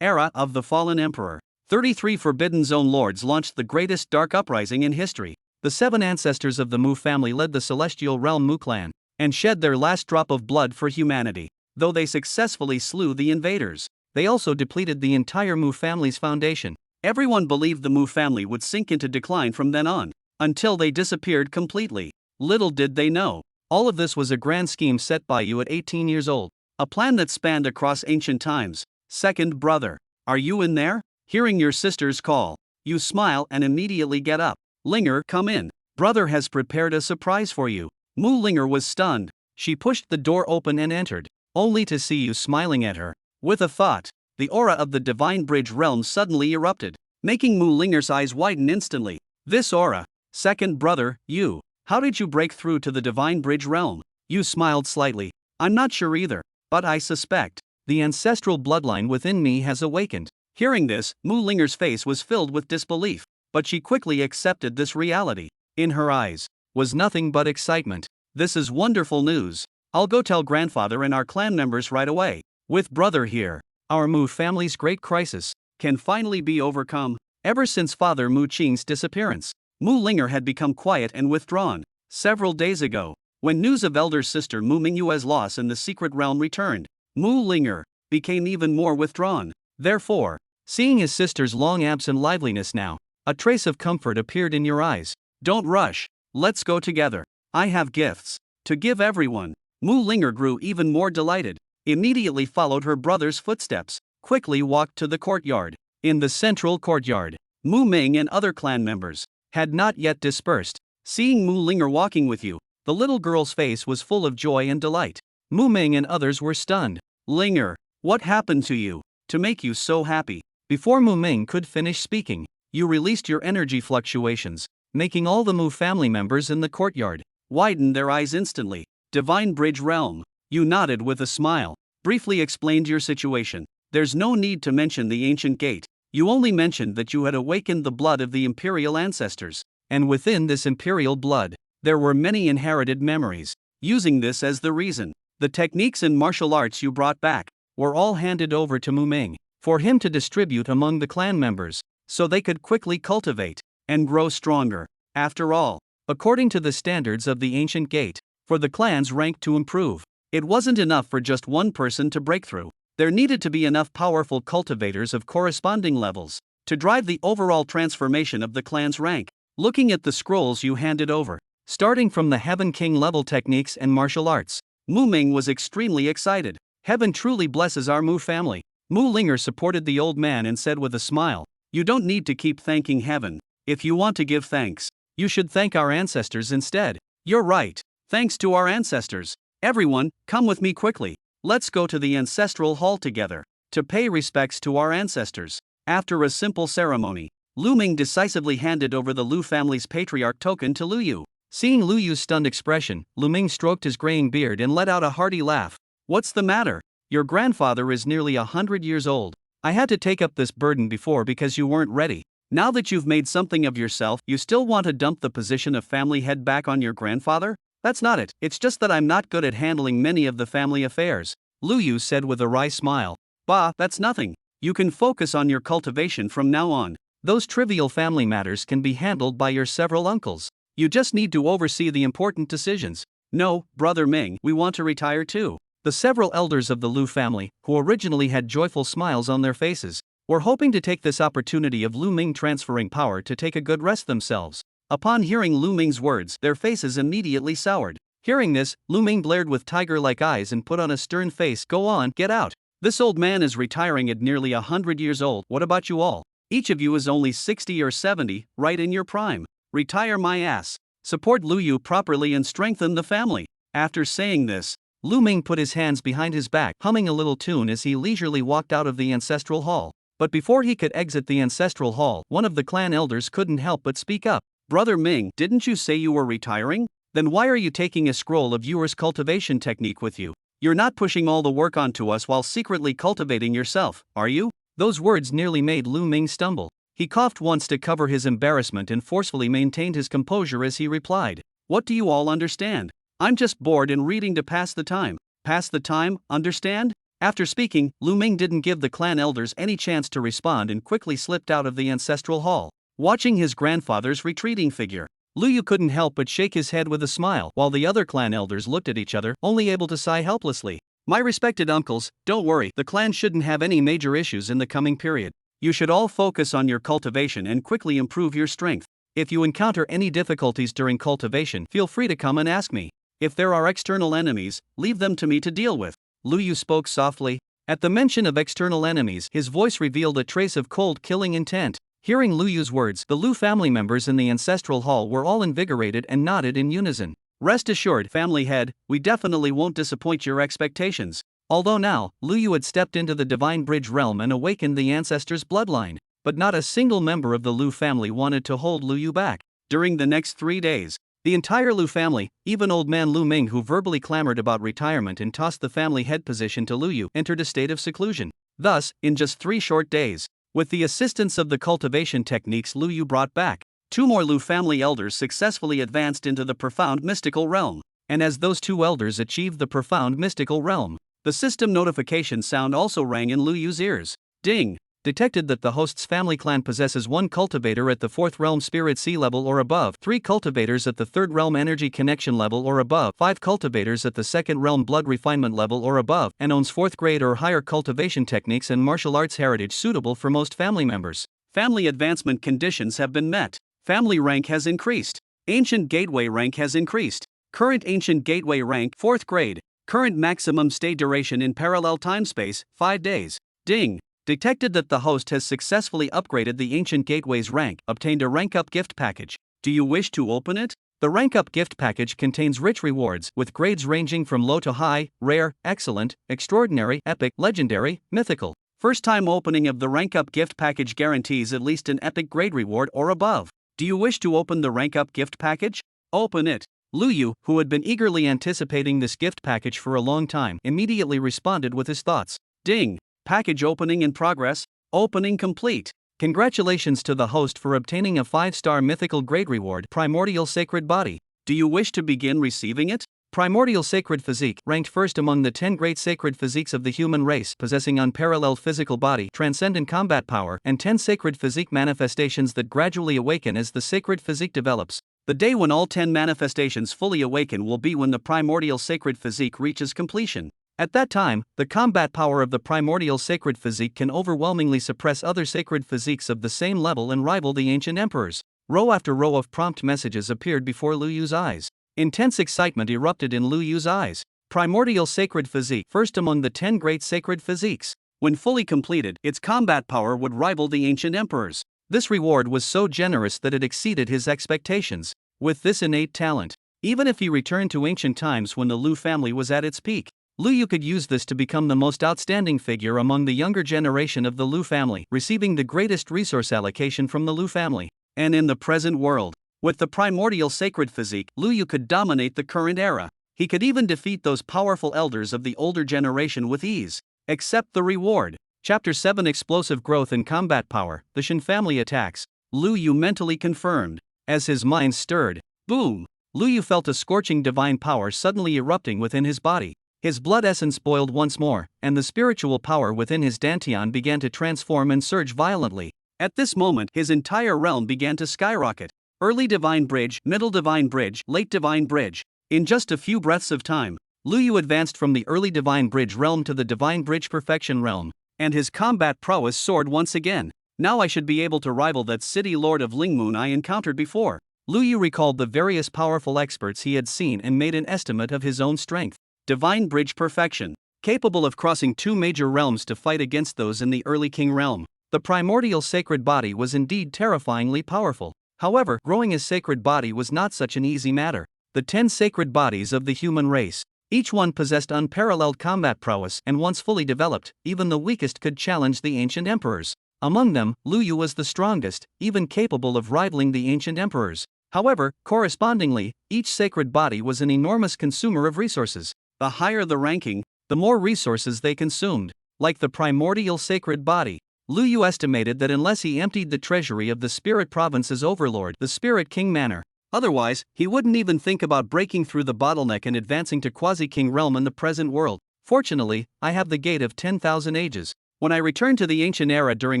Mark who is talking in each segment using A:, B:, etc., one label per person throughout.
A: Era of the Fallen Emperor. 33 Forbidden Zone lords launched the greatest dark uprising in history. The 7 ancestors of the Mu family led the celestial realm Mu clan, and shed their last drop of blood for humanity. Though they successfully slew the invaders, they also depleted the entire Mu family's foundation. Everyone believed the Mu family would sink into decline from then on, until they disappeared completely. Little did they know, all of this was a grand scheme set by you at 18 years old. A plan that spanned across ancient times. Second brother, are you in there? Hearing your sister's call, you smile and immediately get up. Linger, come in. Brother has prepared a surprise for you. Mu Linger was stunned. She pushed the door open and entered, only to see you smiling at her. With a thought, the aura of the Divine Bridge realm suddenly erupted, making Mu Linger's eyes widen instantly. This aura, second brother, you. How did you break through to the Divine Bridge realm? You smiled slightly. I'm not sure either, but I suspect the ancestral bloodline within me has awakened. Hearing this, Mu Linger's face was filled with disbelief, but she quickly accepted this reality. In her eyes was nothing but excitement. This is wonderful news. I'll go tell grandfather and our clan members right away. With brother here, our Mu family's great crisis can finally be overcome. Ever since Father Mu Qing's disappearance, Mu Linger had become quiet and withdrawn. Several days ago, when news of elder sister Mu Mingyue's loss in the secret realm returned, Mu Linger became even more withdrawn. Therefore, seeing his sister's long-absent liveliness now, a trace of comfort appeared in your eyes. Don't rush, let's go together. I have gifts to give everyone. Mu Linger grew even more delighted, immediately followed her brother's footsteps, quickly walked to the courtyard. In the central courtyard, Mu Ming and other clan members had not yet dispersed. Seeing Mu Linger walking with you, the little girl's face was full of joy and delight. Mu Ming and others were stunned. Linger, what happened to you to make you so happy? Before Mu Ming could finish speaking, you released your energy fluctuations, making all the Mu family members in the courtyard widen their eyes instantly. Divine Bridge Realm. You nodded with a smile, briefly explained your situation. There's no need to mention the ancient gate. You only mentioned that you had awakened the blood of the imperial ancestors, and within this imperial blood, there were many inherited memories. Using this as the reason, the techniques and martial arts you brought back were all handed over to Mu Ming for him to distribute among the clan members, so they could quickly cultivate and grow stronger. After all, according to the standards of the ancient gate, for the clan's rank to improve, it wasn't enough for just one person to break through. There needed to be enough powerful cultivators of corresponding levels to drive the overall transformation of the clan's rank. Looking at the scrolls you handed over, starting from the Heaven King level techniques and martial arts, Mu Ming was extremely excited. Heaven truly blesses our Mu family. Mu Linger supported the old man and said with a smile, you don't need to keep thanking heaven. If you want to give thanks, you should thank our ancestors instead. You're right. Thanks to our ancestors. Everyone, come with me quickly. Let's go to the ancestral hall together to pay respects to our ancestors. After a simple ceremony, Lu Ming decisively handed over the Lu family's patriarch token to Lu Yu. Seeing Lu Yu's stunned expression, Lu Ming stroked his graying beard and let out a hearty laugh. What's the matter? Your grandfather is nearly 100 years old. I had to take up this burden before because you weren't ready. Now that you've made something of yourself, you still want to dump the position of family head back on your grandfather? That's not it. It's just that I'm not good at handling many of the family affairs, Lu Yu said with a wry smile. Bah, that's nothing. You can focus on your cultivation from now on. Those trivial family matters can be handled by your several uncles. You just need to oversee the important decisions. No, Brother Ming, we want to retire too. The several elders of the Lu family, who originally had joyful smiles on their faces, were hoping to take this opportunity of Lu Ming transferring power to take a good rest themselves. Upon hearing Lu Ming's words, their faces immediately soured. Hearing this, Lu Ming glared with tiger-like eyes and put on a stern face. Go on, get out. This old man is retiring at nearly 100 years old. What about you all? Each of you is only 60 or 70, right in your prime. Retire my ass. Support Lu Yu properly and strengthen the family. After saying this, Lu Ming put his hands behind his back, humming a little tune as he leisurely walked out of the ancestral hall. But before he could exit the ancestral hall, one of the clan elders couldn't help but speak up. Brother Ming, didn't you say you were retiring? Then why are you taking a scroll of yours cultivation technique with you? You're not pushing all the work onto us while secretly cultivating yourself, are you? Those words nearly made Lu Ming stumble. He coughed once to cover his embarrassment and forcefully maintained his composure as he replied. What do you all understand? I'm just bored and reading to pass the time. Pass the time, understand? After speaking, Lu Ming didn't give the clan elders any chance to respond and quickly slipped out of the ancestral hall. Watching his grandfather's retreating figure, Lu Yu couldn't help but shake his head with a smile, while the other clan elders looked at each other, only able to sigh helplessly. My respected uncles, don't worry, the clan shouldn't have any major issues in the coming period. You should all focus on your cultivation and quickly improve your strength. If you encounter any difficulties during cultivation, feel free to come and ask me. If there are external enemies, leave them to me to deal with. Lu Yu spoke softly. At the mention of external enemies, his voice revealed a trace of cold killing intent. Hearing Lu Yu's words, the Lu family members in the ancestral hall were all invigorated and nodded in unison. Rest assured, family head, we definitely won't disappoint your expectations. Although now, Lu Yu had stepped into the Divine Bridge realm and awakened the ancestors' bloodline, but not a single member of the Lu family wanted to hold Lu Yu back. During the next 3 days, the entire Lu family, even old man Lu Ming who verbally clamored about retirement and tossed the family head position to Lu Yu, entered a state of seclusion. Thus, in just 3 short days, with the assistance of the cultivation techniques Lu Yu brought back, 2 more Lu family elders successfully advanced into the profound mystical realm. And as those 2 elders achieved the profound mystical realm, the system notification sound also rang in Lu Yu's ears. Ding! Detected that the host's family clan possesses 1 cultivator at the 4th realm spirit sea level or above, 3 cultivators at the 3rd realm energy connection level or above, 5 cultivators at the 2nd realm blood refinement level or above, and owns 4th grade or higher cultivation techniques and martial arts heritage suitable for most family members. Family advancement conditions have been met. Family rank has increased. Ancient gateway rank has increased. Current ancient gateway rank 4th grade. Current maximum stay duration in parallel timespace 5 days. Ding! Detected that the host has successfully upgraded the Ancient Gateway's rank, obtained a rank up gift package. Do you wish to open it? The rank up gift package contains rich rewards, with grades ranging from low to high, rare, excellent, extraordinary, epic, legendary, mythical. First time opening of the rank up gift package guarantees at least an epic grade reward or above. Do you wish to open the rank up gift package? Open it. Lu Yu, who had been eagerly anticipating this gift package for a long time, immediately responded with his thoughts. Ding! Package opening in progress. Opening complete. Congratulations to the host for obtaining a 5-star mythical grade reward, Primordial Sacred Body. Do you wish to begin receiving it? Primordial Sacred Physique, ranked first among the 10 great sacred physiques of the human race, possessing unparalleled physical body, transcendent combat power, and 10 sacred physique manifestations that gradually awaken as the sacred physique develops. The day when all 10 manifestations fully awaken will be when the Primordial Sacred Physique reaches completion. At that time, the combat power of the Primordial Sacred Physique can overwhelmingly suppress other sacred physiques of the same level and rival the ancient emperors. Row after row of prompt messages appeared before Lu Yu's eyes. Intense excitement erupted in Lu Yu's eyes. Primordial Sacred Physique, first among the 10 great sacred physiques. When fully completed, its combat power would rival the ancient emperors. This reward was so generous that it exceeded his expectations. With this innate talent, even if he returned to ancient times when the Lu family was at its peak, Lu Yu could use this to become the most outstanding figure among the younger generation of the Lu family, receiving the greatest resource allocation from the Lu family. And in the present world, with the Primordial Sacred Physique, Lu Yu could dominate the current era. He could even defeat those powerful elders of the older generation with ease. Accept the reward. Chapter 7 Explosive Growth and Combat Power, the Shin family attacks. Lu Yu mentally confirmed. As his mind stirred, boom! Lu Yu felt a scorching divine power suddenly erupting within his body. His blood essence boiled once more, and the spiritual power within his dantian began to transform and surge violently. At this moment, his entire realm began to skyrocket. Early Divine Bridge, Middle Divine Bridge, Late Divine Bridge. In just a few breaths of time, Lu Yu advanced from the Early Divine Bridge realm to the Divine Bridge Perfection realm, and his combat prowess soared once again. Now I should be able to rival that city lord of Lingmoon I encountered before. Lu Yu recalled the various powerful experts he had seen and made an estimate of his own strength. Divine Bridge Perfection. Capable of crossing 2 major realms to fight against those in the early King realm. The primordial sacred body was indeed terrifyingly powerful. However, growing his sacred body was not such an easy matter. The 10 sacred bodies of the human race. Each one possessed unparalleled combat prowess, and once fully developed, even the weakest could challenge the ancient emperors. Among them, Lu Yu was the strongest, even capable of rivaling the ancient emperors. However, correspondingly, each sacred body was an enormous consumer of resources. The higher the ranking, the more resources they consumed. Like the primordial sacred body, Lu Yu estimated that unless he emptied the treasury of the Spirit Province's overlord, the Spirit King Manor, otherwise, he wouldn't even think about breaking through the bottleneck and advancing to Quasi-King realm in the present world. Fortunately, I have the gate of 10,000 ages. When I return to the ancient era during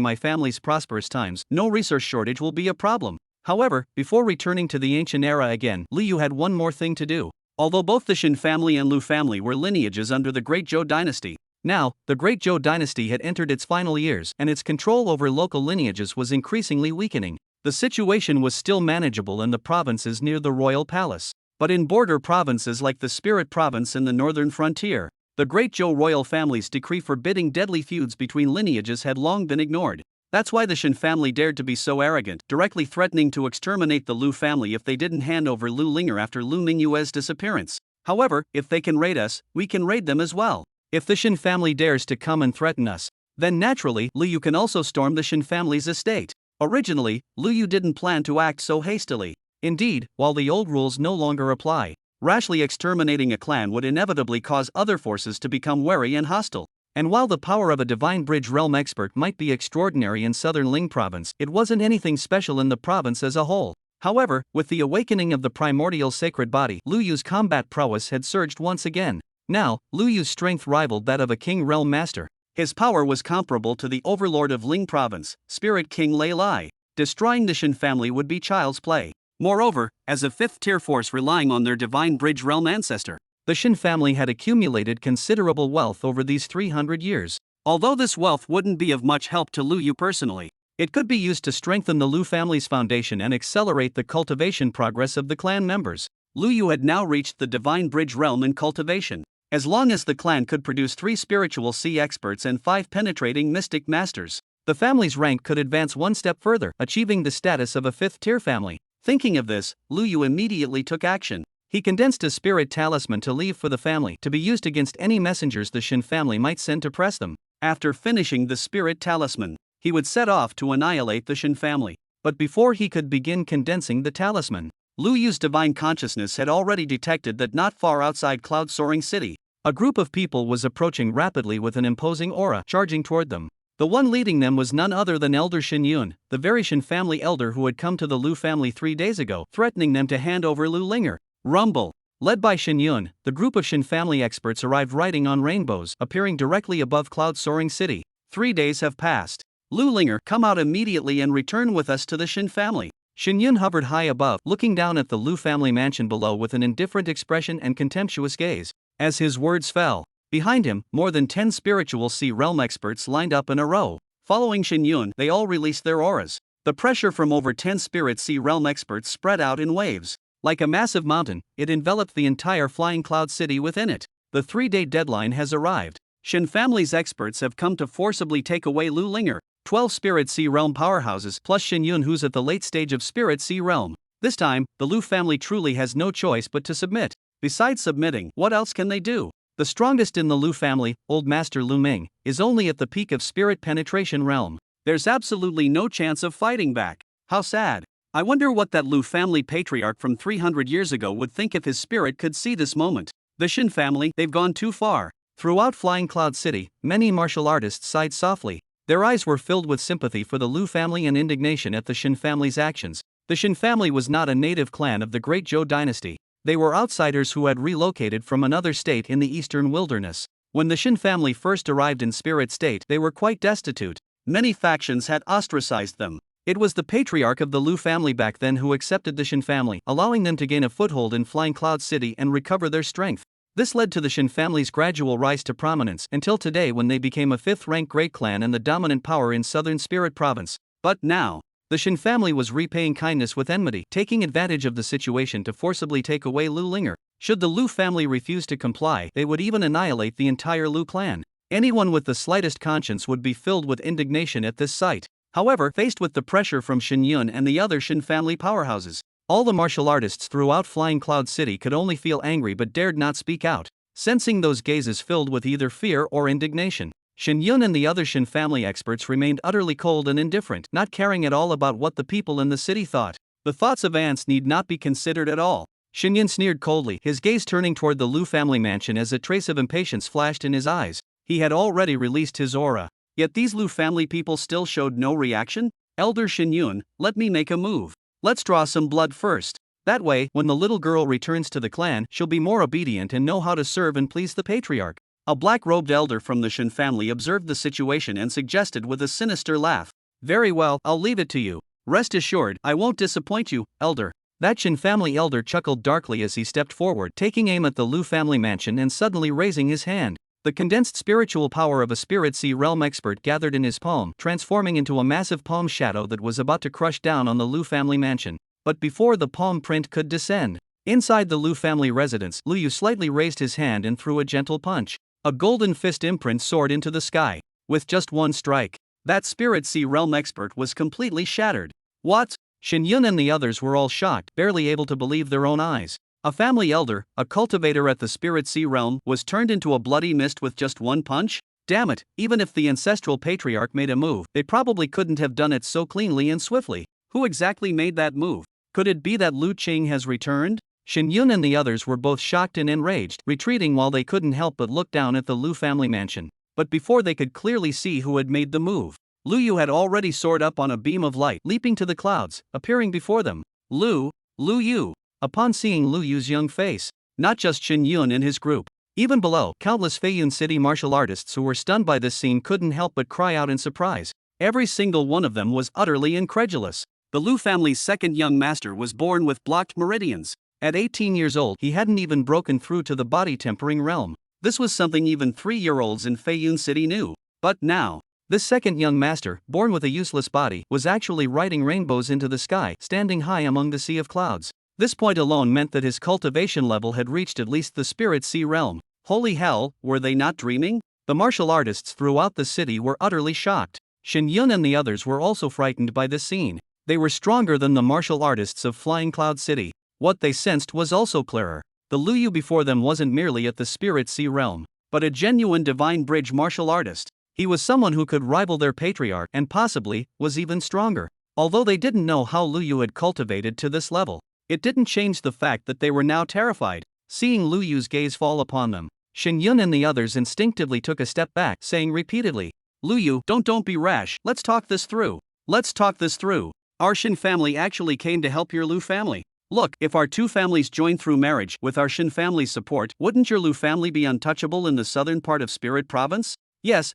A: my family's prosperous times, no resource shortage will be a problem. However, before returning to the ancient era again, Liu had one more thing to do. Although both the Shin family and Lu family were lineages under the Great Zhou dynasty, now, the Great Zhou dynasty had entered its final years and its control over local lineages was increasingly weakening. The situation was still manageable in the provinces near the royal palace, but in border provinces like the Spirit Province in the northern frontier, the Great Zhou royal family's decree forbidding deadly feuds between lineages had long been ignored. That's why the Shin family dared to be so arrogant, directly threatening to exterminate the Lu family if they didn't hand over Lu Linger after Lu Mingyue's disappearance. However, if they can raid us, we can raid them as well. If the Shin family dares to come and threaten us, then naturally, Liu can also storm the Shin family's estate. Originally, Liu didn't plan to act so hastily. Indeed, while the old rules no longer apply, rashly exterminating a clan would inevitably cause other forces to become wary and hostile. And while the power of a divine bridge realm expert might be extraordinary in southern Ling province, it wasn't anything special in the province as a whole. However, with the awakening of the primordial sacred body, Liyu's combat prowess had surged once again. Now, Liyu's strength rivaled that of a king realm master. His power was comparable to the overlord of Ling province, Spirit King Lei Lai. Destroying the Shin family would be child's play. Moreover, as a fifth-tier force relying on their divine bridge realm ancestor, the Shin family had accumulated considerable wealth over these 300 years. Although this wealth wouldn't be of much help to Liu personally, it could be used to strengthen the Lu family's foundation and accelerate the cultivation progress of the clan members. Liu had now reached the divine bridge realm in cultivation. As long as the clan could produce 3 spiritual sea experts and 5 penetrating mystic masters, the family's rank could advance one step further, achieving the status of a 5th-tier family. Thinking of this, Liu immediately took action. He condensed a spirit talisman to leave for the family, to be used against any messengers the Shin family might send to press them. After finishing the spirit talisman, he would set off to annihilate the Shin family. But before he could begin condensing the talisman, Liyu's divine consciousness had already detected that not far outside Cloud Soaring City, a group of people was approaching rapidly with an imposing aura charging toward them. The one leading them was none other than Elder Shin Yun, the very Shin family elder who had come to the Lu family 3 days ago, threatening them to hand over Lu Linger. Rumble. Led by Shin Yun, the group of Shin family experts arrived riding on rainbows, appearing directly above Cloud Soaring City. 3 days have passed. Lu Linger, come out immediately and return with us to the Shin family. Shin Yun hovered high above, looking down at the Lu family mansion below with an indifferent expression and contemptuous gaze. As his words fell, behind him, more than 10 spiritual sea realm experts lined up in a row. Following Shin Yun, they all released their auras. The pressure from over 10 spirit sea realm experts spread out in waves. Like a massive mountain, it enveloped the entire flying cloud city within it. The 3-day deadline has arrived. Shin family's experts have come to forcibly take away Lu Linger. 12 Spirit Sea Realm powerhouses plus Shin Yun, who's at the late stage of Spirit Sea Realm. This time, the Lu family truly has no choice but to submit. Besides submitting, what else can they do? The strongest in the Lu family, Old Master Lu Ming, is only at the peak of Spirit Penetration Realm. There's absolutely no chance of fighting back. How sad. I wonder what that Lu family patriarch from 300 years ago would think if his spirit could see this moment. The Shin family, they've gone too far. Throughout Flying Cloud City, many martial artists sighed softly. Their eyes were filled with sympathy for the Lu family and indignation at the Shin family's actions. The Shin family was not a native clan of the Great Zhou dynasty. They were outsiders who had relocated from another state in the eastern wilderness. When the Shin family first arrived in Spirit State, they were quite destitute. Many factions had ostracized them. It was the patriarch of the Lu family back then who accepted the Shin family, allowing them to gain a foothold in Flying Cloud City and recover their strength. This led to the Shin family's gradual rise to prominence until today, when they became a 5th-rank great clan and the dominant power in southern Spirit Province. But now, the Shin family was repaying kindness with enmity, taking advantage of the situation to forcibly take away Lu Linger. Should the Lu family refuse to comply, they would even annihilate the entire Lu clan. Anyone with the slightest conscience would be filled with indignation at this sight. However, faced with the pressure from Shin Yun and the other Shin family powerhouses, all the martial artists throughout Flying Cloud City could only feel angry but dared not speak out, sensing those gazes filled with either fear or indignation. Shin Yun and the other Shin family experts remained utterly cold and indifferent, not caring at all about what the people in the city thought. The thoughts of ants need not be considered at all. Shin Yun sneered coldly, his gaze turning toward the Lu family mansion as a trace of impatience flashed in his eyes. He had already released his aura. Yet these Lu family people still showed no reaction? Elder Shin Yun, let me make a move. Let's draw some blood first. That way, when the little girl returns to the clan, she'll be more obedient and know how to serve and please the patriarch. A black-robed elder from the Shin family observed the situation and suggested with a sinister laugh, "Very well, I'll leave it to you. Rest assured, I won't disappoint you, elder." That Shin family elder chuckled darkly as he stepped forward, taking aim at the Lu family mansion and suddenly raising his hand. The condensed spiritual power of a spirit sea realm expert gathered in his palm, transforming into a massive palm shadow that was about to crush down on the Lu family mansion. But before the palm print could descend, inside the Lu family residence, Lu Yu slightly raised his hand and threw a gentle punch. A golden fist imprint soared into the sky. With just one strike, that spirit sea realm expert was completely shattered. What? Shin Yun and the others were all shocked, barely able to believe their own eyes. A family elder, a cultivator at the spirit sea realm, was turned into a bloody mist with just one punch? Damn it, even if the ancestral patriarch made a move, they probably couldn't have done it so cleanly and swiftly. Who exactly made that move? Could it be that Lu Qing has returned? Shin Yun and the others were both shocked and enraged, retreating while they couldn't help but look down at the Lu family mansion. But before they could clearly see who had made the move, Lu Yu had already soared up on a beam of light, leaping to the clouds, appearing before them. Lu Yu. Upon seeing Lu Yu's young face, not just Shin Yun and his group, even below, countless Feiyun City martial artists who were stunned by this scene couldn't help but cry out in surprise. Every single one of them was utterly incredulous. The Lu family's second young master was born with blocked meridians. At 18 years old, he hadn't even broken through to the body-tempering realm. This was something even 3-year-olds in Feiyun City knew. But now, this second young master, born with a useless body, was actually riding rainbows into the sky, standing high among the sea of clouds. This point alone meant that his cultivation level had reached at least the spirit sea realm. Holy hell, were they not dreaming? The martial artists throughout the city were utterly shocked. Shin Yun and the others were also frightened by this scene. They were stronger than the martial artists of Flying Cloud City. What they sensed was also clearer. The Lu Yu before them wasn't merely at the spirit sea realm, but a genuine divine bridge martial artist. He was someone who could rival their patriarch and possibly was even stronger. Although they didn't know how Lu Yu had cultivated to this level, it didn't change the fact that they were now terrified. Seeing Lu Yu's gaze fall upon them, Shin Yun and the others instinctively took a step back, saying repeatedly, "Lu Yu, don't be rash, let's talk this through. Let's talk this through. Our Shin family actually came to help your Lu family. Look, if our two families join through marriage, with our Shin family's support, wouldn't your Lu family be untouchable in the southern part of Spirit Province?" Yes,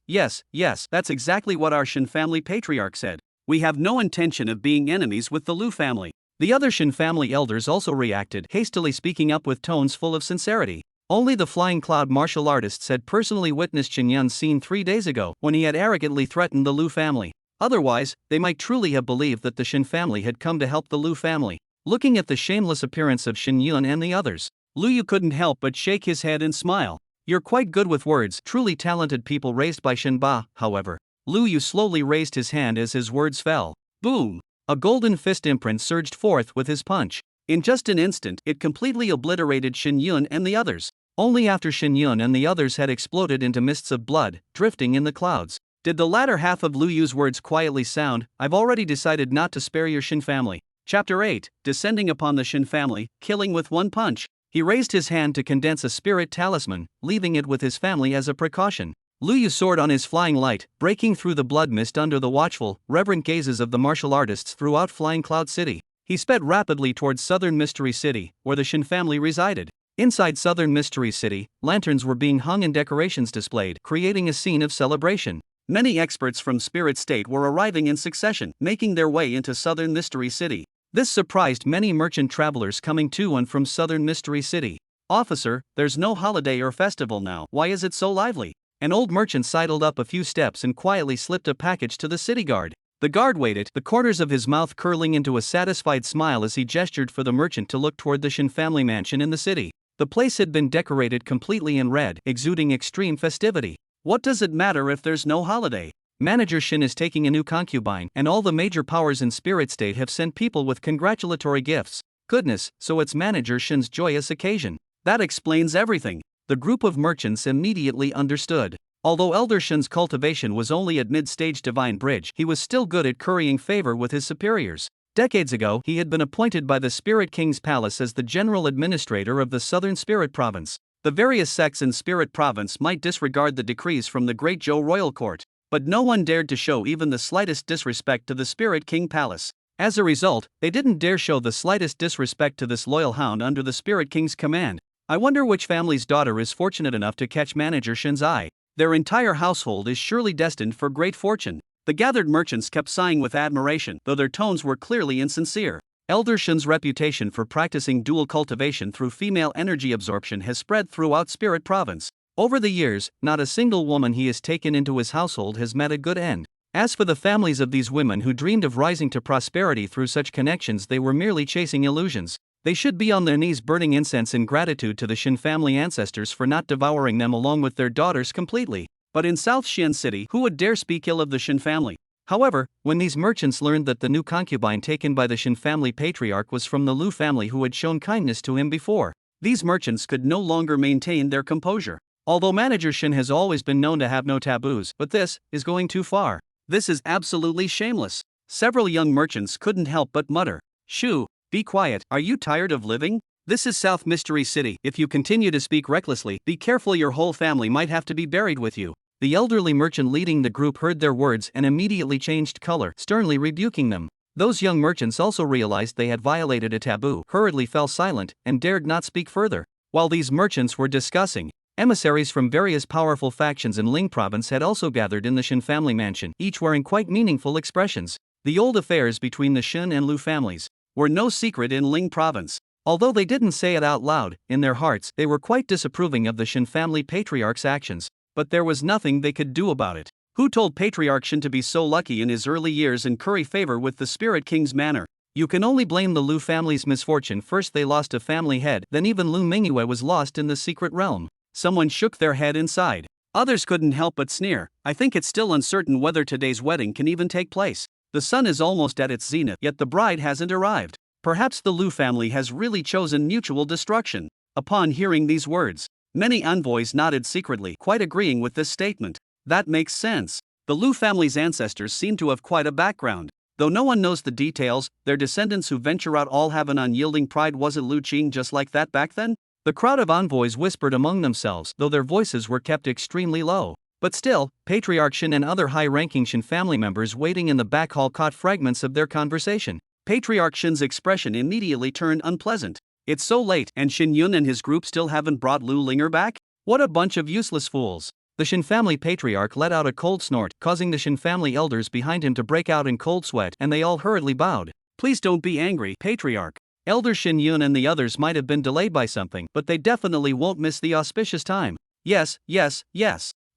A: that's exactly what our Shin family patriarch said. "We have no intention of being enemies with the Lu family." The other Shin family elders also reacted, hastily speaking up with tones full of sincerity. Only the Flying Cloud martial artists had personally witnessed Shin Yun's scene 3 days ago, when he had arrogantly threatened the Lu family. Otherwise, they might truly have believed that the Shin family had come to help the Lu family. Looking at the shameless appearance of Shin Yun and the others, Lu Yu couldn't help but shake his head and smile. "You're quite good with words, truly talented people," raised by Shin Ba. However, Lu Yu slowly raised his hand as his words fell. Boom! A golden fist imprint surged forth with his punch. In just an instant, it completely obliterated Shin Yun and the others. Only after Shin Yun and the others had exploded into mists of blood, drifting in the clouds, did the latter half of Lu Yu's words quietly sound, "I've already decided not to spare your Shin family." Chapter 8, Descending upon the Shin family, killing with one punch. He raised his hand to condense a spirit talisman, leaving it with his family as a precaution. Lu Yu soared on his flying light, breaking through the blood mist under the watchful, reverent gazes of the martial artists throughout Flying Cloud City. He sped rapidly towards Southern Mystery City, where the Shin family resided. Inside Southern Mystery City, lanterns were being hung and decorations displayed, creating a scene of celebration. Many experts from Spirit State were arriving in succession, making their way into Southern Mystery City. This surprised many merchant travelers coming to and from Southern Mystery City. "Officer, there's no holiday or festival now. Why is it so lively?" An old merchant sidled up a few steps and quietly slipped a package to the city guard. The guard waited, the corners of his mouth curling into a satisfied smile as he gestured for the merchant to look toward the Shin family mansion in the city. The place had been decorated completely in red, exuding extreme festivity. "What does it matter if there's no holiday? Manager Shin is taking a new concubine, and all the major powers in Spirit State have sent people with congratulatory gifts. Goodness, so it's Manager Shin's joyous occasion. That explains everything." The group of merchants immediately understood. Although Elder Shin's cultivation was only at mid-stage divine bridge, he was still good at currying favor with his superiors. Decades ago, he had been appointed by the Spirit King's Palace as the general administrator of the Southern Spirit Province. The various sects in Spirit Province might disregard the decrees from the Great Zhou Royal Court, but no one dared to show even the slightest disrespect to the Spirit King Palace. As a result, they didn't dare show the slightest disrespect to this loyal hound under the Spirit King's command. I wonder which family's daughter is fortunate enough to catch Manager Shin's eye. Their entire household is surely destined for great fortune. The gathered merchants kept sighing with admiration, though their tones were clearly insincere. Elder Shin's reputation for practicing dual cultivation through female energy absorption has spread throughout Spirit Province. Over the years, not a single woman he has taken into his household has met a good end. As for the families of these women who dreamed of rising to prosperity through such connections, they were merely chasing illusions. They should be on their knees burning incense in gratitude to the Shin family ancestors for not devouring them along with their daughters completely. But in South Xian City, who would dare speak ill of the Shin family? However, when these merchants learned that the new concubine taken by the Shin family patriarch was from the Lu family who had shown kindness to him before, these merchants could no longer maintain their composure. Although Manager Shin has always been known to have no taboos, but this is going too far. This is absolutely shameless. Several young merchants couldn't help but mutter, "Shoo, be quiet, are you tired of living? This is South Mystery City. If you continue to speak recklessly, be careful, your whole family might have to be buried with you." The elderly merchant leading the group heard their words and immediately changed color, sternly rebuking them. Those young merchants also realized they had violated a taboo, hurriedly fell silent, and dared not speak further. While these merchants were discussing, emissaries from various powerful factions in Ling Province had also gathered in the Shin family mansion, each wearing quite meaningful expressions. The old affairs between the Shin and Lu families were no secret in Ling Province. Although they didn't say it out loud, in their hearts they were quite disapproving of the Shin family patriarch's actions. But there was nothing they could do about it. Who told Patriarch Shin to be so lucky in his early years and curry favor with the Spirit King's manor? You can only blame the Lu family's misfortune. First they lost a family head, then even Lu Mingyue was lost in the secret realm. Someone shook their head inside. Others couldn't help but sneer. I think it's still uncertain whether today's wedding can even take place. The sun is almost at its zenith, yet the bride hasn't arrived. Perhaps the Lu family has really chosen mutual destruction. Upon hearing these words, many envoys nodded secretly, quite agreeing with this statement. That makes sense. The Lu family's ancestors seem to have quite a background. Though no one knows the details, their descendants who venture out all have an unyielding pride. Was it Lu Qing just like that back then? The crowd of envoys whispered among themselves, though their voices were kept extremely low. But still, Patriarch Shin and other high-ranking Shin family members waiting in the back hall caught fragments of their conversation. Patriarch Shin's expression immediately turned unpleasant. It's so late, and Shin Yun and his group still haven't brought Lu Linger back? What a bunch of useless fools. The Shin family patriarch let out a cold snort, causing the Shin family elders behind him to break out in cold sweat, and they all hurriedly bowed. Please don't be angry, Patriarch. Elder Shin Yun and the others might have been delayed by something, but they definitely won't miss the auspicious time. Yes.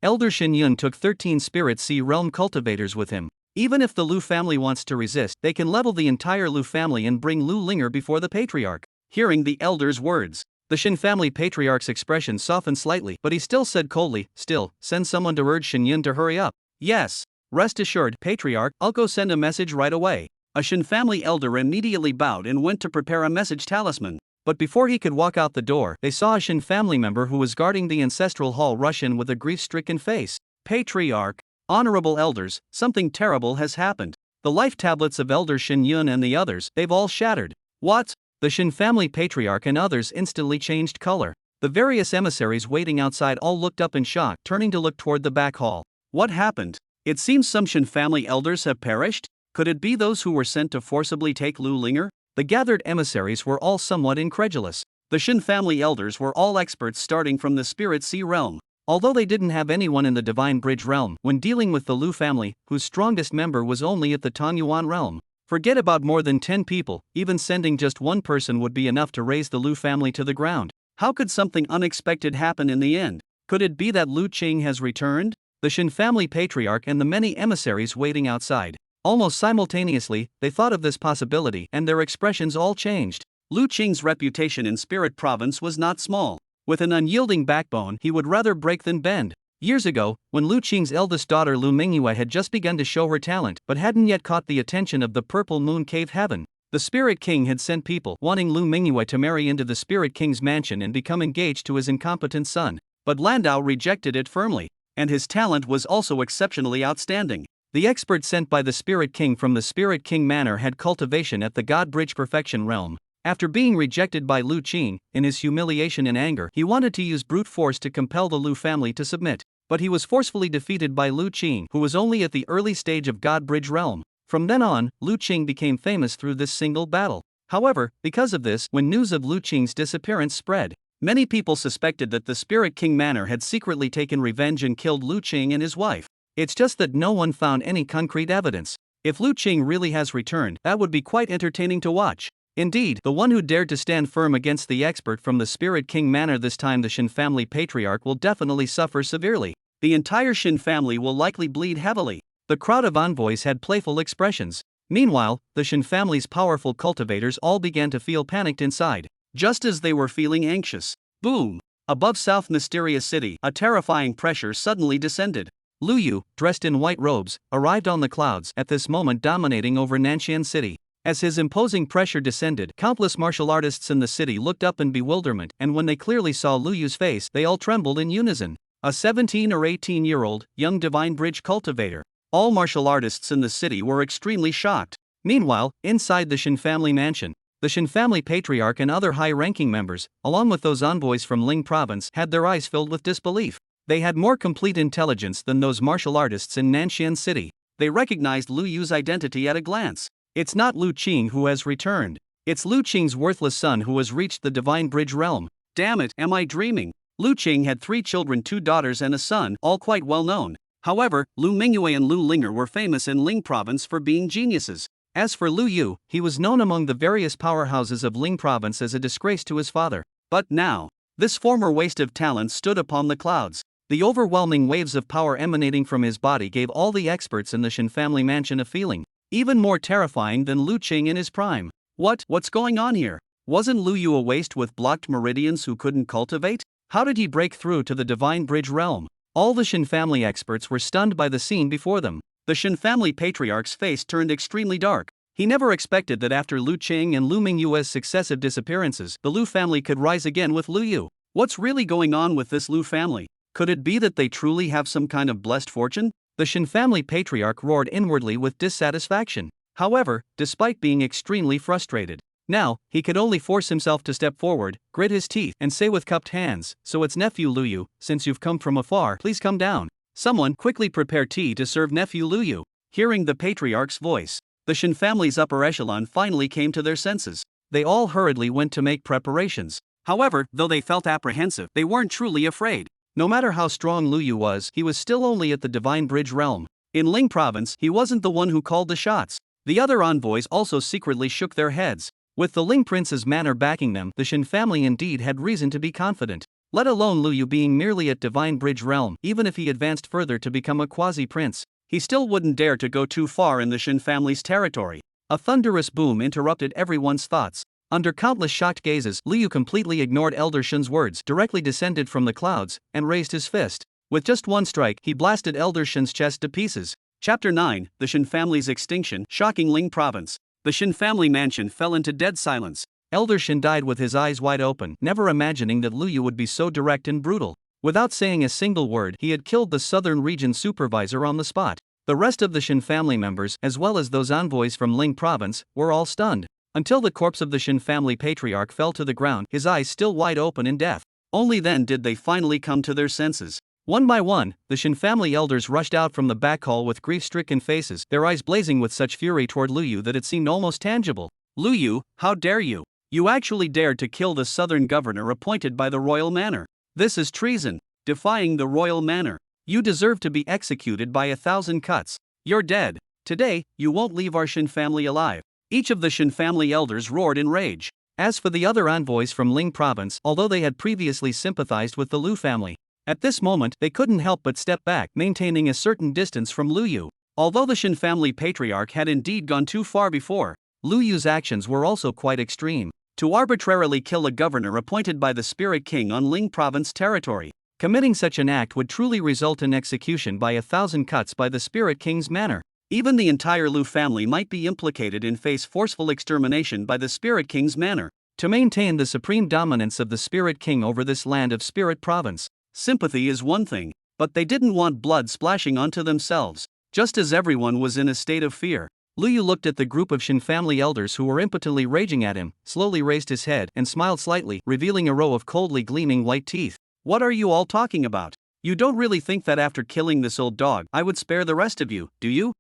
A: Elder Shin Yun took 13 Spirit Sea Realm cultivators with him. Even if the Lu family wants to resist, they can level the entire Lu family and bring Lu Linger before the patriarch. Hearing the elder's words, the Shin family patriarch's expression softened slightly, but he still said coldly, "Still, send someone to urge Shin Yun to hurry up." "Yes. Rest assured, Patriarch, I'll go send a message right away." A Shin family elder immediately bowed and went to prepare a message talisman. But before he could walk out the door, they saw a Shin family member who was guarding the ancestral hall rush in with a grief-stricken face. "Patriarch, honorable elders, something terrible has happened. The life tablets of Elder Shin Yun and the others, they've all shattered." "What?" The Shin family patriarch and others instantly changed color. The various emissaries waiting outside all looked up in shock, turning to look toward the back hall. What happened? It seems some Shin family elders have perished? Could it be those who were sent to forcibly take Lu Linger? The gathered emissaries were all somewhat incredulous. The Shin family elders were all experts starting from the Spirit Sea realm. Although they didn't have anyone in the Divine Bridge realm, when dealing with the Lu family, whose strongest member was only at the Tanyuan realm. Forget about more than 10 people, even sending just one person would be enough to raise the Lu family to the ground. How could something unexpected happen in the end? Could it be that Lu Qing has returned? The Shin family patriarch and the many emissaries waiting outside. Almost simultaneously, they thought of this possibility and their expressions all changed. Lu Qing's reputation in Spirit Province was not small. With an unyielding backbone, he would rather break than bend. Years ago, when Lu Qing's eldest daughter Lu Mingyue had just begun to show her talent but hadn't yet caught the attention of the Purple Moon Cave Heaven, the Spirit King had sent people wanting Lu Mingyue to marry into the Spirit King's mansion and become engaged to his incompetent son. But Landau rejected it firmly, and his talent was also exceptionally outstanding. The expert sent by the Spirit King from the Spirit King Manor had cultivation at the God Bridge Perfection realm. After being rejected by Lu Qing, in his humiliation and anger, he wanted to use brute force to compel the Lu family to submit. But he was forcefully defeated by Lu Qing, who was only at the early stage of God Bridge realm. From then on, Lu Qing became famous through this single battle. However, because of this, when news of Lu Qing's disappearance spread, Many people suspected that the Spirit King Manor had secretly taken revenge and killed Lu Qing and his wife. It's just that no one found any concrete evidence. If Lu Qing really has returned, that would be quite entertaining to watch. Indeed, the one who dared to stand firm against the expert from the Spirit King Manor this time, the Shin family patriarch, will definitely suffer severely. The entire Shin family will likely bleed heavily. The crowd of envoys had playful expressions. Meanwhile, the Shin family's powerful cultivators all began to feel panicked inside. Just as they were feeling anxious, boom! Above South Mysterious City, a terrifying pressure suddenly descended. Lu Yu, dressed in white robes, arrived on the clouds, at this moment dominating over Nanxian City. As his imposing pressure descended, countless martial artists in the city looked up in bewilderment, and when they clearly saw Lu Yu's face, they all trembled in unison. A 17 or 18-year-old, young Divine Bridge cultivator. All martial artists in the city were extremely shocked. Meanwhile, inside the Shin family mansion, the Shin family patriarch and other high-ranking members, along with those envoys from Ling province, had their eyes filled with disbelief. They had more complete intelligence than those martial artists in Nanxian City. They recognized Lu Yu's identity at a glance. It's not Lu Qing who has returned. It's Lu Qing's worthless son who has reached the Divine Bridge realm. Damn it, am I dreaming? Lu Qing had 3 children, 2 daughters and a son, all quite well known. However, Lu Mingyue and Lu Linger were famous in Ling province for being geniuses. As for Lu Yu, he was known among the various powerhouses of Ling province as a disgrace to his father. But now, this former waste of talent stood upon the clouds. The overwhelming waves of power emanating from his body gave all the experts in the Shin family mansion a feeling even more terrifying than Lu Qing in his prime. What's going on here? Wasn't Lu Yu a waste with blocked meridians who couldn't cultivate? How did he break through to the Divine Bridge realm? All the Shin family experts were stunned by the scene before them. The Shin family patriarch's face turned extremely dark. He never expected that after Lu Qing and Lu Mingyue's successive disappearances, the Lu family could rise again with Lu Yu. What's really going on with this Lu family? Could it be that they truly have some kind of blessed fortune? The Shin family patriarch roared inwardly with dissatisfaction. However, despite being extremely frustrated, now, he could only force himself to step forward, grit his teeth, and say with cupped hands, "So it's nephew Lu Yu, since you've come from afar, please come down. Someone quickly prepare tea to serve nephew Lu Yu." Hearing the patriarch's voice, the Shin family's upper echelon finally came to their senses. They all hurriedly went to make preparations. However, though they felt apprehensive, they weren't truly afraid. No matter how strong Lu Yu was, he was still only at the Divine Bridge realm. In Ling province, he wasn't the one who called the shots. The other envoys also secretly shook their heads. With the Ling prince's manor backing them, the Shin family indeed had reason to be confident. Let alone Lu Yu being merely at Divine Bridge realm, even if he advanced further to become a quasi-prince, he still wouldn't dare to go too far in the Shin family's territory. A thunderous boom interrupted everyone's thoughts. Under countless shocked gazes, Lu Yu completely ignored Elder Shin's words, directly descended from the clouds, and raised his fist. With just one strike, he blasted Elder Shin's chest to pieces. Chapter 9, The Shin Family's Extinction, Shocking Ling Province. The Shin family mansion fell into dead silence. Elder Shin died with his eyes wide open, never imagining that Lu Yu would be so direct and brutal. Without saying a single word, he had killed the southern region supervisor on the spot. The rest of the Shin family members, as well as those envoys from Ling province, were all stunned. Until the corpse of the Shin family patriarch fell to the ground, his eyes still wide open in death. Only then did they finally come to their senses. One by one, the Shin family elders rushed out from the back hall with grief-stricken faces, their eyes blazing with such fury toward Lu Yu that it seemed almost tangible. "Lu Yu, how dare you? You actually dared to kill the southern governor appointed by the royal manor. This is treason, defying the royal manor. You deserve to be executed by 1,000 cuts. You're dead. Today, you won't leave our Shin family alive." Each of the Shin family elders roared in rage. As for the other envoys from Ling province, although they had previously sympathized with the Lu family, at this moment they couldn't help but step back, maintaining a certain distance from Lu Yu. Although the Shin family patriarch had indeed gone too far before, Lu Yu's actions were also quite extreme. To arbitrarily kill a governor appointed by the Spirit King on Ling province territory, committing such an act would truly result in execution by 1,000 cuts by the Spirit King's manor. Even the entire Lu family might be implicated and face forceful extermination by the Spirit King's manor. To maintain the supreme dominance of the Spirit King over this land of Spirit Province, sympathy is one thing, but they didn't want blood splashing onto themselves. Just as everyone was in a state of fear, Lu Yu looked at the group of Shin family elders who were impotently raging at him, slowly raised his head and smiled slightly, revealing a row of coldly gleaming white teeth. "What are you all talking about? You don't really think that after killing this old dog, I would spare the rest of you, do you?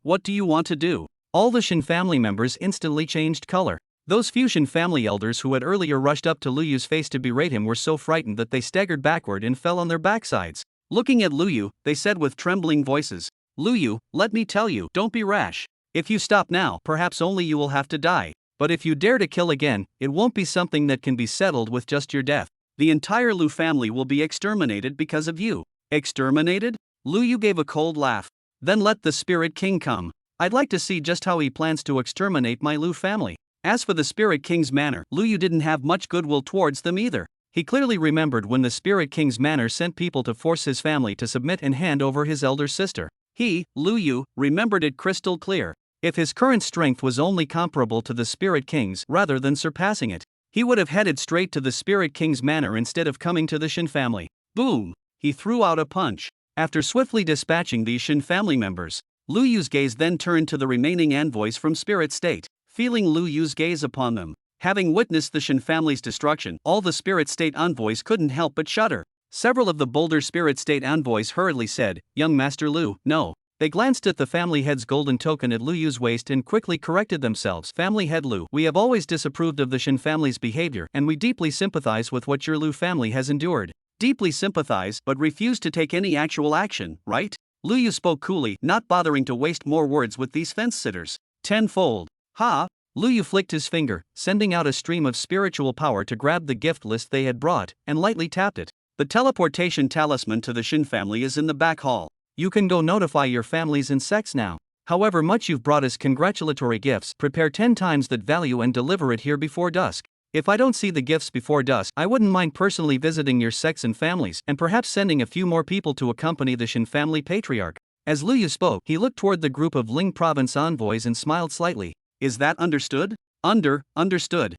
A: What do you want to do?" All the Shin family members instantly changed color. Those Fusion family elders who had earlier rushed up to Luyu's face to berate him were so frightened that they staggered backward and fell on their backsides. Looking at Luyu, they said with trembling voices, "Luyu, let me tell you, don't be rash. If you stop now, perhaps only you will have to die. But if you dare to kill again, it won't be something that can be settled with just your death. The entire Lu family will be exterminated because of you." Exterminated? Luyu gave a cold laugh. "Then let the Spirit King come. I'd like to see just how he plans to exterminate my Lu family." As for the Spirit King's manner, Luyu didn't have much goodwill towards them either. He clearly remembered when the Spirit King's manner sent people to force his family to submit and hand over his elder sister. He, Luyu, remembered it crystal clear. If his current strength was only comparable to the Spirit King's rather than surpassing it, he would have headed straight to the Spirit King's manor instead of coming to the Shin family. Boom! He threw out a punch. After swiftly dispatching these Shin family members, Luyu's gaze then turned to the remaining envoys from Spirit State. Feeling Luyu's gaze upon them, having witnessed the Shin family's destruction, all the Spirit State envoys couldn't help but shudder. Several of the bolder Spirit State envoys hurriedly said, "Young Master Lu, no." They glanced at the family head's golden token at Luyu's waist and quickly corrected themselves. "Family head Lu, we have always disapproved of the Shin family's behavior and we deeply sympathize with what your Lu family has endured." Deeply sympathize, but refuse to take any actual action, right? Luyu spoke coolly, not bothering to waste more words with these fence-sitters. Tenfold. Ha! Luyu flicked his finger, sending out a stream of spiritual power to grab the gift list they had brought, and lightly tapped it. "The teleportation talisman to the Shin family is in the back hall. You can go notify your families and sects now. However much you've brought as congratulatory gifts, prepare 10 times that value and deliver it here before dusk. If I don't see the gifts before dusk, I wouldn't mind personally visiting your sects and families, and perhaps sending a few more people to accompany the Shin family patriarch." As Luyu spoke, he looked toward the group of Ling province envoys and smiled slightly. "Is that understood?" Understood.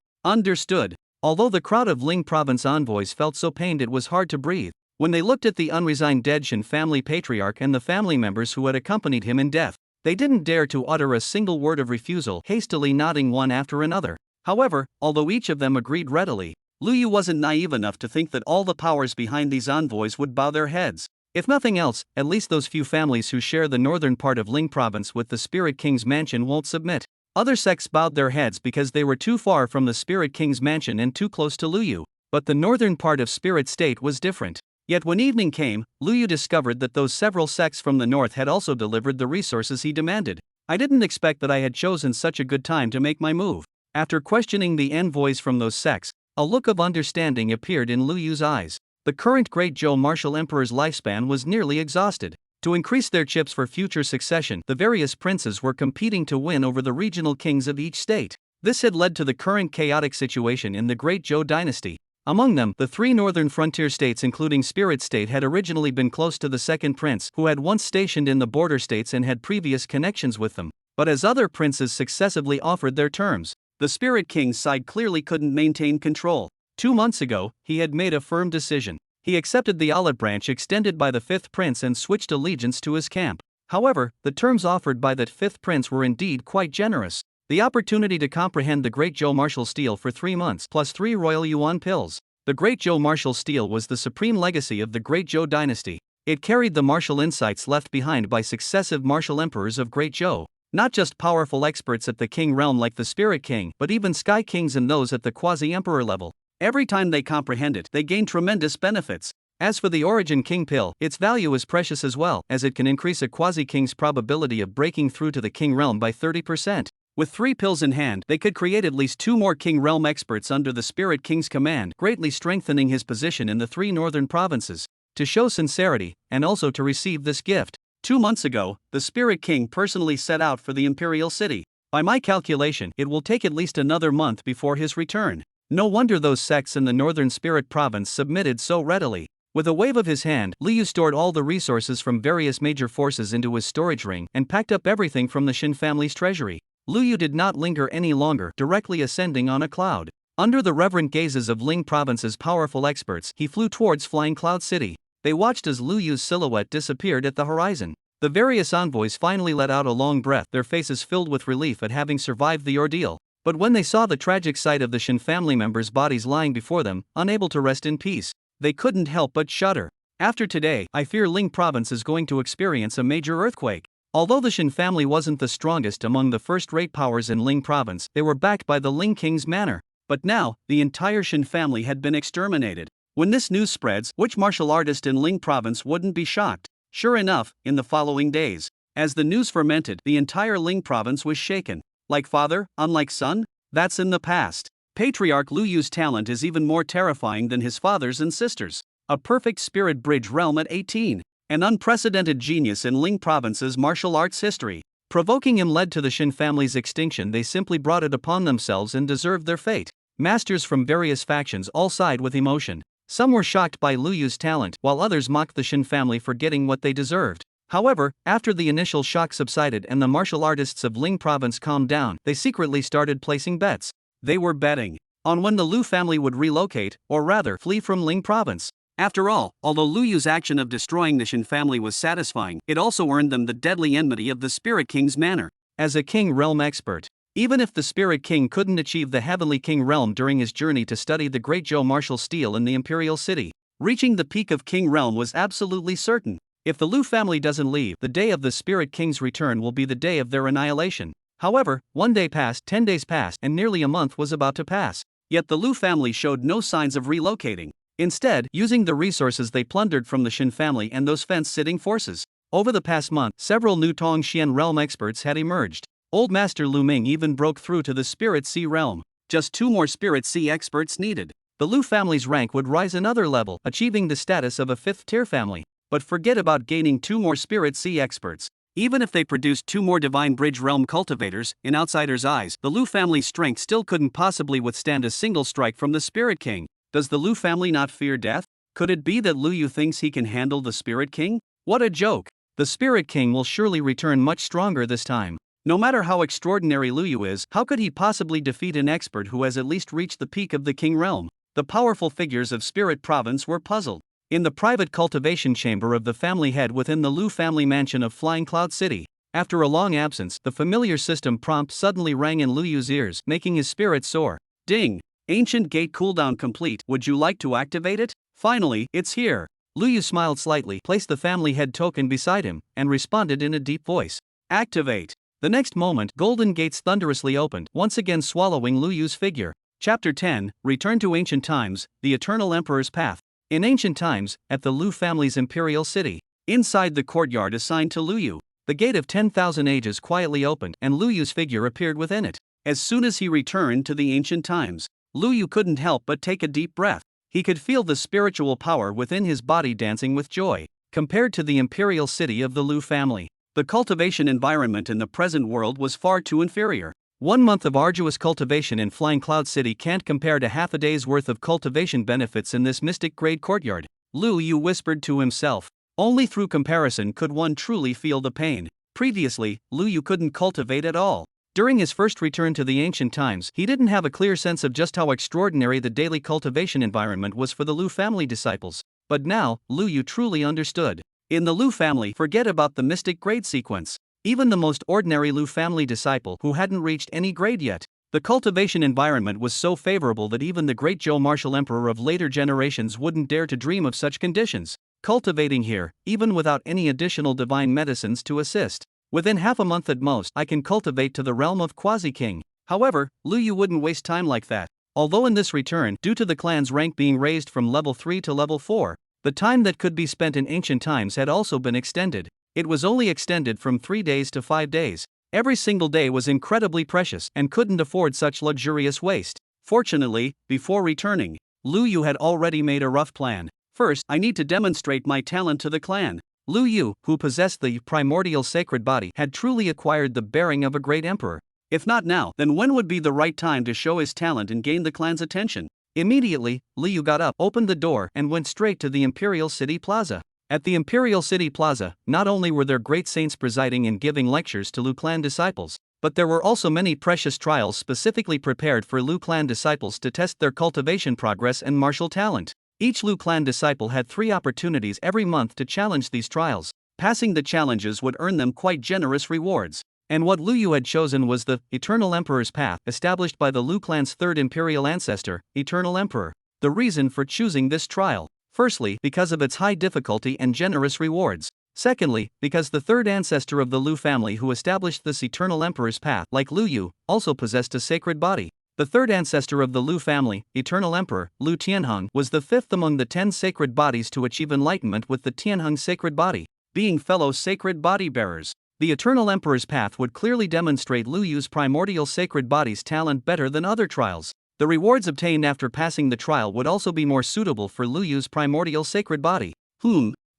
A: Although the crowd of Ling province envoys felt so pained it was hard to breathe, when they looked at the unresigned dead Shin family patriarch and the family members who had accompanied him in death, they didn't dare to utter a single word of refusal, hastily nodding one after another. However, although each of them agreed readily, Luyu wasn't naive enough to think that all the powers behind these envoys would bow their heads. If nothing else, at least those few families who share the northern part of Ling province with the Spirit King's mansion won't submit. Other sects bowed their heads because they were too far from the Spirit King's mansion and too close to Luyu, but the northern part of Spirit State was different. Yet when evening came, Luyu discovered that those several sects from the north had also delivered the resources he demanded. "I didn't expect that I had chosen such a good time to make my move." After questioning the envoys from those sects, a look of understanding appeared in Luyu's eyes. The current Great Zhou Martial Emperor's lifespan was nearly exhausted. To increase their chips for future succession, the various princes were competing to win over the regional kings of each state. This had led to the current chaotic situation in the Great Zhou dynasty. Among them, the 3 northern frontier states including Spirit State had originally been close to the second prince, who had once stationed in the border states and had previous connections with them. But as other princes successively offered their terms, the Spirit King's side clearly couldn't maintain control. 2 months ago, he had made a firm decision. He accepted the olive branch extended by the 5th prince and switched allegiance to his camp. However, the terms offered by that 5th prince were indeed quite generous. The opportunity to comprehend the Great Zhou Martial Steel for 3 months plus 3 royal yuan pills. The Great Zhou Martial Steel was the supreme legacy of the Great Zhou dynasty. It carried the martial insights left behind by successive martial emperors of Great Zhou. Not just powerful experts at the king realm like the Spirit King, but even Sky Kings and those at the quasi-emperor level. Every time they comprehend it, they gain tremendous benefits. As for the Origin King pill, its value is precious as well, as it can increase a quasi-king's probability of breaking through to the king realm by 30%. With 3 pills in hand, they could create at least 2 more king realm experts under the Spirit King's command, greatly strengthening his position in the 3 northern provinces. To show sincerity, and also to receive this gift, 2 months ago, the Spirit King personally set out for the Imperial City. By my calculation, it will take at least another month before his return. No wonder those sects in the northern Spirit province submitted so readily. With a wave of his hand, Liu stored all the resources from various major forces into his storage ring and packed up everything from the Shin family's treasury. Liu did not linger any longer, directly ascending on a cloud. Under the reverent gazes of Ling province's powerful experts, he flew towards Flying Cloud City. They watched as Liyu's silhouette disappeared at the horizon. The various envoys finally let out a long breath, their faces filled with relief at having survived the ordeal. But when they saw the tragic sight of the Shin family members' bodies lying before them, unable to rest in peace, they couldn't help but shudder. After today, I fear Ling province is going to experience a major earthquake. Although the Shin family wasn't the strongest among the first-rate powers in Ling province, they were backed by the Ling king's manor. But now, the entire Shin family had been exterminated. When this news spreads, which martial artist in Ling province wouldn't be shocked? Sure enough, in the following days, as the news fermented, the entire Ling province was shaken. Like father, unlike son? That's in the past. Patriarch Lu Yu's talent is even more terrifying than his father's and sisters. A perfect spirit bridge realm at 18. An unprecedented genius in Ling province's martial arts history. Provoking him led to the Shin family's extinction. They simply brought it upon themselves and deserved their fate. Masters from various factions all sighed with emotion. Some were shocked by Lu Yu's talent, while others mocked the Shin family for getting what they deserved. However, after the initial shock subsided and the martial artists of Ling province calmed down, they secretly started placing bets. They were betting on when the Lu family would relocate, or rather, flee from Ling province. After all, although Lu Yu's action of destroying the Shin family was satisfying, it also earned them the deadly enmity of the Spirit King's manor. As a King Realm expert, even if the Spirit King couldn't achieve the Heavenly King Realm during his journey to study the Great Zhou martial steel in the Imperial City, reaching the peak of King Realm was absolutely certain. If the Lu family doesn't leave, the day of the Spirit King's return will be the day of their annihilation. However, 1 day passed, 10 days passed, and nearly a month was about to pass. Yet the Lu family showed no signs of relocating. Instead, using the resources they plundered from the Shin family and those fence-sitting forces. Over the past month, several new Tongxian realm experts had emerged. Old Master Lu Ming even broke through to the Spirit Sea realm. Just 2 more Spirit Sea experts needed. The Lu family's rank would rise another level, achieving the status of a 5th-tier family. But forget about gaining 2 more Spirit Sea experts. Even if they produced 2 more Divine Bridge Realm cultivators, in outsiders' eyes, the Lu family's strength still couldn't possibly withstand a single strike from the Spirit King. Does the Lu family not fear death? Could it be that Lu Yu thinks he can handle the Spirit King? What a joke! The Spirit King will surely return much stronger this time. No matter how extraordinary Lu Yu is, how could he possibly defeat an expert who has at least reached the peak of the King Realm? The powerful figures of Spirit Province were puzzled. In the private cultivation chamber of the family head within the Lu family mansion of Flying Cloud City, after a long absence, the familiar system prompt suddenly rang in Lu Yu's ears, making his spirit soar. Ding! Ancient Gate cooldown complete. Would you like to activate it? Finally, it's here. Lu Yu smiled slightly, placed the family head token beside him, and responded in a deep voice. Activate. The next moment, golden gates thunderously opened, once again swallowing Lu Yu's figure. Chapter 10, Return to Ancient Times, The Eternal Emperor's Path. In ancient times, at the Lu family's imperial city, inside the courtyard assigned to Lu Yu, the gate of 10,000 ages quietly opened, and Lu Yu's figure appeared within it. As soon as he returned to the ancient times, Lu Yu couldn't help but take a deep breath. He could feel the spiritual power within his body dancing with joy. Compared to the imperial city of the Lu family, the cultivation environment in the present world was far too inferior. 1 month of arduous cultivation in Flying Cloud City can't compare to half a day's worth of cultivation benefits in this mystic-grade courtyard. Lu Yu whispered to himself. Only through comparison could one truly feel the pain. Previously, Lu Yu couldn't cultivate at all. During his first return to the ancient times, he didn't have a clear sense of just how extraordinary the daily cultivation environment was for the Lu family disciples. But now, Lu Yu truly understood. In the Lu family, forget about the mystic grade sequence. Even the most ordinary Lu family disciple who hadn't reached any grade yet, the cultivation environment was so favorable that even the great Zhou martial emperor of later generations wouldn't dare to dream of such conditions. Cultivating here, even without any additional divine medicines to assist. Within half a month at most, I can cultivate to the realm of Quasi-King. However, Lu Yu wouldn't waste time like that. Although in this return, due to the clan's rank being raised from level 3 to level 4, the time that could be spent in ancient times had also been extended. It was only extended from 3 days to 5 days. Every single day was incredibly precious and couldn't afford such luxurious waste. Fortunately, before returning, Lu Yu had already made a rough plan. First, I need to demonstrate my talent to the clan. Lu Yu, who possessed the primordial sacred body, had truly acquired the bearing of a great emperor. If not now, then when would be the right time to show his talent and gain the clan's attention? Immediately, Lu Yu got up, opened the door, and went straight to the Imperial City Plaza. At the Imperial City Plaza, not only were there great saints presiding and giving lectures to Lu clan disciples, but there were also many precious trials specifically prepared for Lu clan disciples to test their cultivation progress and martial talent. Each Lu clan disciple had 3 opportunities every month to challenge these trials. Passing the challenges would earn them quite generous rewards. And what Lu Yu had chosen was the Eternal Emperor's Path, established by the Lu clan's 3rd imperial ancestor, Eternal Emperor. The reason for choosing this trial: firstly, because of its high difficulty and generous rewards. Secondly, because the third ancestor of the Lu family who established this eternal emperor's path, like Lu Yu, also possessed a sacred body. The third ancestor of the Lu family, eternal emperor, Lu Tianheng, was the fifth among the 10 sacred bodies to achieve enlightenment with the Tianheng sacred body, being fellow sacred body bearers. The eternal emperor's path would clearly demonstrate Lu Yu's primordial sacred body's talent better than other trials. The rewards obtained after passing the trial would also be more suitable for Lu Yu's primordial sacred body.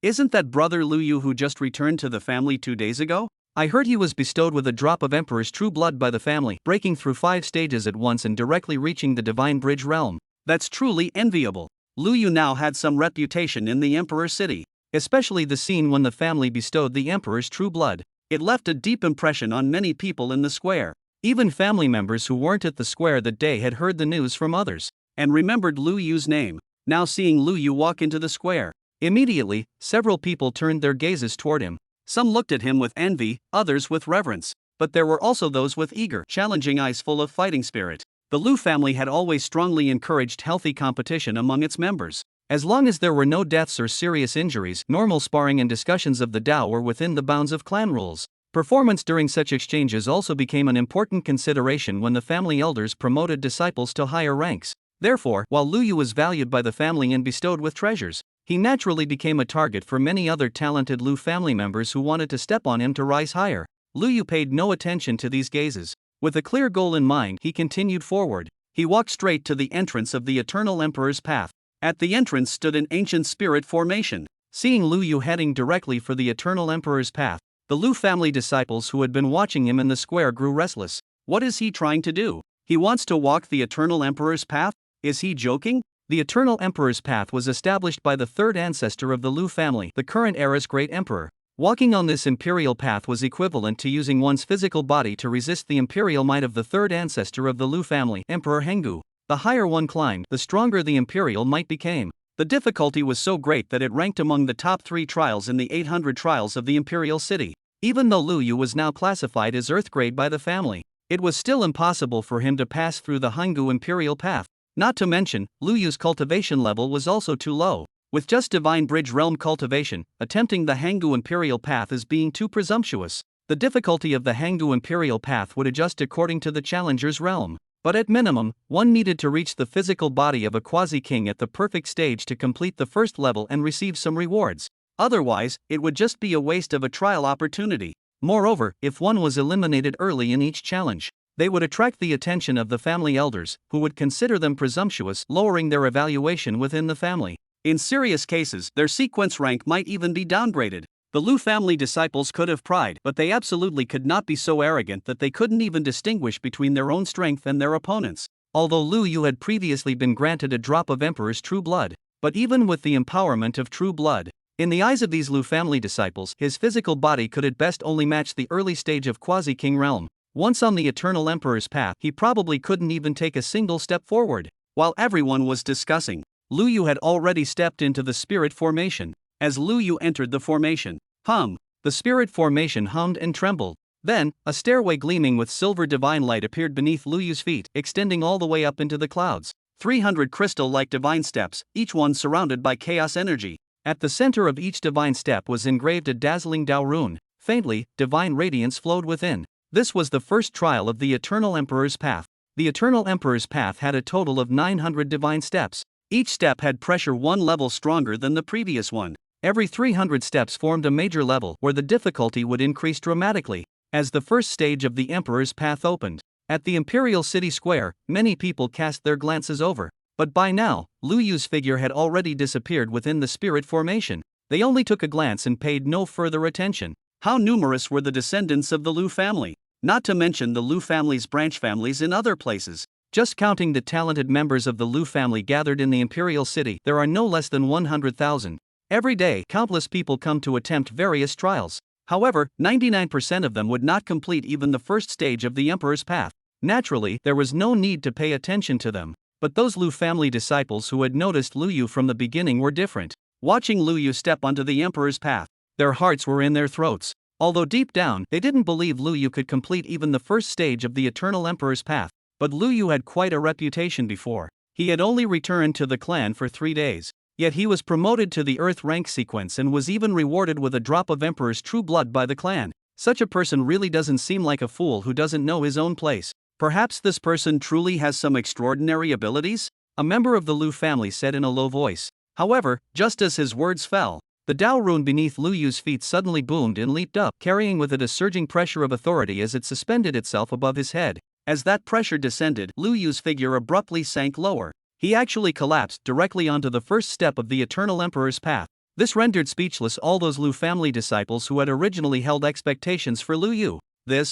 A: Isn't that brother Lu Yu who just returned to the family 2 days ago? I heard he was bestowed with a drop of Emperor's true blood by the family, breaking through 5 stages at once and directly reaching the Divine Bridge realm. That's truly enviable. Lu Yu now had some reputation in the Emperor's city, especially the scene when the family bestowed the Emperor's true blood. It left a deep impression on many people in the square. Even family members who weren't at the square that day had heard the news from others, and remembered Lu Yu's name. Now seeing Lu Yu walk into the square, immediately, several people turned their gazes toward him. Some looked at him with envy, others with reverence, but there were also those with eager, challenging eyes full of fighting spirit. The Lu family had always strongly encouraged healthy competition among its members. As long as there were no deaths or serious injuries, normal sparring and discussions of the Tao were within the bounds of clan rules. Performance during such exchanges also became an important consideration when the family elders promoted disciples to higher ranks. Therefore, while Lu Yu was valued by the family and bestowed with treasures, he naturally became a target for many other talented Lu family members who wanted to step on him to rise higher. Lu Yu paid no attention to these gazes. With a clear goal in mind, he continued forward. He walked straight to the entrance of the Eternal Emperor's path. At the entrance stood an ancient spirit formation. Seeing Lu Yu heading directly for the Eternal Emperor's path, the Lu family disciples who had been watching him in the square grew restless. What is he trying to do? He wants to walk the Eternal Emperor's path? Is he joking? The Eternal Emperor's path was established by the third ancestor of the Lu family, the current era's great emperor. Walking on this imperial path was equivalent to using one's physical body to resist the imperial might of the third ancestor of the Lu family, Emperor Henggu. The higher one climbed, the stronger the imperial might became. The difficulty was so great that it ranked among the top 3 trials in the 800 trials of the imperial city. Even though Lu Yu was now classified as Earth grade by the family, it was still impossible for him to pass through the Henggu imperial path. Not to mention, Lu Yu's cultivation level was also too low. With just Divine Bridge realm cultivation, attempting the Henggu imperial path is being too presumptuous. The difficulty of the Henggu imperial path would adjust according to the challenger's realm. But at minimum, one needed to reach the physical body of a quasi-king at the perfect stage to complete the first level and receive some rewards. Otherwise, it would just be a waste of a trial opportunity. Moreover, if one was eliminated early in each challenge, they would attract the attention of the family elders, who would consider them presumptuous, lowering their evaluation within the family. In serious cases, their sequence rank might even be downgraded. The Lu family disciples could have pride, but they absolutely could not be so arrogant that they couldn't even distinguish between their own strength and their opponents. Although Lu Yu had previously been granted a drop of Emperor's true blood, but even with the empowerment of true blood, in the eyes of these Lu family disciples, his physical body could at best only match the early stage of quasi-king realm. Once on the Eternal Emperor's path, he probably couldn't even take a single step forward. While everyone was discussing, Lu Yu had already stepped into the spirit formation. As Lu Yu entered the formation, the spirit formation hummed and trembled. Then, a stairway gleaming with silver divine light appeared beneath Lu Yu's feet, extending all the way up into the clouds. 300 crystal-like divine steps, each one surrounded by chaos energy. At the center of each divine step was engraved a dazzling Tao rune. Faintly, divine radiance flowed within. This was the first trial of the Eternal Emperor's path. The Eternal Emperor's path had a total of 900 divine steps. Each step had pressure 1 level stronger than the previous one. Every 300 steps formed a major level where the difficulty would increase dramatically. As the first stage of the Emperor's path opened, at the Imperial City Square, many people cast their glances over. But by now, Lu Yu's figure had already disappeared within the spirit formation. They only took a glance and paid no further attention. How numerous were the descendants of the Lu family? Not to mention the Lu family's branch families in other places. Just counting the talented members of the Lu family gathered in the Imperial City, there are no less than 100,000. Every day, countless people come to attempt various trials. However, 99% of them would not complete even the first stage of the Emperor's path. Naturally, there was no need to pay attention to them. But those Lu family disciples who had noticed Lu Yu from the beginning were different. Watching Lu Yu step onto the Emperor's path, their hearts were in their throats. Although deep down, they didn't believe Lu Yu could complete even the first stage of the Eternal Emperor's path. But Lu Yu had quite a reputation before. He had only returned to the clan for 3 days. Yet he was promoted to the Earth rank sequence and was even rewarded with a drop of Emperor's true blood by the clan. Such a person really doesn't seem like a fool who doesn't know his own place. Perhaps this person truly has some extraordinary abilities? A member of the Lu family said in a low voice. However, just as his words fell, the Dao rune beneath Lu Yu's feet suddenly boomed and leaped up, carrying with it a surging pressure of authority as it suspended itself above his head. As that pressure descended, Lu Yu's figure abruptly sank lower. He actually collapsed directly onto the first step of the Eternal Emperor's path. This rendered speechless all those Lu family disciples who had originally held expectations for Lu Yu.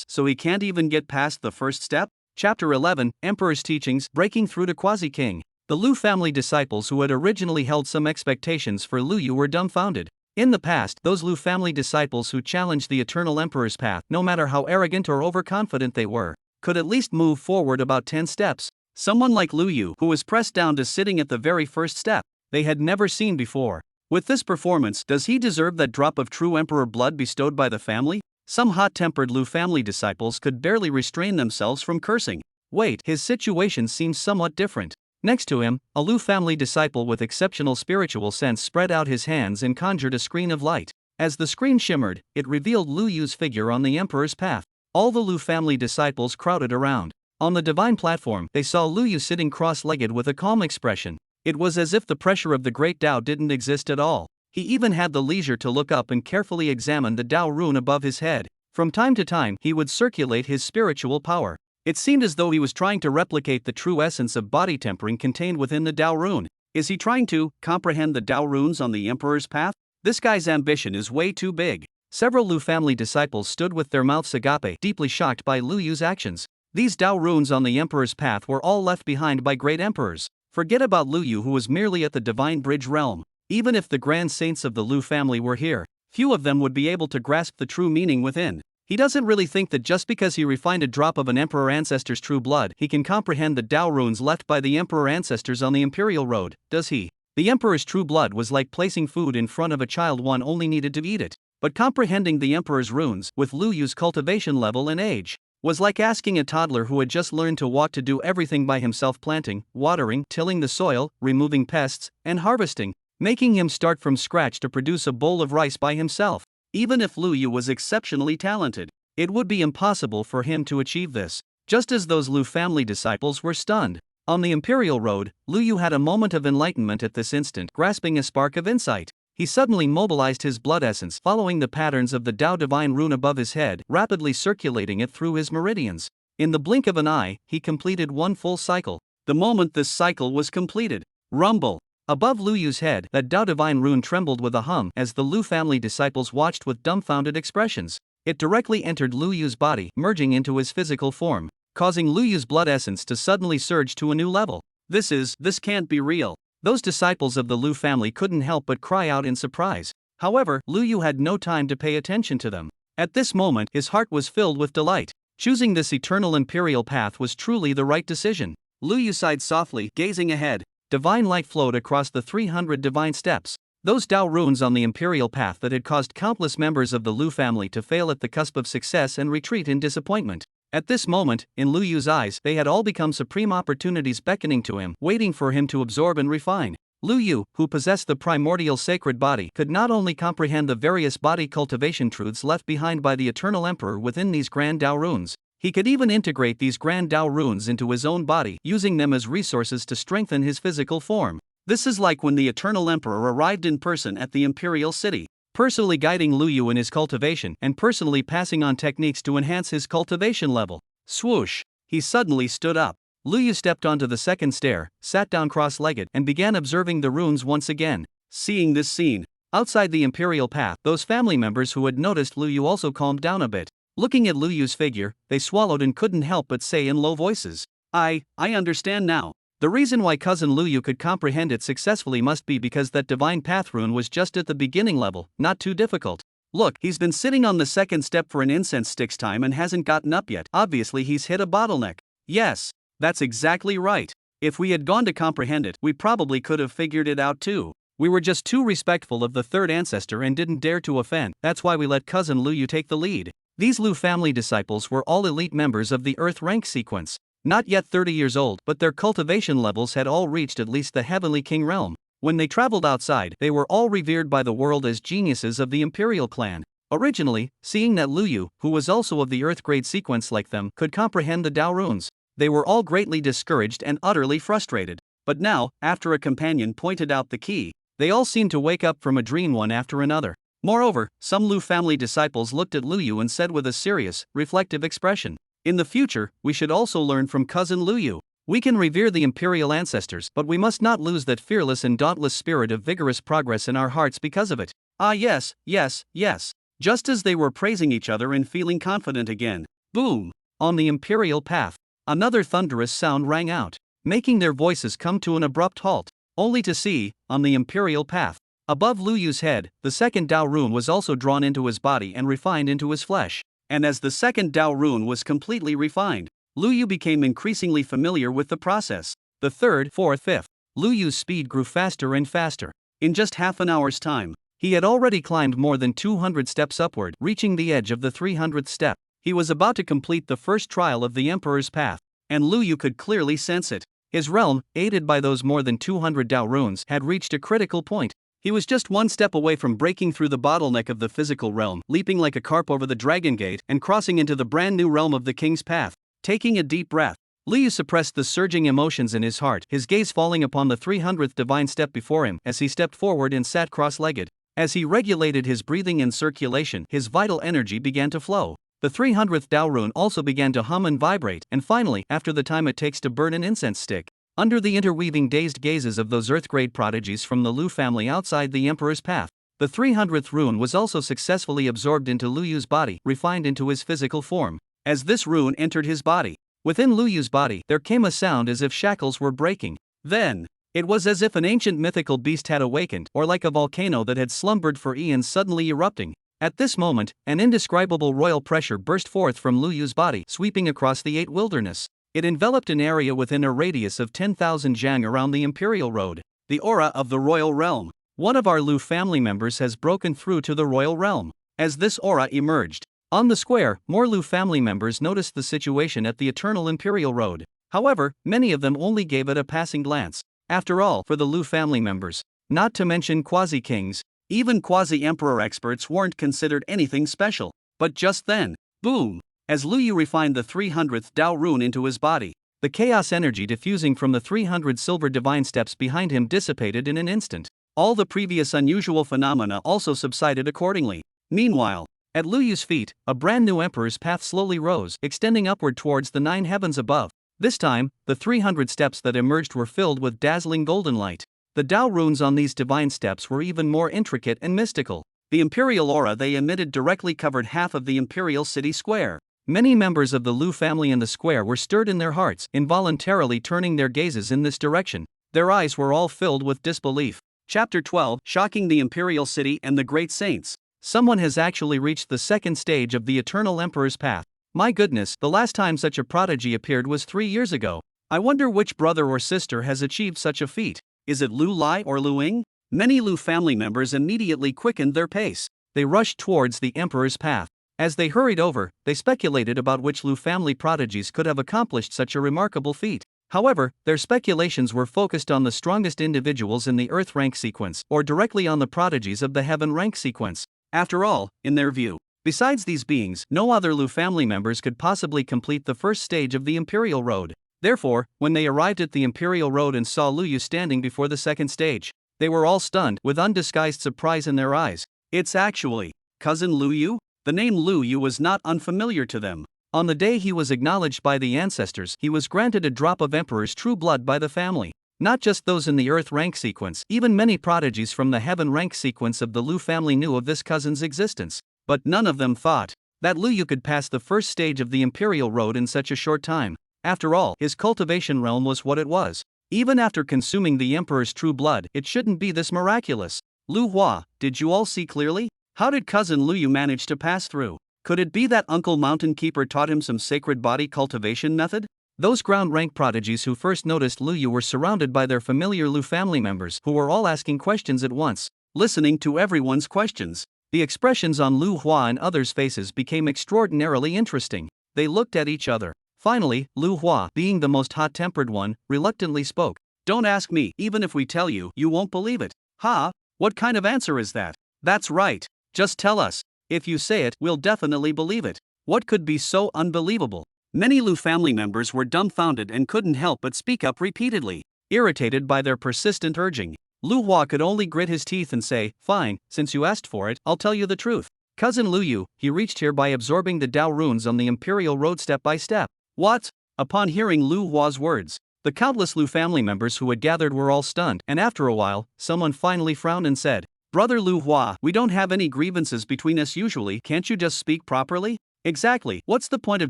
A: So he can't even get past the first step? Chapter 11, Emperor's Teachings, Breaking Through to Quasi-King. The Lu family disciples who had originally held some expectations for Lu Yu were dumbfounded. In the past, those Lu family disciples who challenged the Eternal Emperor's path, no matter how arrogant or overconfident they were, could at least move forward about 10 steps. Someone like Lu Yu, who was pressed down to sitting at the very first step, they had never seen before. With this performance, does he deserve that drop of true Emperor blood bestowed by the family? Some hot-tempered Lu family disciples could barely restrain themselves from cursing. Wait, his situation seems somewhat different. Next to him, a Lu family disciple with exceptional spiritual sense spread out his hands and conjured a screen of light. As the screen shimmered, it revealed Lu Yu's figure on the Emperor's path. All the Lu family disciples crowded around. On the divine platform, they saw Lu Yu sitting cross-legged with a calm expression. It was as if the pressure of the great Tao didn't exist at all. He even had the leisure to look up and carefully examine the Tao rune above his head. From time to time, he would circulate his spiritual power. It seemed as though he was trying to replicate the true essence of body tempering contained within the Tao rune. Is he trying to comprehend the Tao runes on the Emperor's path? This guy's ambition is way too big. Several Lu family disciples stood with their mouths agape, deeply shocked by Lu Yu's actions. These Tao runes on the Emperor's path were all left behind by great emperors. Forget about Lu Yu, who was merely at the Divine Bridge realm. Even if the grand saints of the Lu family were here, few of them would be able to grasp the true meaning within. He doesn't really think that just because he refined a drop of an emperor ancestor's true blood, he can comprehend the Tao runes left by the emperor ancestors on the imperial road, does he? The emperor's true blood was like placing food in front of a child, one only needed to eat it. But comprehending the emperor's runes, with Lu Yu's cultivation level and age, was like asking a toddler who had just learned to walk to do everything by himself: planting, watering, tilling the soil, removing pests, and harvesting, making him start from scratch to produce a bowl of rice by himself. Even if Lu Yu was exceptionally talented, it would be impossible for him to achieve this. Just as those Lu family disciples were stunned. On the imperial road, Lu Yu had a moment of enlightenment at this instant, grasping a spark of insight. He suddenly mobilized his blood essence, following the patterns of the Tao divine rune above his head, rapidly circulating it through his meridians. In the blink of an eye, he completed one full cycle. The moment this cycle was completed, rumble! Above Lu Yu's head, that Tao divine rune trembled with a hum as the Lu family disciples watched with dumbfounded expressions. It directly entered Lu Yu's body, merging into his physical form, causing Lu Yu's blood essence to suddenly surge to a new level. This can't be real. Those disciples of the Lu family couldn't help but cry out in surprise. However, Lu Yu had no time to pay attention to them. At this moment, his heart was filled with delight. Choosing this eternal imperial path was truly the right decision. Lu Yu sighed softly, gazing ahead. Divine light flowed across the 300 divine steps. Those Tao runes on the imperial path that had caused countless members of the Lu family to fail at the cusp of success and retreat in disappointment. At this moment, in Lu Yu's eyes, they had all become supreme opportunities beckoning to him, waiting for him to absorb and refine. Lu Yu, who possessed the primordial sacred body, could not only comprehend the various body cultivation truths left behind by the Eternal Emperor within these grand Tao runes, he could even integrate these grand Tao runes into his own body, using them as resources to strengthen his physical form. This is like when the Eternal Emperor arrived in person at the Imperial City, personally guiding Lu Yu in his cultivation and personally passing on techniques to enhance his cultivation level. Swoosh! He suddenly stood up. Lu Yu stepped onto the second stair, sat down cross-legged, and began observing the runes once again. Seeing this scene, outside the Imperial path, those family members who had noticed Lu Yu also calmed down a bit. Looking at Lu Yu's figure, they swallowed and couldn't help but say in low voices, I understand now. The reason why cousin Lu Yu could comprehend it successfully must be because that divine path rune was just at the beginning level, not too difficult. Look, he's been sitting on the second step for an incense stick's time and hasn't gotten up yet. Obviously he's hit a bottleneck. Yes, that's exactly right. If we had gone to comprehend it, we probably could have figured it out too. We were just too respectful of the third ancestor and didn't dare to offend. That's why we let cousin Lu Yu take the lead. These Lu family disciples were all elite members of the Earth rank sequence. Not yet 30 years old, but their cultivation levels had all reached at least the Heavenly King realm. When they traveled outside, they were all revered by the world as geniuses of the imperial clan. Originally, seeing that Lu Yu, who was also of the Earth grade sequence like them, could comprehend the Dao runes, they were all greatly discouraged and utterly frustrated. But now, after a companion pointed out the key, they all seemed to wake up from a dream one after another. Moreover, some Lu family disciples looked at Lu Yu and said with a serious, reflective expression, "In the future, we should also learn from cousin Lu Yu. We can revere the imperial ancestors, but we must not lose that fearless and dauntless spirit of vigorous progress in our hearts because of it." Ah yes, yes, yes. Just as they were praising each other and feeling confident again, boom! On the imperial path, another thunderous sound rang out, making their voices come to an abrupt halt, only to see, on the imperial path, above Lu Yu's head, the second Dao rune was also drawn into his body and refined into his flesh. And as the second Dao rune was completely refined, Lu Yu became increasingly familiar with the process. The third, fourth, fifth. Lu Yu's speed grew faster and faster. In just half an hour's time, he had already climbed more than 200 steps upward, reaching the edge of the 300th step. He was about to complete the first trial of the Emperor's Path, and Lu Yu could clearly sense it. His realm, aided by those more than 200 Dao runes, had reached a critical point. He was just one step away from breaking through the bottleneck of the physical realm, leaping like a carp over the Dragon Gate, and crossing into the brand new realm of the King's Path. Taking a deep breath, Lu Yu suppressed the surging emotions in his heart, his gaze falling upon the 300th divine step before him as he stepped forward and sat cross-legged. As he regulated his breathing and circulation, his vital energy began to flow. The 300th Dao rune also began to hum and vibrate, and finally, after the time it takes to burn an incense stick, under the interweaving dazed gazes of those Earth-grade prodigies from the Lu family outside the Emperor's Path, the 300th rune was also successfully absorbed into Lu Yu's body, refined into his physical form. As this rune entered his body, within Lu Yu's body there came a sound as if shackles were breaking. Then, it was as if an ancient mythical beast had awakened, or like a volcano that had slumbered for eons suddenly erupting. At this moment, an indescribable royal pressure burst forth from Lu Yu's body, sweeping across the 8 wilderness. It enveloped an area within a radius of 10,000 zhang around the Imperial Road. The aura of the royal realm. One of our Lu family members has broken through to the royal realm. As this aura emerged, on the square, more Lu family members noticed the situation at the Eternal Imperial Road. However, many of them only gave it a passing glance. After all, for the Lu family members, not to mention quasi-kings, even quasi-emperor experts weren't considered anything special. But just then, boom! As Lu Yu refined the 300th Dao rune into his body, the chaos energy diffusing from the 300 silver divine steps behind him dissipated in an instant. All the previous unusual phenomena also subsided accordingly. Meanwhile, at Lu Yu's feet, a brand new Emperor's Path slowly rose, extending upward towards the 9 heavens above. This time, the 300 steps that emerged were filled with dazzling golden light. The Dao runes on these divine steps were even more intricate and mystical. The imperial aura they emitted directly covered half of the imperial city square. Many members of the Lu family in the square were stirred in their hearts, involuntarily turning their gazes in this direction. Their eyes were all filled with disbelief. Chapter 12, Shocking the Imperial City and the Great Saints. Someone has actually reached the second stage of the Eternal Emperor's Path. My goodness, the last time such a prodigy appeared was 3 years ago. I wonder which brother or sister has achieved such a feat. Is it Lu Lai or Lu Ying? Many Lu family members immediately quickened their pace. They rushed towards the Emperor's Path. As they hurried over, they speculated about which Lu family prodigies could have accomplished such a remarkable feat. However, their speculations were focused on the strongest individuals in the Earth rank sequence, or directly on the prodigies of the Heaven rank sequence. After all, in their view, besides these beings, no other Lu family members could possibly complete the first stage of the Imperial Road. Therefore, when they arrived at the Imperial Road and saw Lu Yu standing before the second stage, they were all stunned, with undisguised surprise in their eyes. It's actually cousin Lu Yu? The name Lu Yu was not unfamiliar to them. On the day he was acknowledged by the ancestors, he was granted a drop of Emperor's true blood by the family. Not just those in the Earth rank sequence, even many prodigies from the Heaven rank sequence of the Lu family knew of this cousin's existence. But none of them thought that Lu Yu could pass the first stage of the Imperial Road in such a short time. After all, his cultivation realm was what it was. Even after consuming the Emperor's true blood, it shouldn't be this miraculous. Lu Hua, did you all see clearly? How did cousin Lu Yu manage to pass through? Could it be that Uncle Mountain Keeper taught him some sacred body cultivation method? Those ground rank prodigies who first noticed Lu Yu were surrounded by their familiar Lu family members who were all asking questions at once. Listening to everyone's questions, the expressions on Lu Hua and others' faces became extraordinarily interesting. They looked at each other. Finally, Lu Hua, being the most hot-tempered one, reluctantly spoke. Don't ask me, even if we tell you, you won't believe it. Ha? What kind of answer is that? That's right. Just tell us. If you say it, we'll definitely believe it. What could be so unbelievable? Many Lu family members were dumbfounded and couldn't help but speak up repeatedly. Irritated by their persistent urging, Lu Hua could only grit his teeth and say, "Fine, since you asked for it, I'll tell you the truth. Cousin Lu Yu, he reached here by absorbing the Dao runes on the Imperial Road step by step." What? Upon hearing Lu Hua's words, the countless Lu family members who had gathered were all stunned, and after a while, someone finally frowned and said, "Brother Lu Hua, we don't have any grievances between us usually, can't you just speak properly?" Exactly, what's the point of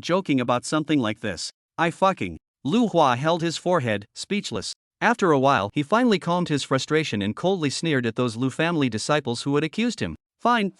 A: joking about something like this? Lu Hua held his forehead, speechless. After a while, he finally calmed his frustration and coldly sneered at those Lu family disciples who had accused him. Fine,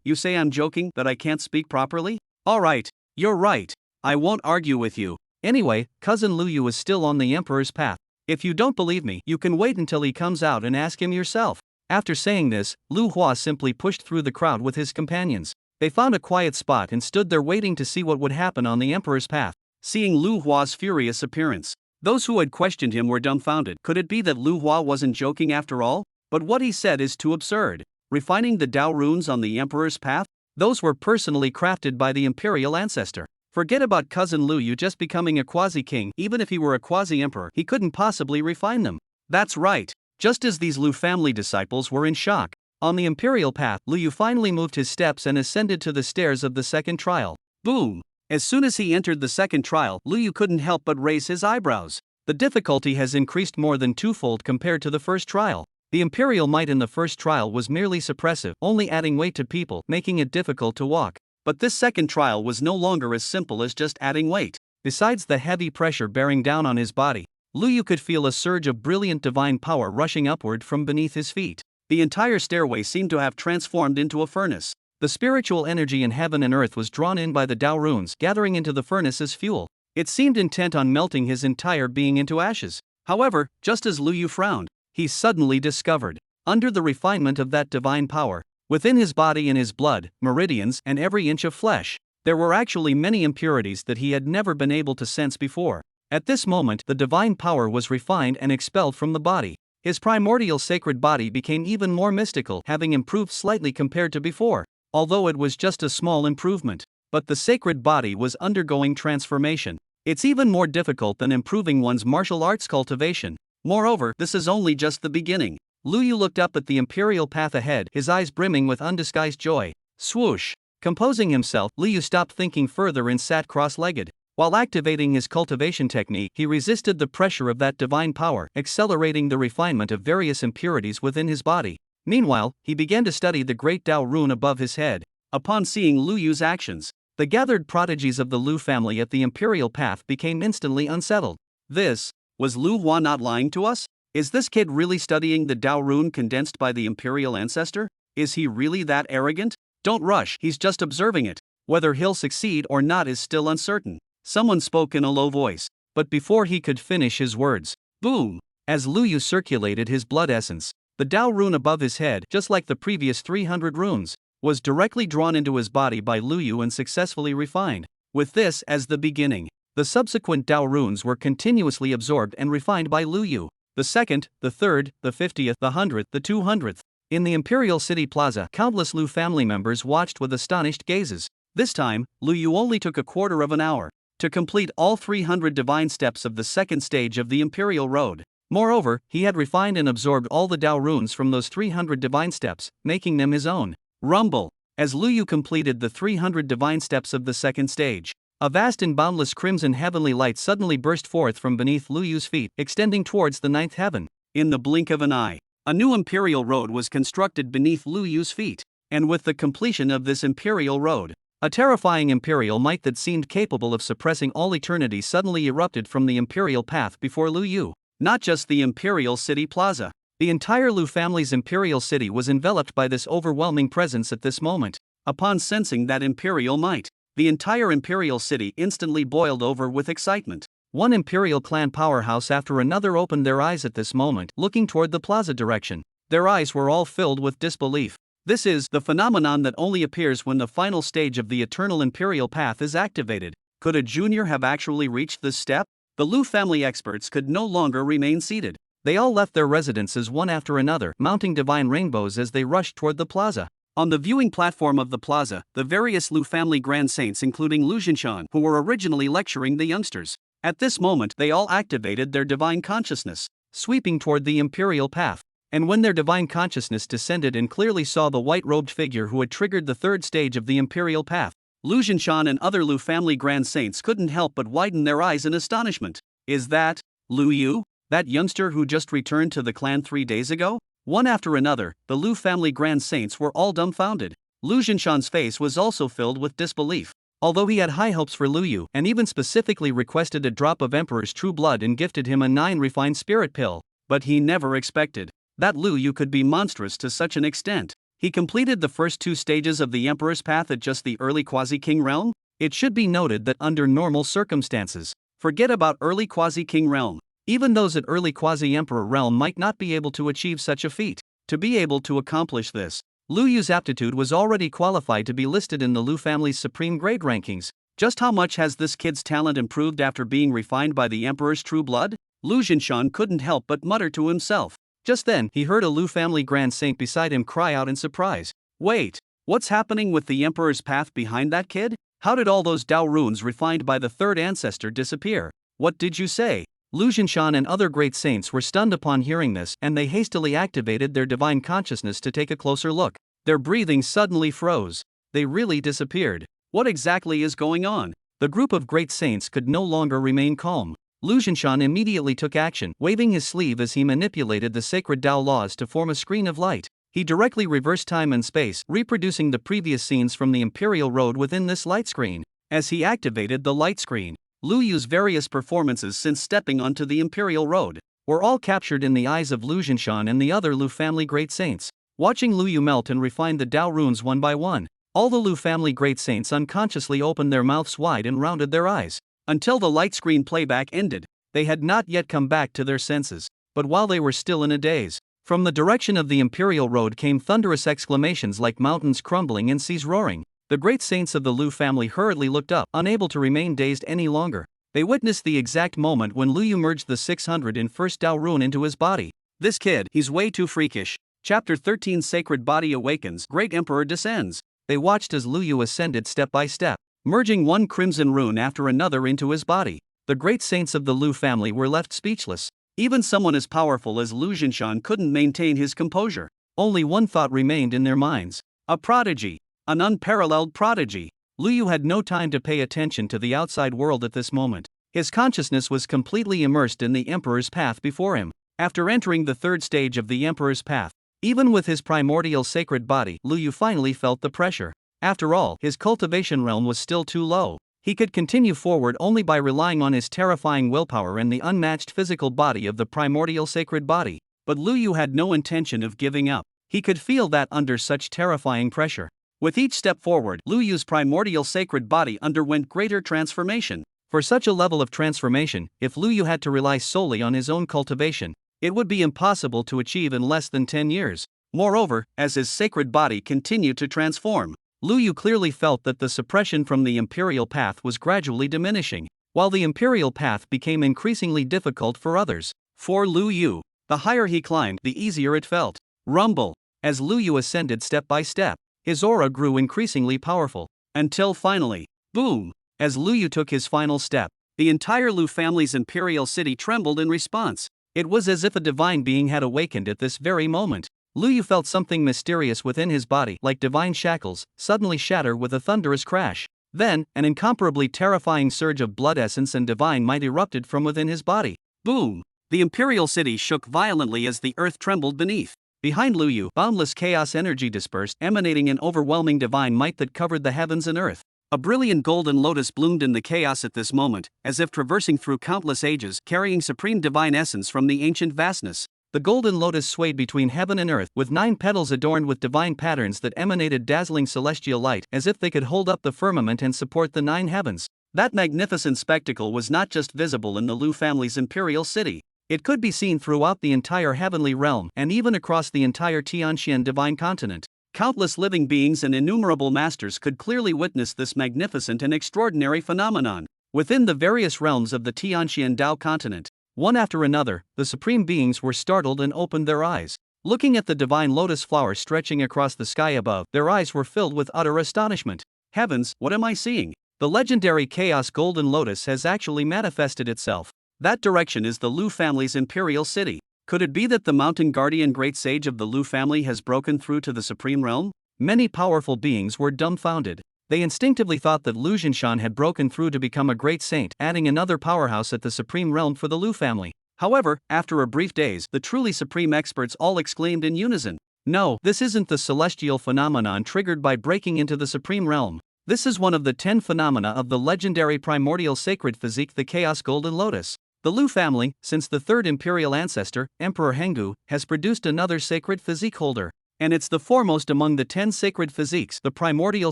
A: you say I'm joking, that I can't speak properly? Alright, you're right. I won't argue with you. Anyway, cousin Lu Yu is still on the Emperor's path. If you don't believe me, you can wait until he comes out and ask him yourself. After saying this, Lu Hua simply pushed through the crowd with his companions. They found a quiet spot and stood there waiting to see what would happen on the Emperor's path. Seeing Lu Hua's furious appearance, those who had questioned him were dumbfounded. Could it be that Lu Hua wasn't joking after all? But what he said is too absurd. Refining the Dao runes on the Emperor's path? Those were personally crafted by the Imperial ancestor. Forget about cousin Lu Yu just becoming a quasi-king. Even if he were a quasi-emperor, he couldn't possibly refine them. That's right. Just as these Lu family disciples were in shock, on the Imperial path, Lu Yu finally moved his steps and ascended to the stairs of the second trial. Boom! As soon as he entered the second trial, Lu Yu couldn't help but raise his eyebrows. The difficulty has increased more than twofold compared to the first trial. The Imperial might in the first trial was merely suppressive, only adding weight to people, making it difficult to walk. But this second trial was no longer as simple as just adding weight. Besides the heavy pressure bearing down on his body, Lu Yu could feel a surge of brilliant divine power rushing upward from beneath his feet. The entire stairway seemed to have transformed into a furnace. The spiritual energy in heaven and earth was drawn in by the Dao runes, gathering into the furnace as fuel. It seemed intent on melting his entire being into ashes. However, just as Lu Yu frowned, he suddenly discovered, under the refinement of that divine power, within his body and his blood, meridians, and every inch of flesh, there were actually many impurities that he had never been able to sense before. At this moment, the divine power was refined and expelled from the body. His primordial sacred body became even more mystical, having improved slightly compared to before, although it was just a small improvement. But the sacred body was undergoing transformation. It's even more difficult than improving one's martial arts cultivation. Moreover, this is only just the beginning. Lu Yu looked up at the imperial path ahead, his eyes brimming with undisguised joy. Swoosh! Composing himself, Lu Yu stopped thinking further and sat cross-legged. While activating his cultivation technique, he resisted the pressure of that divine power, accelerating the refinement of various impurities within his body. Meanwhile, he began to study the great Dao rune above his head. Upon seeing Lu Yu's actions, the gathered prodigies of the Lu family at the imperial path became instantly unsettled. Was Lu Hua not lying to us? Is this kid really studying the Dao rune condensed by the imperial ancestor? Is he really that arrogant? Don't rush, he's just observing it. Whether he'll succeed or not is still uncertain. Someone spoke in a low voice, but before he could finish his words, boom! As Lu Yu circulated his blood essence, the Dao rune above his head, just like the previous 300 runes, was directly drawn into his body by Lu Yu and successfully refined. With this as the beginning, the subsequent Dao runes were continuously absorbed and refined by Lu Yu. The second, the third, the 50th, the 100th, the 200th. In the Imperial City Plaza, countless Lu family members watched with astonished gazes. This time, Lu Yu only took a quarter of an hour to complete all 300 divine steps of the second stage of the Imperial Road. Moreover, he had refined and absorbed all the Dao runes from those 300 divine steps, making them his own. Rumble! As Lu Yu completed the 300 divine steps of the second stage, a vast and boundless crimson heavenly light suddenly burst forth from beneath Lu Yu's feet, extending towards the ninth heaven. In the blink of an eye, a new Imperial Road was constructed beneath Lu Yu's feet, and with the completion of this Imperial Road, a terrifying imperial might that seemed capable of suppressing all eternity suddenly erupted from the imperial path before Lu Yu. Not just the Imperial City Plaza. The entire Lu family's imperial city was enveloped by this overwhelming presence at this moment. Upon sensing that imperial might, the entire imperial city instantly boiled over with excitement. One imperial clan powerhouse after another opened their eyes at this moment, looking toward the plaza direction. Their eyes were all filled with disbelief. This is the phenomenon that only appears when the final stage of the eternal imperial path is activated. Could a junior have actually reached this step? the Lu family experts could no longer remain seated. They all left their residences one after another, mounting divine rainbows as they rushed toward the plaza. On the viewing platform of the plaza, the various Lu family grand saints, including Lu Jinshan, who were originally lecturing the youngsters. At this moment, they all activated their divine consciousness, sweeping toward the imperial path. And when their divine consciousness descended and clearly saw the white-robed figure who had triggered the third stage of the imperial path, Lu Jinshan and other Lu family grand saints couldn't help but widen their eyes in astonishment. Is that Lu Yu? That youngster who just returned to the clan 3 days ago? One after another, the Lu family grand saints were all dumbfounded. Lu Jinshan's face was also filled with disbelief. Although he had high hopes for Lu Yu and even specifically requested a drop of Emperor's true blood and gifted him a 9 refined spirit pill, but he never expected that Lu Yu could be monstrous to such an extent. He completed the first 2 stages of the Emperor's path at just the early Quasi-King realm. It should be noted that under normal circumstances, forget about early Quasi-King realm. Even those at early Quasi-Emperor realm might not be able to achieve such a feat. To be able to accomplish this, Lu Yu's aptitude was already qualified to be listed in the Lu family's supreme grade rankings. Just how much has this kid's talent improved after being refined by the Emperor's true blood? Lu Jinshan couldn't help but mutter to himself. Just then, he heard a Lu family grand saint beside him cry out in surprise. Wait, what's happening with the Emperor's path behind that kid? How did all those Dao runes refined by the third ancestor disappear? What did you say? Lu Jinshan and other great saints were stunned upon hearing this, and they hastily activated their divine consciousness to take a closer look. Their breathing suddenly froze. They really disappeared. What exactly is going on? The group of great saints could no longer remain calm. Lu Jinshan immediately took action, waving his sleeve as he manipulated the sacred Dao laws to form a screen of light. He directly reversed time and space, reproducing the previous scenes from the Imperial Road within this light screen. As he activated the light screen, Lu Yu's various performances since stepping onto the Imperial Road were all captured in the eyes of Lu Jinshan and the other Lu family great saints. Watching Lu Yu melt and refine the Dao runes one by one, all the Lu family great saints unconsciously opened their mouths wide and rounded their eyes. Until the light screen playback ended, they had not yet come back to their senses. But while they were still in a daze, from the direction of the Imperial Road came thunderous exclamations like mountains crumbling and seas roaring. The great saints of the Lu family hurriedly looked up, unable to remain dazed any longer. They witnessed the exact moment when Lu Yu merged the 601st Dao rune into his body. This kid, he's way too freakish. Chapter 13 Sacred Body Awakens, Great Emperor Descends. They watched as Lu Yu ascended step by step, merging one crimson rune after another into his body. The great saints of the Lu family were left speechless. Even someone as powerful as Lu Jinshan couldn't maintain his composure. Only one thought remained in their minds. A prodigy. An unparalleled prodigy. Lu Yu had no time to pay attention to the outside world at this moment. His consciousness was completely immersed in the Emperor's path before him. After entering the third stage of the Emperor's path, even with his primordial sacred body, Lu Yu finally felt the pressure. After all, his cultivation realm was still too low. He could continue forward only by relying on his terrifying willpower and the unmatched physical body of the primordial sacred body. But Lu Yu had no intention of giving up. He could feel that under such terrifying pressure. With each step forward, Lu Yu's primordial sacred body underwent greater transformation. For such a level of transformation, if Lu Yu had to rely solely on his own cultivation, it would be impossible to achieve in less than 10 years. Moreover, as his sacred body continued to transform, Lu Yu clearly felt that the suppression from the imperial path was gradually diminishing, while the imperial path became increasingly difficult for others. For Lu Yu, the higher he climbed, the easier it felt. Rumble. As Lu Yu ascended step by step, his aura grew increasingly powerful, until finally, boom! As Lu Yu took his final step, the entire Lu family's imperial city trembled in response. It was as if a divine being had awakened at this very moment. Lu Yu felt something mysterious within his body, like divine shackles, suddenly shatter with a thunderous crash. Then, an incomparably terrifying surge of blood essence and divine might erupted from within his body. Boom! The imperial city shook violently as the earth trembled beneath. Behind Lu Yu, boundless chaos energy dispersed, emanating an overwhelming divine might that covered the heavens and earth. A brilliant golden lotus bloomed in the chaos at this moment, as if traversing through countless ages, carrying supreme divine essence from the ancient vastness. The golden lotus swayed between heaven and earth, with 9 petals adorned with divine patterns that emanated dazzling celestial light, as if they could hold up the firmament and support the 9 heavens. That magnificent spectacle was not just visible in the Lu family's imperial city. It could be seen throughout the entire heavenly realm, and even across the entire Tianxian divine continent. Countless living beings and innumerable masters could clearly witness this magnificent and extraordinary phenomenon. Within the various realms of the Tianqian Dao continent, one after another, the supreme beings were startled and opened their eyes. Looking at the divine lotus flower stretching across the sky above, their eyes were filled with utter astonishment. Heavens, what am I seeing? The legendary Chaos Golden Lotus has actually manifested itself. That direction is the Lu family's imperial city. Could it be that the mountain guardian great sage of the Lu family has broken through to the supreme realm? Many powerful beings were dumbfounded. They instinctively thought that Lu Jinshan had broken through to become a great saint, adding another powerhouse at the supreme realm for the Lu family. However, after a brief daze, the truly supreme experts all exclaimed in unison, "No, this isn't the celestial phenomenon triggered by breaking into the supreme realm. This is one of the 10 phenomena of the legendary primordial sacred physique, the Chaos Golden Lotus." The Lu family, since the third imperial ancestor, Emperor Henggu, has produced another sacred physique holder, and it's the foremost among the 10 sacred physiques, the primordial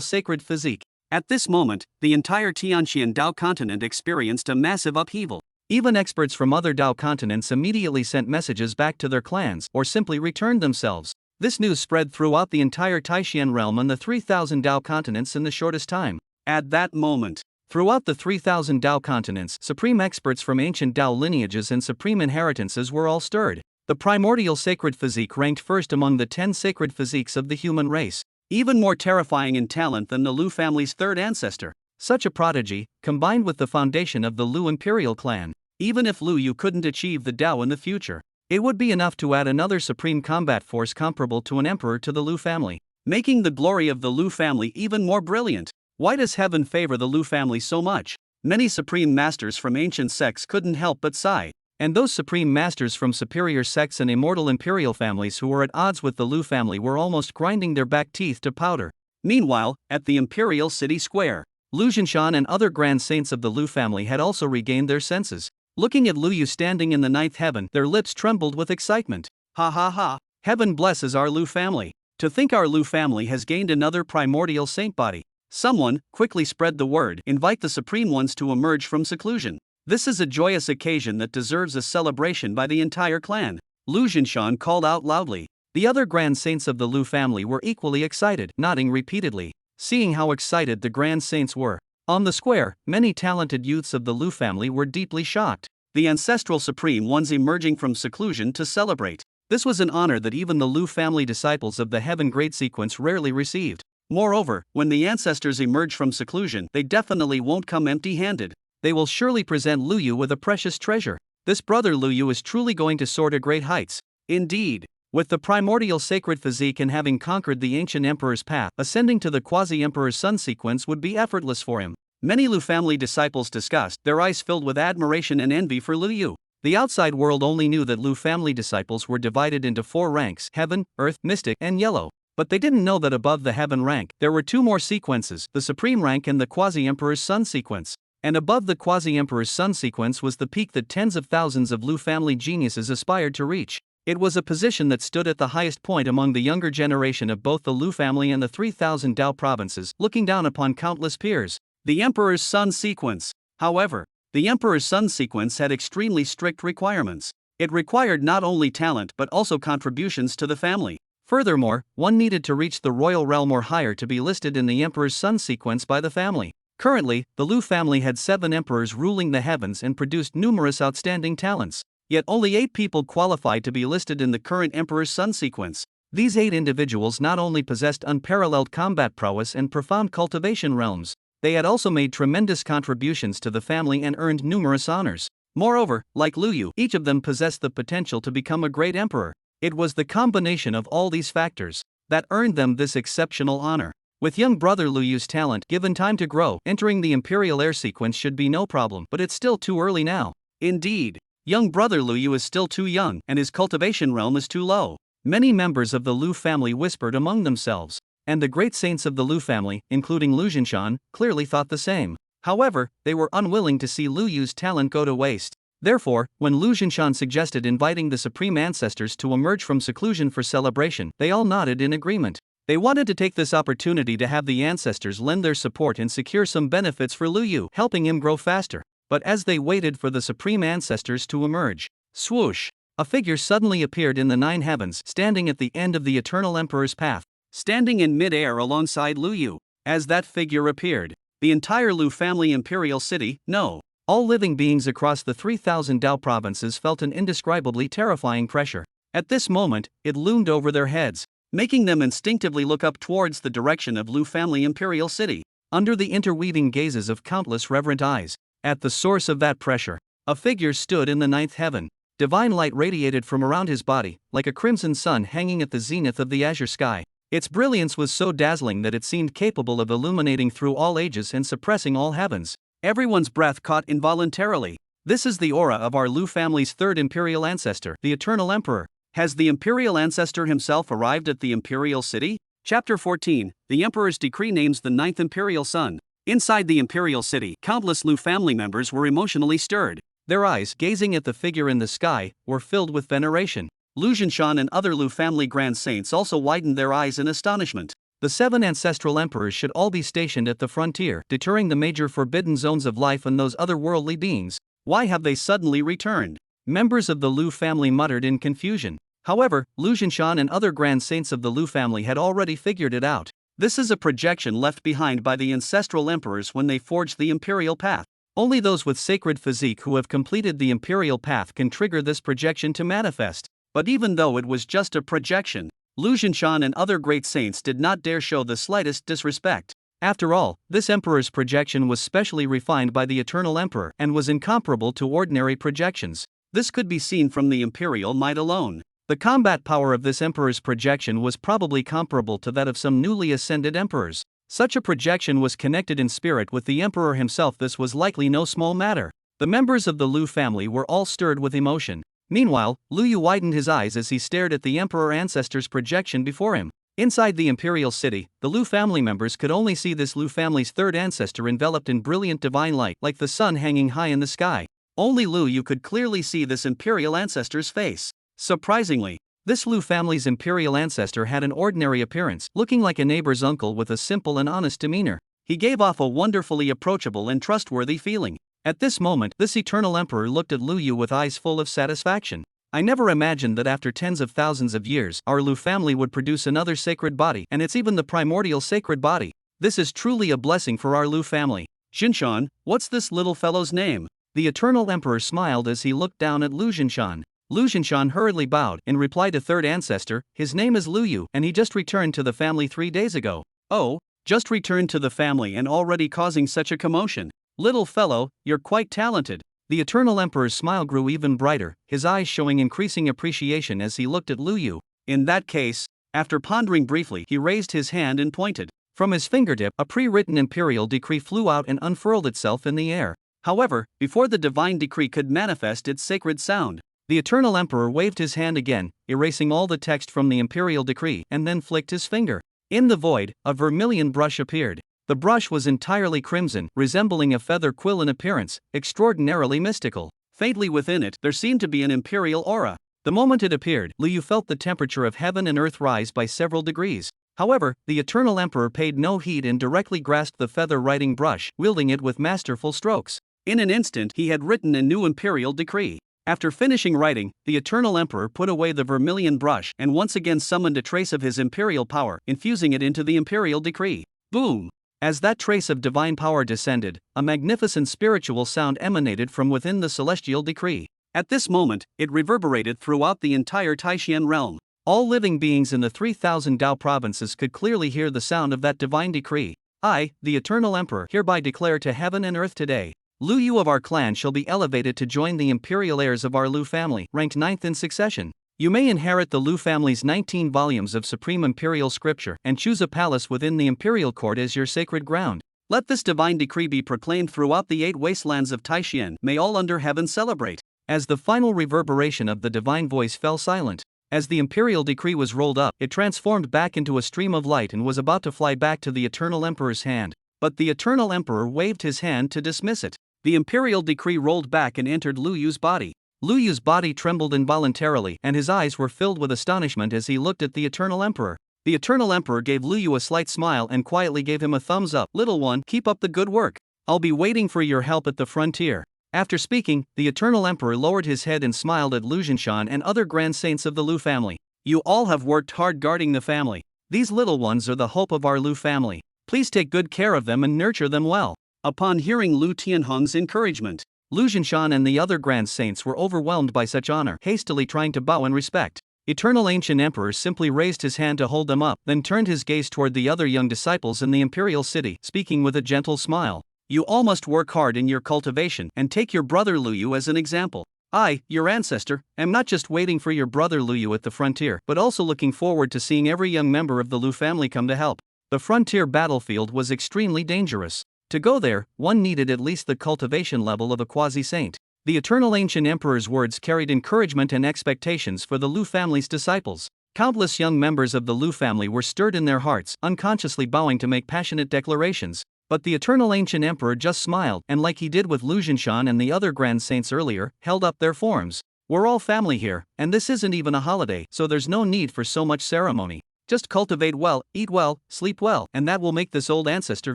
A: sacred physique. At this moment, the entire Tianqian Dao continent experienced a massive upheaval. Even experts from other Dao continents immediately sent messages back to their clans or simply returned themselves. This news spread throughout the entire Taishan realm and the 3,000 Dao continents in the shortest time. At that moment, throughout the 3,000 Dao continents, supreme experts from ancient Dao lineages and supreme inheritances were all stirred. The primordial sacred physique ranked first among the 10 sacred physiques of the human race, even more terrifying in talent than the Lu family's third ancestor. Such a prodigy, combined with the foundation of the Lu imperial clan, even if Lu Yu couldn't achieve the Dao in the future, it would be enough to add another supreme combat force comparable to an emperor to the Lu family, making the glory of the Lu family even more brilliant. Why does heaven favor the Lu family so much? Many supreme masters from ancient sects couldn't help but sigh. And those supreme masters from superior sects and immortal imperial families who were at odds with the Lu family were almost grinding their back teeth to powder. Meanwhile, at the imperial city square, Lu Jinshan and other grand saints of the Lu family had also regained their senses. Looking at Lu Yu standing in the ninth heaven, their lips trembled with excitement. Ha ha ha, heaven blesses our Lu family. To think our Lu family has gained another primordial saint body. Someone, quickly spread the word, invite the supreme ones to emerge from seclusion. This is a joyous occasion that deserves a celebration by the entire clan. Lu Jinshan called out loudly. The other grand saints of the Lu family were equally excited, nodding repeatedly. Seeing how excited the grand saints were, on the square, many talented youths of the Lu family were deeply shocked. The ancestral supreme ones emerging from seclusion to celebrate. This was an honor that even the Lu family disciples of the Heaven Great Sequence rarely received. Moreover, when the ancestors emerge from seclusion, they definitely won't come empty-handed. They will surely present Lu Yu with a precious treasure. This brother Lu Yu is truly going to soar to great heights. Indeed, with the primordial sacred physique and having conquered the ancient emperor's path, ascending to the quasi-emperor's sun sequence would be effortless for him. Many Lu family disciples discussed, their eyes filled with admiration and envy for Lu Yu. The outside world only knew that Lu family disciples were divided into 4 ranks: heaven, earth, mystic, and yellow. But they didn't know that above the heaven rank, there were 2 more sequences, the supreme rank and the quasi-emperor's sun sequence. And above the quasi-emperor's sun sequence was the peak that tens of thousands of Lu family geniuses aspired to reach. It was a position that stood at the highest point among the younger generation of both the Lu family and the 3,000 Dao provinces, looking down upon countless peers. The emperor's sun sequence. However, the emperor's sun sequence had extremely strict requirements. It required not only talent but also contributions to the family. Furthermore, one needed to reach the royal realm or higher to be listed in the emperor's sun sequence by the family. Currently, the Lu family had 7 emperors ruling the heavens and produced numerous outstanding talents. Yet only 8 people qualified to be listed in the current emperor's sun sequence. These 8 individuals not only possessed unparalleled combat prowess and profound cultivation realms, they had also made tremendous contributions to the family and earned numerous honors. Moreover, like Lu Yu, each of them possessed the potential to become a great emperor. It was the combination of all these factors that earned them this exceptional honor. With young brother Lu Yu's talent given time to grow, entering the imperial air sequence should be no problem, but it's still too early now. Indeed, young brother Lu Yu is still too young, and his cultivation realm is too low. Many members of the Lu family whispered among themselves, and the great saints of the Lu family, including Lu Jinshan, clearly thought the same. However, they were unwilling to see Lu Yu's talent go to waste. Therefore, when Lu Jinshan suggested inviting the supreme ancestors to emerge from seclusion for celebration, they all nodded in agreement. They wanted to take this opportunity to have the ancestors lend their support and secure some benefits for Lu Yu, helping him grow faster. But as they waited for the supreme ancestors to emerge, swoosh, a figure suddenly appeared in the 9 heavens, standing at the end of the eternal emperor's path, standing in mid-air alongside Lu Yu. As that figure appeared, The entire Lu family imperial city, no. All living beings across the 3,000 Dao provinces felt an indescribably terrifying pressure. At this moment, it loomed over their heads, making them instinctively look up towards the direction of Lu family imperial city. Under the interweaving gazes of countless reverent eyes, at the source of that pressure, a figure stood in the ninth heaven. Divine light radiated from around his body, like a crimson sun hanging at the zenith of the azure sky. Its brilliance was so dazzling that it seemed capable of illuminating through all ages and suppressing all heavens. Everyone's breath caught involuntarily. This is the aura of our Lu family's third imperial ancestor, the Eternal Emperor. Has the imperial ancestor himself arrived at the imperial city? Chapter 14, The Emperor's Decree names the ninth imperial son. Inside the imperial city, countless Lu family members were emotionally stirred. Their eyes, gazing at the figure in the sky, were filled with veneration. Lu Jinshan and other Lu family grand saints also widened their eyes in astonishment. The 7 ancestral emperors should all be stationed at the frontier, deterring the major forbidden zones of life and those otherworldly beings. Why have they suddenly returned? Members of the Lu family muttered in confusion. However, Lu Jinshan and other grand saints of the Lu family had already figured it out. This is a projection left behind by the ancestral emperors when they forged the imperial path. Only those with sacred physique who have completed the imperial path can trigger this projection to manifest. But even though it was just a projection, Lu Jinshan and other great saints did not dare show the slightest disrespect. After all, this emperor's projection was specially refined by the Eternal Emperor and was incomparable to ordinary projections. This could be seen from the imperial might alone. The combat power of this emperor's projection was probably comparable to that of some newly ascended emperors. Such a projection was connected in spirit with the emperor himself. This was likely no small matter. The members of the Lu family were all stirred with emotion. Meanwhile, Lu Yu widened his eyes as he stared at the emperor ancestor's projection before him. Inside the imperial city, the Lu family members could only see this Lu family's third ancestor enveloped in brilliant divine light, like the sun hanging high in the sky. Only Lu Yu could clearly see this imperial ancestor's face. Surprisingly, this Lu family's imperial ancestor had an ordinary appearance, looking like a neighbor's uncle with a simple and honest demeanor. He gave off a wonderfully approachable and trustworthy feeling. At this moment, this eternal emperor looked at Lu Yu with eyes full of satisfaction. I never imagined that after tens of thousands of years, our Lu family would produce another sacred body, and it's even the primordial sacred body. This is truly a blessing for our Lu family. Jinshan, what's this little fellow's name? The eternal emperor smiled as he looked down at Lu Jinshan. Lu Jinshan hurriedly bowed in reply to third ancestor. His name is Lu Yu, and he just returned to the family 3 days ago. Oh, just returned to the family and already causing such a commotion. Little fellow, you're quite talented. The Eternal Emperor's smile grew even brighter, his eyes showing increasing appreciation as he looked at Lu Yu. In that case, after pondering briefly, he raised his hand and pointed. From his fingertip, a pre-written imperial decree flew out and unfurled itself in the air. However, before the divine decree could manifest its sacred sound, the Eternal Emperor waved his hand again, erasing all the text from the imperial decree, and then flicked his finger. In the void, a vermilion brush appeared. The brush was entirely crimson, resembling a feather quill in appearance, extraordinarily mystical. Faintly within it, there seemed to be an imperial aura. The moment it appeared, Lu Yu felt the temperature of heaven and earth rise by several degrees. However, the Eternal Emperor paid no heed and directly grasped the feather writing brush, wielding it with masterful strokes. In an instant, he had written a new imperial decree. After finishing writing, the Eternal Emperor put away the vermilion brush and once again summoned a trace of his imperial power, infusing it into the imperial decree. Boom! As that trace of divine power descended, a magnificent spiritual sound emanated from within the celestial decree. At this moment, it reverberated throughout the entire Taishian realm. All living beings in the 3,000 Dao provinces could clearly hear the sound of that divine decree. I, the Eternal Emperor, hereby declare to heaven and earth today, Lu Yu of our clan shall be elevated to join the imperial heirs of our Lu family, ranked 9th in succession. You may inherit the Lu family's 19 volumes of supreme imperial scripture and choose a palace within the imperial court as your sacred ground. Let this divine decree be proclaimed throughout the 8 wastelands of Taishian. May all under heaven celebrate. As the final reverberation of the divine voice fell silent, as the imperial decree was rolled up, it transformed back into a stream of light and was about to fly back to the Eternal Emperor's hand. But the Eternal Emperor waved his hand to dismiss it. The imperial decree rolled back and entered Lu Yu's body. Lu Yu's body trembled involuntarily, and his eyes were filled with astonishment as he looked at the Eternal Emperor. The Eternal Emperor gave Lu Yu a slight smile and quietly gave him a thumbs up. Little one, keep up the good work. I'll be waiting for your help at the frontier. After speaking, the Eternal Emperor lowered his head and smiled at Lu Jinshan and other grand saints of the Lu family. You all have worked hard guarding the family. These little ones are the hope of our Lu family. Please take good care of them and nurture them well. Upon hearing Lu Tianhong's encouragement, Lu Jinshan and the other grand saints were overwhelmed by such honor, hastily trying to bow in respect. Eternal Ancient Emperor simply raised his hand to hold them up, then turned his gaze toward the other young disciples in the imperial city, speaking with a gentle smile. You all must work hard in your cultivation and take your brother Lu Yu as an example. I, your ancestor, am not just waiting for your brother Lu Yu at the frontier, but also looking forward to seeing every young member of the Lu family come to help. The frontier battlefield was extremely dangerous. To go there, one needed at least the cultivation level of a quasi-saint. The Eternal Ancient Emperor's words carried encouragement and expectations for the Lu family's disciples. Countless young members of the Lu family were stirred in their hearts, unconsciously bowing to make passionate declarations. But the Eternal Ancient Emperor just smiled, and like he did with Lu Jinshan and the other grand saints earlier, held up their forms. We're all family here, and this isn't even a holiday, so there's no need for so much ceremony. Just cultivate well, eat well, sleep well, and that will make this old ancestor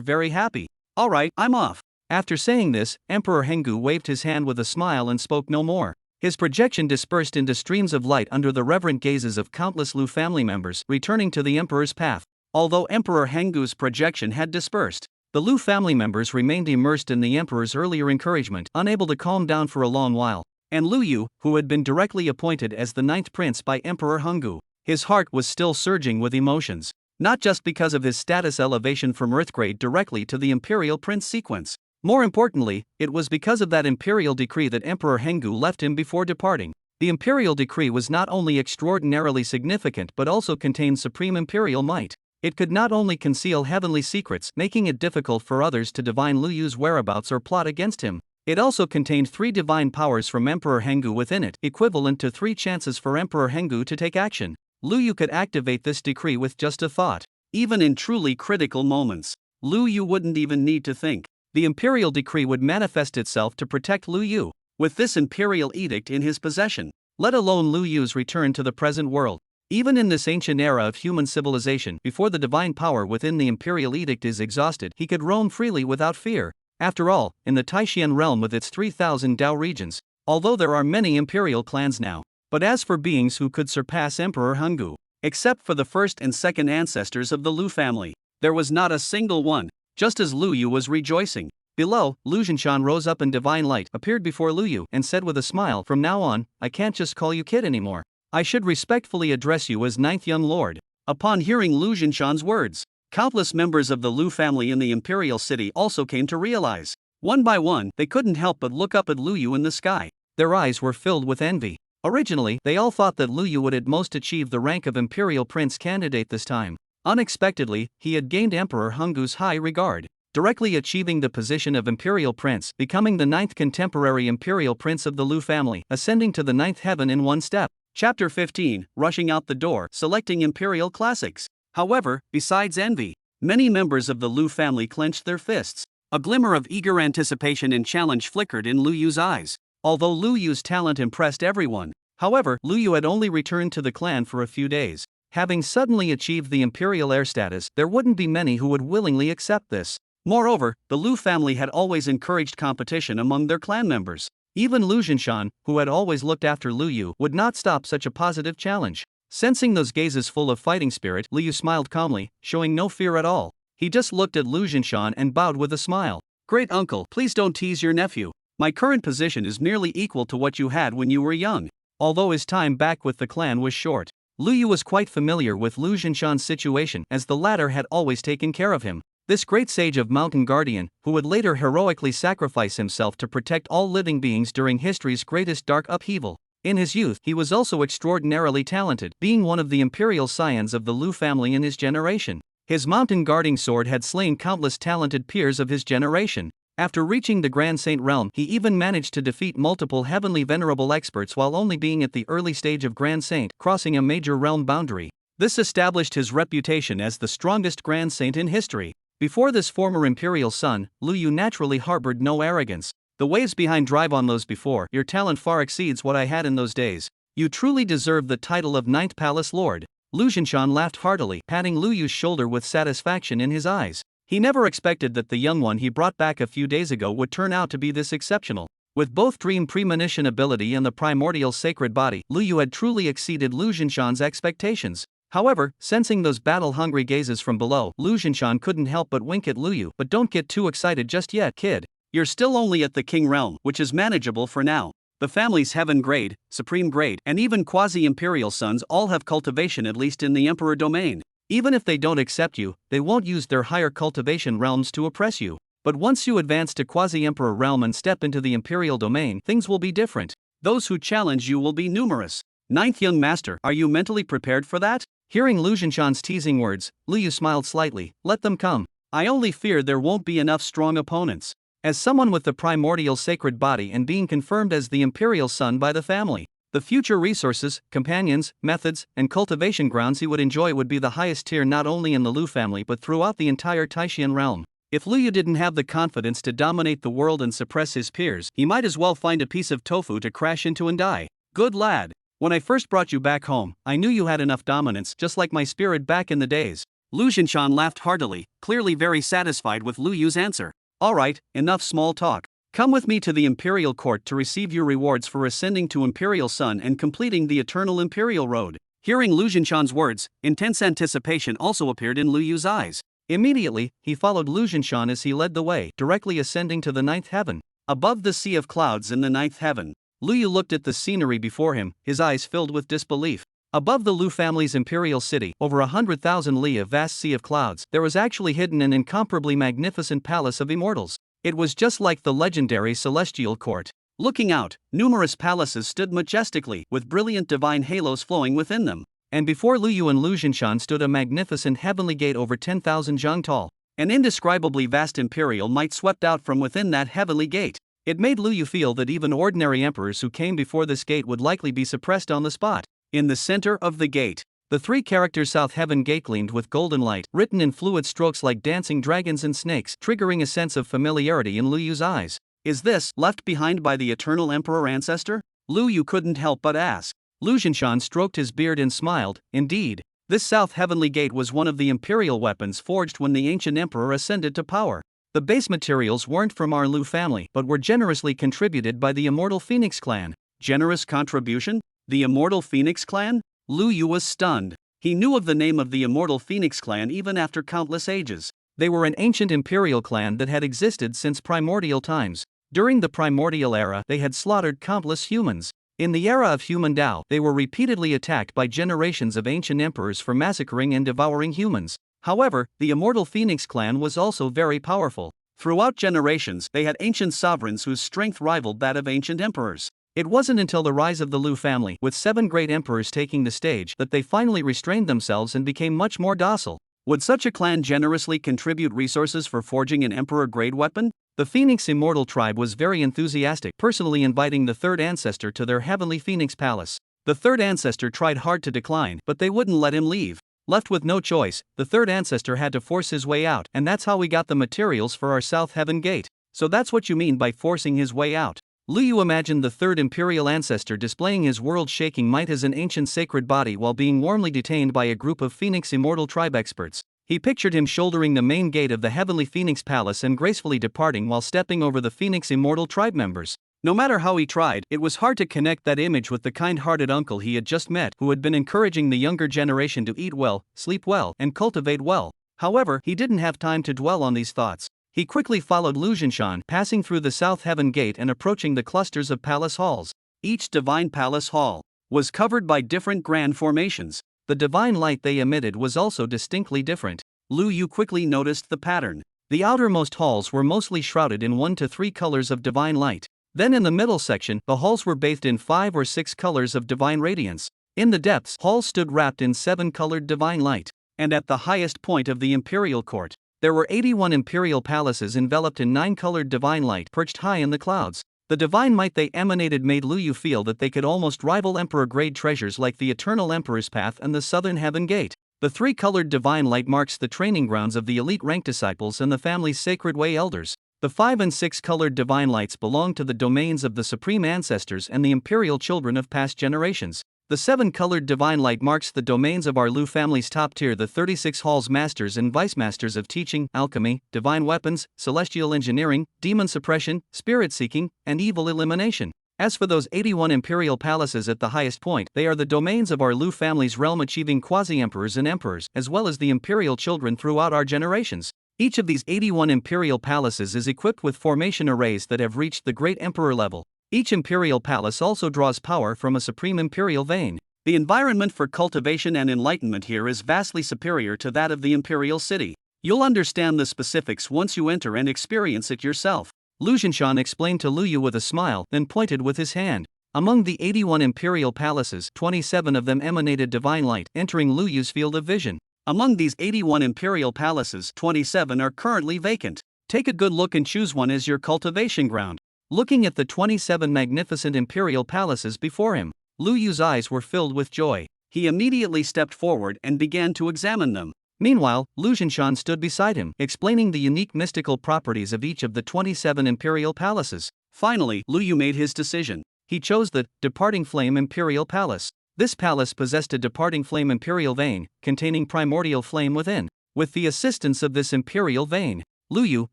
A: very happy. Alright, I'm off. After saying this, Emperor Henggu waved his hand with a smile and spoke no more. His projection dispersed into streams of light under the reverent gazes of countless Lu family members, returning to the Emperor's path. Although Emperor Henggu's projection had dispersed, the Lu family members remained immersed in the Emperor's earlier encouragement, unable to calm down for a long while. And Lu Yu, who had been directly appointed as the 9th prince by Emperor Henggu, his heart was still surging with emotions. Not just because of his status elevation from Earthgrade directly to the Imperial Prince sequence. More importantly, it was because of that imperial decree that Emperor Henggu left him before departing. The imperial decree was not only extraordinarily significant but also contained supreme imperial might. It could not only conceal heavenly secrets, making it difficult for others to divine Lu Yu's whereabouts or plot against him. It also contained 3 divine powers from Emperor Henggu within it, equivalent to 3 chances for Emperor Henggu to take action. Lu Yu could activate this decree with just a thought. Even in truly critical moments, Lu Yu wouldn't even need to think. The imperial decree would manifest itself to protect Lu Yu. With this imperial edict in his possession, let alone Lu Yu's return to the present world. Even in this ancient era of human civilization, before the divine power within the imperial edict is exhausted, he could roam freely without fear. After all, in the Taishian realm with its 3,000 Dao regions, although there are many imperial clans now, but as for beings who could surpass Emperor Henggu, except for the first and second ancestors of the Lu family, there was not a single one. Just as Lu Yu was rejoicing, below, Lu Jinshan rose up in divine light, appeared before Lu Yu, and said with a smile, "From now on, I can't just call you kid anymore. I should respectfully address you as 9th young lord." Upon hearing Lu Jinshan's words, countless members of the Lu family in the imperial city also came to realize. One by one, they couldn't help but look up at Lu Yu in the sky. Their eyes were filled with envy. Originally, they all thought that Lu Yu would at most achieve the rank of imperial prince candidate this time. Unexpectedly, he had gained Emperor Henggu's high regard, directly achieving the position of imperial prince, becoming the 9th contemporary imperial prince of the Lu family, ascending to the 9th heaven in one step. Chapter 15, Rushing Out the Door, Selecting Imperial Classics. However, besides envy, many members of the Lu family clenched their fists. A glimmer of eager anticipation and challenge flickered in Lu Yu's eyes. Although Lu Yu's talent impressed everyone, however, Lu Yu had only returned to the clan for a few days. Having suddenly achieved the imperial heir status, there wouldn't be many who would willingly accept this. Moreover, the Lu family had always encouraged competition among their clan members. Even Lu Jinshan, who had always looked after Lu Yu, would not stop such a positive challenge. Sensing those gazes full of fighting spirit, Lu Yu smiled calmly, showing no fear at all. He just looked at Lu Jinshan and bowed with a smile. "Great uncle, please don't tease your nephew. My current position is nearly equal to what you had when you were young." Although his time back with the clan was short, Lu Yu was quite familiar with Lu Jinshan's situation, as the latter had always taken care of him. This great sage of Mountain Guardian, who would later heroically sacrifice himself to protect all living beings during history's greatest dark upheaval. In his youth, he was also extraordinarily talented, being one of the imperial scions of the Lu family in his generation. His mountain guarding sword had slain countless talented peers of his generation. After reaching the Grand Saint realm, he even managed to defeat multiple heavenly venerable experts while only being at the early stage of Grand Saint, crossing a major realm boundary. This established his reputation as the strongest Grand Saint in history. Before this former imperial son, Lu Yu naturally harbored no arrogance. "The waves behind drive on those before. Your talent far exceeds what I had in those days. You truly deserve the title of 9th Palace Lord." Lu Jinshan laughed heartily, patting Lu Yu's shoulder with satisfaction in his eyes. He never expected that the young one he brought back a few days ago would turn out to be this exceptional. With both Dream Premonition ability and the primordial sacred body, Lu Yu had truly exceeded Lu Jinshan's expectations. However, sensing those battle-hungry gazes from below, Lu Zhinshan couldn't help but wink at Lu Yu. But don't get too excited just yet, kid. You're still only at the king realm, which is manageable for now. The family's heaven grade, supreme grade, and even quasi-imperial sons all have cultivation at least in the emperor domain. Even if they don't accept you, they won't use their higher cultivation realms to oppress you. But once you advance to quasi-emperor realm and step into the imperial domain, things will be different. Those who challenge you will be numerous. Ninth young master, are you mentally prepared for that? Hearing Lu Zhinshan's teasing words, Lu Yu smiled slightly. Let them come. I only fear there won't be enough strong opponents. As someone with the primordial sacred body and being confirmed as the imperial son by the family, the future resources, companions, methods, and cultivation grounds he would enjoy would be the highest tier not only in the Lu family but throughout the entire Taishan realm. If Lu Yu didn't have the confidence to dominate the world and suppress his peers, he might as well find a piece of tofu to crash into and die. Good lad. When I first brought you back home, I knew you had enough dominance, just like my spirit back in the days. Lu Zhinshan laughed heartily, clearly very satisfied with Lu Yu's answer. Alright, enough small talk. Come with me to the imperial court to receive your rewards for ascending to imperial sun and completing the eternal imperial road. Hearing Lu Zhinshan's words, intense anticipation also appeared in Lu Yu's eyes. Immediately, he followed Lu Zhinshan as he led the way, directly ascending to the ninth heaven. Above the sea of clouds in the ninth heaven, Lu Yu looked at the scenery before him, his eyes filled with disbelief. Above the Lu family's imperial city, over 100,000 li of vast sea of clouds, there was actually hidden an incomparably magnificent palace of immortals. It was just like the legendary celestial court. Looking out, numerous palaces stood majestically, with brilliant divine halos flowing within them. And before Lu Yu and Lu Zhinshan stood a magnificent heavenly gate over 10,000 zhang tall. An indescribably vast imperial might swept out from within that heavenly gate. It made Lu Yu feel that even ordinary emperors who came before this gate would likely be suppressed on the spot. In the center of the gate, the three characters South Heaven Gate gleamed with golden light, written in fluid strokes like dancing dragons and snakes, triggering a sense of familiarity in Lu Yu's eyes. Is this left behind by the eternal emperor ancestor? Lu Yu couldn't help but ask. Lu Zhinshan stroked his beard and smiled. Indeed, this South Heavenly Gate was one of the imperial weapons forged when the ancient emperor ascended to power. The base materials weren't from our Lu family but were generously contributed by the immortal Phoenix clan. Generous contribution? The immortal Phoenix clan? Lu Yu was stunned. He knew of the name of the immortal Phoenix clan even after countless ages. They were an ancient imperial clan that had existed since primordial times. During the primordial era, they had slaughtered countless humans. In the era of human Tao, they were repeatedly attacked by generations of ancient emperors for massacring and devouring humans. However, the immortal Phoenix clan was also very powerful. Throughout generations, they had ancient sovereigns whose strength rivaled that of ancient emperors. It wasn't until the rise of the Lu family, with 7 great emperors taking the stage, that they finally restrained themselves and became much more docile. Would such a clan generously contribute resources for forging an emperor-grade weapon? The Phoenix Immortal tribe was very enthusiastic, personally inviting the third ancestor to their heavenly Phoenix palace. The third ancestor tried hard to decline, but they wouldn't let him leave. Left with no choice, the third ancestor had to force his way out, and that's how we got the materials for our South Heaven Gate. So that's what you mean by forcing his way out. Lu Yu imagined the third imperial ancestor displaying his world-shaking might as an ancient sacred body while being warmly detained by a group of Phoenix Immortal tribe experts. He pictured him shouldering the main gate of the heavenly Phoenix palace and gracefully departing while stepping over the Phoenix Immortal tribe members. No matter how he tried, it was hard to connect that image with the kind-hearted uncle he had just met, who had been encouraging the younger generation to eat well, sleep well, and cultivate well. However, he didn't have time to dwell on these thoughts. He quickly followed Lu Zhinshan, passing through the South Heaven Gate and approaching the clusters of palace halls. Each divine palace hall was covered by different grand formations. The divine light they emitted was also distinctly different. Lu Yu quickly noticed the pattern. The outermost halls were mostly shrouded in 1 to 3 colors of divine light. Then in the middle section, the halls were bathed in 5 or 6 colors of divine radiance. In the depths, halls stood wrapped in 7-colored divine light. And at the highest point of the imperial court, there were 81 imperial palaces enveloped in 9-colored divine light perched high in the clouds. The divine might they emanated made Lu Yu feel that they could almost rival emperor-grade treasures like the Eternal Emperor's Path and the Southern Heaven Gate. The 3-colored divine light marks the training grounds of the elite rank disciples and the family's sacred way elders. The 5 and 6-colored divine lights belong to the domains of the supreme ancestors and the imperial children of past generations. The 7-colored divine light marks the domains of our Lu family's top tier, the 36 halls masters and vice masters of teaching, alchemy, divine weapons, celestial engineering, demon suppression, spirit seeking, and evil elimination. As for those 81 imperial palaces at the highest point, they are the domains of our Lu family's realm, achieving quasi-emperors and emperors, as well as the imperial children throughout our generations. Each of these 81 imperial palaces is equipped with formation arrays that have reached the great emperor level. Each imperial palace also draws power from a supreme imperial vein. The environment for cultivation and enlightenment here is vastly superior to that of the imperial city. You'll understand the specifics once you enter and experience it yourself. Lu Zhinshan explained to Lu Yu with a smile, then pointed with his hand. Among the 81 imperial palaces, 27 of them emanated divine light, entering Lu Yu's field of vision. Among these 81 imperial palaces, 27 are currently vacant. Take a good look and choose one as your cultivation ground. Looking at the 27 magnificent imperial palaces before him, Lu Yu's eyes were filled with joy. He immediately stepped forward and began to examine them. Meanwhile, Lu Zhinshan stood beside him, explaining the unique mystical properties of each of the 27 imperial palaces. Finally, Lu Yu made his decision. He chose the Departing Flame Imperial Palace. This palace possessed a departing flame imperial vein, containing primordial flame within. With the assistance of this imperial vein, Lu Yu,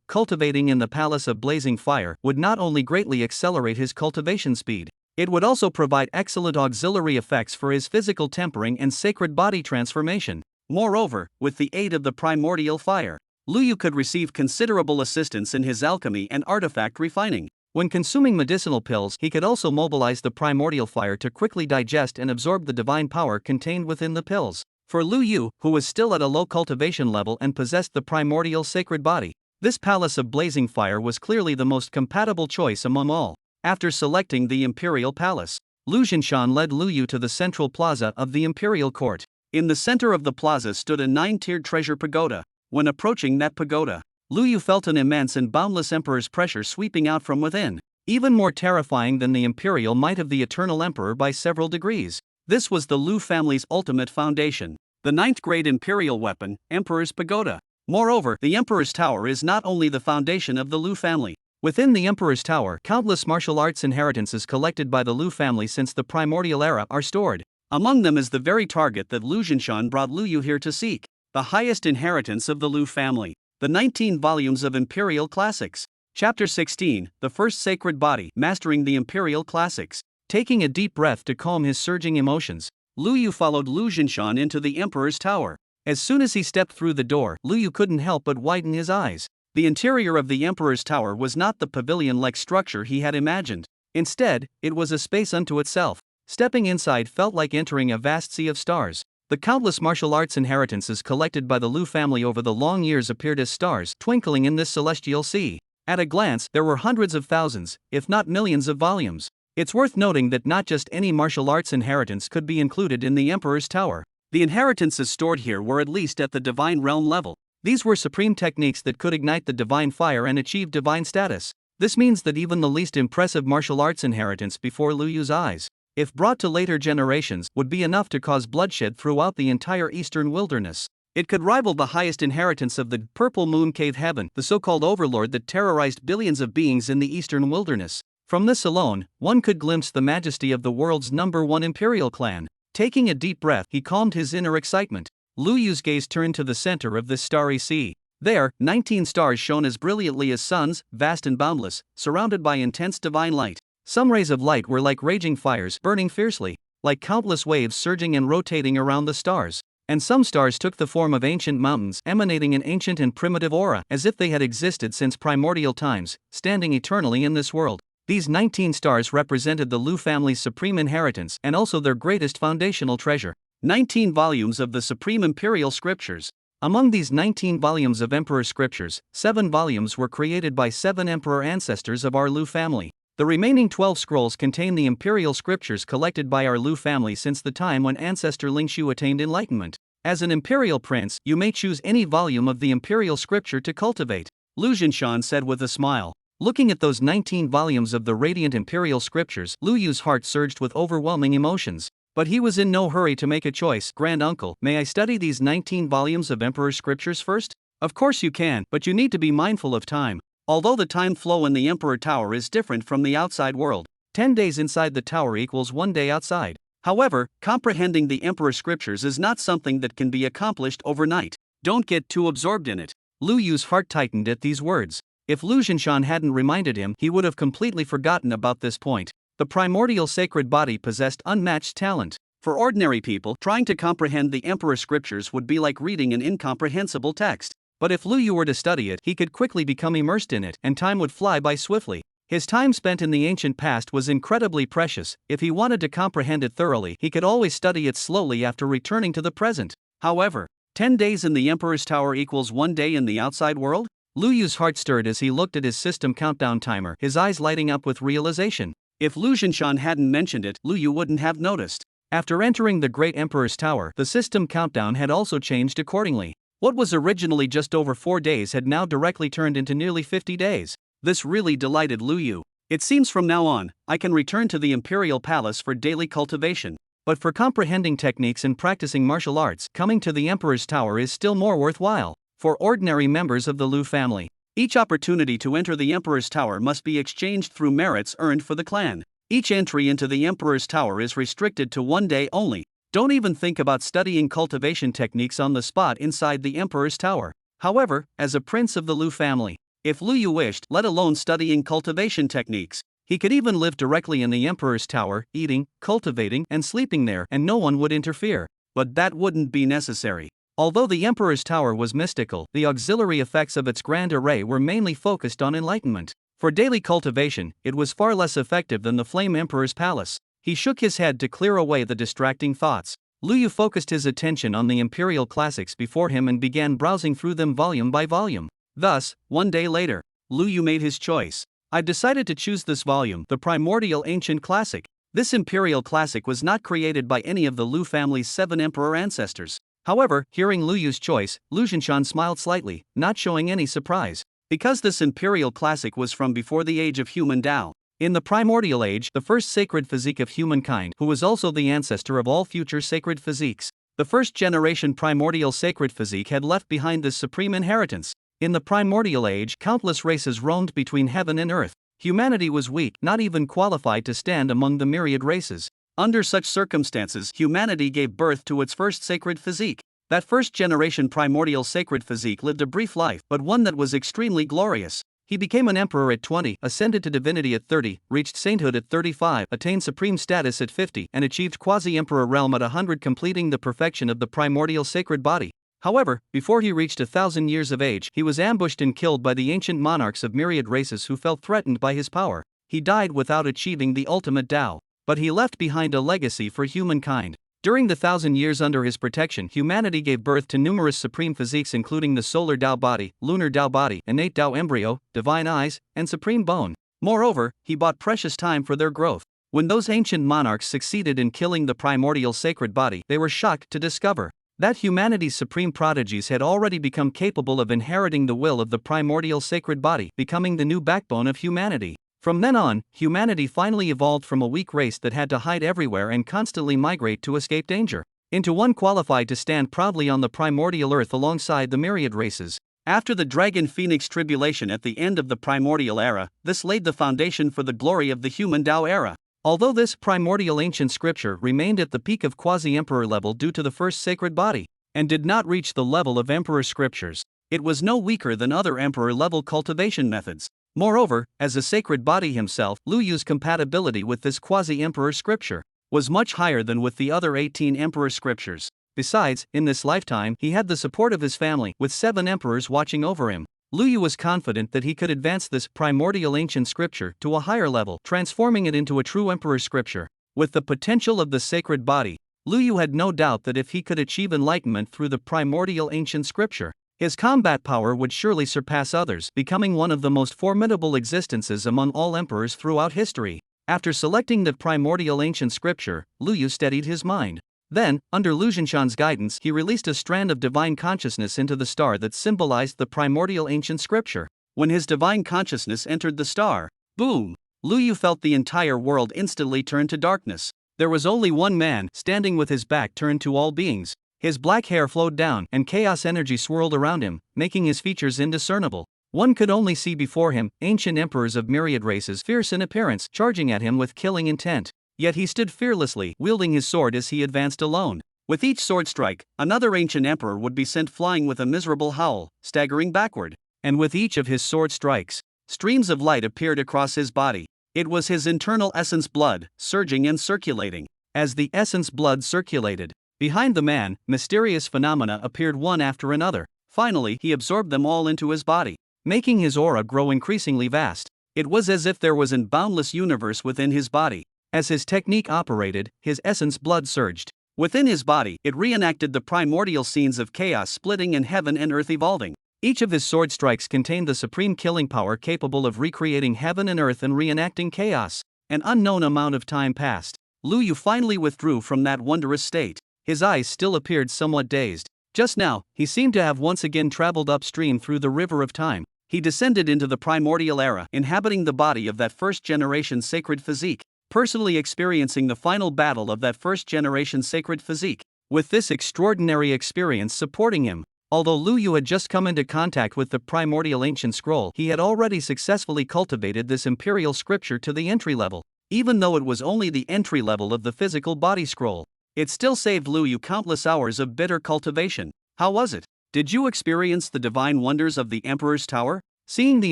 A: cultivating in the Palace of Blazing Fire, would not only greatly accelerate his cultivation speed, it would also provide excellent auxiliary effects for his physical tempering and sacred body transformation. Moreover, with the aid of the primordial fire, Lu Yu could receive considerable assistance in his alchemy and artifact refining. When consuming medicinal pills, he could also mobilize the primordial fire to quickly digest and absorb the divine power contained within the pills. For Lu Yu, who was still at a low cultivation level and possessed the primordial sacred body, this Palace of Blazing Fire was clearly the most compatible choice among all. After selecting the Imperial Palace, Lu Zhinshan led Lu Yu to the central plaza of the Imperial Court. In the center of the plaza stood a 9-tiered treasure pagoda. When approaching that pagoda, Lu Yu felt an immense and boundless emperor's pressure sweeping out from within, even more terrifying than the imperial might of the eternal emperor by several degrees. This was the Lu family's ultimate foundation, the 9th-grade imperial weapon, Emperor's Pagoda. Moreover, the Emperor's Tower is not only the foundation of the Lu family. Within the Emperor's Tower, countless martial arts inheritances collected by the Lu family since the primordial era are stored. Among them is the very target that Lu Zhinshan brought Lu Yu here to seek, the highest inheritance of the Lu family, the 19 volumes of Imperial Classics. Chapter 16, The First Sacred Body, Mastering the Imperial Classics. Taking a deep breath to calm his surging emotions, Lu Yu followed Lu Zhinshan into the Emperor's Tower. As soon as he stepped through the door, Lu Yu couldn't help but widen his eyes. The interior of the Emperor's Tower was not the pavilion-like structure he had imagined. Instead, it was a space unto itself. Stepping inside felt like entering a vast sea of stars. The countless martial arts inheritances collected by the Lu family over the long years appeared as stars twinkling in this celestial sea. At a glance, there were hundreds of thousands, if not millions of volumes. It's worth noting that not just any martial arts inheritance could be included in the Emperor's Tower. The inheritances stored here were at least at the divine realm level. These were supreme techniques that could ignite the divine fire and achieve divine status. This means that even the least impressive martial arts inheritance before Lu Yu's eyes, if brought to later generations, would be enough to cause bloodshed throughout the entire eastern wilderness. It could rival the highest inheritance of the Purple Moon Cave Heaven, the so-called overlord that terrorized billions of beings in the eastern wilderness. From this alone, one could glimpse the majesty of the world's #1 imperial clan. Taking a deep breath, he calmed his inner excitement. Lu Yu's gaze turned to the center of this starry sea. There, 19 stars shone as brilliantly as suns, vast and boundless, surrounded by intense divine light. Some rays of light were like raging fires, burning fiercely, like countless waves surging and rotating around the stars. And some stars took the form of ancient mountains, emanating an ancient and primitive aura, as if they had existed since primordial times, standing eternally in this world. These 19 stars represented the Lu family's supreme inheritance and also their greatest foundational treasure. 19 volumes of the Supreme Imperial Scriptures. Among these 19 volumes of Emperor Scriptures, 7 volumes were created by 7 emperor ancestors of our Lu family. The remaining 12 scrolls contain the Imperial Scriptures collected by our Lu family since the time when ancestor Lingshu attained enlightenment. As an Imperial Prince, you may choose any volume of the Imperial Scripture to cultivate, Lu Zhinshan said with a smile. Looking at those 19 volumes of the radiant Imperial Scriptures, Lu Yu's heart surged with overwhelming emotions. But he was in no hurry to make a choice. Grand Uncle, may I study these 19 volumes of Emperor Scriptures first? Of course you can, but you need to be mindful of time. Although the time flow in the Emperor Tower is different from the outside world, 10 days inside the tower equals 1 day outside. However, comprehending the Emperor Scriptures is not something that can be accomplished overnight. Don't get too absorbed in it. Lu Yu's heart tightened at these words. If Lu Zhinshan hadn't reminded him, he would have completely forgotten about this point. the primordial sacred body possessed unmatched talent. For ordinary people, trying to comprehend the emperor's scriptures would be like reading an incomprehensible text. But if Lu Yu were to study it, he could quickly become immersed in it, and time would fly by swiftly. His time spent in the ancient past was incredibly precious. If he wanted to comprehend it thoroughly, he could always study it slowly after returning to the present. However, 10 days in the Emperor's Tower equals 1 day in the outside world? Lu Yu's heart stirred as he looked at his system countdown timer, his eyes lighting up with realization. If Lu Zhinshan hadn't mentioned it, Lu Yu wouldn't have noticed. After entering the Great Emperor's Tower, the system countdown had also changed accordingly. What was originally just over 4 days had now directly turned into nearly 50 days. This really delighted Lu Yu. It seems from now on, I can return to the Imperial Palace for daily cultivation. But for comprehending techniques and practicing martial arts, coming to the Emperor's Tower is still more worthwhile. For ordinary members of the Lu family, each opportunity to enter the Emperor's Tower must be exchanged through merits earned for the clan. Each entry into the Emperor's Tower is restricted to 1 day only. Don't even think about studying cultivation techniques on the spot inside the Emperor's Tower. However, as a prince of the Lu family, if Lu Yu wished, let alone studying cultivation techniques, he could even live directly in the Emperor's Tower, eating, cultivating, and sleeping there, and no one would interfere. But that wouldn't be necessary. Although the Emperor's Tower was mystical, the auxiliary effects of its grand array were mainly focused on enlightenment. For daily cultivation, it was far less effective than the Flame Emperor's Palace. He shook his head to clear away the distracting thoughts. Lu Yu focused his attention on the imperial classics before him and began browsing through them volume by volume. Thus, 1 day later, Lu Yu made his choice. I've decided to choose this volume, the Primordial Ancient Classic. This imperial classic was not created by any of the Lu family's 7 emperor ancestors. However, hearing Lu Yu's choice, Lu Zhinshan smiled slightly, not showing any surprise. Because this imperial classic was from before the age of human Tao. In the primordial age, the first sacred physique of humankind, who was also the ancestor of all future sacred physiques, the first generation primordial sacred physique had left behind this supreme inheritance. In the primordial age, countless races roamed between heaven and earth. Humanity was weak, not even qualified to stand among the myriad races. Under such circumstances, humanity gave birth to its first sacred physique. That first generation primordial sacred physique lived a brief life, but one that was extremely glorious. He became an emperor at 20, ascended to divinity at 30, reached sainthood at 35, attained supreme status at 50, and achieved quasi-emperor realm at 100, completing the perfection of the primordial sacred body. However, before he reached 1,000 years of age, he was ambushed and killed by the ancient monarchs of myriad races who felt threatened by his power. He died without achieving the ultimate Tao. But he left behind a legacy for humankind. During the 1,000 years under his protection, humanity gave birth to numerous supreme physiques, including the solar Tao body, lunar Tao body, innate Tao embryo, divine eyes, and supreme bone. Moreover, he bought precious time for their growth. When those ancient monarchs succeeded in killing the primordial sacred body, they were shocked to discover that humanity's supreme prodigies had already become capable of inheriting the will of the primordial sacred body, becoming the new backbone of humanity. From then on, humanity finally evolved from a weak race that had to hide everywhere and constantly migrate to escape danger, into one qualified to stand proudly on the primordial earth alongside the myriad races. After the Dragon Phoenix tribulation at the end of the primordial era, this laid the foundation for the glory of the human Tao era. Although this primordial ancient scripture remained at the peak of quasi-emperor level due to the first sacred body, and did not reach the level of emperor scriptures, it was no weaker than other emperor-level cultivation methods. Moreover, as a sacred body himself, Lu Yu's compatibility with this quasi-emperor scripture was much higher than with the other 18 emperor scriptures. Besides, in this lifetime, he had the support of his family, with 7 emperors watching over him. Lu Yu was confident that he could advance this primordial ancient scripture to a higher level, transforming it into a true emperor scripture. With the potential of the sacred body, Lu Yu had no doubt that if he could achieve enlightenment through the primordial ancient scripture, his combat power would surely surpass others, becoming one of the most formidable existences among all emperors throughout history. After selecting the primordial ancient scripture, Lu Yu steadied his mind. Then, under Lu Zhinshan's guidance, he released a strand of divine consciousness into the star that symbolized the primordial ancient scripture. When his divine consciousness entered the star, boom! Lu Yu felt the entire world instantly turn to darkness. There was only one man, standing with his back turned to all beings. His black hair flowed down, and chaos energy swirled around him, making his features indiscernible. One could only see before him ancient emperors of myriad races, fierce in appearance, charging at him with killing intent. Yet he stood fearlessly, wielding his sword as he advanced alone. With each sword strike, another ancient emperor would be sent flying with a miserable howl, staggering backward. And with each of his sword strikes, streams of light appeared across his body. It was his internal essence blood, surging and circulating. As the essence blood circulated behind the man, mysterious phenomena appeared one after another. Finally, he absorbed them all into his body, making his aura grow increasingly vast. It was as if there was a boundless universe within his body. As his technique operated, his essence blood surged within his body. It reenacted the primordial scenes of chaos splitting and heaven and earth evolving. Each of his sword strikes contained the supreme killing power capable of recreating heaven and earth and reenacting chaos. An unknown amount of time passed. Lu Yu finally withdrew from that wondrous state. His eyes still appeared somewhat dazed. Just now, he seemed to have once again traveled upstream through the river of time. He descended into the primordial era, inhabiting the body of that first-generation sacred physique, personally experiencing the final battle of that first-generation sacred physique. With this extraordinary experience supporting him, although Lu Yu had just come into contact with the primordial ancient scroll, he had already successfully cultivated this imperial scripture to the entry level. Even though it was only the entry level of the physical body scroll, it still saved Lu Yu countless hours of bitter cultivation. How was it? Did you experience the divine wonders of the Emperor's Tower? Seeing the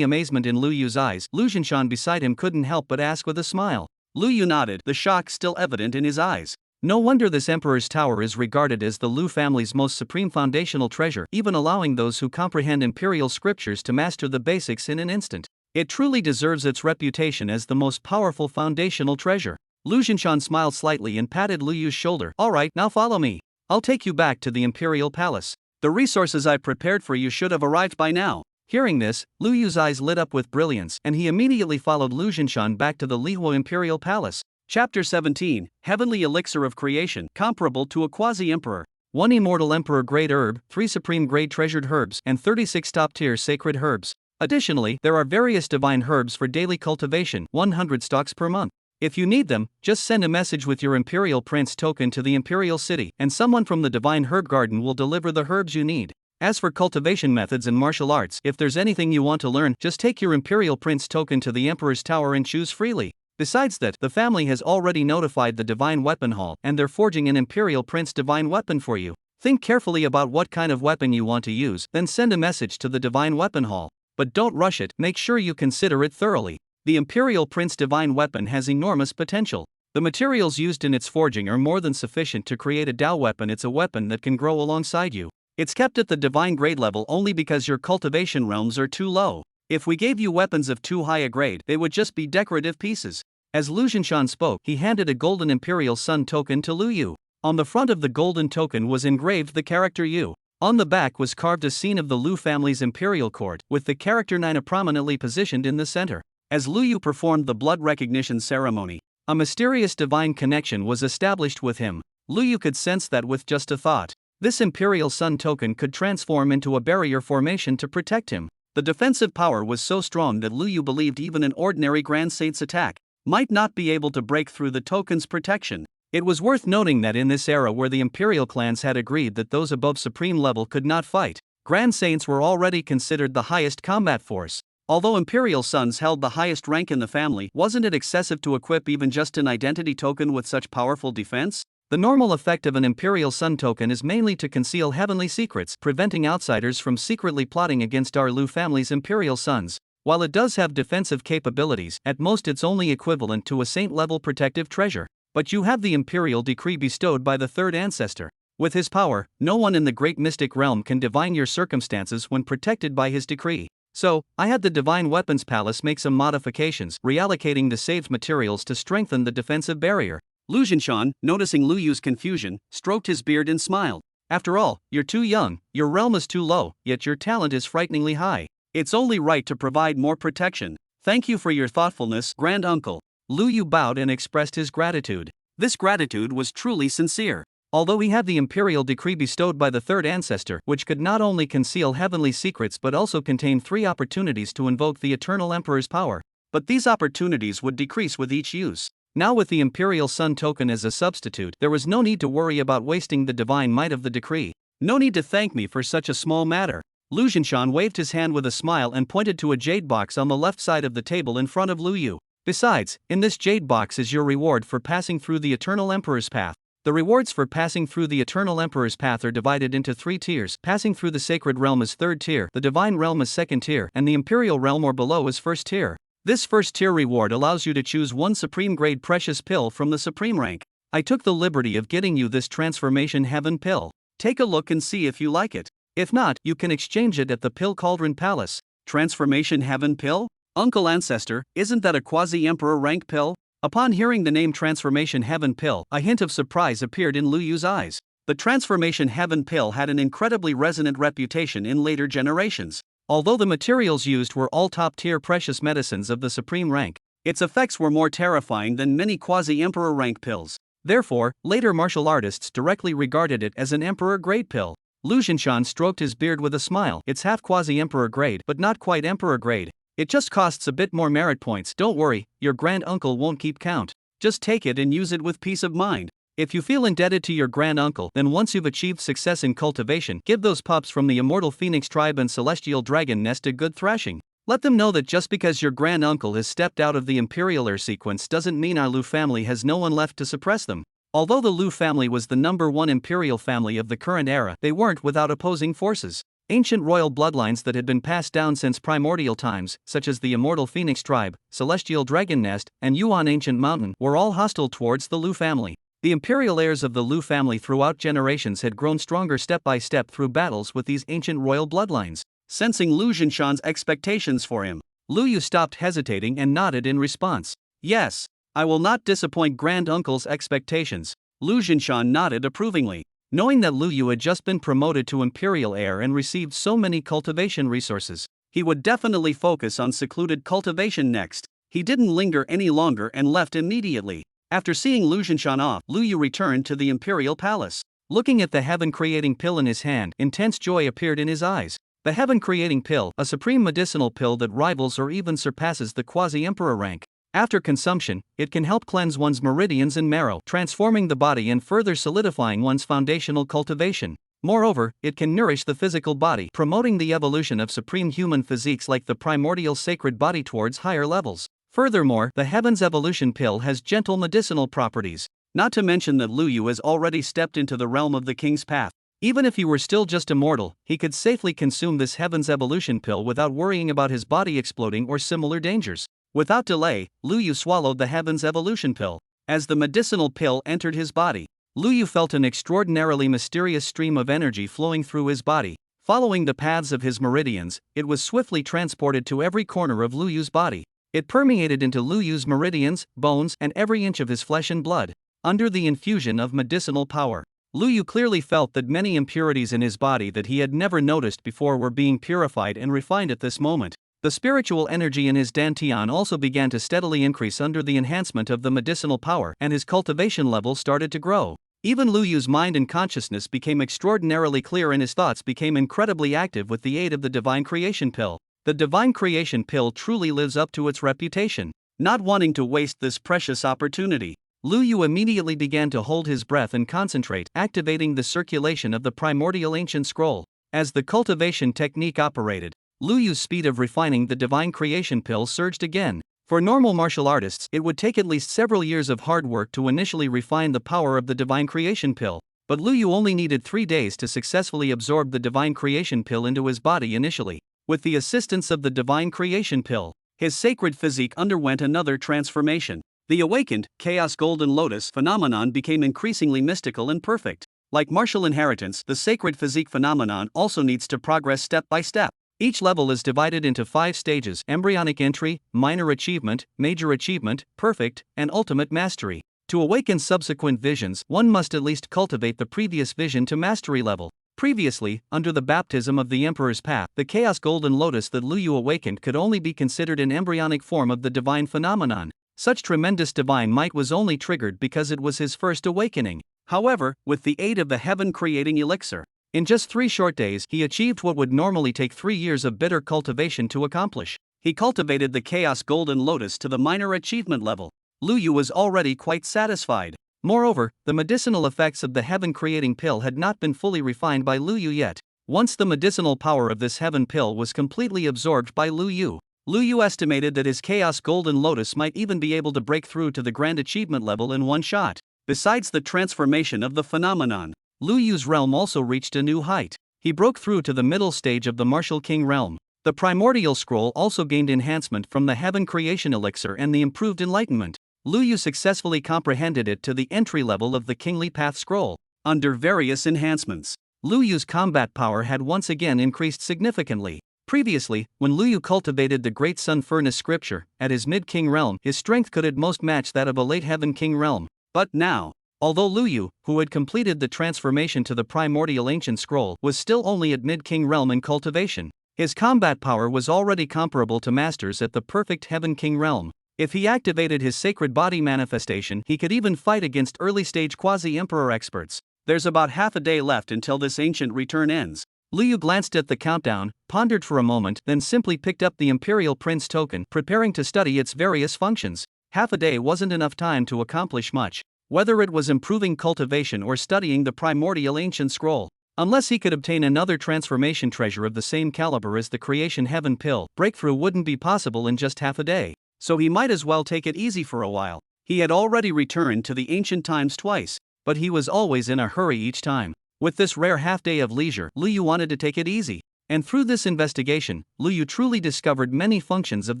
A: amazement in Lu Yu's eyes, Lu Zhinshan beside him couldn't help but ask with a smile. Lu Yu nodded, the shock still evident in his eyes. No wonder this Emperor's Tower is regarded as the Lu family's most supreme foundational treasure, even allowing those who comprehend imperial scriptures to master the basics in an instant. It truly deserves its reputation as the most powerful foundational treasure. Lu Zhinshan smiled slightly and patted Lu Yu's shoulder. Alright, now follow me. I'll take you back to the Imperial Palace. The resources I prepared for you should have arrived by now. Hearing this, Lu Yu's eyes lit up with brilliance, and he immediately followed Lu Zhinshan back to the Lihuo Imperial Palace. Chapter 17, Heavenly Elixir of Creation, comparable to a quasi-emperor. 1 immortal emperor grade herb, 3 supreme grade treasured herbs, and 36 top-tier sacred herbs. Additionally, there are various divine herbs for daily cultivation, 100 stocks per month. If you need them, just send a message with your Imperial Prince token to the Imperial City, and someone from the Divine Herb Garden will deliver the herbs you need. As for cultivation methods and martial arts, if there's anything you want to learn, just take your Imperial Prince token to the Emperor's Tower and choose freely. Besides that, the family has already notified the Divine Weapon Hall, and they're forging an Imperial Prince divine weapon for you. Think carefully about what kind of weapon you want to use, then send a message to the Divine Weapon Hall. But don't rush it, make sure you consider it thoroughly. The Imperial Prince divine weapon has enormous potential. The materials used in its forging are more than sufficient to create a Dao weapon. It's a weapon that can grow alongside you. It's kept at the divine grade level only because your cultivation realms are too low. If we gave you weapons of too high a grade, they would just be decorative pieces. As Lu Zhinshan spoke, he handed a golden Imperial Sun token to Lu Yu. On the front of the golden token was engraved the character Yu. On the back was carved a scene of the Lu family's imperial court, with the character Nina prominently positioned in the center. As Lu Yu performed the blood recognition ceremony, a mysterious divine connection was established with him. Lu Yu could sense that with just a thought, this Imperial Sun token could transform into a barrier formation to protect him. The defensive power was so strong that Lu Yu believed even an ordinary Grand Saint's attack might not be able to break through the token's protection. It was worth noting that in this era where the imperial clans had agreed that those above supreme level could not fight, Grand Saints were already considered the highest combat force. Although Imperial Sons held the highest rank in the family, wasn't it excessive to equip even just an identity token with such powerful defense? The normal effect of an Imperial Sun token is mainly to conceal heavenly secrets, preventing outsiders from secretly plotting against our Lu family's Imperial Sons. While it does have defensive capabilities, at most it's only equivalent to a saint-level protective treasure. But you have the imperial decree bestowed by the third ancestor. With his power, no one in the great mystic realm can divine your circumstances when protected by his decree. So, I had the Divine Weapons Palace make some modifications, reallocating the saved materials to strengthen the defensive barrier. Lu Zhinshan, noticing Lu Yu's confusion, stroked his beard and smiled. After all, you're too young, your realm is too low, yet your talent is frighteningly high. It's only right to provide more protection. Thank you for your thoughtfulness, Grand Uncle. Lu Yu bowed and expressed his gratitude. This gratitude was truly sincere. Although he had the imperial decree bestowed by the third ancestor, which could not only conceal heavenly secrets but also contain 3 opportunities to invoke the eternal emperor's power, but these opportunities would decrease with each use. Now with the Imperial Sun token as a substitute, there was no need to worry about wasting the divine might of the decree. No need to thank me for such a small matter. Lu Zhinshan waved his hand with a smile and pointed to a jade box on the left side of the table in front of Lu Yu. Besides, in this jade box is your reward for passing through the Eternal Emperor's path. The rewards for passing through the Eternal Emperor's path are divided into 3 tiers. Passing through the Sacred Realm is 3rd tier, the Divine Realm is 2nd tier, and the Imperial Realm or below is 1st tier. This first tier reward allows you to choose one supreme grade precious pill from the supreme rank. I took the liberty of getting you this transformation heaven pill. Take a look and see if you like it. If not, you can exchange it at the Pill Cauldron Palace. Transformation heaven pill? Uncle Ancestor, isn't that a quasi-emperor rank pill? Upon hearing the name Transformation Heaven Pill, a hint of surprise appeared in Lu Yu's eyes. The Transformation Heaven Pill had an incredibly resonant reputation in later generations. Although the materials used were all top-tier precious medicines of the supreme rank, its effects were more terrifying than many quasi-emperor rank pills. Therefore, later martial artists directly regarded it as an emperor-grade pill. Lu Jinshan stroked his beard with a smile. It's half quasi-emperor grade, but not quite emperor grade. It just costs a bit more merit points. Don't worry, your grand uncle won't keep count. Just take it and use it with peace of mind. If you feel indebted to your grand uncle, then once you've achieved success in cultivation, give those pups from the immortal phoenix tribe and celestial dragon nest a good thrashing. Let them know that just because your grand uncle has stepped out of the imperial heir sequence doesn't mean our Lu family has no one left to suppress them. Although the Lu family was the #1 imperial family of the current era, they weren't without opposing forces. Ancient royal bloodlines that had been passed down since primordial times, such as the immortal phoenix tribe, celestial dragon nest, and Yuan ancient mountain, were all hostile towards the Lu family. The imperial heirs of the Lu family throughout generations had grown stronger step by step through battles with these ancient royal bloodlines. Sensing Lu Jinshan's expectations for him, Lu Yu stopped hesitating and nodded in response. Yes, I will not disappoint grand uncle's expectations. Lu Jinshan nodded approvingly. Knowing that Lu Yu had just been promoted to imperial heir and received so many cultivation resources, he would definitely focus on secluded cultivation next. He didn't linger any longer and left immediately. After seeing Lu Jinshan off, Lu Yu returned to the imperial palace. Looking at the heaven-creating pill in his hand, intense joy appeared in his eyes. The heaven-creating pill, a supreme medicinal pill that rivals or even surpasses the quasi-emperor rank. After consumption, it can help cleanse one's meridians and marrow, transforming the body and further solidifying one's foundational cultivation. Moreover, it can nourish the physical body, promoting the evolution of supreme human physiques like the primordial sacred body towards higher levels. Furthermore, the Heaven's Evolution pill has gentle medicinal properties. Not to mention that Lu Yu has already stepped into the realm of the king's path. Even if he were still just immortal, he could safely consume this Heaven's Evolution pill without worrying about his body exploding or similar dangers. Without delay, Lu Yu swallowed the Heaven's Evolution pill. As the medicinal pill entered his body, Lu Yu felt an extraordinarily mysterious stream of energy flowing through his body. Following the paths of his meridians, it was swiftly transported to every corner of Lu Yu's body. It permeated into Lu Yu's meridians, bones, and every inch of his flesh and blood. Under the infusion of medicinal power, Lu Yu clearly felt that many impurities in his body that he had never noticed before were being purified and refined at this moment. The spiritual energy in his dantian also began to steadily increase under the enhancement of the medicinal power, and his cultivation level started to grow. Even Lu Yu's mind and consciousness became extraordinarily clear and his thoughts became incredibly active with the aid of the Divine Creation Pill. The Divine Creation Pill truly lives up to its reputation. Not wanting to waste this precious opportunity, Lu Yu immediately began to hold his breath and concentrate, activating the circulation of the primordial ancient scroll. As the cultivation technique operated, Lu Yu's speed of refining the Divine Creation Pill surged again. For normal martial artists, it would take at least several years of hard work to initially refine the power of the Divine Creation Pill, but Lu Yu only needed 3 days to successfully absorb the Divine Creation Pill into his body initially. With the assistance of the Divine Creation Pill, his sacred physique underwent another transformation. The awakened, Chaos Golden Lotus phenomenon became increasingly mystical and perfect. Like martial inheritance, the sacred physique phenomenon also needs to progress step by step. Each level is divided into 5 stages: embryonic entry, minor achievement, major achievement, perfect, and ultimate mastery. To awaken subsequent visions, one must at least cultivate the previous vision to mastery level. Previously, under the baptism of the Emperor's Path, the Chaos Golden Lotus that Lu Yu awakened could only be considered an embryonic form of the divine phenomenon. Such tremendous divine might was only triggered because it was his first awakening. However, with the aid of the heaven-creating elixir, in just 3 short days, he achieved what would normally take 3 years of bitter cultivation to accomplish. He cultivated the Chaos Golden Lotus to the minor achievement level. Lu Yu was already quite satisfied. Moreover, the medicinal effects of the heaven-creating pill had not been fully refined by Lu Yu yet. Once the medicinal power of this heaven pill was completely absorbed by Lu Yu estimated that his Chaos Golden Lotus might even be able to break through to the grand achievement level in one shot. Besides the transformation of the phenomenon, Lu Yu's realm also reached a new height. He broke through to the middle stage of the Martial King realm. The primordial scroll also gained enhancement from the heaven creation elixir and the improved enlightenment. Lu Yu successfully comprehended it to the entry level of the kingly path scroll. Under various enhancements, Lu Yu's combat power had once again increased significantly. Previously, when Lu Yu cultivated the Great Sun Furnace scripture at his mid-king realm, his strength could at most match that of a late heaven king realm. But now, although Lu Yu, who had completed the transformation to the primordial ancient scroll, was still only at mid-king realm in cultivation, his combat power was already comparable to masters at the perfect heaven king realm. If he activated his sacred body manifestation, he could even fight against early-stage quasi-emperor experts. There's about half a day left until this ancient return ends. Lu Yu glanced at the countdown, pondered for a moment, then simply picked up the Imperial Prince token, preparing to study its various functions. Half a day wasn't enough time to accomplish much, whether it was improving cultivation or studying the primordial ancient scroll. Unless he could obtain another transformation treasure of the same caliber as the creation heaven pill, breakthrough wouldn't be possible in just half a day. So he might as well take it easy for a while. He had already returned to the ancient times twice, but he was always in a hurry each time. With this rare half-day of leisure, Lu Yu wanted to take it easy. And through this investigation, Lu Yu truly discovered many functions of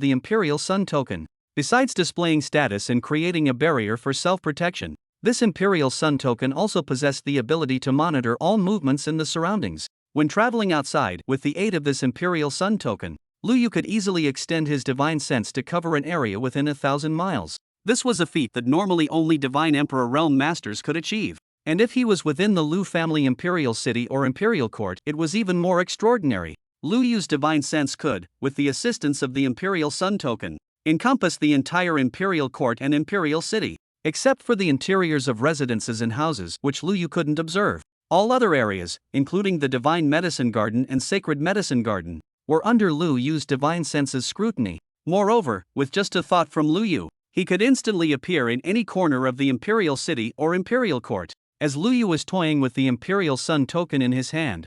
A: the Imperial Sun token. Besides displaying status and creating a barrier for self-protection, this Imperial Sun token also possessed the ability to monitor all movements in the surroundings. When traveling outside, with the aid of this Imperial Sun token, Lu Yu could easily extend his divine sense to cover an area within 1,000 miles. This was a feat that normally only Divine Emperor Realm Masters could achieve. And if he was within the Lu family imperial city or imperial court, it was even more extraordinary. Lu Yu's divine sense could, with the assistance of the Imperial Sun token, encompass the entire imperial court and imperial city, except for the interiors of residences and houses, which Lu Yu couldn't observe. All other areas, including the Divine Medicine Garden and Sacred Medicine Garden, were under Lu Yu's divine sense's scrutiny. Moreover, with just a thought from Lu Yu, he could instantly appear in any corner of the imperial city or imperial court. As Lu Yu was toying with the Imperial Sun token in his hand,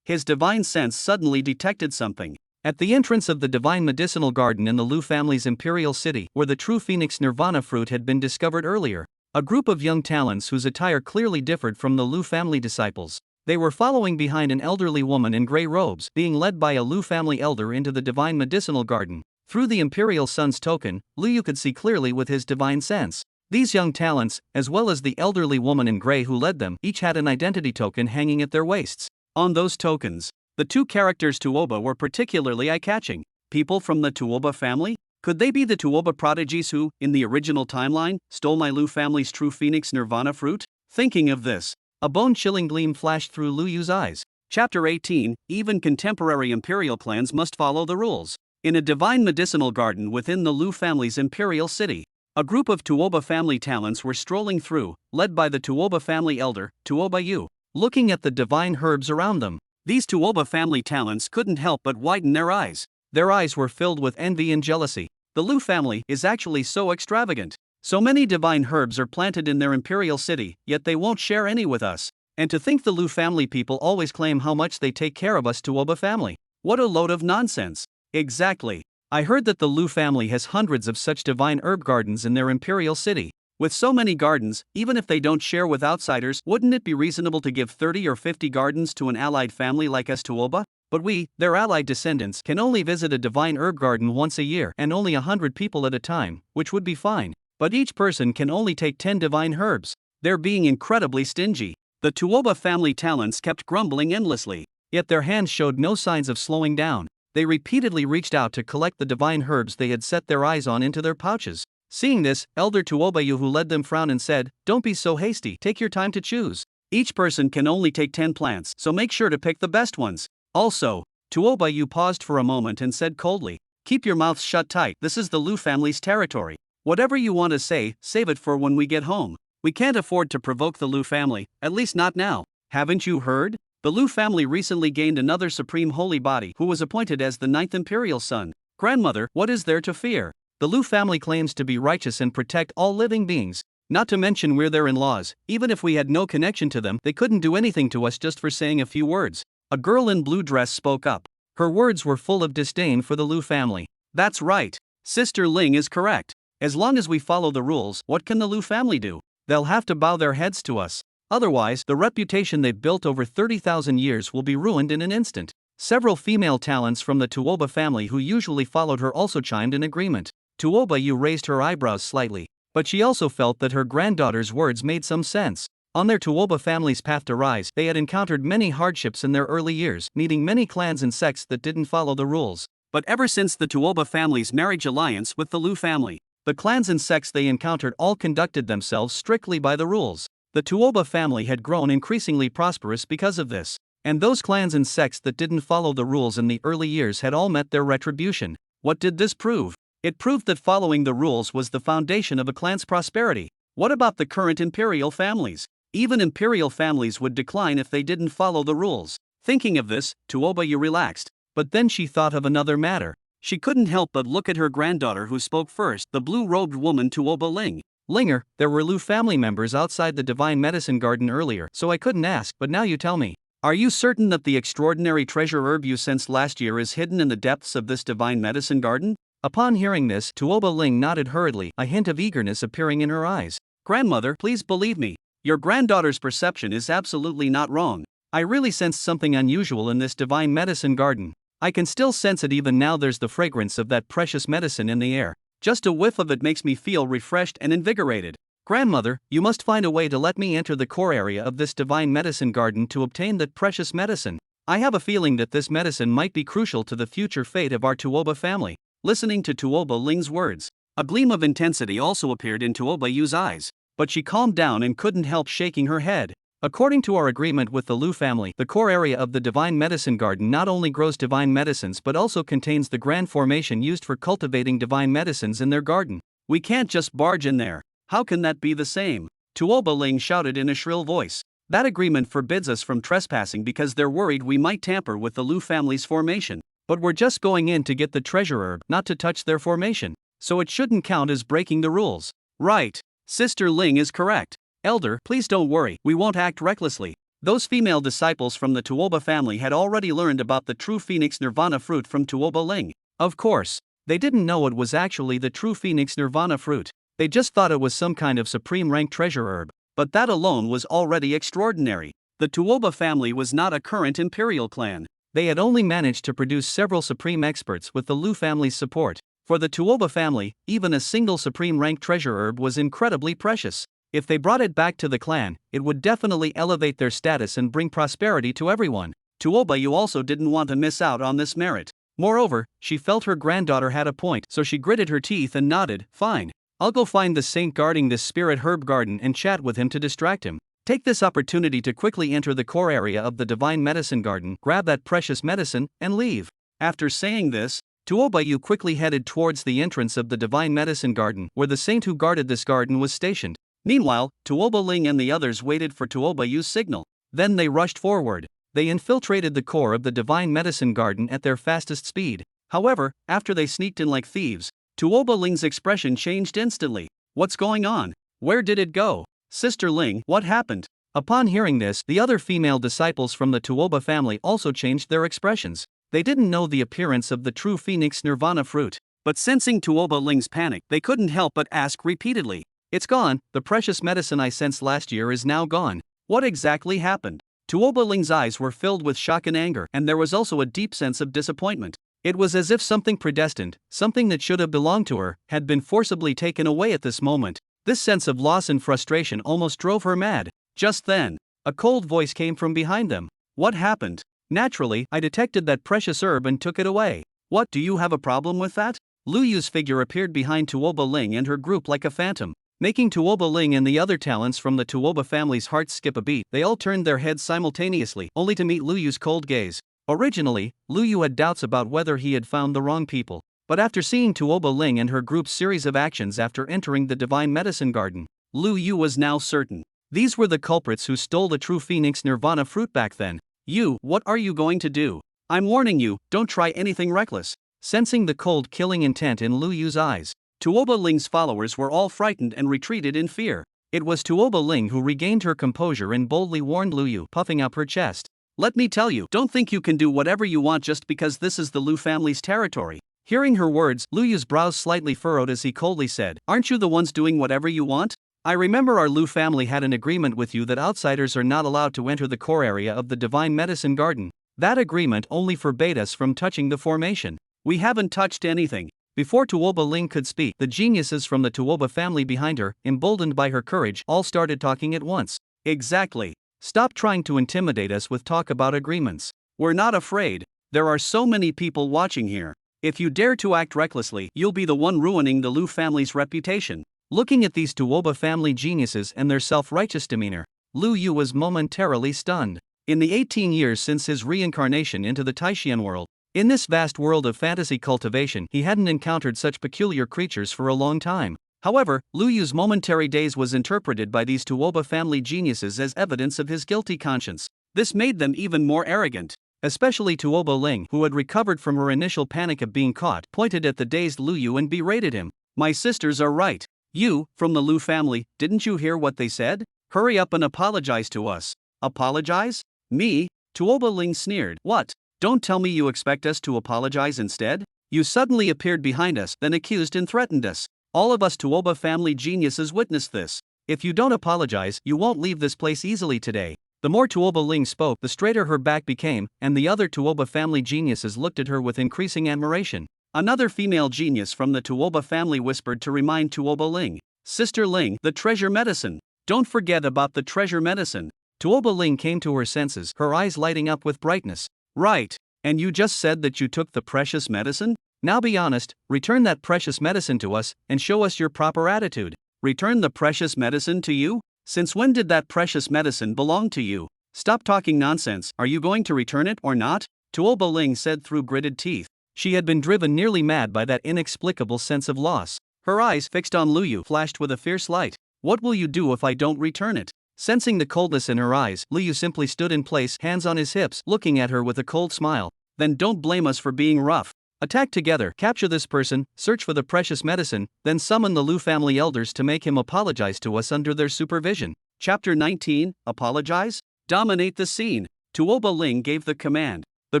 A: his divine sense suddenly detected something. At the entrance of the Divine Medicinal Garden in the Lu family's imperial city, where the true Phoenix Nirvana fruit had been discovered earlier, a group of young talents whose attire clearly differed from the Lu family disciples. They were following behind an elderly woman in gray robes, being led by a Lu family elder into the Divine Medicinal Garden. Through the Imperial Sun's token, Lu Yu could see clearly with his divine sense. These young talents, as well as the elderly woman in gray who led them, each had an identity token hanging at their waists. On those tokens, the two characters Tuoba were particularly eye-catching. People from the Tuoba family? Could they be the Tuoba prodigies who, in the original timeline, stole my Lu family's true Phoenix Nirvana fruit? Thinking of this, a bone-chilling gleam flashed through Lu Yu's eyes. Chapter 18, Even contemporary imperial clans must follow the rules. In a divine medicinal garden within the Lu family's imperial city, a group of Tuoba family talents were strolling through, led by the Tuoba family elder, Tuoba Yu. Looking at the divine herbs around them, these Tuoba family talents couldn't help but widen their eyes. Their eyes were filled with envy and jealousy. The Lu family is actually so extravagant. So many divine herbs are planted in their imperial city, yet they won't share any with us. And to think the Lu family people always claim how much they take care of us Tuoba family. What a load of nonsense. Exactly. I heard that the Lu family has hundreds of such divine herb gardens in their imperial city. With so many gardens, even if they don't share with outsiders, wouldn't it be reasonable to give 30 or 50 gardens to an allied family like us Tuoba? But we, their allied descendants, can only visit a divine herb garden once a year and only 100 people at a time, which would be fine. But each person can only take 10 divine herbs. They're being incredibly stingy. The Tuoba family talents kept grumbling endlessly, yet their hands showed no signs of slowing down. They repeatedly reached out to collect the divine herbs they had set their eyes on into their pouches. Seeing this, Elder Tuobayu who led them frowned and said, "Don't be so hasty, take your time to choose. Each person can only take 10 plants, so make sure to pick the best ones. Also," Tuobayu paused for a moment and said coldly, "Keep your mouths shut tight, this is the Lu family's territory. Whatever you want to say, save it for when we get home. We can't afford to provoke the Lu family, at least not now. Haven't you heard? The Lu family recently gained another supreme holy body who was appointed as the 9th imperial son. Grandmother, what is there to fear? The Lu family claims to be righteous and protect all living beings. Not to mention we're their in-laws. Even if we had no connection to them, they couldn't do anything to us just for saying a few words." A girl in blue dress spoke up. Her words were full of disdain for the Lu family. "That's right. Sister Ling is correct. As long as we follow the rules, what can the Lu family do? They'll have to bow their heads to us. Otherwise, the reputation they've built over 30,000 years will be ruined in an instant." Several female talents from the Tuoba family who usually followed her also chimed in agreement. Tuoba Yu raised her eyebrows slightly, but she also felt that her granddaughter's words made some sense. On their Tuoba family's path to rise, they had encountered many hardships in their early years, meeting many clans and sects that didn't follow the rules. But ever since the Tuoba family's marriage alliance with the Lu family, the clans and sects they encountered all conducted themselves strictly by the rules. The Tuoba family had grown increasingly prosperous because of this, and those clans and sects that didn't follow the rules in the early years had all met their retribution. What did this prove? It proved that following the rules was the foundation of a clan's prosperity. What about the current imperial families? Even imperial families would decline if they didn't follow the rules. Thinking of this, Tuoba Yu relaxed, but then she thought of another matter. She couldn't help but look at her granddaughter who spoke first, the blue-robed woman Tuoba Ling. Linger, there were Lu family members outside the Divine Medicine Garden earlier, so I couldn't ask, but now you tell me. Are you certain that the extraordinary treasure herb you sensed last year is hidden in the depths of this Divine Medicine Garden? Upon hearing this, Tuoba Ling nodded hurriedly, a hint of eagerness appearing in her eyes. Grandmother, please believe me. Your granddaughter's perception is absolutely not wrong. I really sensed something unusual in this Divine Medicine Garden. I can still sense it even now. There's the fragrance of that precious medicine in the air. Just a whiff of it makes me feel refreshed and invigorated. Grandmother, you must find a way to let me enter the core area of this Divine Medicine Garden to obtain that precious medicine. I have a feeling that this medicine might be crucial to the future fate of our Tuoba family. Listening to Tuoba Ling's words, a gleam of intensity also appeared in Tuoba Yu's eyes, but she calmed down and couldn't help shaking her head. According to our agreement with the Lu family, the core area of the Divine Medicine Garden not only grows divine medicines but also contains the grand formation used for cultivating divine medicines in their garden. We can't just barge in there. How can that be the same? Tuoba Ling shouted in a shrill voice. That agreement forbids us from trespassing because they're worried we might tamper with the Lu family's formation. But we're just going in to get the treasure herb, not to touch their formation. So it shouldn't count as breaking the rules. Right. Sister Ling is correct. Elder, please don't worry, we won't act recklessly. Those female disciples from the Tuoba family had already learned about the true Phoenix Nirvana fruit from Tuoba Ling. Of course, they didn't know it was actually the true Phoenix Nirvana fruit. They just thought it was some kind of supreme rank treasure herb. But that alone was already extraordinary. The Tuoba family was not a current imperial clan. They had only managed to produce several supreme experts with the Lu family's support. For the Tuoba family, even a single supreme rank treasure herb was incredibly precious. If they brought it back to the clan, it would definitely elevate their status and bring prosperity to everyone. Tuoba Yu also didn't want to miss out on this merit. Moreover, she felt her granddaughter had a point, so she gritted her teeth and nodded. Fine. I'll go find the saint guarding this spirit herb garden and chat with him to distract him. Take this opportunity to quickly enter the core area of the Divine Medicine Garden, grab that precious medicine, and leave. After saying this, Tuoba Yu quickly headed towards the entrance of the Divine Medicine Garden, where the saint who guarded this garden was stationed. Meanwhile, Tuoba Ling and the others waited for Tuoba Yu's signal. Then they rushed forward. They infiltrated the core of the Divine Medicine Garden at their fastest speed. However, after they sneaked in like thieves, Tuoba Ling's expression changed instantly. What's going on? Where did it go? Sister Ling, what happened? Upon hearing this, the other female disciples from the Tuoba family also changed their expressions. They didn't know the appearance of the true Phoenix Nirvana fruit. But sensing Tuoba Ling's panic, they couldn't help but ask repeatedly. It's gone. The precious medicine I sensed last year is now gone. What exactly happened? Tuoba Ling's eyes were filled with shock and anger, and there was also a deep sense of disappointment. It was as if something predestined, something that should have belonged to her, had been forcibly taken away at this moment. This sense of loss and frustration almost drove her mad. Just then, a cold voice came from behind them. What happened? Naturally, I detected that precious herb and took it away. What, do you have a problem with that? Lu Yu's figure appeared behind Tuoba Ling and her group like a phantom. Making Tuoba Ling and the other talents from the Tuoba family's hearts skip a beat, they all turned their heads simultaneously, only to meet Lu Yu's cold gaze. Originally, Lu Yu had doubts about whether he had found the wrong people. But after seeing Tuoba Ling and her group's series of actions after entering the Divine Medicine Garden, Lu Yu was now certain. These were the culprits who stole the true Phoenix Nirvana fruit back then. You, what are you going to do? I'm warning you, don't try anything reckless. Sensing the cold killing intent in Lu Yu's eyes, Tuoba Ling's followers were all frightened and retreated in fear. It was Tuoba Ling who regained her composure and boldly warned Lu Yu, puffing up her chest. Let me tell you, don't think you can do whatever you want just because this is the Lu family's territory. Hearing her words, Lu Yu's brows slightly furrowed as he coldly said, Aren't you the ones doing whatever you want? I remember our Lu family had an agreement with you that outsiders are not allowed to enter the core area of the Divine Medicine Garden. That agreement only forbade us from touching the formation. We haven't touched anything. Before Tuoba Ling could speak, the geniuses from the Tuoba family behind her, emboldened by her courage, all started talking at once. Exactly. Stop trying to intimidate us with talk about agreements. We're not afraid. There are so many people watching here. If you dare to act recklessly, you'll be the one ruining the Lu family's reputation. Looking at these Tuoba family geniuses and their self-righteous demeanor, Lu Yu was momentarily stunned. In the 18 years since his reincarnation into the Taishian world, in this vast world of fantasy cultivation, he hadn't encountered such peculiar creatures for a long time. However, Lu Yu's momentary daze was interpreted by these Tuoba family geniuses as evidence of his guilty conscience. This made them even more arrogant. Especially Tuoba Ling, who had recovered from her initial panic of being caught, pointed at the dazed Lu Yu and berated him. My sisters are right. You, from the Lu family, didn't you hear what they said? Hurry up and apologize to us. Apologize? Me? Tuoba Ling sneered. What? Don't tell me you expect us to apologize instead? You suddenly appeared behind us, then accused and threatened us. All of us Tuoba family geniuses witnessed this. If you don't apologize, you won't leave this place easily today. The more Tuoba Ling spoke, the straighter her back became, and the other Tuoba family geniuses looked at her with increasing admiration. Another female genius from the Tuoba family whispered to remind Tuoba Ling, Sister Ling, the treasure medicine. Don't forget about the treasure medicine. Tuoba Ling came to her senses, her eyes lighting up with brightness. Right, and you just said that you took the precious medicine? Now be honest, return that precious medicine to us, and show us your proper attitude. Return the precious medicine to you? Since when did that precious medicine belong to you? Stop talking nonsense, are you going to return it or not? Tuoba Ling said through gritted teeth. She had been driven nearly mad by that inexplicable sense of loss. Her eyes, fixed on Lu Yu, flashed with a fierce light. What will you do if I don't return it? Sensing the coldness in her eyes, Lu Yu simply stood in place, hands on his hips, looking at her with a cold smile. Then don't blame us for being rough. Attack together, capture this person, search for the precious medicine, then summon the Lu family elders to make him apologize to us under their supervision. Chapter 19, Apologize? Dominate the scene. Tuoba Ling gave the command. The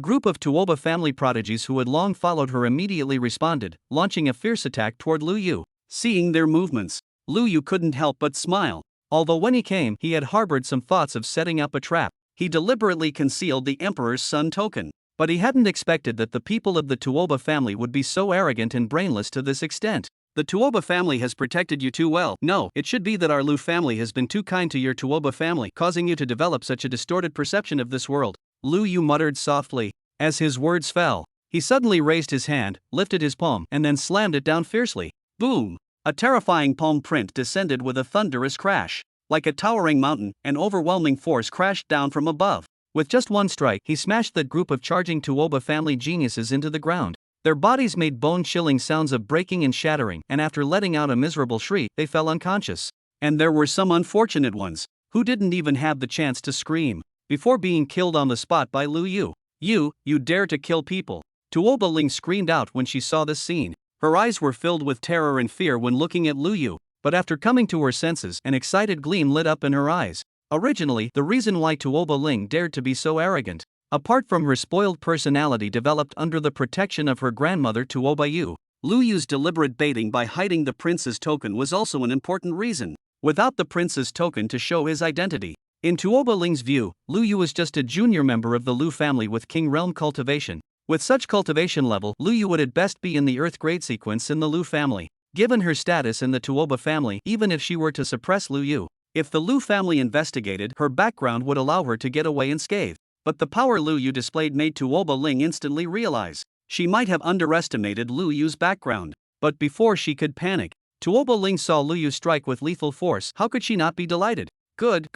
A: group of Tuoba family prodigies who had long followed her immediately responded, launching a fierce attack toward Lu Yu. Seeing their movements, Lu Yu couldn't help but smile. Although when he came, he had harbored some thoughts of setting up a trap. He deliberately concealed the Emperor's Son token. But he hadn't expected that the people of the Tuoba family would be so arrogant and brainless to this extent. The Tuoba family has protected you too well. No, it should be that our Lu family has been too kind to your Tuoba family, causing you to develop such a distorted perception of this world. Lu Yu muttered softly. As his words fell, he suddenly raised his hand, lifted his palm, and then slammed it down fiercely. Boom! A terrifying palm print descended with a thunderous crash. Like a towering mountain, an overwhelming force crashed down from above. With just one strike, he smashed that group of charging Tuoba family geniuses into the ground. Their bodies made bone-chilling sounds of breaking and shattering, and after letting out a miserable shriek, they fell unconscious. And there were some unfortunate ones, who didn't even have the chance to scream, before being killed on the spot by Lu Yu. You dare to kill people. Tuoba Ling screamed out when she saw this scene. Her eyes were filled with terror and fear when looking at Lu Yu, but after coming to her senses, an excited gleam lit up in her eyes. Originally, the reason why Tuoba Ling dared to be so arrogant, apart from her spoiled personality developed under the protection of her grandmother Tuoba Yu, Lu Yu's deliberate baiting by hiding the prince's token was also an important reason. Without the prince's token to show his identity, in Tuoba Ling's view, Lu Yu was just a junior member of the Lu family with King Realm cultivation. With such cultivation level, Lu Yu would at best be in the Earth grade sequence in the Lu family. Given her status in the Tuoba family, even if she were to suppress Lu Yu, if the Lu family investigated, her background would allow her to get away unscathed. But the power Lu Yu displayed made Tuoba Ling instantly realize she might have underestimated Lu Yu's background. But before she could panic, Tuoba Ling saw Lu Yu strike with lethal force. How could she not be delighted? Good.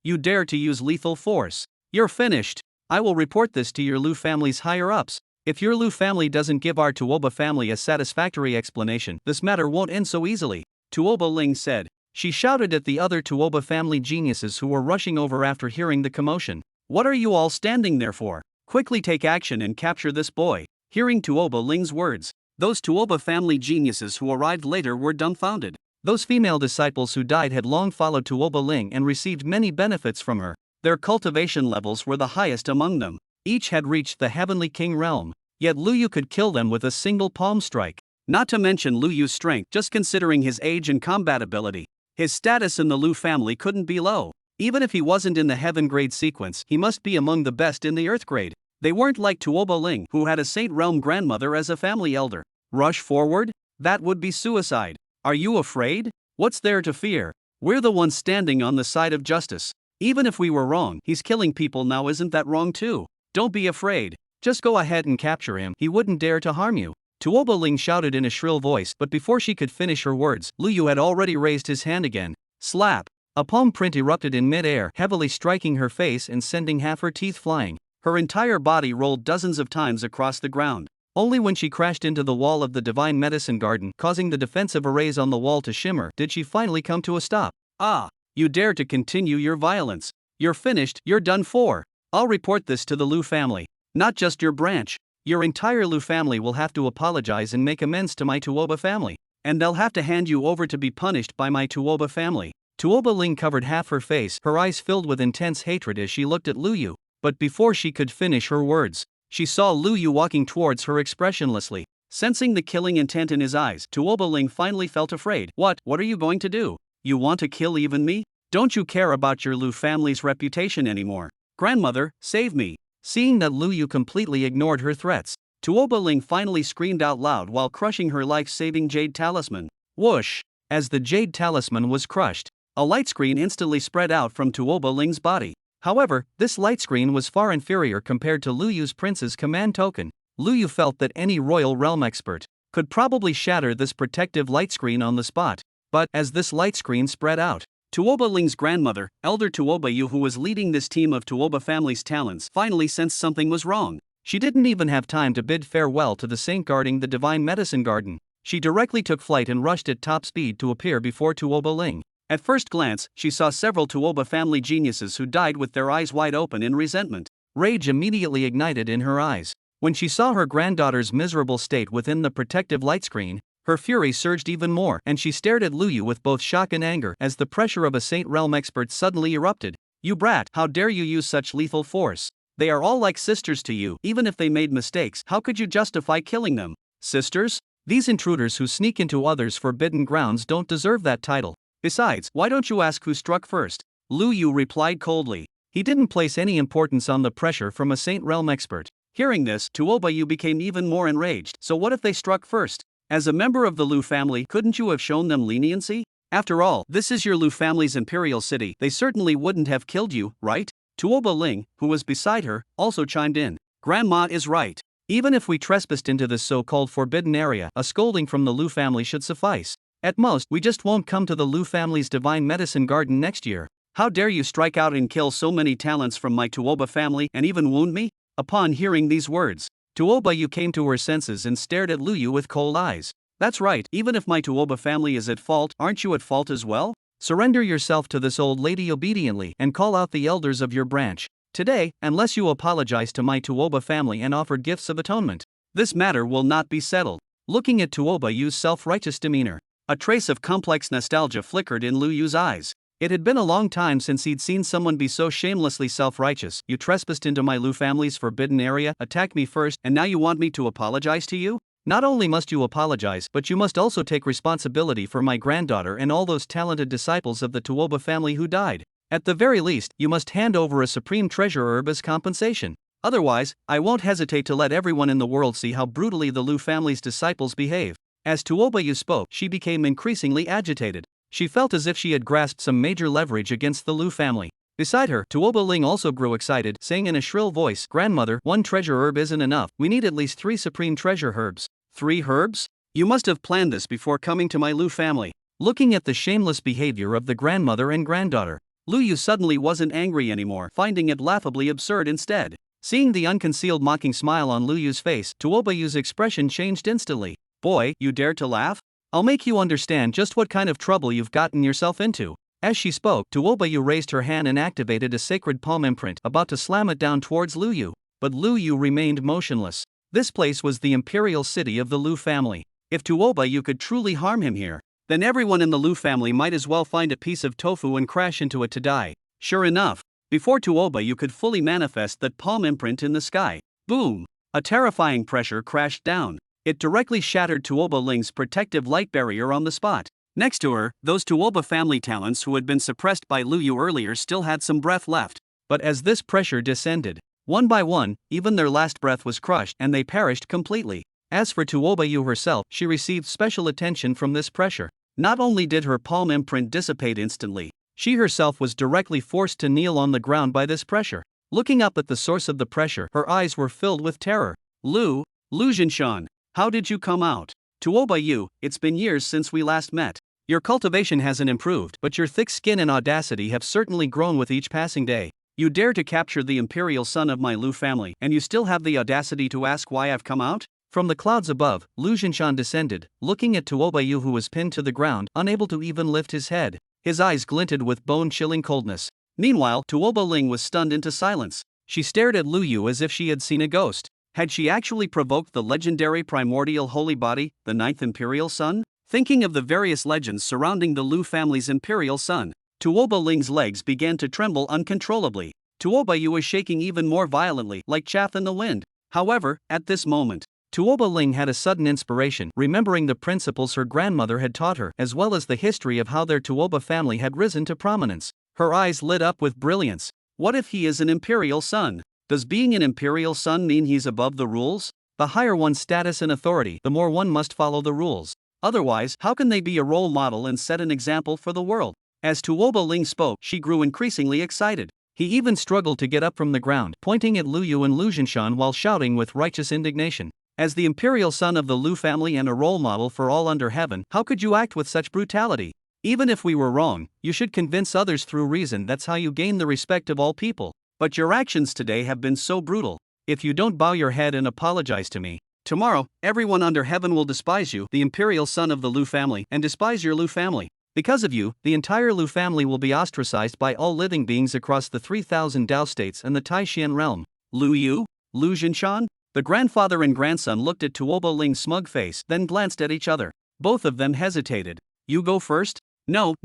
A: You dare to use lethal force. You're finished. I will report this to your Lu family's higher-ups. If your Lu family doesn't give our Tuoba family a satisfactory explanation, this matter won't end so easily, Tuoba Ling said. She shouted at the other Tuoba family geniuses who were rushing over after hearing the commotion. What are you all standing there for? Quickly take action and capture this boy. Hearing Tuoba Ling's words, those Tuoba family geniuses who arrived later were dumbfounded. Those female disciples who died had long followed Tuoba Ling and received many benefits from her. Their cultivation levels were the highest among them. Each had reached the heavenly king realm. Yet Lu Yu could kill them with a single palm strike. Not to mention Lu Yu's strength, just considering his age and combat ability. His status in the Lu family couldn't be low. Even if he wasn't in the heaven grade sequence, he must be among the best in the earth grade. They weren't like Tuoba Ling, who had a Saint Realm grandmother as a family elder. Rush forward? That would be suicide. Are you afraid? What's there to fear? We're the ones standing on the side of justice. Even if we were wrong, he's killing people now, isn't that wrong too? Don't be afraid. Just go ahead and capture him, he wouldn't dare to harm you. Tuoba Ling shouted in a shrill voice, but before she could finish her words, Lu Yu had already raised his hand again. Slap! A palm print erupted in mid-air, heavily striking her face and sending half her teeth flying. Her entire body rolled dozens of times across the ground. Only when she crashed into the wall of the Divine Medicine Garden, causing the defensive arrays on the wall to shimmer, did she finally come to a stop. Ah! You dare to continue your violence. You're finished, you're done for. I'll report this to the Lu family. Not just your branch. Your entire Lu family will have to apologize and make amends to my Tuoba family. And they'll have to hand you over to be punished by my Tuoba family. Tuoba Ling covered half her face, her eyes filled with intense hatred as she looked at Lu Yu. But before she could finish her words, she saw Lu Yu walking towards her expressionlessly. Sensing the killing intent in his eyes, Tuoba Ling finally felt afraid. What are you going to do? You want to kill even me? Don't you care about your Lu family's reputation anymore? Grandmother, save me. Seeing that Lu Yu completely ignored her threats, Tuoba Ling finally screamed out loud while crushing her life-saving jade talisman. Whoosh! As the jade talisman was crushed, a light screen instantly spread out from Tuoba Ling's body. However, this light screen was far inferior compared to Lu Yu's prince's command token. Lu Yu felt that any royal realm expert could probably shatter this protective light screen on the spot. But as this light screen spread out, Tuoba Ling's grandmother, Elder Tuoba Yu, who was leading this team of Tuoba family's talents, finally sensed something was wrong. She didn't even have time to bid farewell to the saint guarding the Divine Medicine Garden. She directly took flight and rushed at top speed to appear before Tuoba Ling. At first glance, she saw several Tuoba family geniuses who died with their eyes wide open in resentment. Rage immediately ignited in her eyes. When she saw her granddaughter's miserable state within the protective light screen, her fury surged even more, and she stared at Lu Yu with both shock and anger as the pressure of a Saint Realm expert suddenly erupted. You brat, how dare you use such lethal force? They are all like sisters to you. Even if they made mistakes, how could you justify killing them? Sisters? These intruders who sneak into others' forbidden grounds don't deserve that title. Besides, why don't you ask who struck first? Lu Yu replied coldly. He didn't place any importance on the pressure from a Saint Realm expert. Hearing this, Tuoba Yu became even more enraged. So what if they struck first? As a member of the Lu family, couldn't you have shown them leniency? After all, this is your Lu family's imperial city. They certainly wouldn't have killed you, right? Tuoba Ling, who was beside her, also chimed in. Grandma is right. Even if we trespassed into this so-called forbidden area, a scolding from the Lu family should suffice. At most, we just won't come to the Lu family's Divine Medicine Garden next year. How dare you strike out and kill so many talents from my Tuoba family and even wound me? Upon hearing these words, Tuoba Yu came to her senses and stared at Lu Yu with cold eyes. That's right, even if my Tuoba family is at fault, aren't you at fault as well? Surrender yourself to this old lady obediently and call out the elders of your branch. Today, unless you apologize to my Tuoba family and offer gifts of atonement, this matter will not be settled. Looking at Tuoba Yu's self-righteous demeanor, a trace of complex nostalgia flickered in Lu Yu's eyes. It had been a long time since he'd seen someone be so shamelessly self-righteous. You trespassed into my Lu family's forbidden area, attacked me first, and now you want me to apologize to you? Not only must you apologize, but you must also take responsibility for my granddaughter and all those talented disciples of the Tuoba family who died. At the very least, you must hand over a supreme treasure herb as compensation. Otherwise, I won't hesitate to let everyone in the world see how brutally the Lu family's disciples behave. As Tuoba Yu spoke, she became increasingly agitated. She felt as if she had grasped some major leverage against the Lu family. Beside her, Tuoba Ling also grew excited, saying in a shrill voice, Grandmother, one treasure herb isn't enough. We need at least 3 supreme treasure herbs. 3 herbs? You must have planned this before coming to my Lu family. Looking at the shameless behavior of the grandmother and granddaughter, Lu Yu suddenly wasn't angry anymore, finding it laughably absurd instead. Seeing the unconcealed mocking smile on Lu Yu's face, Tuoba Yu's expression changed instantly. Boy, you dare to laugh? I'll make you understand just what kind of trouble you've gotten yourself into. As she spoke, Tuoba Yu raised her hand and activated a sacred palm imprint, about to slam it down towards Lu Yu. But Lu Yu remained motionless. This place was the imperial city of the Lu family. If Tuoba Yu could truly harm him here, then everyone in the Lu family might as well find a piece of tofu and crash into it to die. Sure enough, before Tuoba Yu could fully manifest that palm imprint in the sky, boom! A terrifying pressure crashed down. It directly shattered Tuoba Ling's protective light barrier on the spot. Next to her, those Tuoba family talents who had been suppressed by Lu Yu earlier still had some breath left. But as this pressure descended, one by one, even their last breath was crushed and they perished completely. As for Tuoba Yu herself, she received special attention from this pressure. Not only did her palm imprint dissipate instantly, she herself was directly forced to kneel on the ground by this pressure. Looking up at the source of the pressure, her eyes were filled with terror. Lu Zhinshan, how did you come out? Tuoba Yu, it's been years since we last met. Your cultivation hasn't improved, but your thick skin and audacity have certainly grown with each passing day. You dare to capture the imperial son of my Lu family, and you still have the audacity to ask why I've come out? From the clouds above, Lu Zhinshan descended, looking at Tuoba Yu, who was pinned to the ground, unable to even lift his head. His eyes glinted with bone-chilling coldness. Meanwhile, Tuoba Ling was stunned into silence. She stared at Lu Yu as if she had seen a ghost. Had she actually provoked the legendary primordial holy body, the ninth imperial son? Thinking of the various legends surrounding the Lu family's imperial son, Tuoba Ling's legs began to tremble uncontrollably. Tuoba Yu was shaking even more violently, like chaff in the wind. However, at this moment, Tuoba Ling had a sudden inspiration, remembering the principles her grandmother had taught her, as well as the history of how their Tuoba family had risen to prominence. Her eyes lit up with brilliance. What if he is an imperial son? Does being an imperial son mean he's above the rules? The higher one's status and authority, the more one must follow the rules. Otherwise, how can they be a role model and set an example for the world? As Tuoba Ling spoke, she grew increasingly excited. He even struggled to get up from the ground, pointing at Lu Yu and Lu Zhinshan while shouting with righteous indignation. As the imperial son of the Lu family and a role model for all under heaven, how could you act with such brutality? Even if we were wrong, you should convince others through reason. That's how you gain the respect of all people. But your actions today have been so brutal. If you don't bow your head and apologize to me, tomorrow, everyone under heaven will despise you, the imperial son of the Lu family, and despise your Lu family. Because of you, the entire Lu family will be ostracized by all living beings across the 3,000 Dao states and the Taishan realm. Lu Yu? Lu Zhinshan? The grandfather and grandson looked at Tuoba Ling's smug face, then glanced at each other. Both of them hesitated. You go first? No,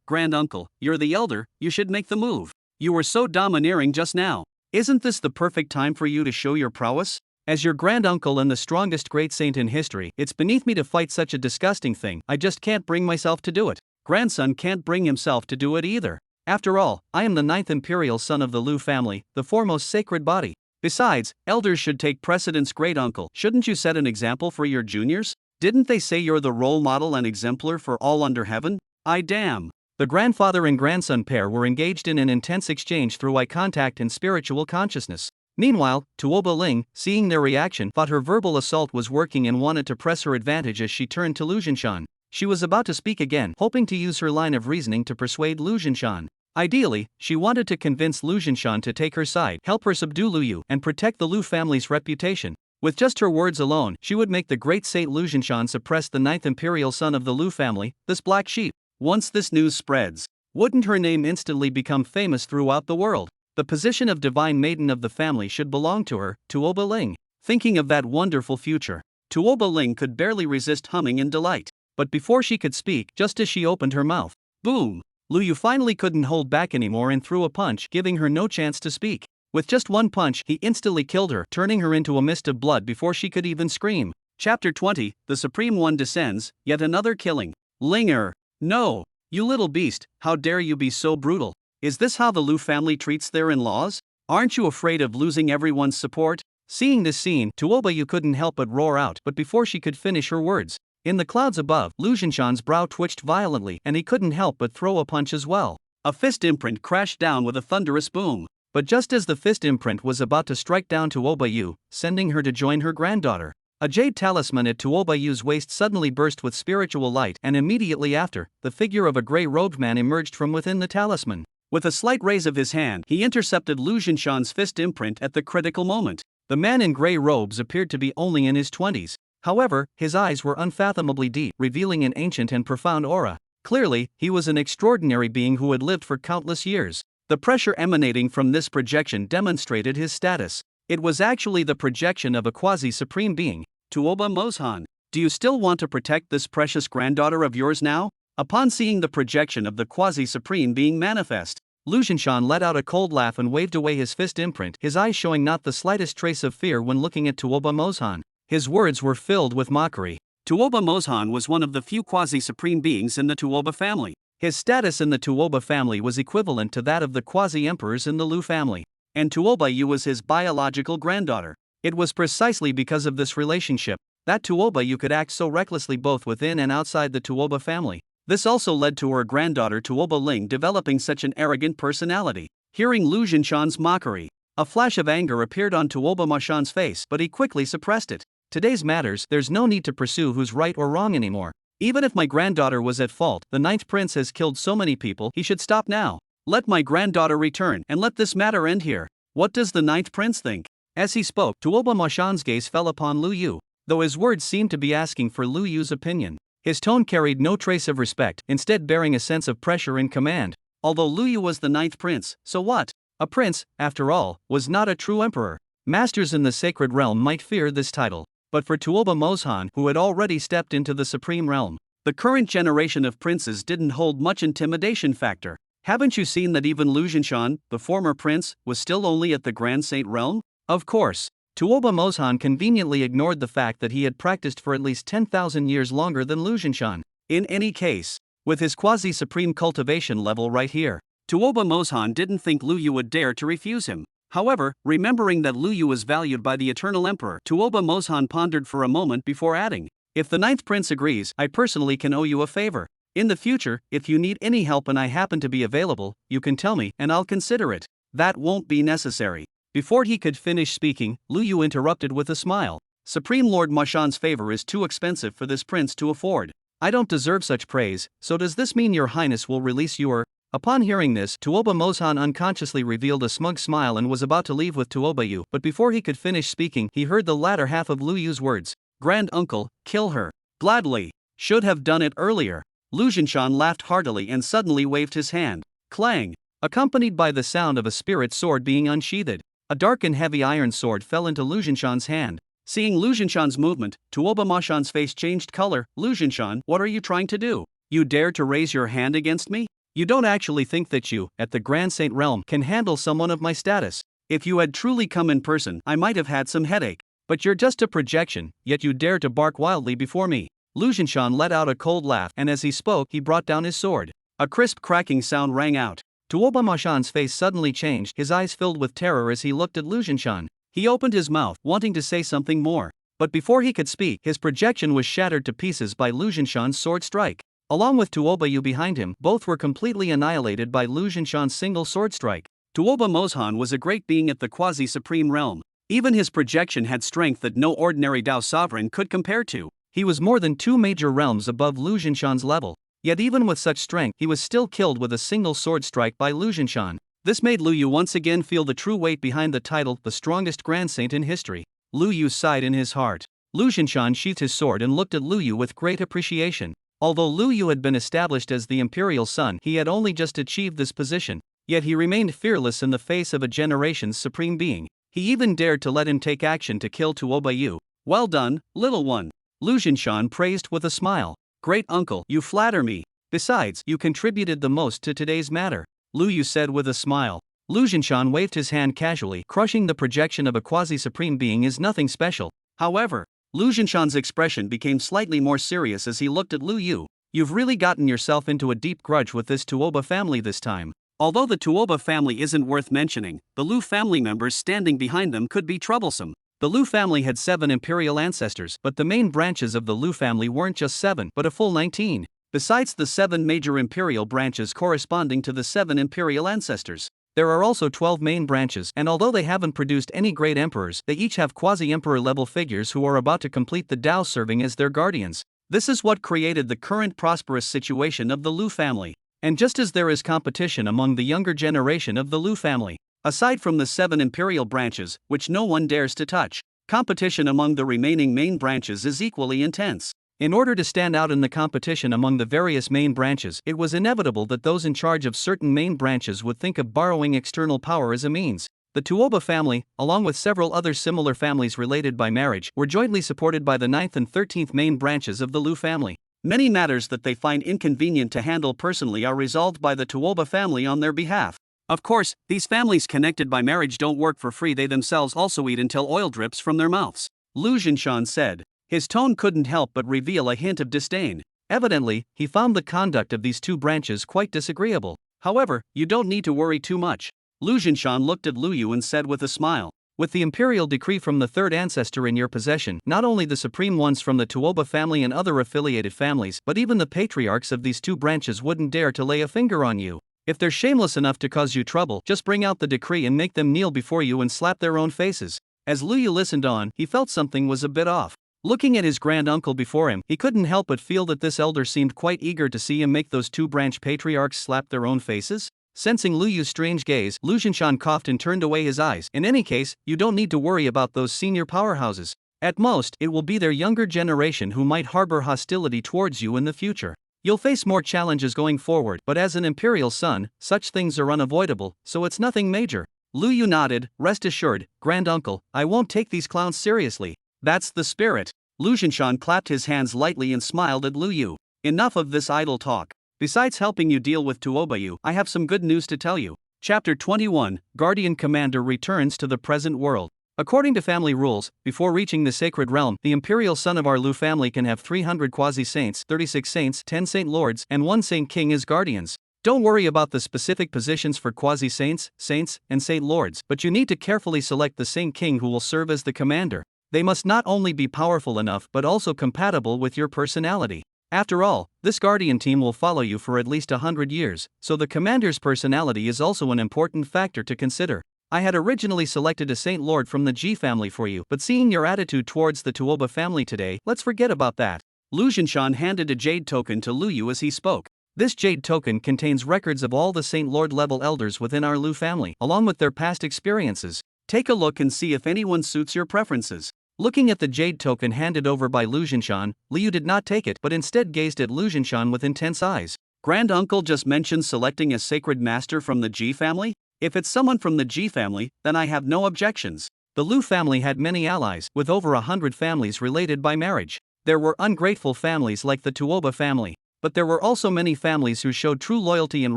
A: granduncle, you're the elder, you should make the move. You were so domineering just now. Isn't this the perfect time for you to show your prowess? As your granduncle and the strongest great saint in history, it's beneath me to fight such a disgusting thing. I just can't bring myself to do it. Grandson can't bring himself to do it either. After all, I am the ninth imperial son of the Lu family, the foremost sacred body. Besides, elders should take precedence. Great uncle, shouldn't you set an example for your juniors? Didn't they say you're the role model and exemplar for all under heaven? Damn. The grandfather and grandson pair were engaged in an intense exchange through eye contact and spiritual consciousness. Meanwhile, Tuoba Ling, seeing their reaction, thought her verbal assault was working and wanted to press her advantage as she turned to Lu Zhinshan. She was about to speak again, hoping to use her line of reasoning to persuade Lu Zhinshan. Ideally, she wanted to convince Lu Zhinshan to take her side, help her subdue Lu Yu, and protect the Lu family's reputation. With just her words alone, she would make the great Saint Lu Zhinshan suppress the ninth imperial son of the Lu family, this black sheep. Once this news spreads, wouldn't her name instantly become famous throughout the world? The position of divine maiden of the family should belong to her, Tuoba Ling. Thinking of that wonderful future, Tuoba Ling could barely resist humming in delight. But before she could speak, just as she opened her mouth, boom! Lu Yu finally couldn't hold back anymore and threw a punch, giving her no chance to speak. With just one punch, he instantly killed her, turning her into a mist of blood before she could even scream. Chapter 20, The Supreme One descends, yet another killing. Linger. No! You little beast, how dare you be so brutal? Is this how the Lu family treats their in-laws? Aren't you afraid of losing everyone's support? Seeing this scene, Tuoba Yu couldn't help but roar out, but before she could finish her words, in the clouds above, Lu Zhinshan's brow twitched violently and he couldn't help but throw a punch as well. A fist imprint crashed down with a thunderous boom. But just as the fist imprint was about to strike down Tuoba Yu, sending her to join her granddaughter, a jade talisman at Tuoba Yu's waist suddenly burst with spiritual light, and immediately after, the figure of a grey-robed man emerged from within the talisman. With a slight raise of his hand, he intercepted Lu Zhinshan's fist imprint at the critical moment. The man in grey robes appeared to be only in his 20s. However, his eyes were unfathomably deep, revealing an ancient and profound aura. Clearly, he was an extraordinary being who had lived for countless years. The pressure emanating from this projection demonstrated his status. It was actually the projection of a quasi-supreme being. Tuoba Mozhan, do you still want to protect this precious granddaughter of yours now? Upon seeing the projection of the quasi-supreme being manifest, Lu Zhinshan let out a cold laugh and waved away his fist imprint, his eyes showing not the slightest trace of fear when looking at Tuoba Mozhan. His words were filled with mockery. Tuoba Mozhan was one of the few quasi-supreme beings in the Tuoba family. His status in the Tuoba family was equivalent to that of the quasi-emperors in the Lu family, and Tuoba Yu was his biological granddaughter. It was precisely because of this relationship that Tuoba Yu could act so recklessly both within and outside the Tuoba family. This also led to her granddaughter Tuoba Ling developing such an arrogant personality. Hearing Lu Jinshan's mockery, a flash of anger appeared on Tuoba Moshan's face, but he quickly suppressed it. Today's matters, there's no need to pursue who's right or wrong anymore. Even if my granddaughter was at fault, the ninth prince has killed so many people, he should stop now. Let my granddaughter return, and let this matter end here. What does the ninth prince think? As he spoke, Tuoba Moshan's gaze fell upon Lu Yu, though his words seemed to be asking for Lu Yu's opinion. His tone carried no trace of respect, instead bearing a sense of pressure and command. Although Lu Yu was the ninth prince, so what? A prince, after all, was not a true emperor. Masters in the sacred realm might fear this title, but for Tuoba Mozhan, who had already stepped into the supreme realm, the current generation of princes didn't hold much intimidation factor. Haven't you seen that even Lu Jinshan, the former prince, was still only at the Grand Saint realm? Of course, Tuoba Mozhan conveniently ignored the fact that he had practiced for at least 10,000 years longer than Lu Jinshan. In any case, with his quasi-supreme cultivation level right here, Tuoba Mozhan didn't think Lu Yu would dare to refuse him. However, remembering that Lu Yu was valued by the Eternal Emperor, Tuoba Mozhan pondered for a moment before adding, "If the ninth prince agrees, I personally can owe you a favor. In the future, if you need any help and I happen to be available, you can tell me and I'll consider it." "That won't be necessary." Before he could finish speaking, Lu Yu interrupted with a smile. "Supreme Lord Moshan's favor is too expensive for this prince to afford. I don't deserve such praise, so does this mean your highness will release your..." Upon hearing this, Tuoba Mozhan unconsciously revealed a smug smile and was about to leave with Tuoba Yu, but before he could finish speaking, he heard the latter half of Lu Yu's words. "Grand uncle, kill her." "Gladly. Should have done it earlier." Lu Jinshan laughed heartily and suddenly waved his hand. Clang! Accompanied by the sound of a spirit sword being unsheathed, a dark and heavy iron sword fell into Lu Jinshan's hand. Seeing Lu Jinshan's movement, Tuoba Moshan's face changed color. "Lu Jinshan, what are you trying to do? You dare to raise your hand against me? You don't actually think that you, at the Grand Saint realm, can handle someone of my status. If you had truly come in person, I might have had some headache. But you're just a projection, yet you dare to bark wildly before me." Lu Jinshan let out a cold laugh, and as he spoke, he brought down his sword. A crisp cracking sound rang out. Tuoba Moshan's face suddenly changed, his eyes filled with terror as he looked at Lu Jinshan. He opened his mouth, wanting to say something more. But before he could speak, his projection was shattered to pieces by Lu Jinshan's sword strike. Along with Tuoba Yu behind him, both were completely annihilated by Lu Jinshan's single sword strike. Tuoba Mozhan was a great being at the quasi-supreme realm. Even his projection had strength that no ordinary Dao sovereign could compare to. He was more than 2 major realms above Lu Jinshan's level. Yet even with such strength, he was still killed with a single sword strike by Lu Jinshan. This made Lu Yu once again feel the true weight behind the title, the strongest Grand Saint in history. Lu Yu sighed in his heart. Lu Jinshan sheathed his sword and looked at Lu Yu with great appreciation. Although Lu Yu had been established as the imperial son, he had only just achieved this position. Yet he remained fearless in the face of a generation's supreme being. He even dared to let him take action to kill Tuoba Yu. "Well done, little one," Lu Jinshan praised with a smile. "Great uncle, you flatter me. Besides, you contributed the most to today's matter," Lu Yu said with a smile. Lu Jinshan waved his hand casually. Crushing the projection of a quasi-supreme being is nothing special. However, Lu Jinshan's expression became slightly more serious as he looked at Lu Yu. "You've really gotten yourself into a deep grudge with this Tuoba family this time." Although the Tuoba family isn't worth mentioning, the Lu family members standing behind them could be troublesome. The Lu family had 7 imperial ancestors, but the main branches of the Lu family weren't just 7, but a full 19. Besides the 7 major imperial branches corresponding to the 7 imperial ancestors, there are also 12 main branches, and although they haven't produced any great emperors, they each have quasi-emperor level figures who are about to complete the Dao serving as their guardians. This is what created the current prosperous situation of the Lu family. And just as there is competition among the younger generation of the Lu family, aside from the 7 imperial branches, which no one dares to touch, competition among the remaining main branches is equally intense. In order to stand out in the competition among the various main branches, it was inevitable that those in charge of certain main branches would think of borrowing external power as a means. The Tuoba family, along with several other similar families related by marriage, were jointly supported by the 9th and 13th main branches of the Lu family. Many matters that they find inconvenient to handle personally are resolved by the Tuoba family on their behalf. Of course, these families connected by marriage don't work for free, they themselves also eat until oil drips from their mouths. Lu Jinshan said. His tone couldn't help but reveal a hint of disdain. Evidently, he found the conduct of these two branches quite disagreeable. However, you don't need to worry too much. Lu Jinshan looked at Lu Yu and said with a smile, with the imperial decree from the third ancestor in your possession, not only the supreme ones from the Tuoba family and other affiliated families, but even the patriarchs of these two branches wouldn't dare to lay a finger on you. If they're shameless enough to cause you trouble, just bring out the decree and make them kneel before you and slap their own faces. As Lu Yu listened on, he felt something was a bit off. Looking at his grand-uncle before him, he couldn't help but feel that this elder seemed quite eager to see him make those two-branch patriarchs slap their own faces. Sensing Lu Yu's strange gaze, Lu Jinshan coughed and turned away his eyes. In any case, you don't need to worry about those senior powerhouses. At most, it will be their younger generation who might harbor hostility towards you in the future. You'll face more challenges going forward, but as an imperial son, such things are unavoidable, so it's nothing major. Lu Yu nodded. Rest assured, grand-uncle, I won't take these clowns seriously. That's the spirit. Lu Jinshan clapped his hands lightly and smiled at Lu Yu. Enough of this idle talk. Besides helping you deal with Tuobayu, I have some good news to tell you. Chapter 21, Guardian Commander returns to the present world. According to family rules, before reaching the sacred realm, the imperial son of our Lu family can have 300 quasi-saints, 36 saints, 10 saint lords, and 1 saint king as guardians. Don't worry about the specific positions for quasi-saints, saints, and saint lords, but you need to carefully select the saint king who will serve as the commander. They must not only be powerful enough but also compatible with your personality. After all, this guardian team will follow you for at least 100 years, so the commander's personality is also an important factor to consider. I had originally selected a Saint Lord from the Ji family for you, but seeing your attitude towards the Tuoba family today, let's forget about that. Lu Jinshan handed a jade token to Lu Yu as he spoke. This jade token contains records of all the Saint Lord level elders within our Lu family, along with their past experiences. Take a look and see if anyone suits your preferences. Looking at the jade token handed over by Lu Jinshan, Lu Yu did not take it but instead gazed at Lu Jinshan with intense eyes. Grand-uncle just mentioned selecting a sacred master from the Ji family? If it's someone from the Ji family, then I have no objections. The Lu family had many allies, with over 100 families related by marriage. There were ungrateful families like the Tuoba family, but there were also many families who showed true loyalty and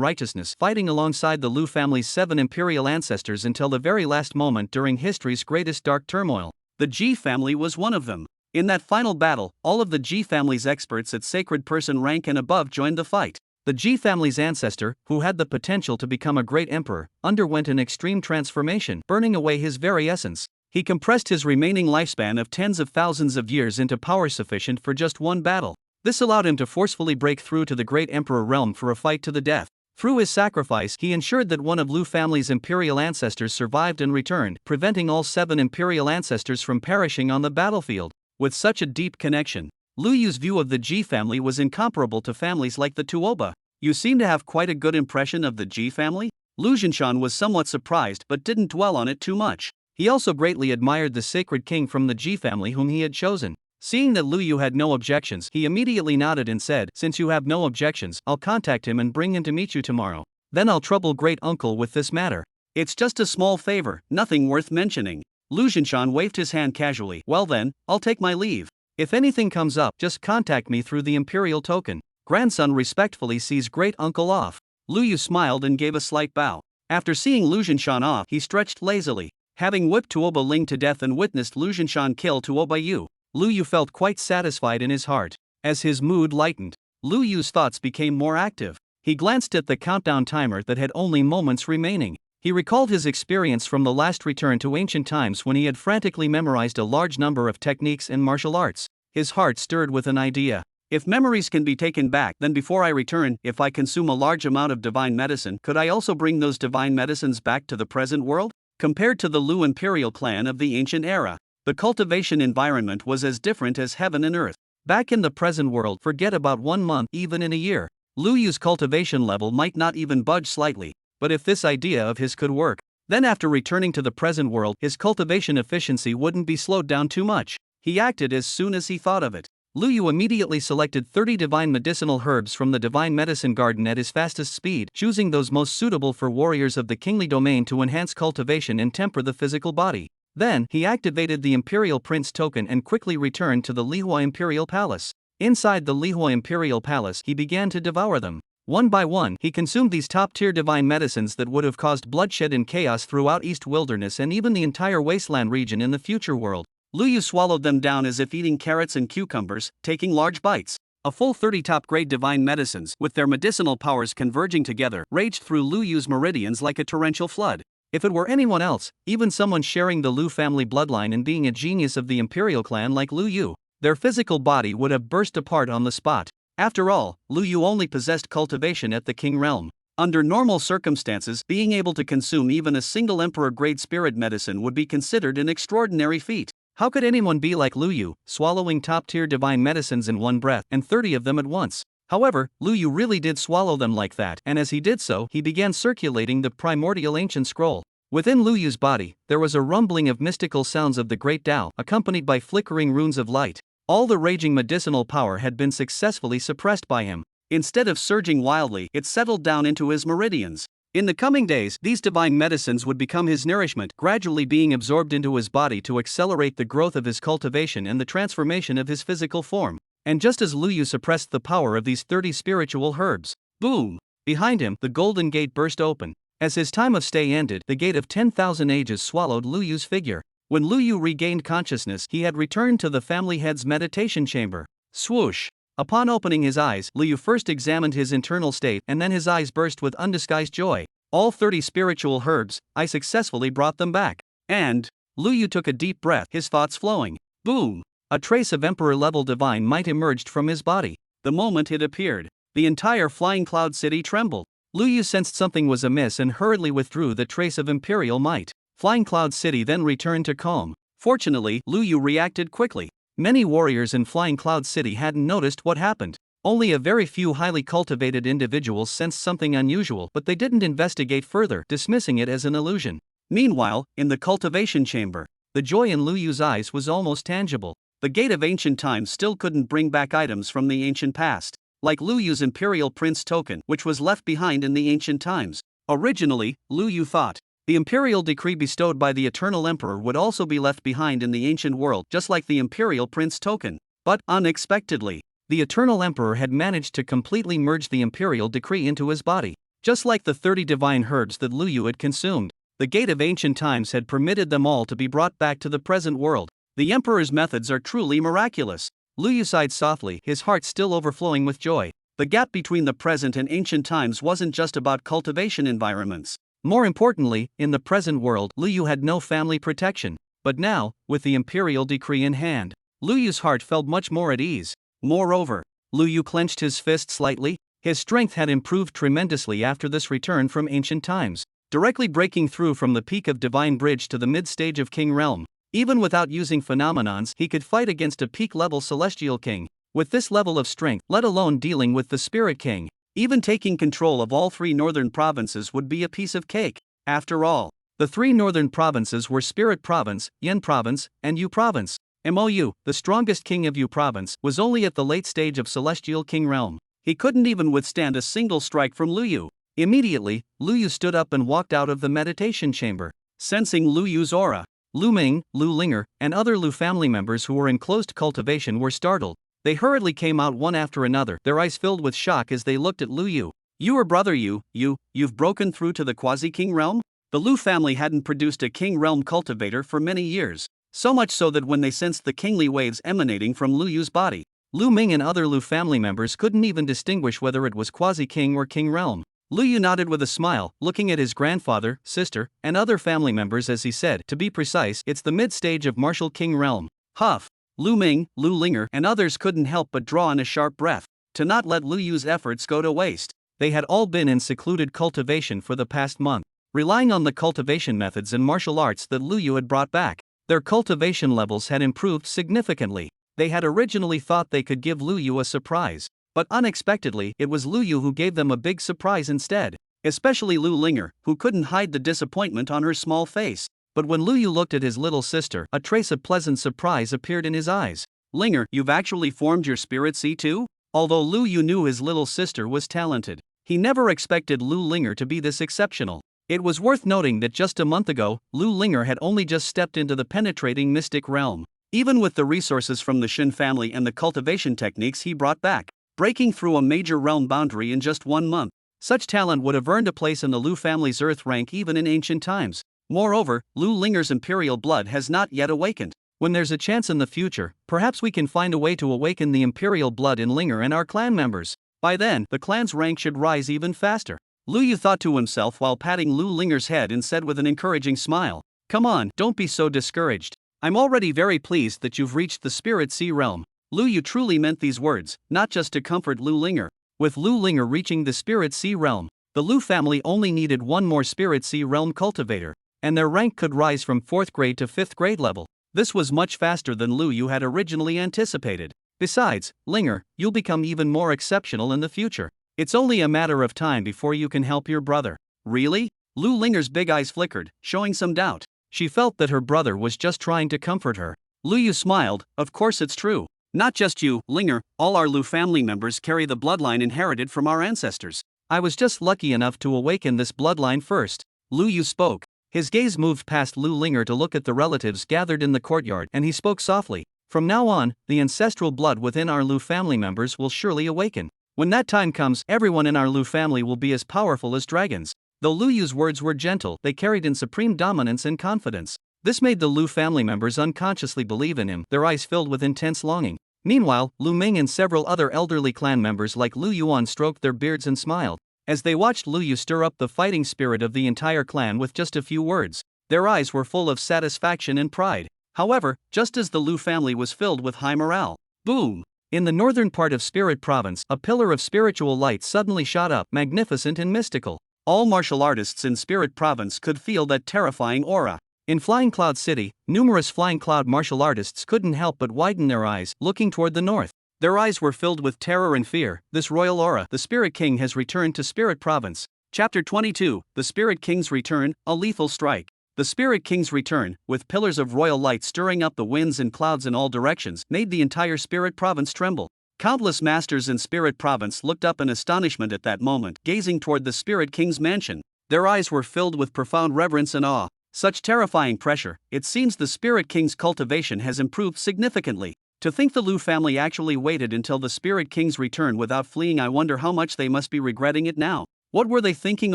A: righteousness, fighting alongside the Lu family's 7 imperial ancestors until the very last moment during history's greatest dark turmoil. The Ji family was one of them. In that final battle, all of the Ji family's experts at sacred person rank and above joined the fight. The Ji family's ancestor, who had the potential to become a great emperor, underwent an extreme transformation, burning away his very essence. He compressed his remaining lifespan of tens of thousands of years into power sufficient for just one battle. This allowed him to forcefully break through to the great emperor realm for a fight to the death. Through his sacrifice, he ensured that one of Lu family's imperial ancestors survived and returned, preventing all 7 imperial ancestors from perishing on the battlefield. With such a deep connection, Lu Yu's view of the Ji family was incomparable to families like the Tuoba. You seem to have quite a good impression of the Ji family? Lu Jinshan was somewhat surprised but didn't dwell on it too much. He also greatly admired the sacred king from the Ji family whom he had chosen. Seeing that Lu Yu had no objections, he immediately nodded and said, "Since you have no objections, I'll contact him and bring him to meet you tomorrow. Then I'll trouble great-uncle with this matter. It's just a small favor, nothing worth mentioning." Lu Jinshan waved his hand casually. "Well then, I'll take my leave. If anything comes up, just contact me through the imperial token." Grandson respectfully sees great-uncle off. Lu Yu smiled and gave a slight bow. After seeing Lu Jinshan off, he stretched lazily. Having whipped Tuoba Ling to death and witnessed Lu Jinshan kill Tuoba Yu, Lu Yu felt quite satisfied in his heart. As his mood lightened, Lu Yu's thoughts became more active. He glanced at the countdown timer that had only moments remaining. He recalled his experience from the last return to ancient times when he had frantically memorized a large number of techniques in martial arts. His heart stirred with an idea. If memories can be taken back, then before I return, if I consume a large amount of divine medicine, could I also bring those divine medicines back to the present world? Compared to the Lu imperial clan of the ancient era, the cultivation environment was as different as heaven and earth. Back in the present world, forget about 1 month, even in a year. Lu Yu's cultivation level might not even budge slightly, but if this idea of his could work, then after returning to the present world, his cultivation efficiency wouldn't be slowed down too much. He acted as soon as he thought of it. Lu Yu immediately selected 30 divine medicinal herbs from the divine medicine garden at his fastest speed, choosing those most suitable for warriors of the kingly domain to enhance cultivation and temper the physical body. Then, he activated the Imperial Prince token and quickly returned to the Lihua Imperial Palace. Inside the Lihua Imperial Palace, he began to devour them. One by one, he consumed these top-tier divine medicines that would have caused bloodshed and chaos throughout East Wilderness and even the entire wasteland region in the future world. Lu Yu swallowed them down as if eating carrots and cucumbers, taking large bites. A full 30 top-grade divine medicines, with their medicinal powers converging together, raged through Lu Yu's meridians like a torrential flood. If it were anyone else, even someone sharing the Lu family bloodline and being a genius of the imperial clan like Lu Yu, their physical body would have burst apart on the spot. After all, Lu Yu only possessed cultivation at the king realm. Under normal circumstances, being able to consume even a single emperor-grade spirit medicine would be considered an extraordinary feat. How could anyone be like Lu Yu, swallowing top-tier divine medicines in one breath, and 30 of them at once? However, Lu Yu really did swallow them like that, and as he did so, he began circulating the primordial ancient scroll. Within Lu Yu's body, there was a rumbling of mystical sounds of the great Tao, accompanied by flickering runes of light. All the raging medicinal power had been successfully suppressed by him. Instead of surging wildly, it settled down into his meridians. In the coming days, these divine medicines would become his nourishment, gradually being absorbed into his body to accelerate the growth of his cultivation and the transformation of his physical form. And just as Lu Yu suppressed the power of these 30 spiritual herbs, boom! Behind him, the golden gate burst open. As his time of stay ended, the gate of 10,000 ages swallowed Lu Yu's figure. When Lu Yu regained consciousness, he had returned to the family head's meditation chamber. Swoosh! Upon opening his eyes, Lu Yu first examined his internal state, and then his eyes burst with undisguised joy. All 30 spiritual herbs, I successfully brought them back. And Lu Yu took a deep breath, his thoughts flowing. Boom! A trace of emperor-level divine might emerged from his body. The moment it appeared, the entire Flying Cloud City trembled. Lu Yu sensed something was amiss and hurriedly withdrew the trace of imperial might. Flying Cloud City then returned to calm. Fortunately, Lu Yu reacted quickly. Many warriors in Flying Cloud City hadn't noticed what happened. Only a very few highly cultivated individuals sensed something unusual, but they didn't investigate further, dismissing it as an illusion. Meanwhile, in the cultivation chamber, the joy in Lu Yu's eyes was almost tangible. The gate of ancient times still couldn't bring back items from the ancient past, like Lu Yu's imperial prince token, which was left behind in the ancient times. Originally, Lu Yu thought the imperial decree bestowed by the eternal emperor would also be left behind in the ancient world, just like the imperial prince token. But, unexpectedly, the eternal emperor had managed to completely merge the imperial decree into his body. Just like the 30 divine herbs that Lu Yu had consumed, the gate of ancient times had permitted them all to be brought back to the present world. The emperor's methods are truly miraculous. Lu Yu sighed softly, his heart still overflowing with joy. The gap between the present and ancient times wasn't just about cultivation environments. More importantly, in the present world, Lu Yu had no family protection. But now, with the imperial decree in hand, Lu Yu's heart felt much more at ease. Moreover, Lu Yu clenched his fist slightly. His strength had improved tremendously after this return from ancient times, directly breaking through from the peak of Divine Bridge to the mid-stage of King Realm. Even without using phenomenons, he could fight against a peak-level Celestial King. With this level of strength, let alone dealing with the Spirit King, even taking control of all 3 northern provinces would be a piece of cake. After all, the 3 northern provinces were Spirit Province, Yen Province, and Yu Province. Mou, the strongest king of Yu Province, was only at the late stage of Celestial King Realm. He couldn't even withstand a single strike from Lu Yu. Immediately, Lu Yu stood up and walked out of the meditation chamber. Sensing Lu Yu's aura, Lu Ming, Lu Linger, and other Lu family members who were in closed cultivation were startled. They hurriedly came out one after another, their eyes filled with shock as they looked at Lu Yu. Your brother you've broken through to the quasi-king realm? The Lu family hadn't produced a king realm cultivator for many years. So much so that when they sensed the kingly waves emanating from Lu Yu's body, Lu Ming and other Lu family members couldn't even distinguish whether it was quasi-king or king realm. Lu Yu nodded with a smile, looking at his grandfather, sister, and other family members as he said, to be precise, it's the mid-stage of martial king realm. Huff. Lu Ming, Lu Linger, and others couldn't help but draw in a sharp breath. To not let Lu Yu's efforts go to waste. They had all been in secluded cultivation for the past month, relying on the cultivation methods and martial arts that Lu Yu had brought back. Their cultivation levels had improved significantly. They had originally thought they could give Lu Yu a surprise, but unexpectedly, it was Lu Yu who gave them a big surprise instead. Especially Lu Linger, who couldn't hide the disappointment on her small face. But when Lu Yu looked at his little sister, a trace of pleasant surprise appeared in his eyes. Linger, you've actually formed your spirit seed too? Although Lu Yu knew his little sister was talented, he never expected Lu Linger to be this exceptional. It was worth noting that just a month ago, Lu Linger had only just stepped into the penetrating mystic realm. Even with the resources from the Shin family and the cultivation techniques he brought back, breaking through a major realm boundary in just 1 month, such talent would have earned a place in the Lu family's earth rank even in ancient times. Moreover, Lu Linger's imperial blood has not yet awakened. When there's a chance in the future, perhaps we can find a way to awaken the imperial blood in Linger and our clan members. By then, the clan's rank should rise even faster. Lu Yu thought to himself while patting Lu Linger's head and said with an encouraging smile, "Come on, don't be so discouraged. I'm already very pleased that you've reached the Spirit Sea realm." Lu Yu truly meant these words, not just to comfort Lu Linger. With Lu Linger reaching the Spirit Sea realm, the Lu family only needed one more Spirit Sea realm cultivator, and their rank could rise from 4th grade to 5th grade level. This was much faster than Lu Yu had originally anticipated. Besides, Linger, you'll become even more exceptional in the future. It's only a matter of time before you can help your brother. Really? Lu Linger's big eyes flickered, showing some doubt. She felt that her brother was just trying to comfort her. Lu Yu smiled, "Of course it's true. Not just you, Linger, all our Lu family members carry the bloodline inherited from our ancestors. I was just lucky enough to awaken this bloodline first." Lu Yu spoke. His gaze moved past Lu Linger to look at the relatives gathered in the courtyard, and he spoke softly. "From now on, the ancestral blood within our Lu family members will surely awaken. When that time comes, everyone in our Lu family will be as powerful as dragons." Though Lu Yu's words were gentle, they carried in supreme dominance and confidence. This made the Lu family members unconsciously believe in him, their eyes filled with intense longing. Meanwhile, Lu Ming and several other elderly clan members like Lu Yuan stroked their beards and smiled. As they watched Lu Yu stir up the fighting spirit of the entire clan with just a few words, their eyes were full of satisfaction and pride. However, just as the Lu family was filled with high morale, boom! In the northern part of Spirit Province, a pillar of spiritual light suddenly shot up, magnificent and mystical. All martial artists in Spirit Province could feel that terrifying aura. In Flying Cloud City, numerous Flying Cloud martial artists couldn't help but widen their eyes, looking toward the north. Their eyes were filled with terror and fear. This royal aura, the Spirit King has returned to Spirit Province. Chapter 22, The Spirit King's Return, A Lethal Strike. The Spirit King's return, with pillars of royal light stirring up the winds and clouds in all directions, made the entire Spirit Province tremble. Countless masters in Spirit Province looked up in astonishment at that moment, gazing toward the Spirit King's mansion. Their eyes were filled with profound reverence and awe. Such terrifying pressure, it seems the Spirit King's cultivation has improved significantly. To think the Lu family actually waited until the Spirit King's return without fleeing, I wonder how much they must be regretting it now. What were they thinking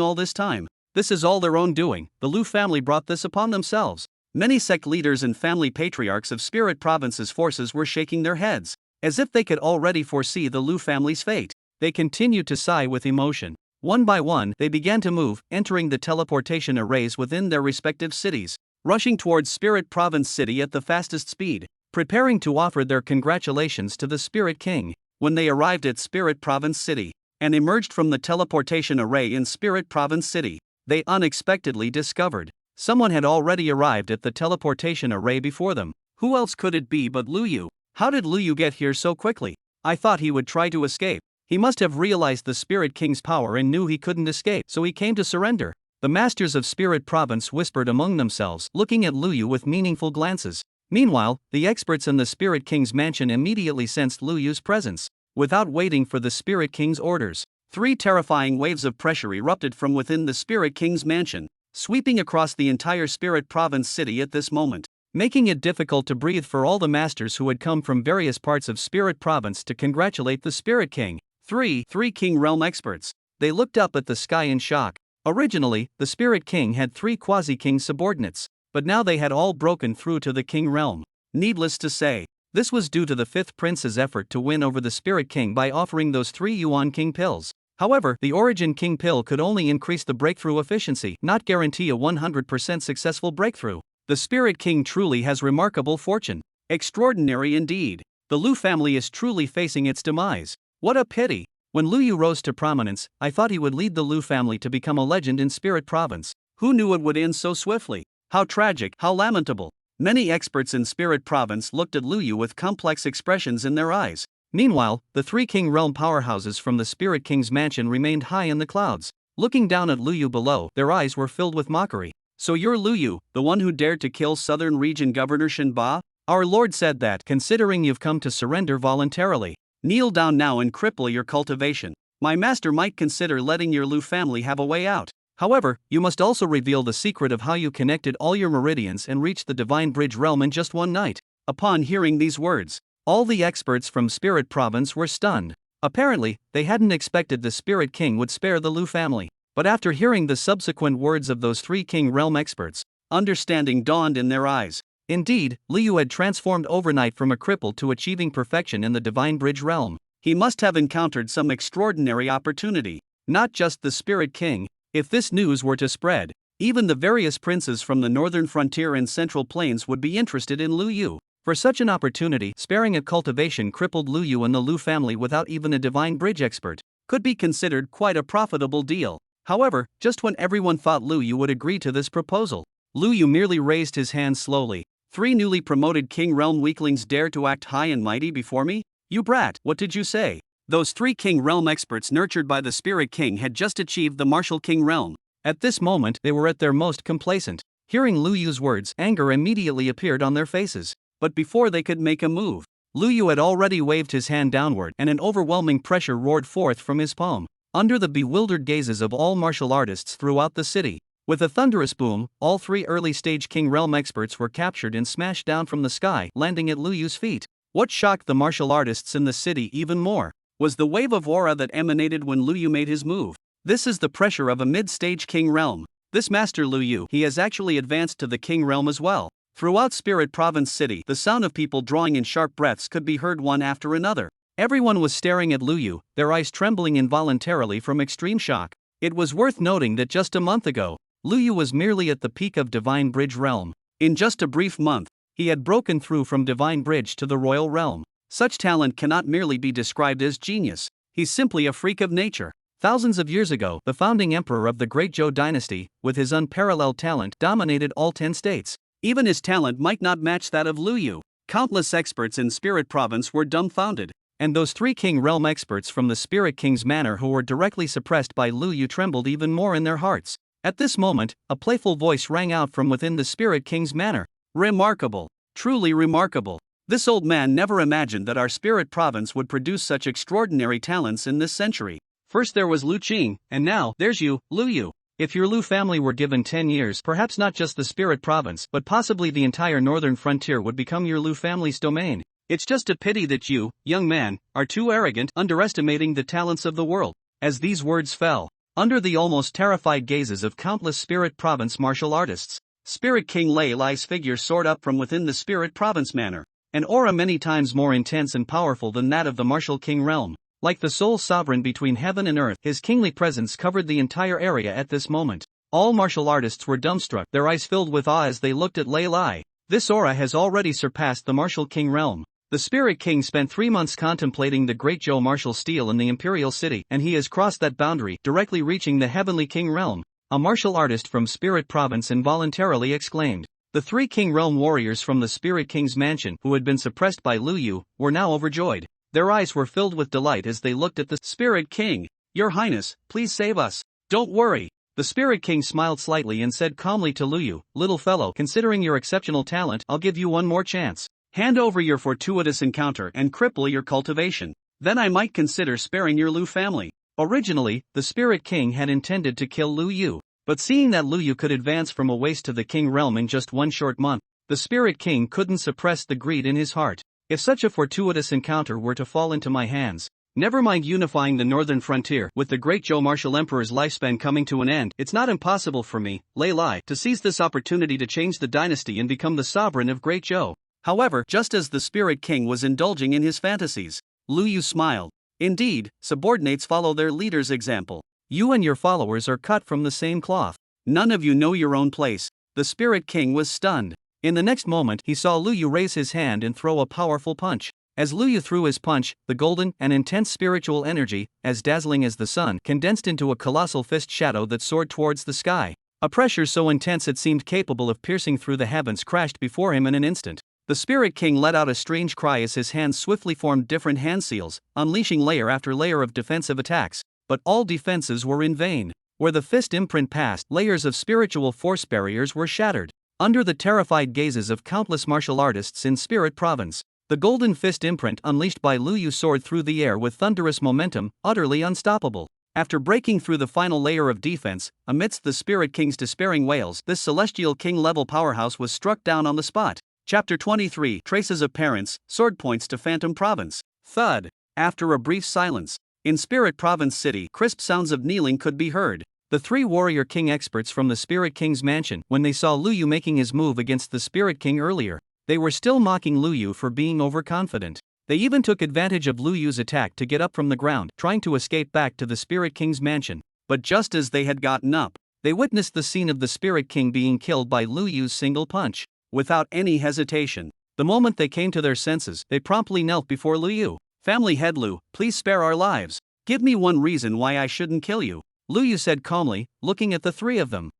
A: all this time? This is all their own doing. The Lu family brought this upon themselves. Many sect leaders and family patriarchs of Spirit Province's forces were shaking their heads, as if they could already foresee the Lu family's fate. They continued to sigh with emotion. One by one, they began to move, entering the teleportation arrays within their respective cities, rushing towards Spirit Province City at the fastest speed, preparing to offer their congratulations to the Spirit King. When they arrived at Spirit Province City and emerged from the teleportation array in Spirit Province City, they unexpectedly discovered someone had already arrived at the teleportation array before them. Who else could it be but Lu Yu? How did Lu Yu get here so quickly? I thought he would try to escape. He must have realized the Spirit King's power and knew he couldn't escape, so he came to surrender. The masters of Spirit Province whispered among themselves, looking at Lu Yu with meaningful glances. Meanwhile, the experts in the Spirit King's mansion immediately sensed Lu Yu's presence. Without waiting for the Spirit King's orders, 3 terrifying waves of pressure erupted from within the Spirit King's mansion, sweeping across the entire Spirit Province city at this moment, making it difficult to breathe for all the masters who had come from various parts of Spirit Province to congratulate the Spirit King. Three King Realm experts. They looked up at the sky in shock. Originally, the Spirit King had 3 quasi-king subordinates, but now they had all broken through to the King Realm. Needless to say, this was due to the 5th Prince's effort to win over the Spirit King by offering those 3 Yuan King pills. However, the Origin King pill could only increase the breakthrough efficiency, not guarantee a 100% successful breakthrough. The Spirit King truly has remarkable fortune. Extraordinary indeed. The Lu family is truly facing its demise. What a pity. When Lu Yu rose to prominence, I thought he would lead the Lu family to become a legend in Spirit Province. Who knew it would end so swiftly? How tragic, how lamentable. Many experts in Spirit Province looked at Lu Yu with complex expressions in their eyes. Meanwhile, the 3 King Realm powerhouses from the Spirit King's mansion remained high in the clouds. Looking down at Lu Yu below, their eyes were filled with mockery. So you're Lu Yu, the one who dared to kill Southern Region Governor Shinba? Our lord said that, considering you've come to surrender voluntarily, kneel down now and cripple your cultivation. My master might consider letting your Lu family have a way out. However, you must also reveal the secret of how you connected all your meridians and reached the Divine Bridge realm in just one night. Upon hearing these words, all the experts from Spirit Province were stunned. Apparently, they hadn't expected the Spirit King would spare the Lu family. But after hearing the subsequent words of those 3 King Realm experts, understanding dawned in their eyes. Indeed, Liu had transformed overnight from a cripple to achieving perfection in the Divine Bridge realm. He must have encountered some extraordinary opportunity. Not just the Spirit King. If this news were to spread, even the various princes from the northern frontier and central plains would be interested in Liu Yu. For such an opportunity, sparing a cultivation crippled Liu Yu and the Liu family without even a Divine Bridge expert could be considered quite a profitable deal. However, just when everyone thought Liu Yu would agree to this proposal, Liu Yu merely raised his hand slowly. 3 newly promoted King Realm weaklings dare to act high and mighty before me? You brat, what did you say? Those 3 King Realm experts nurtured by the Spirit King had just achieved the Martial King Realm. At this moment, they were at their most complacent. Hearing Liu Yu's words, anger immediately appeared on their faces. But before they could make a move, Liu Yu had already waved his hand downward and an overwhelming pressure roared forth from his palm. Under the bewildered gazes of all martial artists throughout the city, with a thunderous boom, all 3 early-stage King Realm experts were captured and smashed down from the sky, landing at Liu Yu's feet. What shocked the martial artists in the city even more was the wave of aura that emanated when Liu Yu made his move. This is the pressure of a mid-stage King Realm. This Master Liu Yu, he has actually advanced to the King Realm as well. Throughout Spirit Province City, the sound of people drawing in sharp breaths could be heard one after another. Everyone was staring at Liu Yu, their eyes trembling involuntarily from extreme shock. It was worth noting that just a month ago, Liu Yu was merely at the peak of Divine Bridge Realm. In just a brief month, he had broken through from Divine Bridge to the Royal Realm. Such talent cannot merely be described as genius. He's simply a freak of nature. Thousands of years ago, the founding emperor of the Great Zhou dynasty, with his unparalleled talent, dominated all 10 states. Even his talent might not match that of Liu Yu. Countless experts in Spirit Province were dumbfounded. And those 3 King Realm experts from the Spirit King's manor who were directly suppressed by Liu Yu trembled even more in their hearts. At this moment, a playful voice rang out from within the Spirit King's manor. Remarkable. Truly remarkable. This old man never imagined that our Spirit Province would produce such extraordinary talents in this century. First there was Lu Qing, and now, there's you, Liu Yu. If your Liu family were given 10 years, perhaps not just the Spirit Province, but possibly the entire northern frontier would become your Liu family's domain. It's just a pity that you, young man, are too arrogant, underestimating the talents of the world. As these words fell, under the almost terrified gazes of countless Spirit Province martial artists, Spirit King Lei Lai's figure soared up from within the Spirit Province manor, an aura many times more intense and powerful than that of the Martial King realm. Like the sole sovereign between heaven and earth, his kingly presence covered the entire area at this moment. All martial artists were dumbstruck, their eyes filled with awe as they looked at Lei Lai. This aura has already surpassed the Martial King realm. The Spirit King spent 3 months contemplating the Great Zhou martial steel in the Imperial City, and he has crossed that boundary, directly reaching the Heavenly King realm. A martial artist from Spirit Province involuntarily exclaimed. The 3 King Realm warriors from the Spirit King's mansion, who had been suppressed by Liu Yu, were now overjoyed. Their eyes were filled with delight as they looked at the Spirit King. Your Highness, please save us. Don't worry. The Spirit King smiled slightly and said calmly to Liu Yu, little fellow, considering your exceptional talent, I'll give you one more chance. Hand over your fortuitous encounter and cripple your cultivation. Then I might consider sparing your Liu family. Originally, the Spirit King had intended to kill Liu Yu, but seeing that Liu Yu could advance from a waste to the King realm in just one short month, the Spirit King couldn't suppress the greed in his heart. If such a fortuitous encounter were to fall into my hands, never mind unifying the northern frontier, with the Great Zhou martial emperor's lifespan coming to an end, it's not impossible for me, Lei Lai, to seize this opportunity to change the dynasty and become the sovereign of Great Zhou. However, just as the Spirit King was indulging in his fantasies, Liu Yu smiled. Indeed, subordinates follow their leader's example. You and your followers are cut from the same cloth. None of you know your own place. The Spirit King was stunned. In the next moment, he saw Liu Yu raise his hand and throw a powerful punch. As Liu Yu threw his punch, the golden and intense spiritual energy, as dazzling as the sun, condensed into a colossal fist shadow that soared towards the sky. A pressure so intense it seemed capable of piercing through the heavens crashed before him in an instant. The Spirit King let out a strange cry as his hands swiftly formed different hand seals, unleashing layer after layer of defensive attacks. But all defenses were in vain. Where the fist imprint passed, layers of spiritual force barriers were shattered. Under the terrified gazes of countless martial artists in Spirit Province, the golden fist imprint unleashed by Liu Yu soared through the air with thunderous momentum, utterly unstoppable. After breaking through the final layer of defense, amidst the Spirit King's despairing wails, this celestial king-level powerhouse was struck down on the spot. Chapter 23, Traces of Parents, Sword Points to Phantom Province. Thud. After a brief silence, in Spirit Province City, crisp sounds of kneeling could be heard. The three warrior king experts from the Spirit King's mansion, when they saw Lu Yu making his move against the Spirit King earlier, they were still mocking Lu Yu for being overconfident. They even took advantage of Lu Yu's attack to get up from the ground, trying to escape back to the Spirit King's mansion. But just as they had gotten up, they witnessed the scene of the Spirit King being killed by Lu Yu's single punch. Without any hesitation, the moment they came to their senses, they promptly knelt before Lu Yu. "Family head Lu, please spare our lives. Give me one reason why I shouldn't kill you," Lu Yu said calmly, looking at the three of them.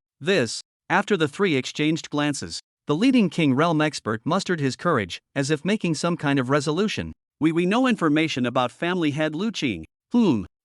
A: After the three exchanged glances, the leading King Realm expert mustered his courage, as if making some kind of resolution. We know information about family head Lu Qing."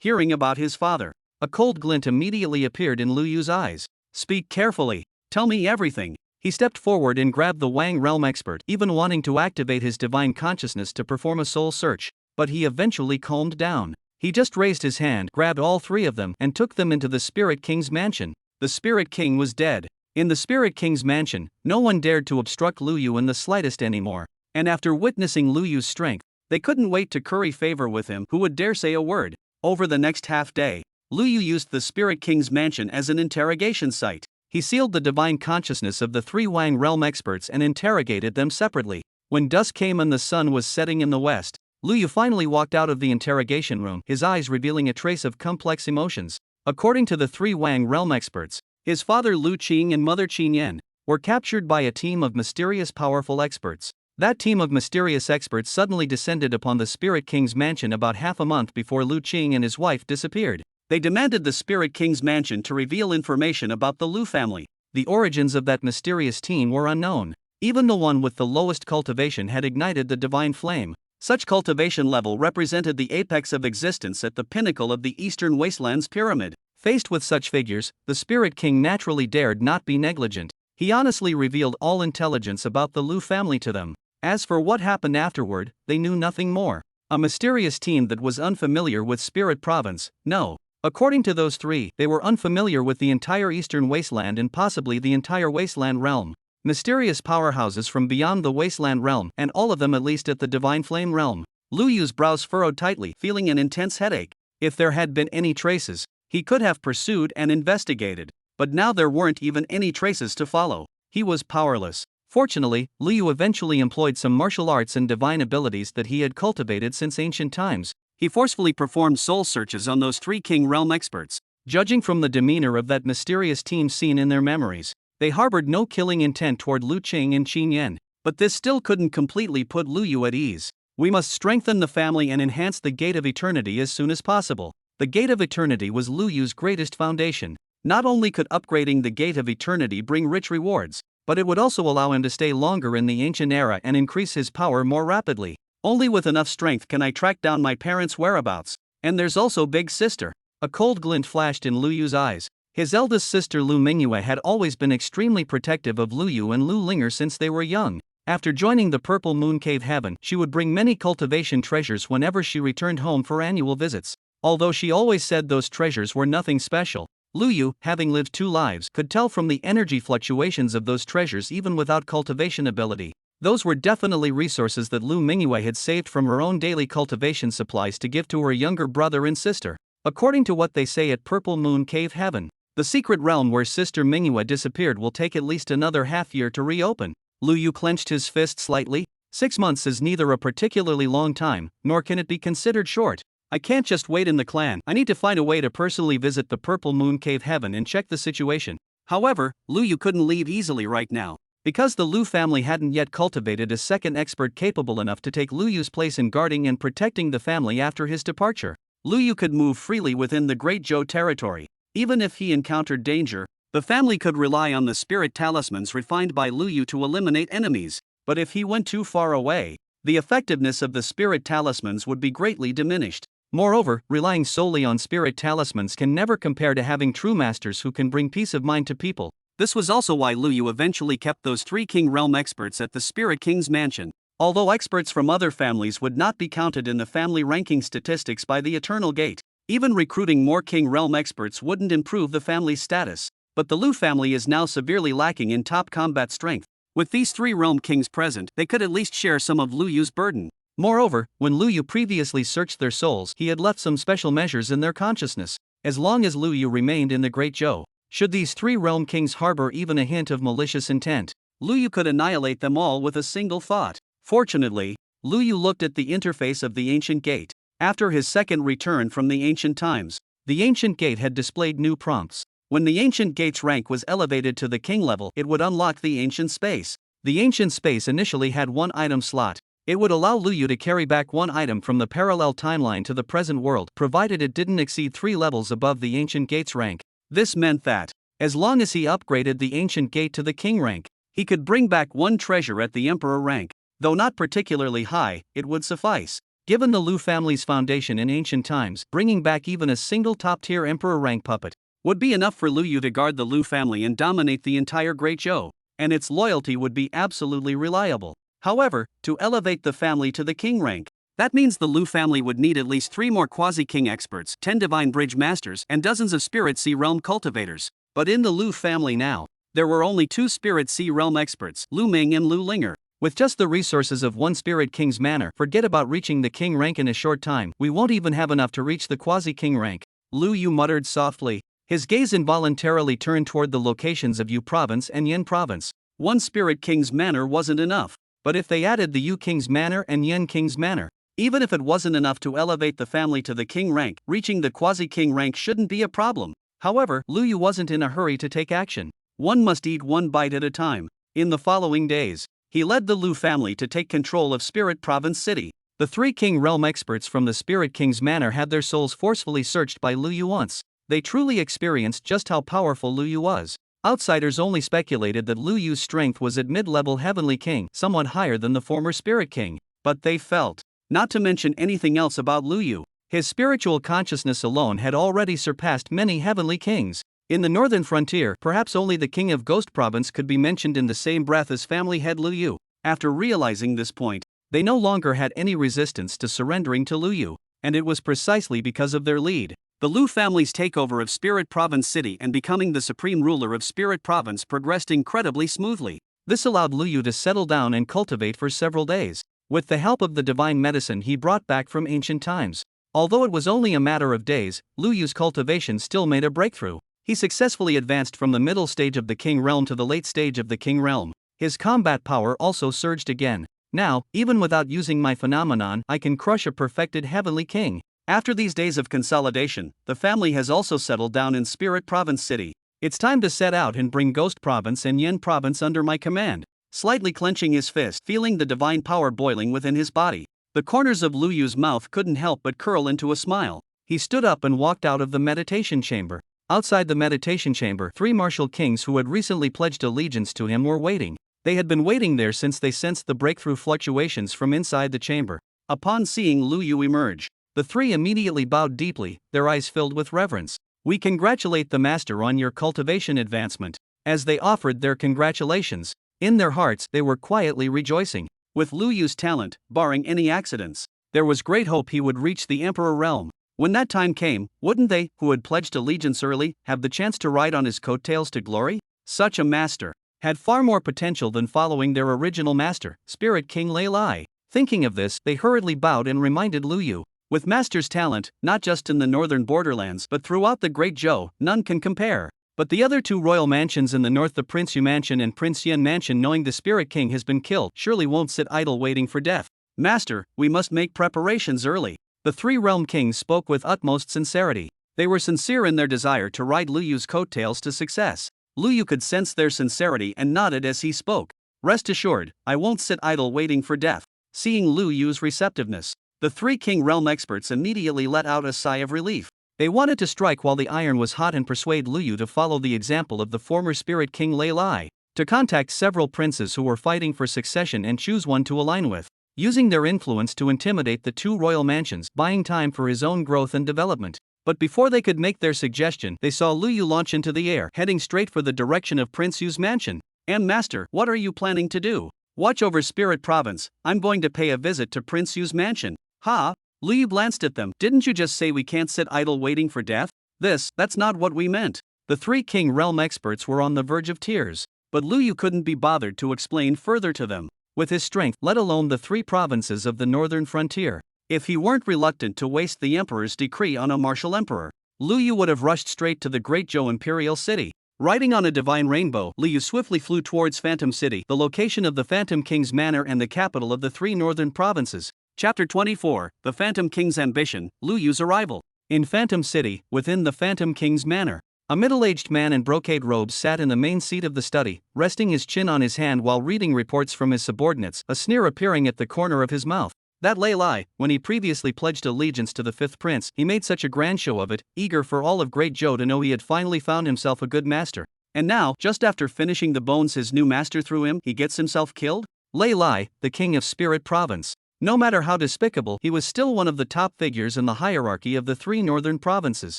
A: Hearing about his father, a cold glint immediately appeared in Lu Yu's eyes. "Speak carefully. Tell me everything." He stepped forward and grabbed the Wang Realm expert, even wanting to activate his divine consciousness to perform a soul search, but he eventually calmed down. He just raised his hand, grabbed all three of them, and took them into the Spirit King's mansion. The Spirit King was dead. In the Spirit King's mansion, no one dared to obstruct Lu Yu in the slightest anymore, and after witnessing Lu Yu's strength, they couldn't wait to curry favor with him who would dare say a word. Over the next half day, Lu Yu used the Spirit King's mansion as an interrogation site. He sealed the divine consciousness of the three Wang Realm experts and interrogated them separately. When dusk came and the sun was setting in the west, Lu Yu finally walked out of the interrogation room, his eyes revealing a trace of complex emotions. According to the three Wang Realm experts, his father Lu Qing and mother Qin Yan were captured by a team of mysterious powerful experts. That team of mysterious experts suddenly descended upon the Spirit King's mansion about half a month before Lu Qing and his wife disappeared. They demanded the Spirit King's mansion to reveal information about the Lu family. The origins of that mysterious team were unknown. Even the one with the lowest cultivation had ignited the divine flame. Such cultivation level represented the apex of existence at the pinnacle of the Eastern Wastelands pyramid. Faced with such figures, the Spirit King naturally dared not be negligent. He honestly revealed all intelligence about the Lu family to them. As for what happened afterward, they knew nothing more. A mysterious team that was unfamiliar with Spirit Province, no. According to those three, they were unfamiliar with the entire Eastern Wasteland and possibly the entire Wasteland realm. Mysterious powerhouses from beyond the Wasteland realm, and all of them at least at the Divine Flame realm. Lu Yu's brows furrowed tightly, feeling an intense headache. If there had been any traces, he could have pursued and investigated, but now there weren't even any traces to follow. He was powerless. Fortunately, Lu Yu eventually employed some martial arts and divine abilities that he had cultivated since ancient times. He forcefully performed soul searches on those three King Realm experts. Judging from the demeanor of that mysterious team seen in their memories, they harbored no killing intent toward Lu Qing and Qin Yan. But this still couldn't completely put Lu Yu at ease. "We must strengthen the family and enhance the Gate of Eternity as soon as possible." The Gate of Eternity was Lu Yu's greatest foundation. Not only could upgrading the Gate of Eternity bring rich rewards, but it would also allow him to stay longer in the ancient era and increase his power more rapidly. "Only with enough strength can I track down my parents' whereabouts. And there's also Big Sister." A cold glint flashed in Lu Yu's eyes. His eldest sister Lu Mingyue had always been extremely protective of Lu Yu and Lu Linger since they were young. After joining the Purple Moon Cave Heaven, she would bring many cultivation treasures whenever she returned home for annual visits. Although she always said those treasures were nothing special, Lu Yu, having lived two lives, could tell from the energy fluctuations of those treasures even without cultivation ability. Those were definitely resources that Lu Mingyue had saved from her own daily cultivation supplies to give to her younger brother and sister. According to what they say at Purple Moon Cave Heaven, the secret realm where Sister Mingyue disappeared will take at least another half-year to reopen. Lu Yu clenched his fist slightly. 6 months is neither a particularly long time, nor can it be considered short. I can't just wait in the clan. I need to find a way to personally visit the Purple Moon Cave Heaven and check the situation. However, Lu Yu couldn't leave easily right now. Because the Lu family hadn't yet cultivated a second expert capable enough to take Lu Yu's place in guarding and protecting the family after his departure, Lu Yu could move freely within the Great Zhou territory. Even if he encountered danger, the family could rely on the spirit talismans refined by Lu Yu to eliminate enemies. But if he went too far away, the effectiveness of the spirit talismans would be greatly diminished. Moreover, relying solely on spirit talismans can never compare to having true masters who can bring peace of mind to people. This was also why Lu Yu eventually kept those three King Realm experts at the Spirit King's mansion. Although experts from other families would not be counted in the family ranking statistics by the Eternal Gate, even recruiting more King Realm experts wouldn't improve the family's status. But the Lu family is now severely lacking in top combat strength. With these three Realm Kings present, they could at least share some of Lu Yu's burden. Moreover, when Lu Yu previously searched their souls, he had left some special measures in their consciousness. as long as Lu Yu remained in the Great Zhou. Should these three realm kings harbor even a hint of malicious intent, Lu Yu could annihilate them all with a single thought. Fortunately, Lu Yu looked at the interface of the ancient gate. After his second return from the ancient times, the ancient gate had displayed new prompts. When the ancient gate's rank was elevated to the king level, it would unlock the ancient space. The ancient space initially had one item slot. It would allow Lu Yu to carry back one item from the parallel timeline to the present world, provided it didn't exceed 3 levels above the ancient gate's rank. This meant that, as long as he upgraded the ancient gate to the king rank, he could bring back one treasure at the emperor rank. Though not particularly high, it would suffice. Given the Lu family's foundation in ancient times, bringing back even a single top-tier emperor rank puppet would be enough for Lu Yu to guard the Lu family and dominate the entire Great Zhou, and its loyalty would be absolutely reliable. However, to elevate the family to the king rank, that means the Lu family would need at least 3 more quasi-king experts, 10 divine bridge masters, and dozens of spirit sea realm cultivators. But in the Lu family now, there were only 2 spirit sea realm experts, Lu Ming and Lu Linger. With just the resources of one spirit king's manor, forget about reaching the king rank in a short time. We won't even have enough to reach the quasi-king rank, Lu Yu muttered softly. His gaze involuntarily turned toward the locations of Yu province and Yin province. One spirit king's manor wasn't enough, but if they added the Yu king's manor and Yin king's manor, even if it wasn't enough to elevate the family to the king rank, reaching the quasi-king rank shouldn't be a problem. However, Lu Yu wasn't in a hurry to take action. One must eat one bite at a time. In the following days, he led the Lu family to take control of Spirit Province City. The 3 king realm experts from the Spirit King's manor had their souls forcefully searched by Lu Yu once. They truly experienced just how powerful Lu Yu was. Outsiders only speculated that Lu Yu's strength was at mid-level Heavenly King, somewhat higher than the former Spirit King. But they felt, not to mention anything else about Lu Yu, his spiritual consciousness alone had already surpassed many Heavenly Kings. In the northern frontier, perhaps only the king of Ghost Province could be mentioned in the same breath as family head Lu Yu. After realizing this point, they no longer had any resistance to surrendering to Lu Yu, and it was precisely because of their lead. The Lu family's takeover of Spirit Province City and becoming the supreme ruler of Spirit Province progressed incredibly smoothly. This allowed Lu Yu to settle down and cultivate for several days, with the help of the divine medicine he brought back from ancient times. Although it was only a matter of days, Lu Yu's cultivation still made a breakthrough. He successfully advanced from the middle stage of the King Realm to the late stage of the King Realm. His combat power also surged again. Now, even without using my phenomenon, I can crush a perfected Heavenly King. After these days of consolidation, the family has also settled down in Spirit Province City. It's time to set out and bring Ghost Province and Yin Province under my command. Slightly clenching his fist, feeling the divine power boiling within his body, the corners of Lu Yu's mouth couldn't help but curl into a smile. He stood up and walked out of the meditation chamber. Outside the meditation chamber, 3 martial kings who had recently pledged allegiance to him were waiting. They had been waiting there since they sensed the breakthrough fluctuations from inside the chamber. Upon seeing Lu Yu emerge, the 3 immediately bowed deeply, their eyes filled with reverence. We congratulate the master on your cultivation advancement. As they offered their congratulations, in their hearts they were quietly rejoicing. With Lu Yu's talent, barring any accidents, there was great hope he would reach the Emperor realm. When that time came, wouldn't they, who had pledged allegiance early, have the chance to ride on his coattails to glory? Such a master had far more potential than following their original master, Spirit King Lei Lai. Thinking of this, they hurriedly bowed and reminded Lu Yu, with master's talent, not just in the northern borderlands but throughout the Great Zhou, none can compare. But the other 2 royal mansions in the north, the Prince Yu Mansion and Prince Yin Mansion, knowing the Spirit King has been killed, surely won't sit idle waiting for death. Master, we must make preparations early. The 3 realm kings spoke with utmost sincerity. They were sincere in their desire to ride Lu Yu's coattails to success. Lu Yu could sense their sincerity and nodded as he spoke. Rest assured, I won't sit idle waiting for death. Seeing Lu Yu's receptiveness, the 3 king realm experts immediately let out a sigh of relief. They wanted to strike while the iron was hot and persuade Lu Yu to follow the example of the former Spirit King Lei Lai, to contact several princes who were fighting for succession and choose one to align with, using their influence to intimidate the 2 royal mansions, buying time for his own growth and development. But before they could make their suggestion, they saw Lu Yu launch into the air, heading straight for the direction of Prince Yu's mansion. Master, what are you planning to do? Watch over Spirit Province. I'm going to pay a visit to Prince Yu's mansion. Ha! Lu Yu glanced at them. Didn't you just say we can't sit idle waiting for death? That's not what we meant. The 3 king realm experts were on the verge of tears, but Lu Yu couldn't be bothered to explain further to them. With his strength, let alone the 3 provinces of the northern frontier, if he weren't reluctant to waste the emperor's decree on a martial emperor, Lu Yu would have rushed straight to the Great Zhou Imperial City. Riding on a divine rainbow, Lu Yu swiftly flew towards Phantom City, the location of the Phantom King's manor and the capital of the 3 northern provinces. Chapter 24, The Phantom King's Ambition, Lu Yu's Arrival. In Phantom City, within the Phantom King's manor, a middle-aged man in brocade robes sat in the main seat of the study, resting his chin on his hand while reading reports from his subordinates, a sneer appearing at the corner of his mouth. That Lei Lai, when he previously pledged allegiance to the 5th prince, he made such a grand show of it, eager for all of Great Zhou to know he had finally found himself a good master. And now, just after finishing the bones his new master threw him, he gets himself killed? Lei Lai, the king of Spirit Province. No matter how despicable, he was still one of the top figures in the hierarchy of the 3 northern provinces.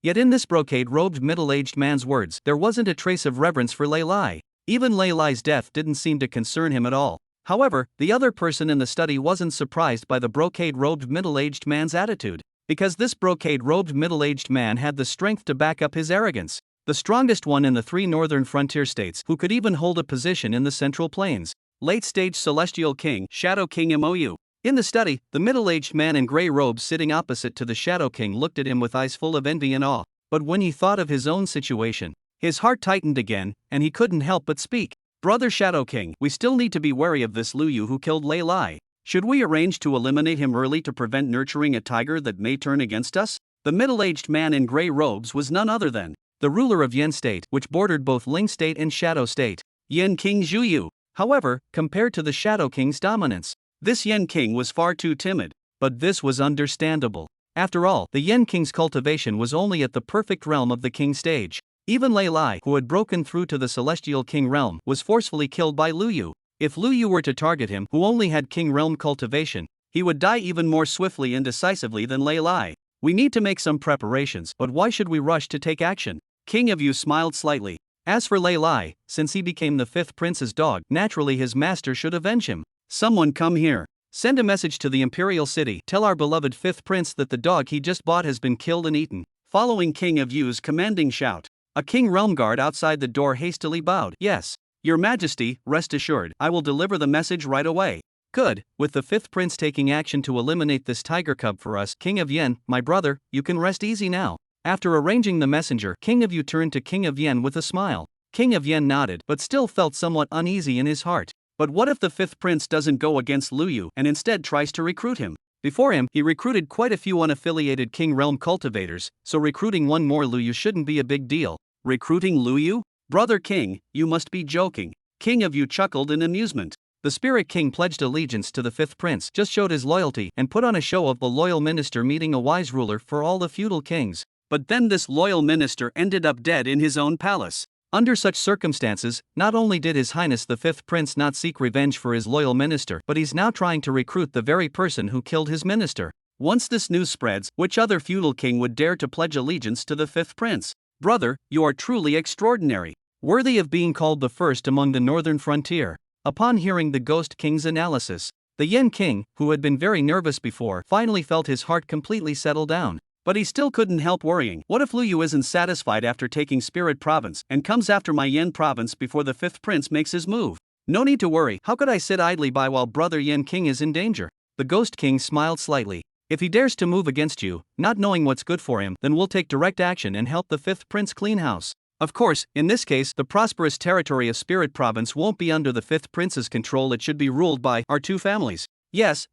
A: Yet in this brocade-robed middle-aged man's words, there wasn't a trace of reverence for Lei Lai. Even Lei Lai's death didn't seem to concern him at all. However, the other person in the study wasn't surprised by the brocade-robed middle-aged man's attitude, because this brocade-robed middle-aged man had the strength to back up his arrogance. The strongest one in the 3 northern frontier states, who could even hold a position in the Central Plains. Late-stage Celestial King, Shadow King Mou. In the study, the middle-aged man in gray robes sitting opposite to the Shadow King looked at him with eyes full of envy and awe. But when he thought of his own situation, his heart tightened again, and he couldn't help but speak. Brother Shadow King, we still need to be wary of this Lu Yu who killed Lei Lai. Should we arrange to eliminate him early to prevent nurturing a tiger that may turn against us? The middle-aged man in gray robes was none other than the ruler of Yan State, which bordered both Ling State and Shadow State, Yan King Zhu Yu. However, compared to the Shadow King's dominance, this Yan King was far too timid. But this was understandable. After all, the Yan King's cultivation was only at the perfect realm of the king stage. Even Lei Lai, who had broken through to the Celestial King realm, was forcefully killed by Lu Yu. If Lu Yu were to target him, who only had king realm cultivation, he would die even more swiftly and decisively than Lei Lai. We need to make some preparations, but why should we rush to take action? King of Yu smiled slightly. As for Lei Lai, since he became the 5th prince's dog, naturally his master should avenge him. Someone come here. Send a message to the Imperial City. Tell our beloved 5th prince that the dog he just bought has been killed and eaten. Following King of Yu's commanding shout, a king realm guard outside the door hastily bowed. Yes, Your Majesty, rest assured, I will deliver the message right away. Good, with the 5th prince taking action to eliminate this tiger cub for us, King of Yan, my brother, you can rest easy now. After arranging the messenger, King of Yu turned to King of Yan with a smile. King of Yan nodded, but still felt somewhat uneasy in his heart. But what if the 5th prince doesn't go against Lu Yu and instead tries to recruit him? Before him, he recruited quite a few unaffiliated king realm cultivators, so recruiting one more Lu Yu shouldn't be a big deal. Recruiting Lu Yu? Brother King, you must be joking. King of Yu chuckled in amusement. The Spirit King pledged allegiance to the 5th prince, just showed his loyalty, and put on a show of the loyal minister meeting a wise ruler for all the feudal kings. But then this loyal minister ended up dead in his own palace. Under such circumstances, not only did His Highness the 5th prince not seek revenge for his loyal minister, but he's now trying to recruit the very person who killed his minister. Once this news spreads, which other feudal king would dare to pledge allegiance to the 5th prince? Brother, you are truly extraordinary. Worthy of being called the first among the northern frontier. Upon hearing the Ghost King's analysis, the Yan King, who had been very nervous before, finally felt his heart completely settle down. But he still couldn't help worrying. What if Lu Yu isn't satisfied after taking Spirit Province and comes after my Yan Province before the 5th prince makes his move? No need to worry. How could I sit idly by while brother Yan King is in danger? The Ghost King smiled slightly. If he dares to move against you, not knowing what's good for him, then we'll take direct action and help the 5th prince clean house. Of course, in this case, the prosperous territory of Spirit Province won't be under the 5th prince's control. It should be ruled by our 2 families. Yes.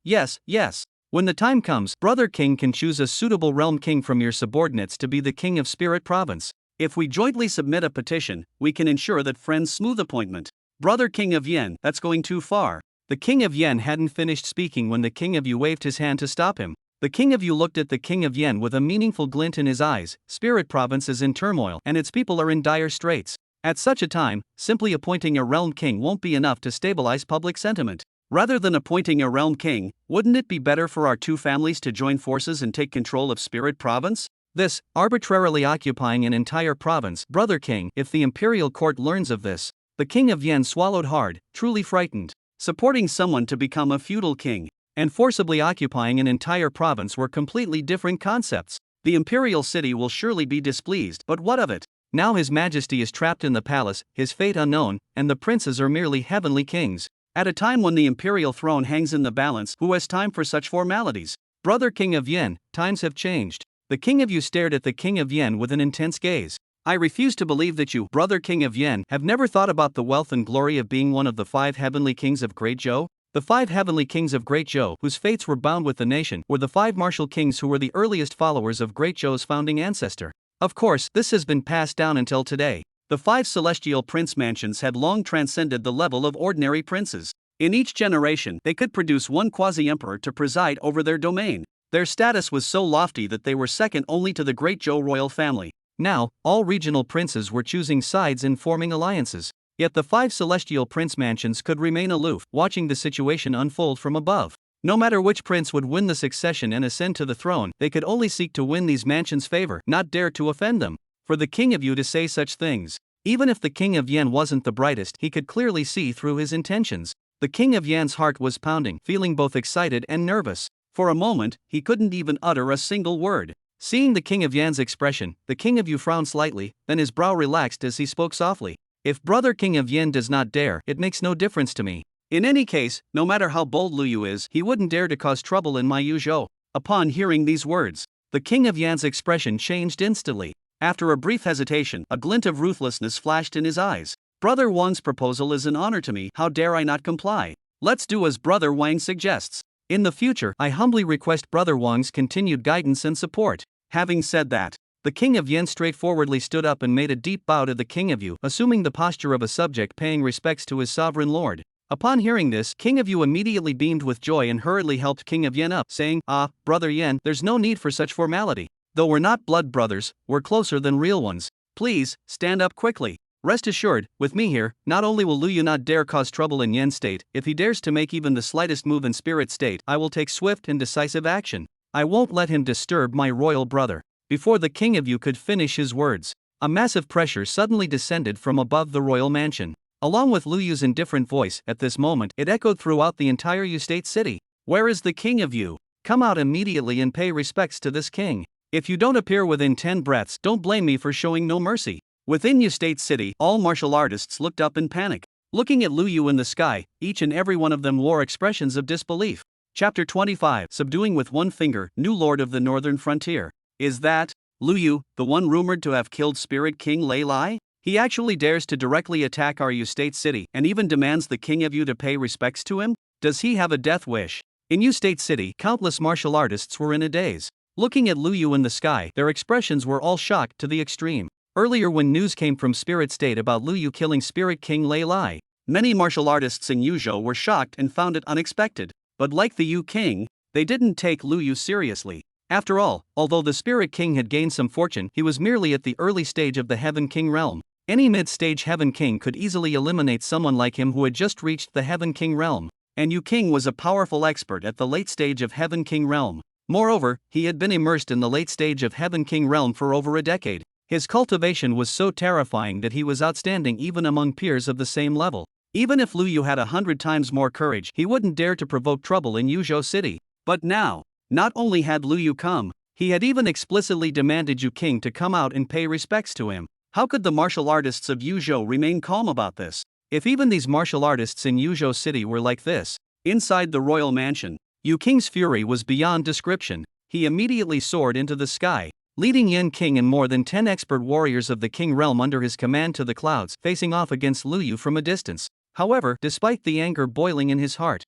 A: When the time comes, Brother King can choose a suitable realm king from your subordinates to be the king of Spirit Province. If we jointly submit a petition, we can ensure that friend's smooth appointment. Brother King of Yan, that's going too far. The King of Yan hadn't finished speaking when the King of Yu waved his hand to stop him. The King of Yu looked at the King of Yan with a meaningful glint in his eyes. Spirit Province is in turmoil and its people are in dire straits. At such a time, simply appointing a realm king won't be enough to stabilize public sentiment. Rather than appointing a realm king, wouldn't it be better for our 2 families to join forces and take control of Spirit Province? This, arbitrarily occupying an entire province, Brother King, if the imperial court learns of this. The King of Yan swallowed hard, truly frightened. Supporting someone to become a feudal king and forcibly occupying an entire province were completely different concepts. The imperial city will surely be displeased, but what of it? Now His Majesty is trapped in the palace, his fate unknown, and the princes are merely heavenly kings. At a time when the imperial throne hangs in the balance, who has time for such formalities? Brother King of Yan, times have changed. The king of Yu stared at the king of Yen with an intense gaze. I refuse to believe that you, brother king of Yen, have never thought about the wealth and glory of being one of the 5 heavenly kings of Great Zhou. The 5 heavenly kings of Great Zhou, whose fates were bound with the nation, were the 5 martial kings who were the earliest followers of Great Zhou's founding ancestor. Of course, this has been passed down until today. The 5 celestial prince mansions had long transcended the level of ordinary princes. In each generation, they could produce one quasi-emperor to preside over their domain. Their status was so lofty that they were second only to the Great Zhou royal family. Now, all regional princes were choosing sides and forming alliances. Yet the 5 celestial prince mansions could remain aloof, watching the situation unfold from above. No matter which prince would win the succession and ascend to the throne, they could only seek to win these mansions' favor, not dare to offend them. For the king of Yu to say such things. Even if the king of Yen wasn't the brightest, he could clearly see through his intentions. The king of Yen's heart was pounding, feeling both excited and nervous. For a moment, he couldn't even utter a single word. Seeing the king of Yan's expression, the king of Yu frowned slightly, then his brow relaxed as he spoke softly. If brother king of Yen does not dare, it makes no difference to me. In any case, no matter how bold Lu Yu is, he wouldn't dare to cause trouble in my Yu Zhou. Upon hearing these words, the king of Yan's expression changed instantly. After a brief hesitation, a glint of ruthlessness flashed in his eyes. Brother Wang's proposal is an honor to me, how dare I not comply? Let's do as brother Wang suggests. In the future, I humbly request brother Wang's continued guidance and support. Having said that, the king of Yen straightforwardly stood up and made a deep bow to the king of Yu, assuming the posture of a subject paying respects to his sovereign lord. Upon hearing this, king of Yu immediately beamed with joy and hurriedly helped king of Yen up, saying, "Ah, brother Yen, there's no need for such formality. Though we're not blood brothers, we're closer than real ones. Please, stand up quickly. Rest assured, with me here, not only will Lu Yu not dare cause trouble in Yen state, if he dares to make even the slightest move in spirit state, I will take swift and decisive action. I won't let him disturb my royal brother." Before the king of Yu could finish his words, a massive pressure suddenly descended from above the royal mansion. Along with Lu Yu's indifferent voice, at this moment, it echoed throughout the entire Yu state city. "Where is the king of Yu? Come out immediately and pay respects to this king. If you don't appear within 10 breaths, don't blame me for showing no mercy." Within Yu State City, all martial artists looked up in panic. Looking at Lu Yu in the sky, each and every one of them wore expressions of disbelief. Chapter 25, Subduing with One Finger, New Lord of the Northern Frontier. Is that Lu Yu, the one rumored to have killed Spirit King Lei Lai? He actually dares to directly attack our Yu State City and even demands the king of Yu to pay respects to him? Does he have a death wish? In Yu State City, countless martial artists were in a daze. Looking at Lu Yu in the sky, their expressions were all shocked to the extreme. Earlier, when news came from Spirit State about Lu Yu killing Spirit King Lei Lai, many martial artists in Yu Zhou were shocked and found it unexpected. But like the Yu King, they didn't take Lu Yu seriously. After all, although the Spirit King had gained some fortune, he was merely at the early stage of the Heaven King realm. Any mid-stage Heaven King could easily eliminate someone like him who had just reached the Heaven King realm. And Yu King was a powerful expert at the late stage of Heaven King realm. Moreover, he had been immersed in the late stage of Heaven King realm for over a decade. His cultivation was so terrifying that he was outstanding even among peers of the same level. Even if Lu Yu had 100 times more courage, he wouldn't dare to provoke trouble in Yuzhou City. But now, not only had Lu Yu come, he had even explicitly demanded Yu King to come out and pay respects to him. How could the martial artists of Yuzhou remain calm about this? If even these martial artists in Yuzhou City were like this, inside the royal mansion, Yu King's fury was beyond description. He immediately soared into the sky, leading Yen King and more than 10 expert warriors of the King realm under his command to the clouds, facing off against Lu Yu from a distance. However, despite the anger boiling in his heart,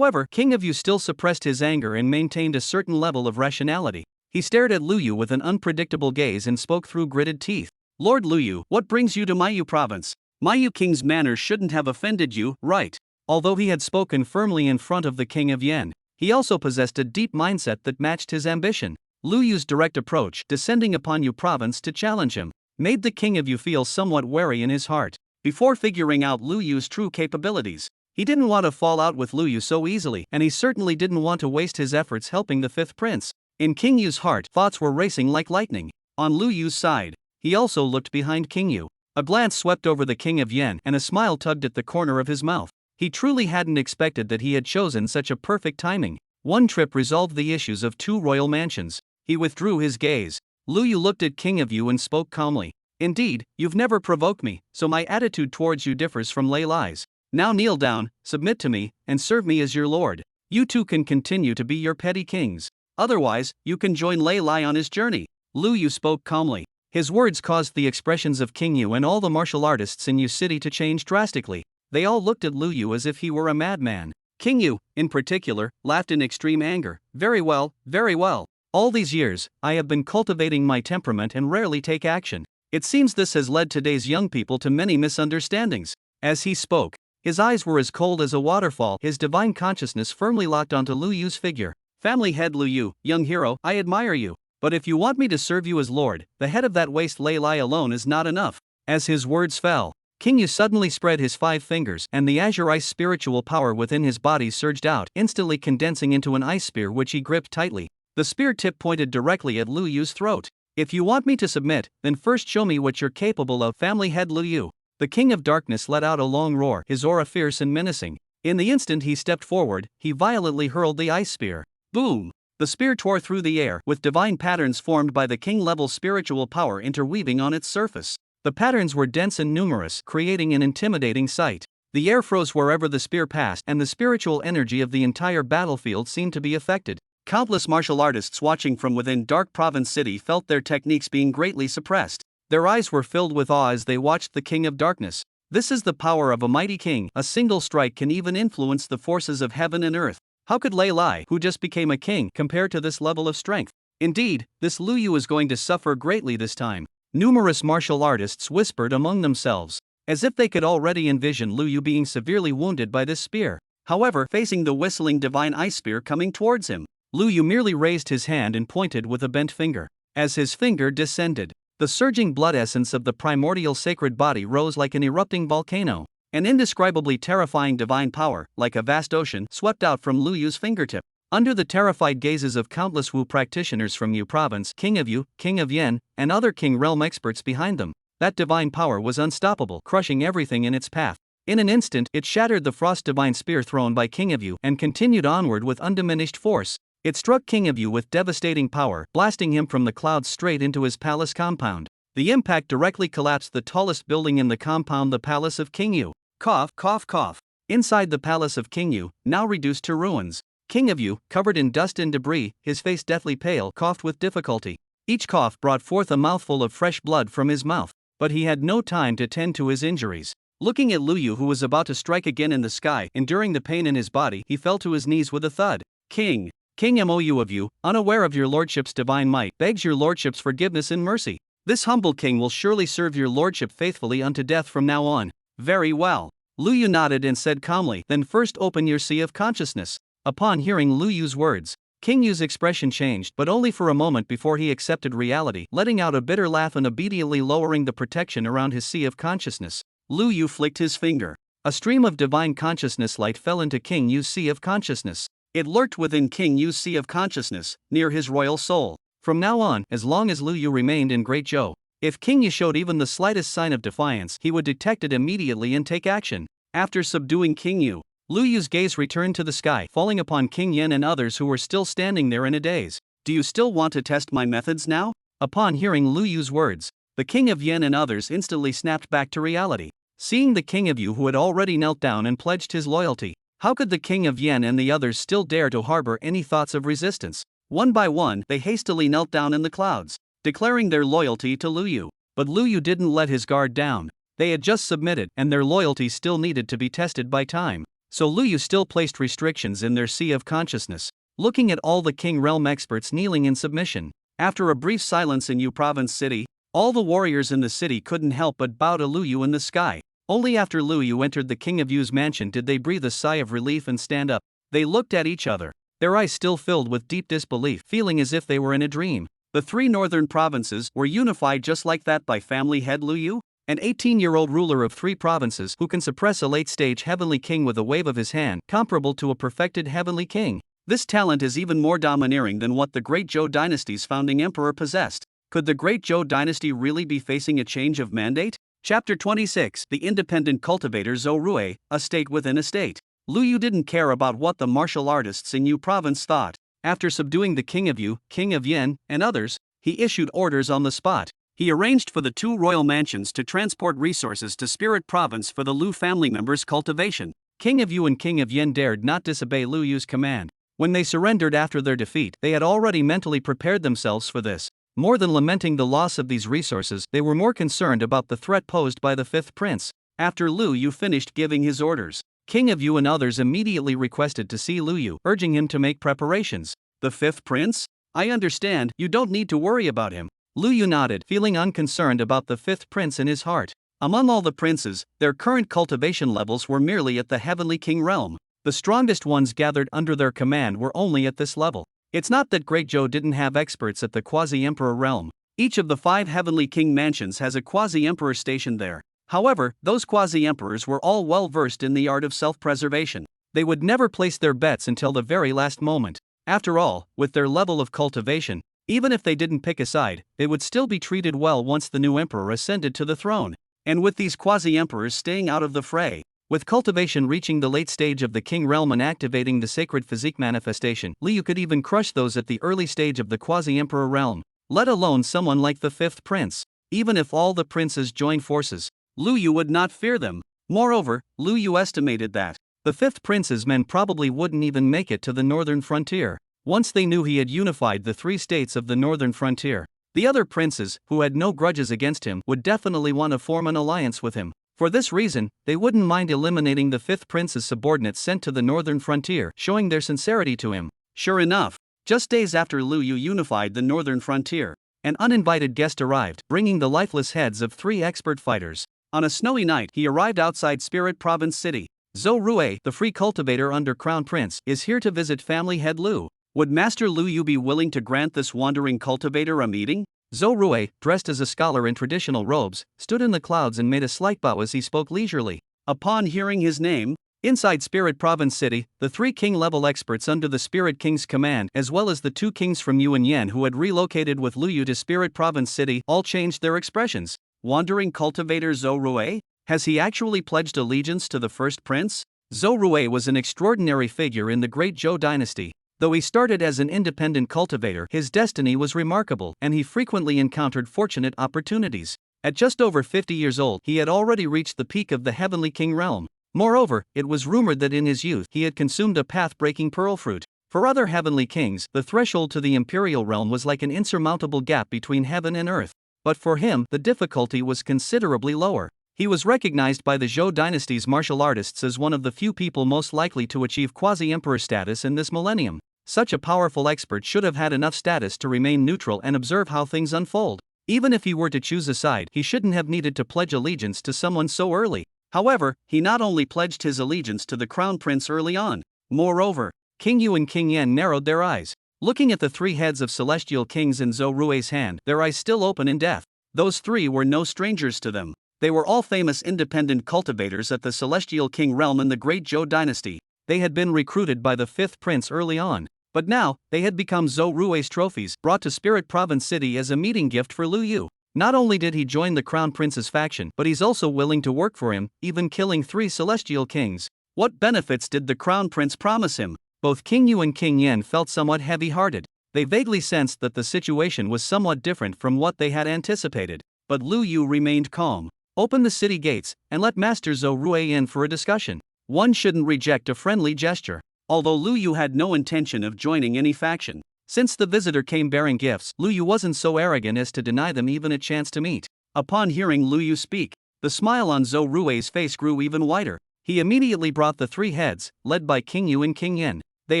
A: King of Yu still suppressed his anger and maintained a certain level of rationality. He stared at Lu Yu with an unpredictable gaze and spoke through gritted teeth. "Lord Lu Yu, what brings you to Maiyu province? Maiyu King's manners shouldn't have offended you, right?" Although he had spoken firmly in front of the King of Yen, he also possessed a deep mindset that matched his ambition. Lu Yu's direct approach, descending upon Yu province to challenge him, made the King of Yu feel somewhat wary in his heart. Before figuring out Lu Yu's true capabilities, he didn't want to fall out with Lu Yu so easily, and he certainly didn't want to waste his efforts helping the fifth prince. In King Yu's heart, thoughts were racing like lightning. On Lu Yu's side, he also looked behind King Yu. A glance swept over the King of Yen and a smile tugged at the corner of his mouth. He truly hadn't expected that he had chosen such a perfect timing. One trip resolved the issues of 2 royal mansions. He withdrew his gaze. Lu Yu looked at King of Yu and spoke calmly. "Indeed, you've never provoked me, so my attitude towards you differs from Lei Lai's. Now kneel down, submit to me, and serve me as your lord. You two can continue to be your petty kings. Otherwise, you can join Lei Lai on his journey." Lu Yu spoke calmly. His words caused the expressions of King Yu and all the martial artists in Yu City to change drastically. They all looked at Lu Yu as if he were a madman. King Yu, in particular, laughed in extreme anger. Very well, very well. All these years, I have been cultivating my temperament and rarely take action. It seems this has led today's young people to many misunderstandings. As he spoke, his eyes were as cold as a waterfall, his divine consciousness firmly locked onto Lu Yu's figure. Family head Lu Yu, young hero, I admire you. But if you want me to serve you as lord, the head of that waste Lei Lai alone is not enough. As his words fell, King Yu suddenly spread his 5 fingers, and the azure ice spiritual power within his body surged out, instantly condensing into an ice spear which he gripped tightly. The spear tip pointed directly at Lu Yu's throat. If you want me to submit, then first show me what you're capable of, family head Lu Yu. The King of Darkness let out a long roar, his aura fierce and menacing. In the instant he stepped forward, he violently hurled the ice spear. Boom! The spear tore through the air, with divine patterns formed by the king-level spiritual power interweaving on its surface. The patterns were dense and numerous, creating an intimidating sight. The air froze wherever the spear passed, and the spiritual energy of the entire battlefield seemed to be affected. Countless martial artists watching from within Dark Province City felt their techniques being greatly suppressed. Their eyes were filled with awe as they watched the King of Darkness. This is the power of a mighty king. A single strike can even influence the forces of heaven and earth. How could Lei Lai, who just became a king, compare to this level of strength? Indeed, this Lu Yu is going to suffer greatly this time. Numerous martial artists whispered among themselves, as if they could already envision Lu Yu being severely wounded by this spear. However, facing the whistling divine ice spear coming towards him, Lu Yu merely raised his hand and pointed with a bent finger. As his finger descended, the surging blood essence of the primordial sacred body rose like an erupting volcano. An indescribably terrifying divine power, like a vast ocean, swept out from Lu Yu's fingertip. Under the terrified gazes of countless Wu practitioners from Yu Province, King of Yu, King of Yen, and other King Realm experts behind them, that divine power was unstoppable, crushing everything in its path. In an instant, it shattered the frost divine spear thrown by King of Yu and continued onward with undiminished force. It struck King of Yu with devastating power, blasting him from the clouds straight into his palace compound. The impact directly collapsed the tallest building in the compound, the Palace of King Yu. Cough, cough, cough. Inside the Palace of King Yu, now reduced to ruins, King of Yu, covered in dust and debris, his face deathly pale, coughed with difficulty. Each cough brought forth a mouthful of fresh blood from his mouth, but he had no time to tend to his injuries. Looking at Lu Yu, who was about to strike again in the sky, enduring the pain in his body, he fell to his knees with a thud. King Mou of Yu, unaware of your lordship's divine might, begs your lordship's forgiveness and mercy. This humble king will surely serve your lordship faithfully unto death from now on. Very well. Lu Yu nodded and said calmly, then first open your sea of consciousness. Upon hearing Lu Yu's words, King Yu's expression changed, but only for a moment before he accepted reality, letting out a bitter laugh and immediately lowering the protection around his sea of consciousness. Lu Yu flicked his finger. A stream of divine consciousness light fell into King Yu's sea of consciousness. It lurked within King Yu's sea of consciousness, near his royal soul. From now on, as long as Lu Yu remained in Great Zhou, if King Yu showed even the slightest sign of defiance, he would detect it immediately and take action. After subduing King Yu, Lu Yu's gaze returned to the sky, falling upon King Yen and others who were still standing there in a daze. Do you still want to test my methods now? Upon hearing Lu Yu's words, the King of Yen and others instantly snapped back to reality. Seeing the King of Yu who had already knelt down and pledged his loyalty, how could the King of Yen and the others still dare to harbor any thoughts of resistance? One by one, they hastily knelt down in the clouds, declaring their loyalty to Lu Yu. But Lu Yu didn't let his guard down. They had just submitted, and their loyalty still needed to be tested by time. So Lu Yu still placed restrictions in their sea of consciousness, looking at all the King Realm experts kneeling in submission. After a brief silence in Yu Province City, all the warriors in the city couldn't help but bow to Lu Yu in the sky. Only after Lu Yu entered the King of Yu's mansion did they breathe a sigh of relief and stand up. They looked at each other, their eyes still filled with deep disbelief, feeling as if they were in a dream. The 3 northern provinces were unified just like that by family head Lu Yu, an 18-year-old ruler of 3 provinces who can suppress a late-stage heavenly king with a wave of his hand, comparable to a perfected heavenly king. This talent is even more domineering than what the Great Zhou dynasty's founding emperor possessed. Could the Great Zhou dynasty really be facing a change of mandate? Chapter 26, The Independent Cultivator Zhou Rui, a state within a state. Lu Yu didn't care about what the martial artists in Yu Province thought. After subduing the King of Yu, King of Yen, and others, he issued orders on the spot. He arranged for the 2 royal mansions to transport resources to Spirit Province for the Lu family members' cultivation. King of Yu and King of Yen dared not disobey Lu Yu's command. When they surrendered after their defeat, they had already mentally prepared themselves for this. More than lamenting the loss of these resources, they were more concerned about the threat posed by the fifth prince. After Lu Yu finished giving his orders, King of Yu and others immediately requested to see Lu Yu, urging him to make preparations. The fifth prince? I understand, you don't need to worry about him. Lu Yu nodded, feeling unconcerned about the fifth prince in his heart. Among all the princes, their current cultivation levels were merely at the Heavenly King realm. The strongest ones gathered under their command were only at this level. It's not that Great Zhou didn't have experts at the quasi-emperor realm. Each of the 5 Heavenly King mansions has a quasi-emperor stationed there. However, those quasi-emperors were all well versed in the art of self-preservation. They would never place their bets until the very last moment. After all, with their level of cultivation, even if they didn't pick a side, they would still be treated well once the new emperor ascended to the throne. And with these quasi-emperors staying out of the fray, with cultivation reaching the late stage of the king realm and activating the sacred physique manifestation, Liu could even crush those at the early stage of the quasi-emperor realm, let alone someone like the fifth prince. Even if all the princes joined forces, Lu Yu would not fear them. Moreover, Lu Yu estimated that the fifth prince's men probably wouldn't even make it to the northern frontier. Once they knew he had unified the 3 states of the northern frontier, the other princes, who had no grudges against him, would definitely want to form an alliance with him. For this reason, they wouldn't mind eliminating the fifth prince's subordinates sent to the northern frontier, showing their sincerity to him. Sure enough, just days after Lu Yu unified the northern frontier, an uninvited guest arrived, bringing the lifeless heads of 3 expert fighters. On a snowy night, he arrived outside Spirit Province City. Zhou Rui, the free cultivator under Crown Prince, is here to visit family head Lu. Would Master Lu Yu be willing to grant this wandering cultivator a meeting? Zhou Rui, dressed as a scholar in traditional robes, stood in the clouds and made a slight bow as he spoke leisurely. Upon hearing his name, inside Spirit Province City, the 3 king-level experts under the Spirit King's command, as well as the 2 kings from Yu and Yan who had relocated with Lu Yu to Spirit Province City, all changed their expressions. Wandering cultivator Zhou Rui? Has he actually pledged allegiance to the first prince? Zhou Rui was an extraordinary figure in the Great Zhou dynasty. Though he started as an independent cultivator, his destiny was remarkable, and he frequently encountered fortunate opportunities. At just over 50 years old, he had already reached the peak of the Heavenly King realm. Moreover, it was rumored that in his youth he had consumed a path-breaking pearl fruit. For other Heavenly Kings, the threshold to the Imperial realm was like an insurmountable gap between heaven and earth. But for him, the difficulty was considerably lower. He was recognized by the Zhou dynasty's martial artists as one of the few people most likely to achieve quasi-emperor status in this millennium. Such a powerful expert should have had enough status to remain neutral and observe how things unfold. Even if he were to choose a side, he shouldn't have needed to pledge allegiance to someone so early. However, he not only pledged his allegiance to the Crown Prince early on. Moreover, King Yu and King Yan narrowed their eyes. Looking at the 3 heads of celestial kings in Zhou Rui's hand, their eyes still open in death. Those 3 were no strangers to them. They were all famous independent cultivators at the Celestial King realm in the Great Zhou dynasty. They had been recruited by the 5th prince early on. But now, they had become Zhou Rui's trophies, brought to Spirit Province City as a meeting gift for Lu Yu. Not only did he join the Crown Prince's faction, but he's also willing to work for him, even killing 3 celestial kings. What benefits did the Crown Prince promise him? Both King Yu and King Yan felt somewhat heavy-hearted. They vaguely sensed that the situation was somewhat different from what they had anticipated. But Lu Yu remained calm. Open the city gates, and let Master Zhou Rui in for a discussion. One shouldn't reject a friendly gesture. Although Lu Yu had no intention of joining any faction, since the visitor came bearing gifts, Lu Yu wasn't so arrogant as to deny them even a chance to meet. Upon hearing Lu Yu speak, the smile on Zhou Rui's face grew even wider. He immediately brought the 3 heads, led by King Yu and King Yan. They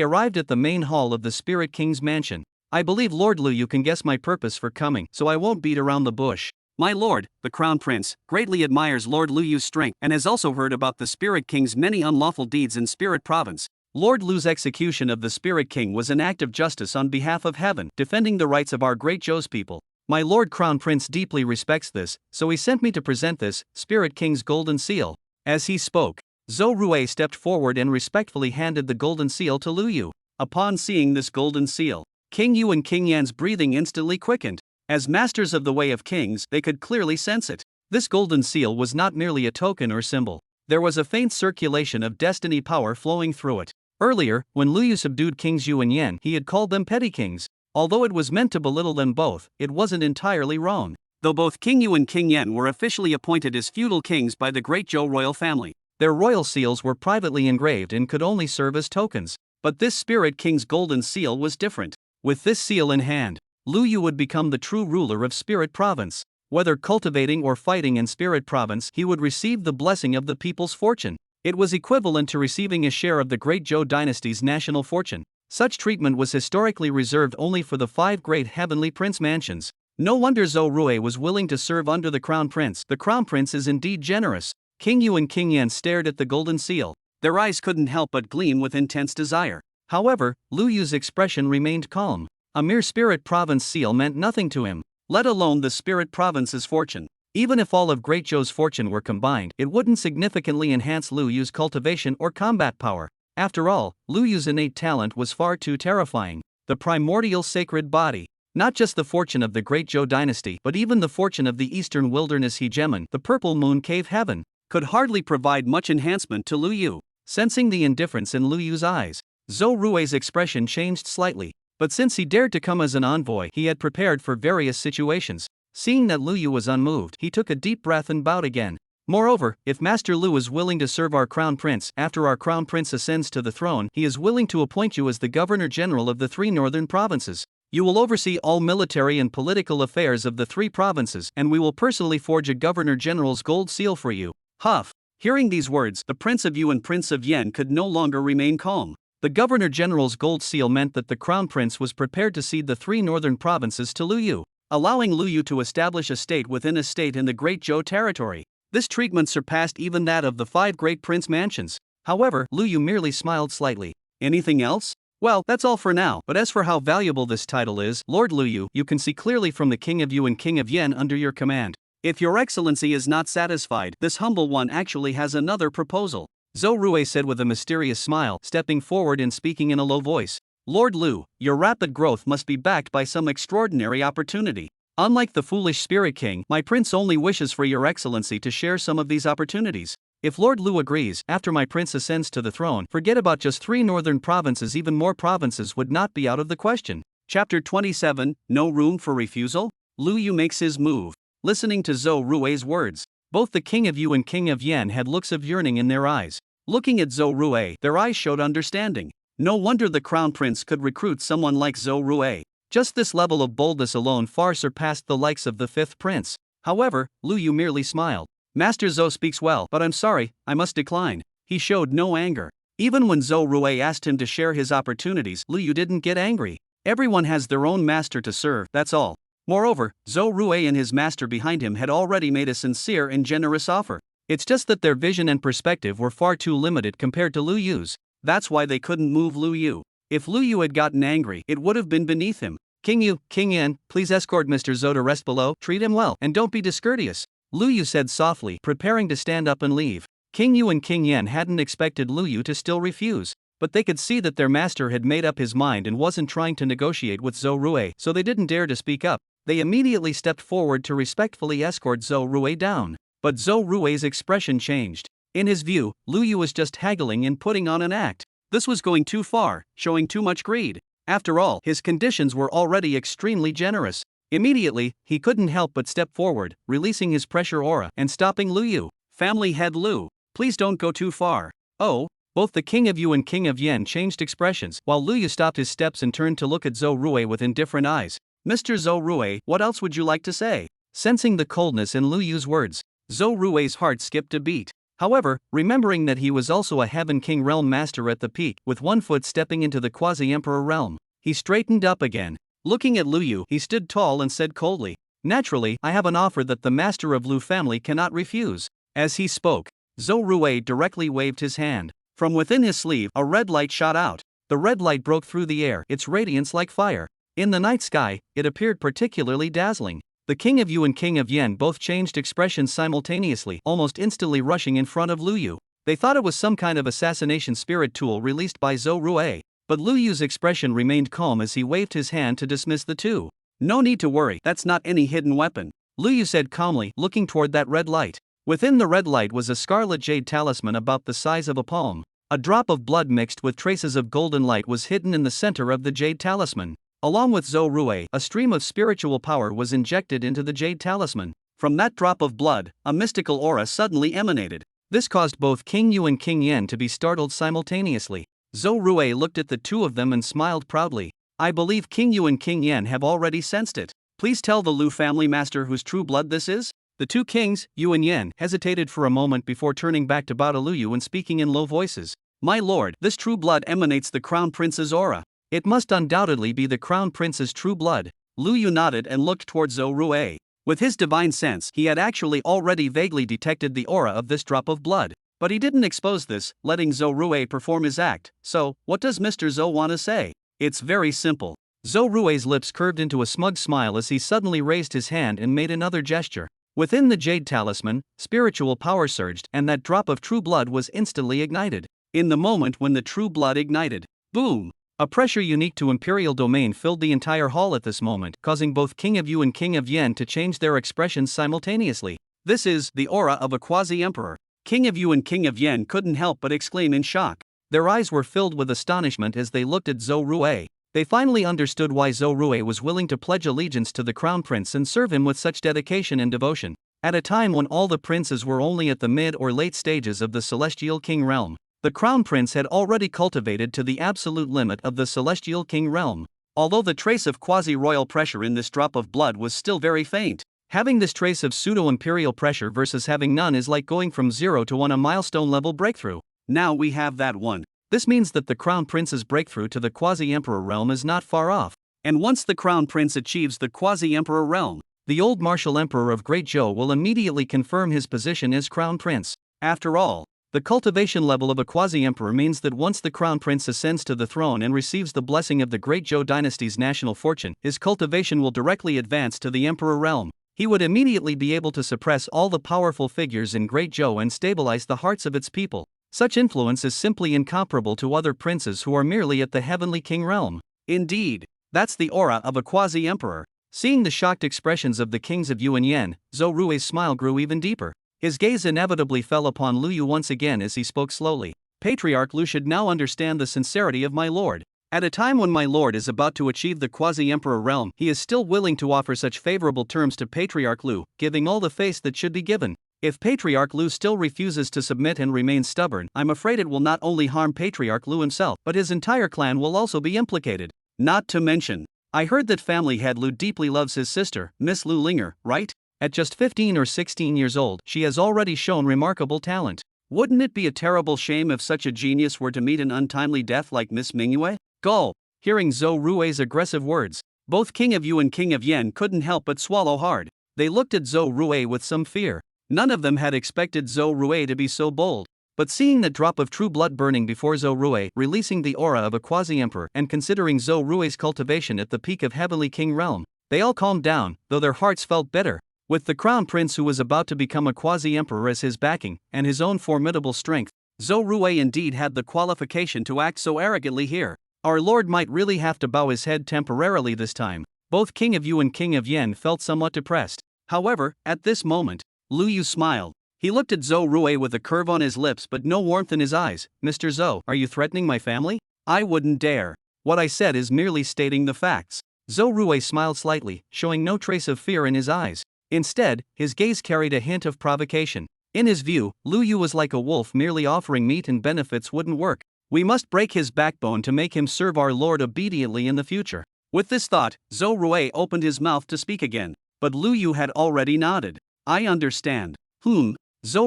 A: arrived at the main hall of the Spirit King's mansion. I believe Lord Lu Yu can guess my purpose for coming, so I won't beat around the bush. My lord, the Crown Prince, greatly admires Lord Lu Yu's strength and has also heard about the Spirit King's many unlawful deeds in Spirit Province. Lord Lu's execution of the Spirit King was an act of justice on behalf of heaven, defending the rights of our great Zhou's people. My Lord Crown Prince deeply respects this, so he sent me to present this, Spirit King's golden seal. As he spoke, Zhou Rui stepped forward and respectfully handed the golden seal to Lu Yu. Upon seeing this golden seal, King Yu and King Yan's breathing instantly quickened. As masters of the Way of Kings, they could clearly sense it. This golden seal was not merely a token or symbol. There was a faint circulation of destiny power flowing through it. Earlier, when Lu Yu subdued Kings Yu and Yan, he had called them petty kings. Although it was meant to belittle them both, it wasn't entirely wrong. Though both King Yu and King Yan were officially appointed as feudal kings by the Great Zhou royal family, their royal seals were privately engraved and could only serve as tokens. But this Spirit King's golden seal was different. With this seal in hand, Lu Yu would become the true ruler of Spirit Province. Whether cultivating or fighting in Spirit Province, he would receive the blessing of the people's fortune. It was equivalent to receiving a share of the Great Zhou dynasty's national fortune. Such treatment was historically reserved only for the 5 great heavenly prince mansions. No wonder Zhou Rui was willing to serve under the crown prince. The crown prince is indeed generous. King Yu and King Yan stared at the golden seal. Their eyes couldn't help but gleam with intense desire. However, Lu Yu's expression remained calm. A mere Spirit Province seal meant nothing to him, let alone the Spirit Province's fortune. Even if all of Great Zhou's fortune were combined, it wouldn't significantly enhance Lu Yu's cultivation or combat power. After all, Lu Yu's innate talent was far too terrifying. The primordial sacred body. Not just the fortune of the Great Zhou dynasty, but even the fortune of the eastern wilderness hegemon, the purple moon cave heaven, could hardly provide much enhancement to Lu Yu. Sensing the indifference in Lu Yu's eyes, Zhou Rui's expression changed slightly. But since he dared to come as an envoy, he had prepared for various situations. Seeing that Lu Yu was unmoved, he took a deep breath and bowed again. Moreover, if Master Lu is willing to serve our crown prince, after our crown prince ascends to the throne, he is willing to appoint you as the governor-general of the 3 northern provinces. You will oversee all military and political affairs of the 3 provinces, and we will personally forge a governor-general's gold seal for you. Huff. Hearing these words, the Prince of Yu and Prince of Yen could no longer remain calm. The governor-general's gold seal meant that the crown prince was prepared to cede the 3 northern provinces to Lu Yu, allowing Lu Yu to establish a state within a state in the Great Zhou territory. This treatment surpassed even that of the 5 great prince mansions. However, Lu Yu merely smiled slightly. Anything else? Well, that's all for now, but as for how valuable this title is, Lord Lu Yu, you can see clearly from the King of Yu and King of Yen under your command. If your excellency is not satisfied, this humble one actually has another proposal. Zhou Rui said with a mysterious smile, stepping forward and speaking in a low voice. Lord Lu, your rapid growth must be backed by some extraordinary opportunity. Unlike the foolish Spirit King, my prince only wishes for your excellency to share some of these opportunities. If Lord Lu agrees, after my prince ascends to the throne, forget about just 3 northern provinces, even more provinces would not be out of the question. Chapter 27, No Room for Refusal? Lu Yu makes his move. Listening to Zhou Rui's words, both the King of Yu and King of Yen had looks of yearning in their eyes. Looking at Zhou Rui, their eyes showed understanding. No wonder the crown prince could recruit someone like Zhou Rui. Just this level of boldness alone far surpassed the likes of the 5th prince. However, Lu Yu merely smiled. Master Zhou speaks well, but I'm sorry, I must decline. He showed no anger. Even when Zhou Rui asked him to share his opportunities, Lu Yu didn't get angry. Everyone has their own master to serve, that's all. Moreover, Zhou Rui and his master behind him had already made a sincere and generous offer. It's just that their vision and perspective were far too limited compared to Lu Yu's. That's why they couldn't move Lu Yu. If Lu Yu had gotten angry, it would have been beneath him. King Yu, King Yan, please escort Mr. Zhou to rest below, treat him well, and don't be discourteous. Lu Yu said softly, preparing to stand up and leave. King Yu and King Yan hadn't expected Lu Yu to still refuse, but they could see that their master had made up his mind and wasn't trying to negotiate with Zhou Rui, so they didn't dare to speak up. They immediately stepped forward to respectfully escort Zhou Rui down. But Zhou Rui's expression changed. In his view, Lu Yu was just haggling and putting on an act. This was going too far, showing too much greed. After all, his conditions were already extremely generous. Immediately, he couldn't help but step forward, releasing his pressure aura and stopping Lu Yu. Family head Lu, please don't go too far. Oh, both the King of Yu and King of Yen changed expressions, while Lu Yu stopped his steps and turned to look at Zhou Rui with indifferent eyes. Mr. Zhou Rui, what else would you like to say? Sensing the coldness in Lu Yu's words, Zhou Rui's heart skipped a beat. However, remembering that he was also a Heaven King realm master at the peak, with one foot stepping into the quasi-emperor realm, he straightened up again. Looking at Lu Yu, he stood tall and said coldly, naturally, I have an offer that the master of Lu family cannot refuse. As he spoke, Zhou Rui directly waved his hand. From within his sleeve, a red light shot out. The red light broke through the air, its radiance like fire. In the night sky, it appeared particularly dazzling. The King of Yu and King of Yen both changed expressions simultaneously, almost instantly rushing in front of Lu Yu. They thought it was some kind of assassination spirit tool released by Zhou Rui, but Lu Yu's expression remained calm as he waved his hand to dismiss the two. No need to worry, that's not any hidden weapon, Lu Yu said calmly, looking toward that red light. Within the red light was a scarlet jade talisman about the size of a palm. A drop of blood mixed with traces of golden light was hidden in the center of the jade talisman. Along with Zhou Rui, a stream of spiritual power was injected into the jade talisman. From that drop of blood, a mystical aura suddenly emanated. This caused both King Yu and King Yen to be startled simultaneously. Zhou Rui looked at the two of them and smiled proudly. I believe King Yu and King Yen have already sensed it. Please tell the Lu family master whose true blood this is? The two kings, Yu and Yen, hesitated for a moment before turning back to bow to Lu Yu and speaking in low voices. My lord, this true blood emanates the crown prince's aura. It must undoubtedly be the crown prince's true blood. Lu Yu nodded and looked towards Zhou Rui. With his divine sense, he had actually already vaguely detected the aura of this drop of blood. But he didn't expose this, letting Zhou Rui perform his act. So, what does Mr. Zhou want to say? It's very simple. Zhou Rui's lips curved into a smug smile as he suddenly raised his hand and made another gesture. Within the jade talisman, spiritual power surged and that drop of true blood was instantly ignited. In the moment when the true blood ignited, boom! A pressure unique to Imperial domain filled the entire hall at this moment, causing both King of Yu and King of Yen to change their expressions simultaneously. This is the aura of a quasi-emperor. King of Yu and King of Yen couldn't help but exclaim in shock. Their eyes were filled with astonishment as they looked at Zhou Rui. They finally understood why Zhou Rui was willing to pledge allegiance to the crown prince and serve him with such dedication and devotion. At a time when all the princes were only at the mid or late stages of the Celestial King realm, the crown prince had already cultivated to the absolute limit of the Celestial King realm. Although the trace of quasi-royal pressure in this drop of blood was still very faint, having this trace of pseudo-imperial pressure versus having none is like going from 0 to 1, a milestone level breakthrough. Now we have that one. This means that the crown prince's breakthrough to the quasi-emperor realm is not far off. And once the crown prince achieves the quasi-emperor realm, the old martial emperor of Great Zhou will immediately confirm his position as crown prince. After all, the cultivation level of a quasi-emperor means that once the crown prince ascends to the throne and receives the blessing of the Great Zhou dynasty's national fortune, his cultivation will directly advance to the emperor realm. He would immediately be able to suppress all the powerful figures in Great Zhou and stabilize the hearts of its people. Such influence is simply incomparable to other princes who are merely at the heavenly king realm. Indeed, that's the aura of a quasi-emperor. Seeing the shocked expressions of the kings of Yu and Yen, Zhou Rui's smile grew even deeper. His gaze inevitably fell upon Lu Yu once again as he spoke slowly. Patriarch Lu should now understand the sincerity of my lord. At a time when my lord is about to achieve the quasi-emperor realm, he is still willing to offer such favorable terms to Patriarch Lu, giving all the face that should be given. If Patriarch Lu still refuses to submit and remains stubborn, I'm afraid it will not only harm Patriarch Lu himself, but his entire clan will also be implicated. Not to mention, I heard that family head Lu deeply loves his sister, Miss Lu Linger, right? At just 15 or 16 years old, she has already shown remarkable talent. Wouldn't it be a terrible shame if such a genius were to meet an untimely death like Miss Mingyue? Gulp! Hearing Zhou Rui's aggressive words, both King of Yu and King of Yen couldn't help but swallow hard. They looked at Zhou Rui with some fear. None of them had expected Zhou Rui to be so bold. But seeing the drop of true blood burning before Zhou Rui, releasing the aura of a quasi-emperor, and considering Zhou Rui's cultivation at the peak of Heavenly King realm, they all calmed down, though their hearts felt bitter. With the crown prince who was about to become a quasi-emperor as his backing, and his own formidable strength, Zhou Rui indeed had the qualification to act so arrogantly here. Our lord might really have to bow his head temporarily this time. Both King of Yu and King of Yen felt somewhat depressed. However, at this moment, Lu Yu smiled. He looked at Zhou Rui with a curve on his lips but no warmth in his eyes. Mr. Zhou, are you threatening my family? I wouldn't dare. What I said is merely stating the facts. Zhou Rui smiled slightly, showing no trace of fear in his eyes. Instead, his gaze carried a hint of provocation. In his view, Lu Yu was like a wolf, merely offering meat and benefits wouldn't work. We must break his backbone to make him serve our lord obediently in the future. With this thought, Zhou Rui opened his mouth to speak again. But Lu Yu had already nodded. I understand. Zhou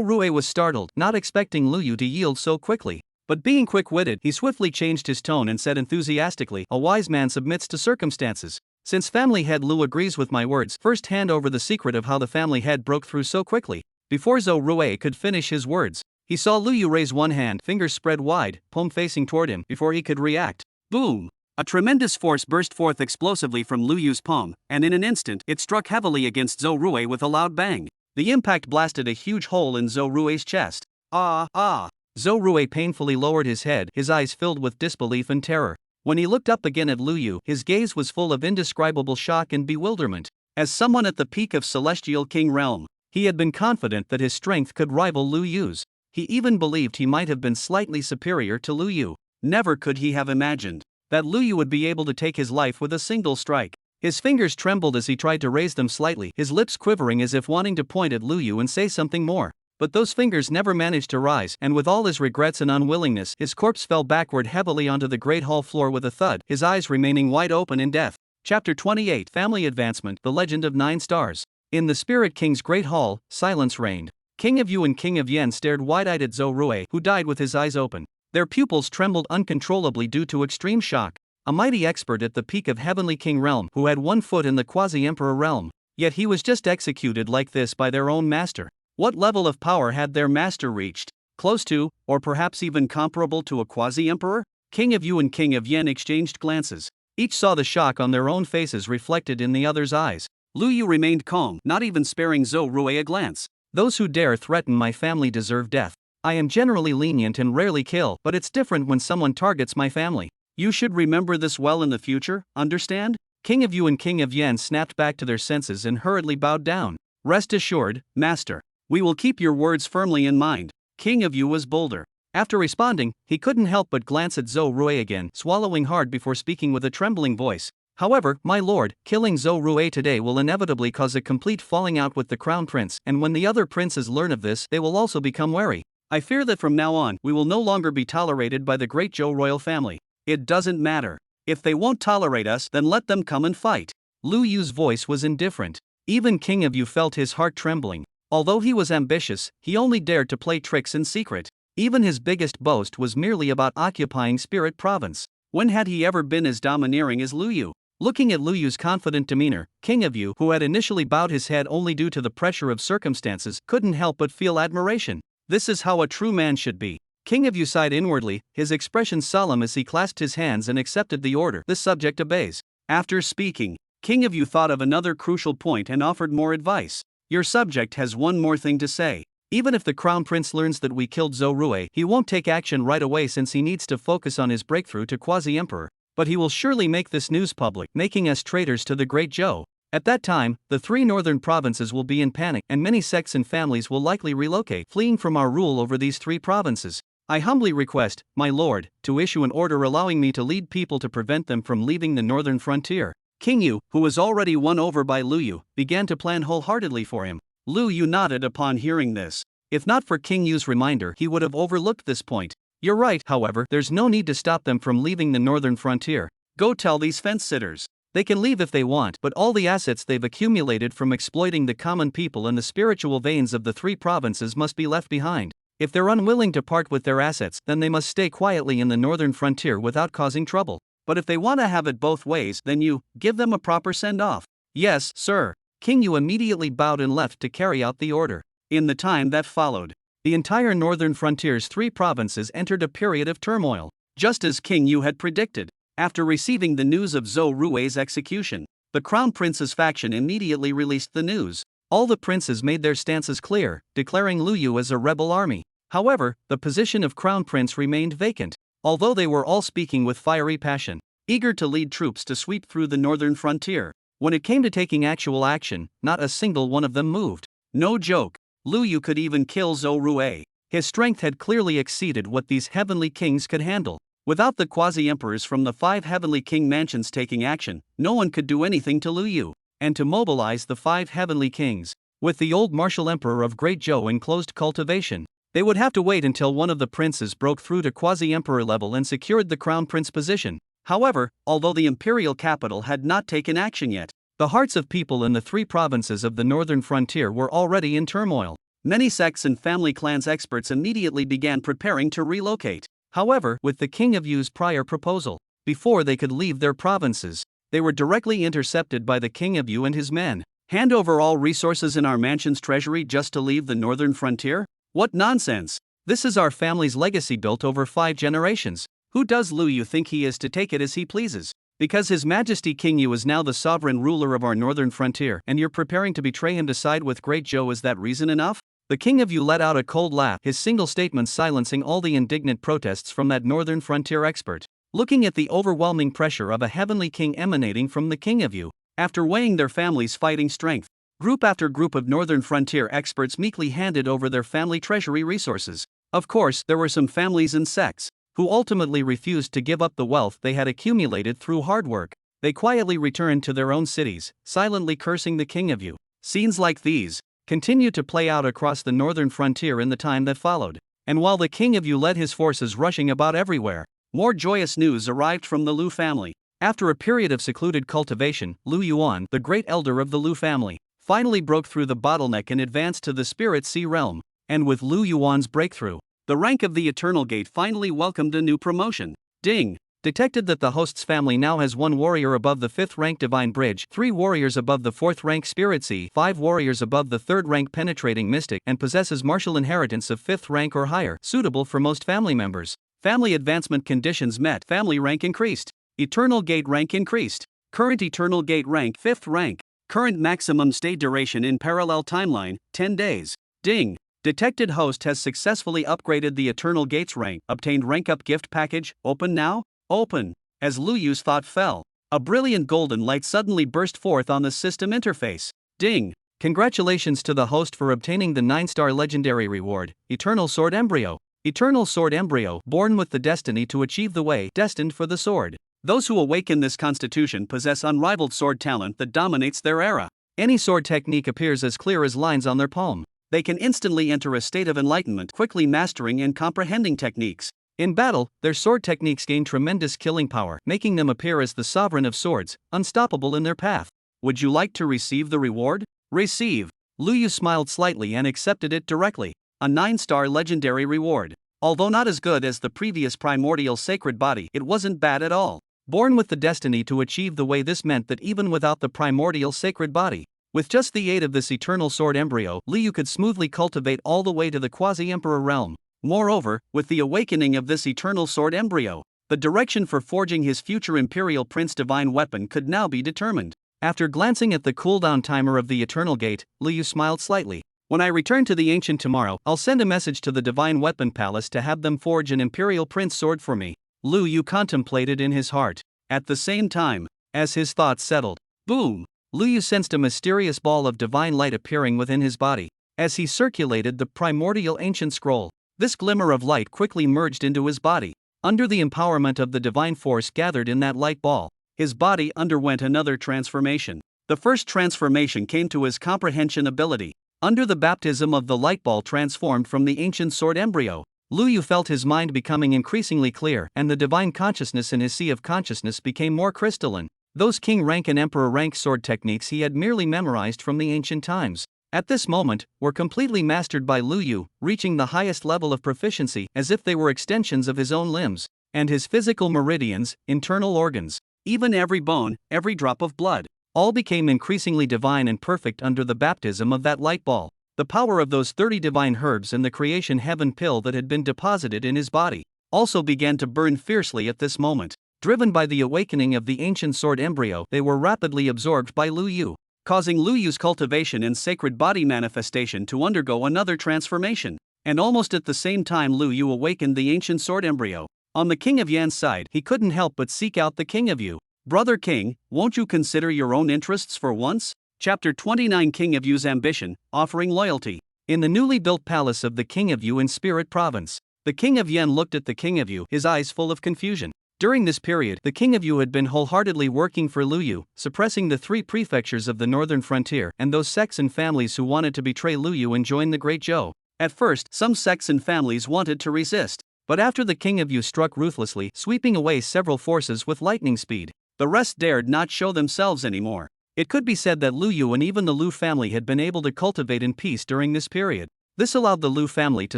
A: Rui was startled, not expecting Lu Yu to yield so quickly. But being quick-witted, he swiftly changed his tone and said enthusiastically, a wise man submits to circumstances. Since family head Lu agrees with my words, first hand over the secret of how the family head broke through so quickly. Before Zhou Rui could finish his words, he saw Lu Yu raise one hand, fingers spread wide, palm facing toward him, before he could react. Boom! A tremendous force burst forth explosively from Lu Yu's palm, and in an instant, it struck heavily against Zhou Rui with a loud bang. The impact blasted a huge hole in Zhou Rui's chest. Zhou Rui painfully lowered his head, his eyes filled with disbelief and terror. When he looked up again at Lu Yu, his gaze was full of indescribable shock and bewilderment. As someone at the peak of Celestial King realm, he had been confident that his strength could rival Lu Yu's. He even believed he might have been slightly superior to Lu Yu. Never could he have imagined that Lu Yu would be able to take his life with a single strike. His fingers trembled as he tried to raise them slightly, his lips quivering as if wanting to point at Lu Yu and say something more. But those fingers never managed to rise, and with all his regrets and unwillingness, his corpse fell backward heavily onto the great hall floor with a thud, his eyes remaining wide open in death. Chapter 28 Family Advancement, The Legend of 9 Stars. In the Spirit King's great hall, silence reigned. King of Yu and King of Yen stared wide-eyed at Zhou Rui, who died with his eyes open. Their pupils trembled uncontrollably due to extreme shock. A mighty expert at the peak of Heavenly King realm who had 1 foot in the Quasi-Emperor realm. Yet he was just executed like this by their own master. What level of power had their master reached? Close to, or perhaps even comparable to a Quasi-Emperor? King of Yu and King of Yen exchanged glances. Each saw the shock on their own faces reflected in the other's eyes. Lu Yu remained calm, not even sparing Zhou Rui a glance. Those who dare threaten my family deserve death. I am generally lenient and rarely kill, but it's different when someone targets my family. You should remember this well in the future, understand? King of Yu and King of Yen snapped back to their senses and hurriedly bowed down. Rest assured, master. We will keep your words firmly in mind. King of Yu was bolder. After responding, he couldn't help but glance at Zhou Rui again, swallowing hard before speaking with a trembling voice. However, my lord, killing Zhou Rui today will inevitably cause a complete falling out with the crown prince, and when the other princes learn of this, they will also become wary. I fear that from now on, we will no longer be tolerated by the great Zhou royal family. It doesn't matter. If they won't tolerate us, then let them come and fight. Lu Yu's voice was indifferent. Even King of Yu felt his heart trembling. Although he was ambitious, he only dared to play tricks in secret. Even his biggest boast was merely about occupying Spirit Province. When had he ever been as domineering as Lu Yu? Looking at Lu Yu's confident demeanor, King of Yu, who had initially bowed his head only due to the pressure of circumstances, couldn't help but feel admiration. This is how a true man should be. King of Yu sighed inwardly, his expression solemn as he clasped his hands and accepted the order. The subject obeys. After speaking, King of Yu thought of another crucial point and offered more advice. Your subject has one more thing to say. Even if the crown prince learns that we killed Zhou Rui, he won't take action right away since he needs to focus on his breakthrough to Quasi-Emperor. But he will surely make this news public, making us traitors to the great Zhou. At that time, the 3 northern provinces will be in panic, and many sects and families will likely relocate, fleeing from our rule over these 3 provinces. I humbly request, my lord, to issue an order allowing me to lead people to prevent them from leaving the northern frontier. King Yu, who was already won over by Lu Yu, began to plan wholeheartedly for him. Lu Yu nodded upon hearing this. If not for King Yu's reminder, he would have overlooked this point. You're right, however, there's no need to stop them from leaving the northern frontier. Go tell these fence-sitters. They can leave if they want, but all the assets they've accumulated from exploiting the common people and the spiritual veins of the 3 provinces must be left behind. If they're unwilling to part with their assets, then they must stay quietly in the northern frontier without causing trouble. But if they want to have it both ways, then you give them a proper send-off. Yes, sir. King Yu immediately bowed and left to carry out the order. In the time that followed, the entire northern frontier's 3 provinces entered a period of turmoil. Just as King Yu had predicted, after receiving the news of Zhou Rui's execution, the crown prince's faction immediately released the news. All the princes made their stances clear, declaring Lu Yu as a rebel army. However, the position of crown prince remained vacant. Although they were all speaking with fiery passion, eager to lead troops to sweep through the northern frontier, when it came to taking actual action, not a single one of them moved. No joke, Lu Yu could even kill Zhou Rui. His strength had clearly exceeded what these heavenly kings could handle. Without the quasi-emperors from the 5 heavenly king mansions taking action, no one could do anything to Lu Yu. And to mobilize the 5 heavenly kings, with the old martial emperor of Great Zhou in closed cultivation, they would have to wait until one of the princes broke through to quasi-emperor level and secured the crown prince position. However, although the imperial capital had not taken action yet, the hearts of people in the 3 provinces of the northern frontier were already in turmoil. Many sects and family clans experts immediately began preparing to relocate. However, with the King of Yu's prior proposal, before they could leave their provinces, they were directly intercepted by the King of Yu and his men. Hand over all resources in our mansion's treasury just to leave the northern frontier? What nonsense! This is our family's legacy built over 5 generations. Who does Lu Yu think he is to take it as he pleases? Because His Majesty King Yu is now the sovereign ruler of our northern frontier, and you're preparing to betray him to side with Great Zhou, is that reason enough? The King of Yu let out a cold laugh, his single statement silencing all the indignant protests from that northern frontier expert. Looking at the overwhelming pressure of a heavenly king emanating from the King of Yu, after weighing their family's fighting strength, group after group of northern frontier experts meekly handed over their family treasury resources. Of course, there were some families and sects who ultimately refused to give up the wealth they had accumulated through hard work. They quietly returned to their own cities, silently cursing the King of Yu. Scenes like these continued to play out across the northern frontier in the time that followed. And while the King of Yu led his forces rushing about everywhere, more joyous news arrived from the Lu family. After a period of secluded cultivation, Lu Yuan, the great elder of the Lu family, finally broke through the bottleneck and advanced to the Spirit Sea realm. And with Lu Yuan's breakthrough, the rank of the Eternal Gate finally welcomed a new promotion. Ding! Detected that the host's family now has 1 warrior above the 5th rank Divine Bridge, 3 warriors above the 4th rank Spirit Sea, 5 warriors above the 3rd rank Penetrating Mystic, and possesses martial inheritance of 5th rank or higher, suitable for most family members. Family advancement conditions met. Family rank increased. Eternal Gate rank increased. Current Eternal Gate rank 5th rank. Current maximum stay duration in parallel timeline, 10 days. Ding! Detected host has successfully upgraded the Eternal Gate's rank. Obtained rank up gift package. Open now? Open. As Lu Yu's thought fell, a brilliant golden light suddenly burst forth on the system interface. Ding! Congratulations to the host for obtaining the 9-star legendary reward, Eternal Sword Embryo. Eternal Sword Embryo, born with the destiny to achieve the way destined for the sword. Those who awaken this constitution possess unrivaled sword talent that dominates their era. Any sword technique appears as clear as lines on their palm. They can instantly enter a state of enlightenment, quickly mastering and comprehending techniques. In battle, their sword techniques gain tremendous killing power, making them appear as the sovereign of swords, unstoppable in their path. Would you like to receive the reward? Receive. Lu Yu smiled slightly and accepted it directly. A 9-star legendary reward. Although not as good as the previous primordial sacred body, it wasn't bad at all. Born with the destiny to achieve the way, this meant that even without the primordial sacred body, with just the aid of this eternal sword embryo, Lu Yu could smoothly cultivate all the way to the quasi-emperor realm. Moreover, with the awakening of this eternal sword embryo, the direction for forging his future Imperial Prince divine weapon could now be determined. After glancing at the cooldown timer of the Eternal Gate, Lu Yu smiled slightly. When I return to the Ancient tomorrow, I'll send a message to the Divine Weapon Palace to have them forge an Imperial Prince sword for me. Lu Yu contemplated in his heart. At the same time, as his thoughts settled, boom! Lu Yu sensed a mysterious ball of divine light appearing within his body. As he circulated the primordial ancient scroll, this glimmer of light quickly merged into his body. Under the empowerment of the divine force gathered in that light ball, his body underwent another transformation. The first transformation came to his comprehension ability. Under the baptism of the light ball transformed from the ancient sword embryo, Lu Yu felt his mind becoming increasingly clear, and the divine consciousness in his sea of consciousness became more crystalline. Those king rank and emperor rank sword techniques he had merely memorized from the ancient times, at this moment, were completely mastered by Lu Yu, reaching the highest level of proficiency as if they were extensions of his own limbs, and his physical meridians, internal organs, even every bone, every drop of blood, all became increasingly divine and perfect under the baptism of that light ball. The power of those 30 divine herbs and the creation heaven pill that had been deposited in his body also began to burn fiercely at this moment. Driven by the awakening of the ancient sword embryo, they were rapidly absorbed by Lu Yu, causing Lu Yu's cultivation and sacred body manifestation to undergo another transformation. And almost at the same time Lu Yu awakened the ancient sword embryo. On the King of Yan's side, he couldn't help but seek out the King of Yu. Brother King, won't you consider your own interests for once? Chapter 29 King of Yu's Ambition, Offering Loyalty. In the newly built palace of the King of Yu in Spirit Province, the King of Yan looked at the King of Yu, his eyes full of confusion. During this period, the King of Yu had been wholeheartedly working for Lu Yu, suppressing the 3 prefectures of the northern frontier and those sects and families who wanted to betray Lu Yu and join the Great Zhou. At first, some sects and families wanted to resist, but after the King of Yu struck ruthlessly, sweeping away several forces with lightning speed, the rest dared not show themselves anymore. It could be said that Lu Yu and even the Lu family had been able to cultivate in peace during this period. This allowed the Lu family to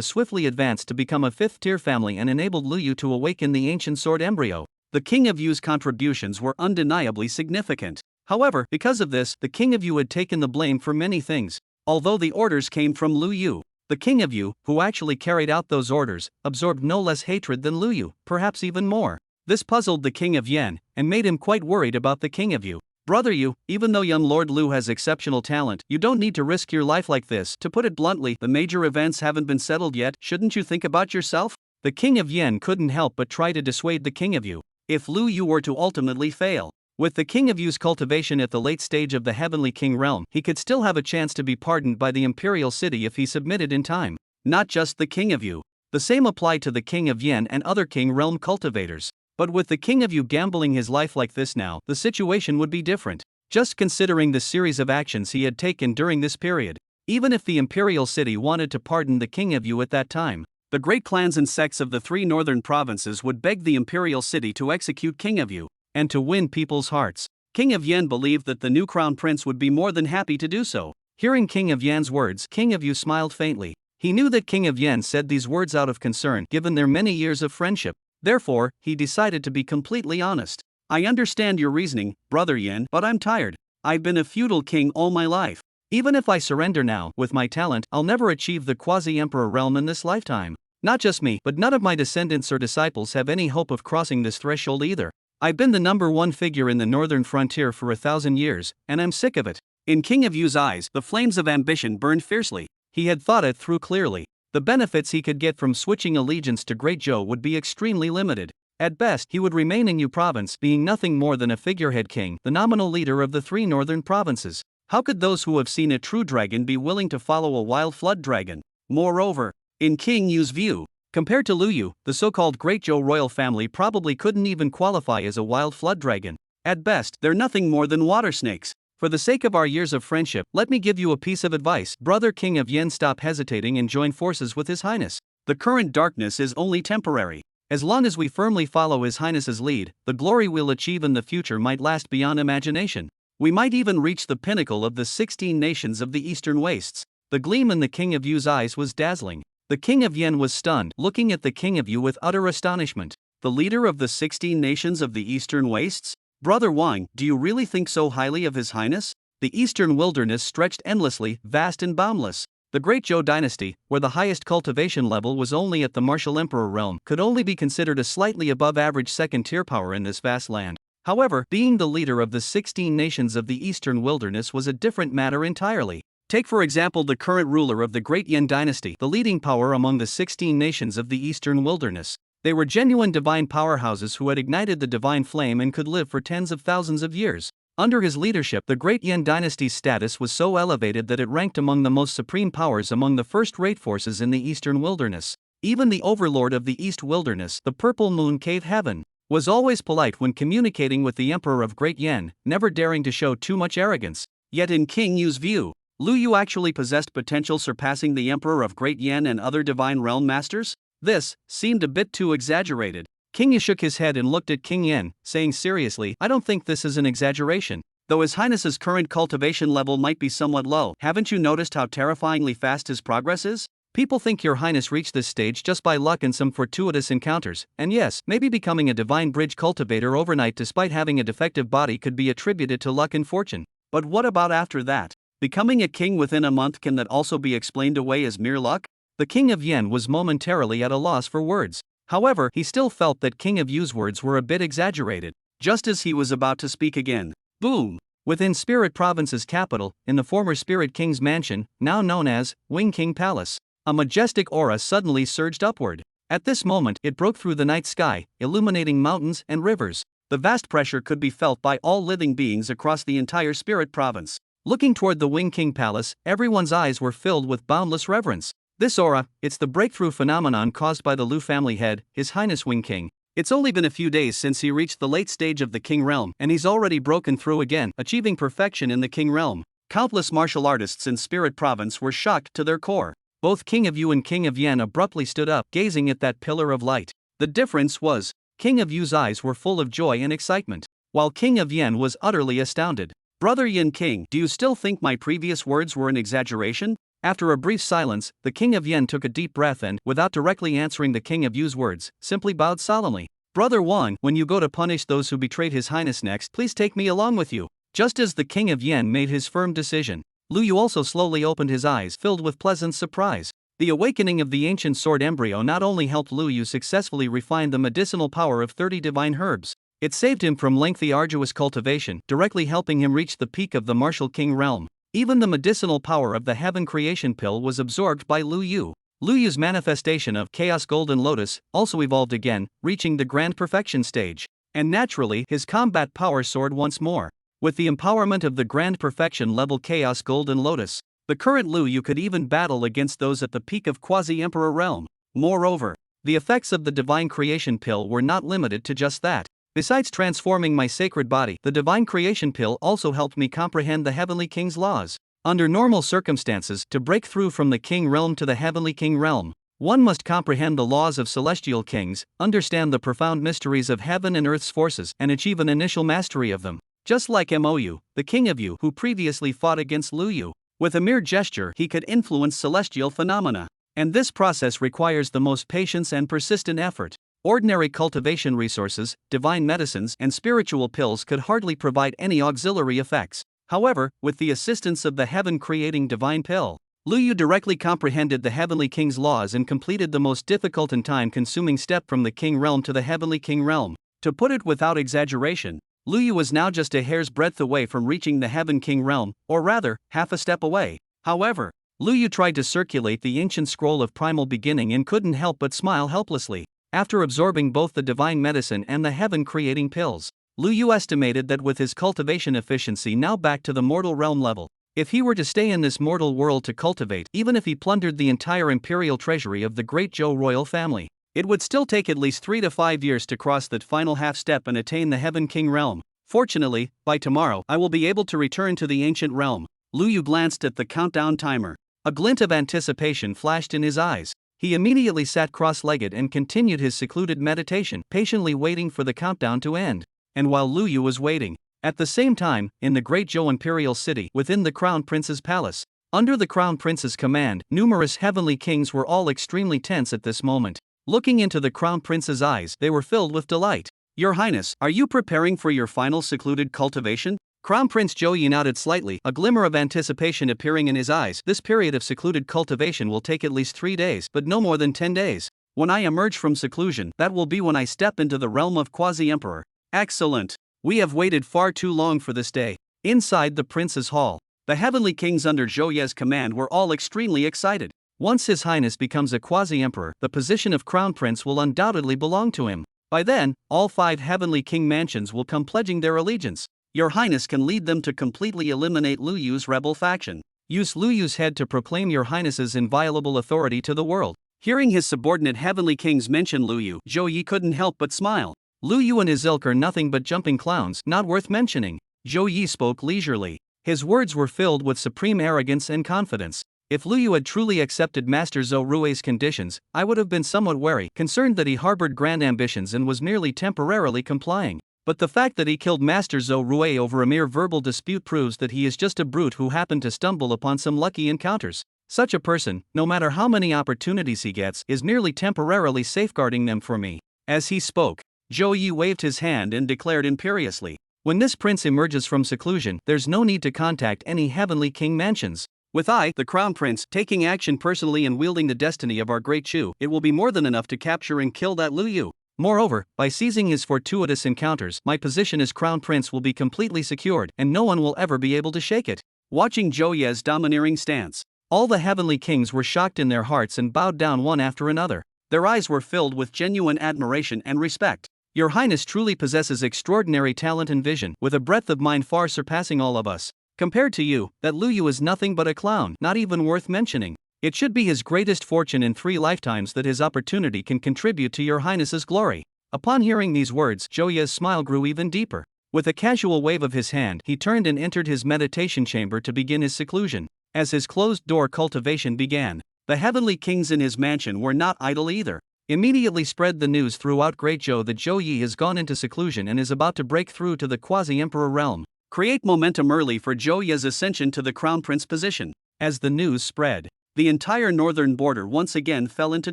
A: swiftly advance to become a 5th-tier family and enabled Lu Yu to awaken the ancient sword embryo. The King of Yu's contributions were undeniably significant. However, because of this, the King of Yu had taken the blame for many things. Although the orders came from Lu Yu, the King of Yu, who actually carried out those orders, absorbed no less hatred than Lu Yu, perhaps even more. This puzzled the King of Yan, and made him quite worried about the King of Yu. Brother Yu, even though young Lord Lu has exceptional talent, you don't need to risk your life like this. To put it bluntly, the major events haven't been settled yet. Shouldn't you think about yourself? The King of Yan couldn't help but try to dissuade the King of Yu. If Lu Yu were to ultimately fail, with the King of Yu's cultivation at the late stage of the Heavenly King realm, he could still have a chance to be pardoned by the Imperial City if he submitted in time. Not just the King of Yu. The same applied to the King of Yan and other King realm cultivators. But with the King of Yu gambling his life like this now, the situation would be different. Just considering the series of actions he had taken during this period, Even if the imperial city wanted to pardon the king of Yu at that time, the great clans and sects of the three northern provinces would beg the imperial city to execute King of Yu, and to win people's hearts. King of Yen believed that the new crown prince would be more than happy to do so. Hearing King of Yan's words, King of Yu smiled faintly. He knew that King of Yen said these words out of concern given their many years of friendship. Therefore, he decided to be completely honest. I understand your reasoning, Brother Yen, but I'm tired. I've been a feudal king all my life. Even if I surrender now, with my talent, I'll never achieve the quasi-emperor realm in this lifetime. Not just me, but none of my descendants or disciples have any hope of crossing this threshold either. I've been the #1 figure in the northern frontier for 1,000 years, and I'm sick of it. In King of Yu's eyes, the flames of ambition burned fiercely. He had thought it through clearly. The benefits he could get from switching allegiance to Great Zhou would be extremely limited. At best, he would remain in Yu province, being nothing more than a figurehead king, the nominal leader of the three northern provinces. How could those who have seen a true dragon be willing to follow a wild flood dragon? Moreover, in King Yu's view, compared to Lu Yu, the so-called Great Zhou royal family probably couldn't even qualify as a wild flood dragon. At best, they're nothing more than water snakes. For the sake of our years of friendship, let me give you a piece of advice. Brother King of Yen, stop hesitating and join forces with His Highness. The current darkness is only temporary. As long as we firmly follow His Highness's lead, the glory we'll achieve in the future might last beyond imagination. We might even reach the pinnacle of the 16 nations of the Eastern Wastes. The gleam in the King of Yu's eyes was dazzling. The King of Yen was stunned, looking at the King of Yu with utter astonishment. The leader of the 16 nations of the Eastern Wastes? Brother Wang, do you really think so highly of His Highness? The Eastern wilderness stretched endlessly, vast and boundless. The Great Zhou dynasty, where the highest cultivation level was only at the martial emperor realm, could only be considered a slightly above average second-tier power in this vast land. However, being the leader of the 16 nations of the Eastern wilderness was a different matter entirely. Take for example the current ruler of the Great Yen dynasty, the leading power among the 16 nations of the Eastern wilderness. They were genuine divine powerhouses who had ignited the divine flame and could live for tens of thousands of years. Under his leadership, the Great Yen dynasty's status was so elevated that it ranked among the most supreme powers among the first-rate forces in the Eastern wilderness. Even the overlord of the East wilderness, the Purple Moon Cave Heaven, was always polite when communicating with the Emperor of Great Yen, never daring to show too much arrogance. Yet in King Yu's view, Lu Yu actually possessed potential surpassing the Emperor of Great Yen and other divine realm masters? This seemed a bit too exaggerated. King Yu shook his head and looked at King Yen, saying seriously, I don't think this is an exaggeration. Though His Highness's current cultivation level might be somewhat low, haven't you noticed how terrifyingly fast his progress is? People think Your Highness reached this stage just by luck and some fortuitous encounters, and yes, maybe becoming a divine bridge cultivator overnight despite having a defective body could be attributed to luck and fortune. But what about after that? Becoming a king within a month, can that also be explained away as mere luck? The King of Yen was momentarily at a loss for words. However, he still felt that King of Yu's words were a bit exaggerated. Just as he was about to speak again, boom! Within Spirit Province's capital, in the former Spirit King's mansion, now known as Wing King Palace, a majestic aura suddenly surged upward. At this moment, it broke through the night sky, illuminating mountains and rivers. The vast pressure could be felt by all living beings across the entire Spirit Province. Looking toward the Wing King Palace, everyone's eyes were filled with boundless reverence. This aura, it's the breakthrough phenomenon caused by the Lu family head, His Highness Wing King. It's only been a few days since he reached the late stage of the King realm, and he's already broken through again, achieving perfection in the King realm. Countless martial artists in Spirit Province were shocked to their core. Both King of Yu and King of Yen abruptly stood up, gazing at that pillar of light. The difference was, King of Yu's eyes were full of joy and excitement, while King of Yen was utterly astounded. Brother Yin King, do you still think my previous words were an exaggeration? After a brief silence, the King of Yen took a deep breath and, without directly answering the King of Yu's words, simply bowed solemnly. Brother Wang, when you go to punish those who betrayed His Highness next, please take me along with you. Just as the King of Yen made his firm decision, Lu Yu also slowly opened his eyes, filled with pleasant surprise. The awakening of the ancient sword embryo not only helped Lu Yu successfully refine the medicinal power of 30 divine herbs, it saved him from lengthy arduous cultivation, directly helping him reach the peak of the martial king realm. Even the medicinal power of the Heaven Creation Pill was absorbed by Lu Yu. Lu Yu's manifestation of Chaos Golden Lotus also evolved again, reaching the Grand Perfection stage. And naturally, his combat power soared once more. With the empowerment of the Grand Perfection level Chaos Golden Lotus, the current Lu Yu could even battle against those at the peak of Quasi-Emperor realm. Moreover, the effects of the Divine Creation Pill were not limited to just that. Besides transforming my sacred body, the Divine Creation Pill also helped me comprehend the Heavenly King's laws. Under normal circumstances, to break through from the king realm to the heavenly king realm, one must comprehend the laws of celestial kings, understand the profound mysteries of heaven and earth's forces, and achieve an initial mastery of them. Just like Mou, the king of Yu, who previously fought against Lu Yu. With a mere gesture, he could influence celestial phenomena. And this process requires the most patience and persistent effort. Ordinary cultivation resources, divine medicines, and spiritual pills could hardly provide any auxiliary effects. However, with the assistance of the heaven-creating divine pill, Lu Yu directly comprehended the heavenly king's laws and completed the most difficult and time-consuming step from the king realm to the heavenly king realm. To put it without exaggeration, Lu Yu was now just a hair's breadth away from reaching the heaven king realm, or rather, half a step away. However, Lu Yu tried to circulate the ancient scroll of primal beginning and couldn't help but smile helplessly. After absorbing both the divine medicine and the heaven-creating pills, Lu Yu estimated that with his cultivation efficiency now back to the mortal realm level, if he were to stay in this mortal world to cultivate, even if he plundered the entire imperial treasury of the great Zhou royal family, it would still take at least 3 to 5 years to cross that final half step and attain the heaven king realm. Fortunately, by tomorrow, I will be able to return to the ancient realm. Lu Yu glanced at the countdown timer. A glint of anticipation flashed in his eyes. He immediately sat cross-legged and continued his secluded meditation, patiently waiting for the countdown to end. And while Lu Yu was waiting, at the same time, in the great Zhou imperial city, within the crown prince's palace, under the crown prince's command, numerous heavenly kings were all extremely tense at this moment. Looking into the crown prince's eyes, they were filled with delight. Your Highness, are you preparing for your final secluded cultivation? Crown Prince Zhou Yi nodded slightly, a glimmer of anticipation appearing in his eyes. This period of secluded cultivation will take at least 3 days, but no more than 10 days. When I emerge from seclusion, that will be when I step into the realm of Quasi-Emperor. Excellent. We have waited far too long for this day. Inside the prince's hall, the heavenly kings under Zhou Ye's command were all extremely excited. Once His Highness becomes a Quasi-Emperor, the position of Crown Prince will undoubtedly belong to him. By then, all 5 heavenly king mansions will come pledging their allegiance. Your Highness can lead them to completely eliminate Lu Yu's rebel faction. Use Lu Yu's head to proclaim Your Highness's inviolable authority to the world. Hearing his subordinate heavenly kings mention Lu Yu, Zhou Yi couldn't help but smile. Lu Yu and his ilk are nothing but jumping clowns, not worth mentioning. Zhou Yi spoke leisurely. His words were filled with supreme arrogance and confidence. If Lu Yu had truly accepted Master Zhou Rui's conditions, I would have been somewhat wary, concerned that he harbored grand ambitions and was merely temporarily complying. But the fact that he killed Master Zhou Rui over a mere verbal dispute proves that he is just a brute who happened to stumble upon some lucky encounters. Such a person, no matter how many opportunities he gets, is merely temporarily safeguarding them for me. As he spoke, Zhou Yi waved his hand and declared imperiously, when this prince emerges from seclusion, there's no need to contact any heavenly king mansions. With I, the crown prince, taking action personally and wielding the destiny of our great Chu, it will be more than enough to capture and kill that Lu Yu. Moreover, by seizing his fortuitous encounters, my position as crown prince will be completely secured, and no one will ever be able to shake it. Watching Zhou Ye's domineering stance, all the heavenly kings were shocked in their hearts and bowed down one after another. Their eyes were filled with genuine admiration and respect. Your Highness truly possesses extraordinary talent and vision, with a breadth of mind far surpassing all of us. Compared to you, that Lu Yu is nothing but a clown, not even worth mentioning. It should be his greatest fortune in 3 lifetimes that his opportunity can contribute to Your Highness's glory. Upon hearing these words, Zhou Ye's smile grew even deeper. With a casual wave of his hand, he turned and entered his meditation chamber to begin his seclusion. As his closed-door cultivation began, the heavenly kings in his mansion were not idle either. Immediately spread the news throughout Great Zhou that Zhou Yi has gone into seclusion and is about to break through to the Quasi-Emperor realm. Create momentum early for Zhou Yi's ascension to the Crown Prince position. As the news spread, the entire northern border once again fell into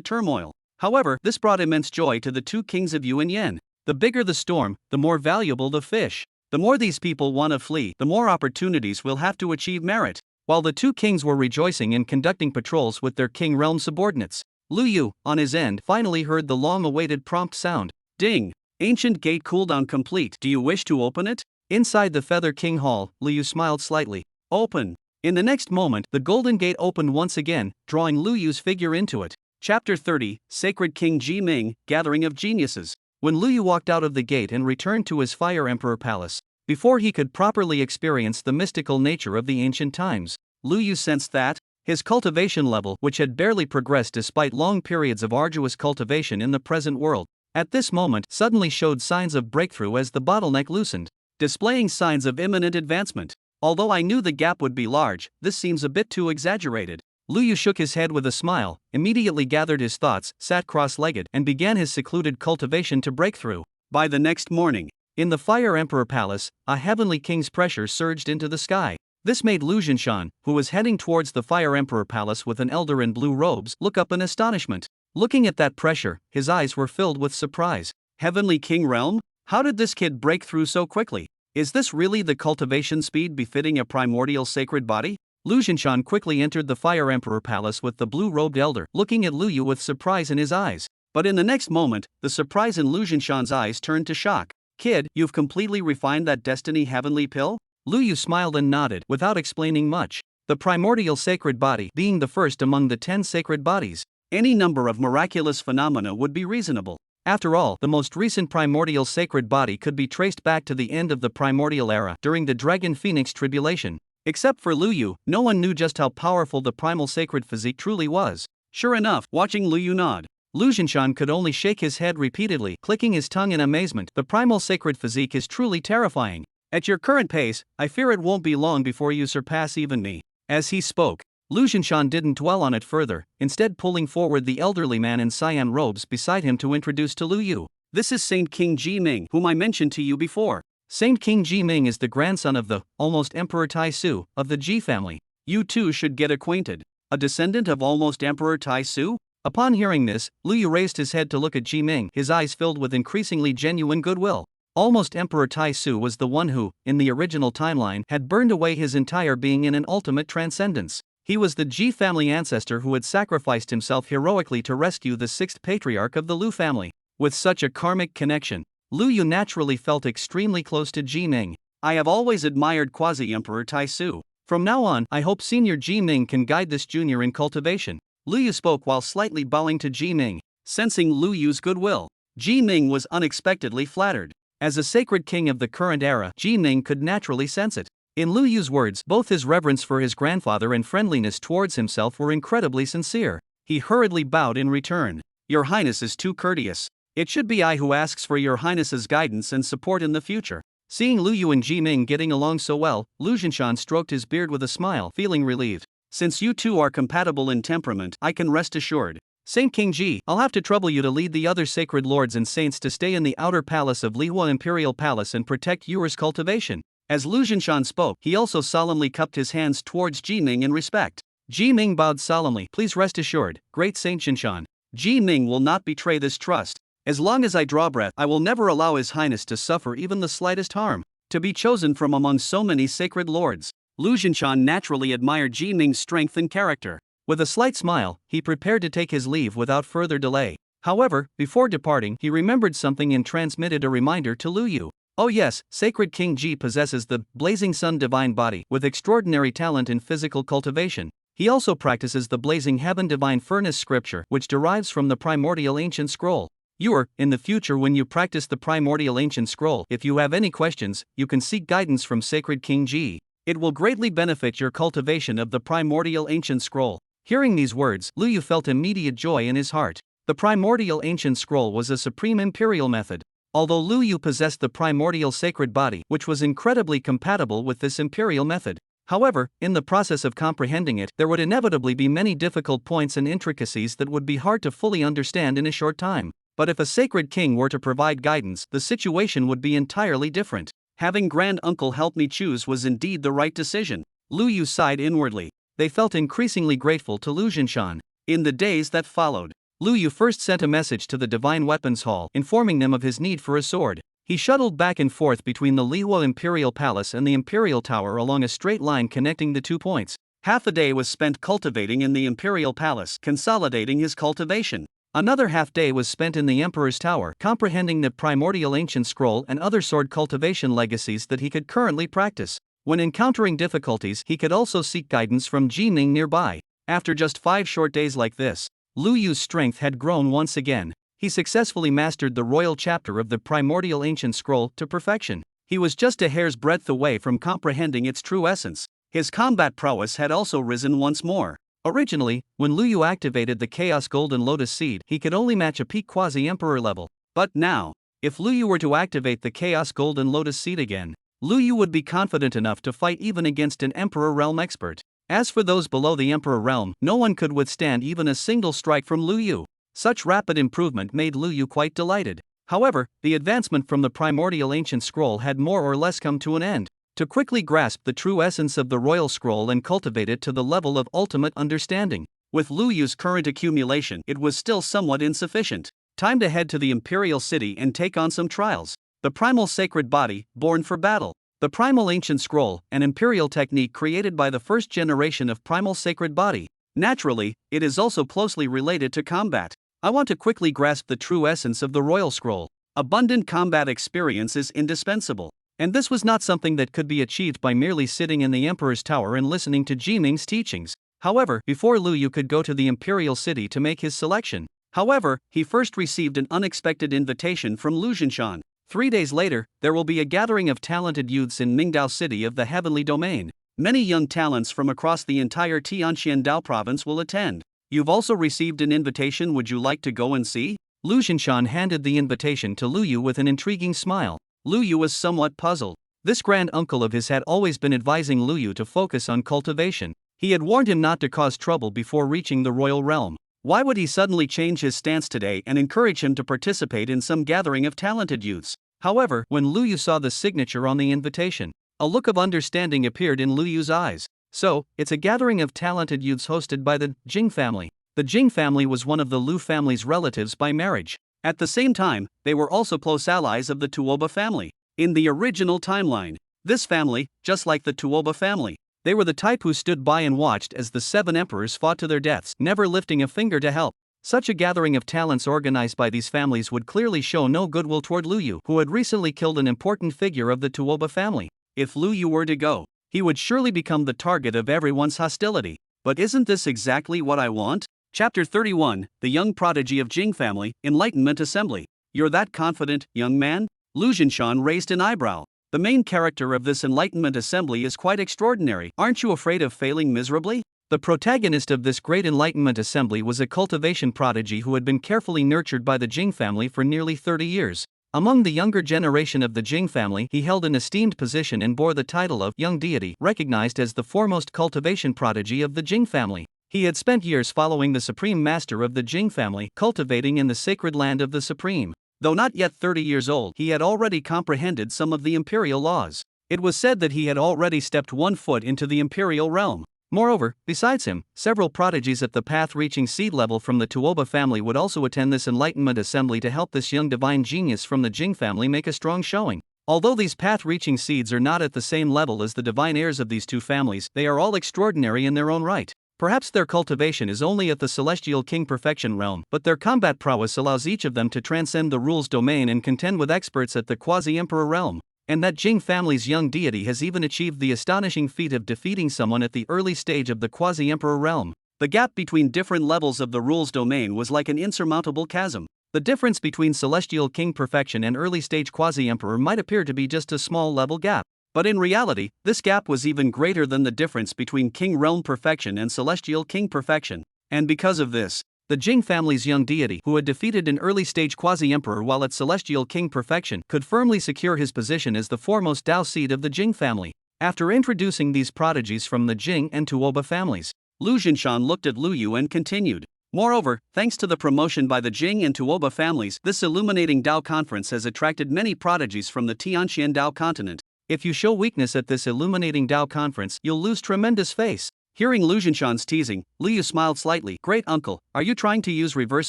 A: turmoil. However, this brought immense joy to the 2 kings of Yu and Yen. The bigger the storm, the more valuable the fish. The more these people want to flee, the more opportunities will have to achieve merit. While the 2 kings were rejoicing and conducting patrols with their king realm subordinates, Lu Yu, on his end, finally heard the long-awaited prompt sound. Ding! Ancient gate cooldown complete. Do you wish to open it? Inside the Feather King Hall, Lu Yu smiled slightly. Open! In the next moment, the golden gate opened once again, drawing Lu Yu's figure into it. Chapter 30, Sacred King Ji Ming, Gathering of Geniuses. When Lu Yu walked out of the gate and returned to his Fire Emperor Palace, before he could properly experience the mystical nature of the ancient times, Lu Yu sensed that his cultivation level, which had barely progressed despite long periods of arduous cultivation in the present world, at this moment suddenly showed signs of breakthrough as the bottleneck loosened, displaying signs of imminent advancement. Although I knew the gap would be large, this seems a bit too exaggerated. Lu Yu shook his head with a smile, immediately gathered his thoughts, sat cross-legged, and began his secluded cultivation to break through. By the next morning, in the Fire Emperor Palace, a heavenly king's pressure surged into the sky. This made Lu Jinshan, who was heading towards the Fire Emperor Palace with an elder in blue robes, look up in astonishment. Looking at that pressure, his eyes were filled with surprise. Heavenly King Realm? How did this kid break through so quickly? Is this really the cultivation speed befitting a primordial sacred body? Lu Jinshan quickly entered the Fire Emperor Palace with the blue-robed elder, looking at Lu Yu with surprise in his eyes. But in the next moment, the surprise in Lu Jinshan's eyes turned to shock. Kid, you've completely refined that destiny heavenly pill? Lu Yu smiled and nodded, without explaining much. The primordial sacred body being the first among the 10 sacred bodies. Any number of miraculous phenomena would be reasonable. After all, the most recent primordial sacred body could be traced back to the end of the primordial era during the Dragon Phoenix tribulation. Except for Lu Yu, no one knew just how powerful the primal sacred physique truly was. Sure enough, watching Lu Yu nod, Lu Jinshan could only shake his head repeatedly, clicking his tongue in amazement. The primal sacred physique is truly terrifying. At your current pace, I fear it won't be long before you surpass even me. As he spoke, Lu Jinshan didn't dwell on it further, instead pulling forward the elderly man in cyan robes beside him to introduce to Lu Yu. This is Saint King Ji Ming, whom I mentioned to you before. Saint King Ji Ming is the grandson of the almost Emperor Tai Su of the Ji family. You two should get acquainted. A descendant of almost Emperor Tai Su? Upon hearing this, Lu Yu raised his head to look at Ji Ming, his eyes filled with increasingly genuine goodwill. Almost Emperor Tai Su was the one who, in the original timeline, had burned away his entire being in an ultimate transcendence. He was the Ji family ancestor who had sacrificed himself heroically to rescue the 6th patriarch of the Lu family. With such a karmic connection, Lu Yu naturally felt extremely close to Ji Ming. I have always admired Quasi-Emperor Tai Su. From now on, I hope Senior Ji Ming can guide this junior in cultivation. Lu Yu spoke while slightly bowing to Ji Ming. Sensing Lu Yu's goodwill, Ji Ming was unexpectedly flattered. As a sacred king of the current era, Ji Ming could naturally sense it. In Lu Yu's words, both his reverence for his grandfather and friendliness towards himself were incredibly sincere. He hurriedly bowed in return. Your Highness is too courteous. It should be I who asks for your Highness's guidance and support in the future. Seeing Lu Yu and Ji Ming getting along so well, Lu Jinshan stroked his beard with a smile, feeling relieved. Since you two are compatible in temperament, I can rest assured. Saint King Ji, I'll have to trouble you to lead the other sacred lords and saints to stay in the outer palace of Lihua Imperial Palace and protect yours cultivation. As Lu Jinshan spoke, he also solemnly cupped his hands towards Ji Ming in respect. Ji Ming bowed solemnly. Please rest assured, great Saint Jinshan. Ji Ming will not betray this trust. As long as I draw breath, I will never allow His Highness to suffer even the slightest harm. To be chosen from among so many sacred lords, Lu Jinshan naturally admired Ji Ming's strength and character. With a slight smile, he prepared to take his leave without further delay. However, before departing, he remembered something and transmitted a reminder to Lu Yu. Oh yes, Sacred King Ji possesses the Blazing Sun Divine Body with extraordinary talent in physical cultivation. He also practices the Blazing Heaven Divine Furnace scripture, which derives from the Primordial Ancient Scroll. In the future when you practice the Primordial Ancient Scroll, if you have any questions, you can seek guidance from Sacred King Ji. It will greatly benefit your cultivation of the Primordial Ancient Scroll. Hearing these words, Lu Yu felt immediate joy in his heart. The Primordial Ancient Scroll was a supreme imperial method. Although Lu Yu possessed the primordial sacred body, which was incredibly compatible with this imperial method. However, in the process of comprehending it, there would inevitably be many difficult points and intricacies that would be hard to fully understand in a short time. But if a sacred king were to provide guidance, the situation would be entirely different. Having Grand Uncle help me choose was indeed the right decision. Lu Yu sighed inwardly. They felt increasingly grateful to Lu Jinshan. In the days that followed, Lu Yu first sent a message to the Divine Weapons Hall, informing them of his need for a sword. He shuttled back and forth between the Lihua Imperial Palace and the Imperial Tower along a straight line connecting the 2 points. Half a day was spent cultivating in the Imperial Palace, consolidating his cultivation. Another half day was spent in the Emperor's Tower, comprehending the Primordial Ancient Scroll and other sword cultivation legacies that he could currently practice. When encountering difficulties, he could also seek guidance from Ji Ming nearby. After just 5 short days like this, Lu Yu's strength had grown once again. He successfully mastered the royal chapter of the Primordial Ancient Scroll to perfection. He was just a hair's breadth away from comprehending its true essence. His combat prowess had also risen once more. Originally, when Lu Yu activated the Chaos Golden Lotus Seed, he could only match a peak Quasi-Emperor level. But now, if Lu Yu were to activate the Chaos Golden Lotus Seed again, Lu Yu would be confident enough to fight even against an Emperor Realm expert. As for those below the Emperor Realm, no one could withstand even a single strike from Lu Yu. Such rapid improvement made Lu Yu quite delighted. However, the advancement from the primordial ancient scroll had more or less come to an end. To quickly grasp the true essence of the royal scroll and cultivate it to the level of ultimate understanding. With Lu Yu's current accumulation, it was still somewhat insufficient. Time to head to the Imperial City and take on some trials. The primal sacred body, born for battle. The primal ancient scroll, an imperial technique created by the first generation of primal sacred body. Naturally, it is also closely related to combat. I want to quickly grasp the true essence of the royal scroll. Abundant combat experience is indispensable. And this was not something that could be achieved by merely sitting in the Emperor's Tower and listening to Jiming's teachings. However, before Lu Yu could go to the Imperial City to make his selection. However, he first received an unexpected invitation from Lu Zhinshan. 3 days later, there will be a gathering of talented youths in Mingdao City of the Heavenly Domain. Many young talents from across the entire Tianqiandao province will attend. You've also received an invitation, would you like to go and see? Lu Zhinshan handed the invitation to Lu Yu with an intriguing smile. Lu Yu was somewhat puzzled. This grand uncle of his had always been advising Lu Yu to focus on cultivation. He had warned him not to cause trouble before reaching the royal realm. Why would he suddenly change his stance today and encourage him to participate in some gathering of talented youths? However, when Lu Yu saw the signature on the invitation, a look of understanding appeared in Lu Yu's eyes. So, it's a gathering of talented youths hosted by the Jing family. The Jing family was one of the Lu family's relatives by marriage. At the same time, they were also close allies of the Tuoba family. In the original timeline, this family, just like the Tuoba family, they were the type who stood by and watched as the 7 emperors fought to their deaths, never lifting a finger to help. Such a gathering of talents organized by these families would clearly show no goodwill toward Lu Yu, who had recently killed an important figure of the Tuoba family. If Lu Yu were to go, he would surely become the target of everyone's hostility. But isn't this exactly what I want? Chapter 31, The Young Prodigy of Jing Family, Enlightenment Assembly. You're that confident, young man? Lu Zhinshan raised an eyebrow. The main character of this Enlightenment Assembly is quite extraordinary. Aren't you afraid of failing miserably? The protagonist of this great Enlightenment Assembly was a cultivation prodigy who had been carefully nurtured by the Jing family for nearly 30 years. Among the younger generation of the Jing family, he held an esteemed position and bore the title of Young Deity, recognized as the foremost cultivation prodigy of the Jing family. He had spent years following the Supreme Master of the Jing family, cultivating in the sacred land of the Supreme. Though not yet 30 years old, he had already comprehended some of the imperial laws. It was said that he had already stepped 1 foot into the imperial realm. Moreover, besides him, several prodigies at the path reaching seed level from the Tuoba family would also attend this Enlightenment Assembly to help this young divine genius from the Jing family make a strong showing. Although these path-reaching seeds are not at the same level as the divine heirs of these two families, they are all extraordinary in their own right. Perhaps their cultivation is only at the Celestial King Perfection realm, but their combat prowess allows each of them to transcend the rules domain and contend with experts at the Quasi-Emperor realm. And that Jing family's young deity has even achieved the astonishing feat of defeating someone at the early stage of the Quasi-Emperor realm. The gap between different levels of the rules domain was like an insurmountable chasm. The difference between Celestial King Perfection and early stage Quasi-Emperor might appear to be just a small level gap. But in reality, this gap was even greater than the difference between King Realm Perfection and Celestial King Perfection. And because of this, the Jing family's young deity, who had defeated an early-stage Quasi-Emperor while at Celestial King Perfection, could firmly secure his position as the foremost Dao seed of the Jing family. After introducing these prodigies from the Jing and Tuoba families, Lu Zhinshan looked at Lu Yu and continued. Moreover, thanks to the promotion by the Jing and Tuoba families, this illuminating Dao conference has attracted many prodigies from the Tianqiandao continent. If you show weakness at this illuminating Dao conference, you'll lose tremendous face. Hearing Lu Zhinshan's teasing, Lu Yu smiled slightly. Great uncle, are you trying to use reverse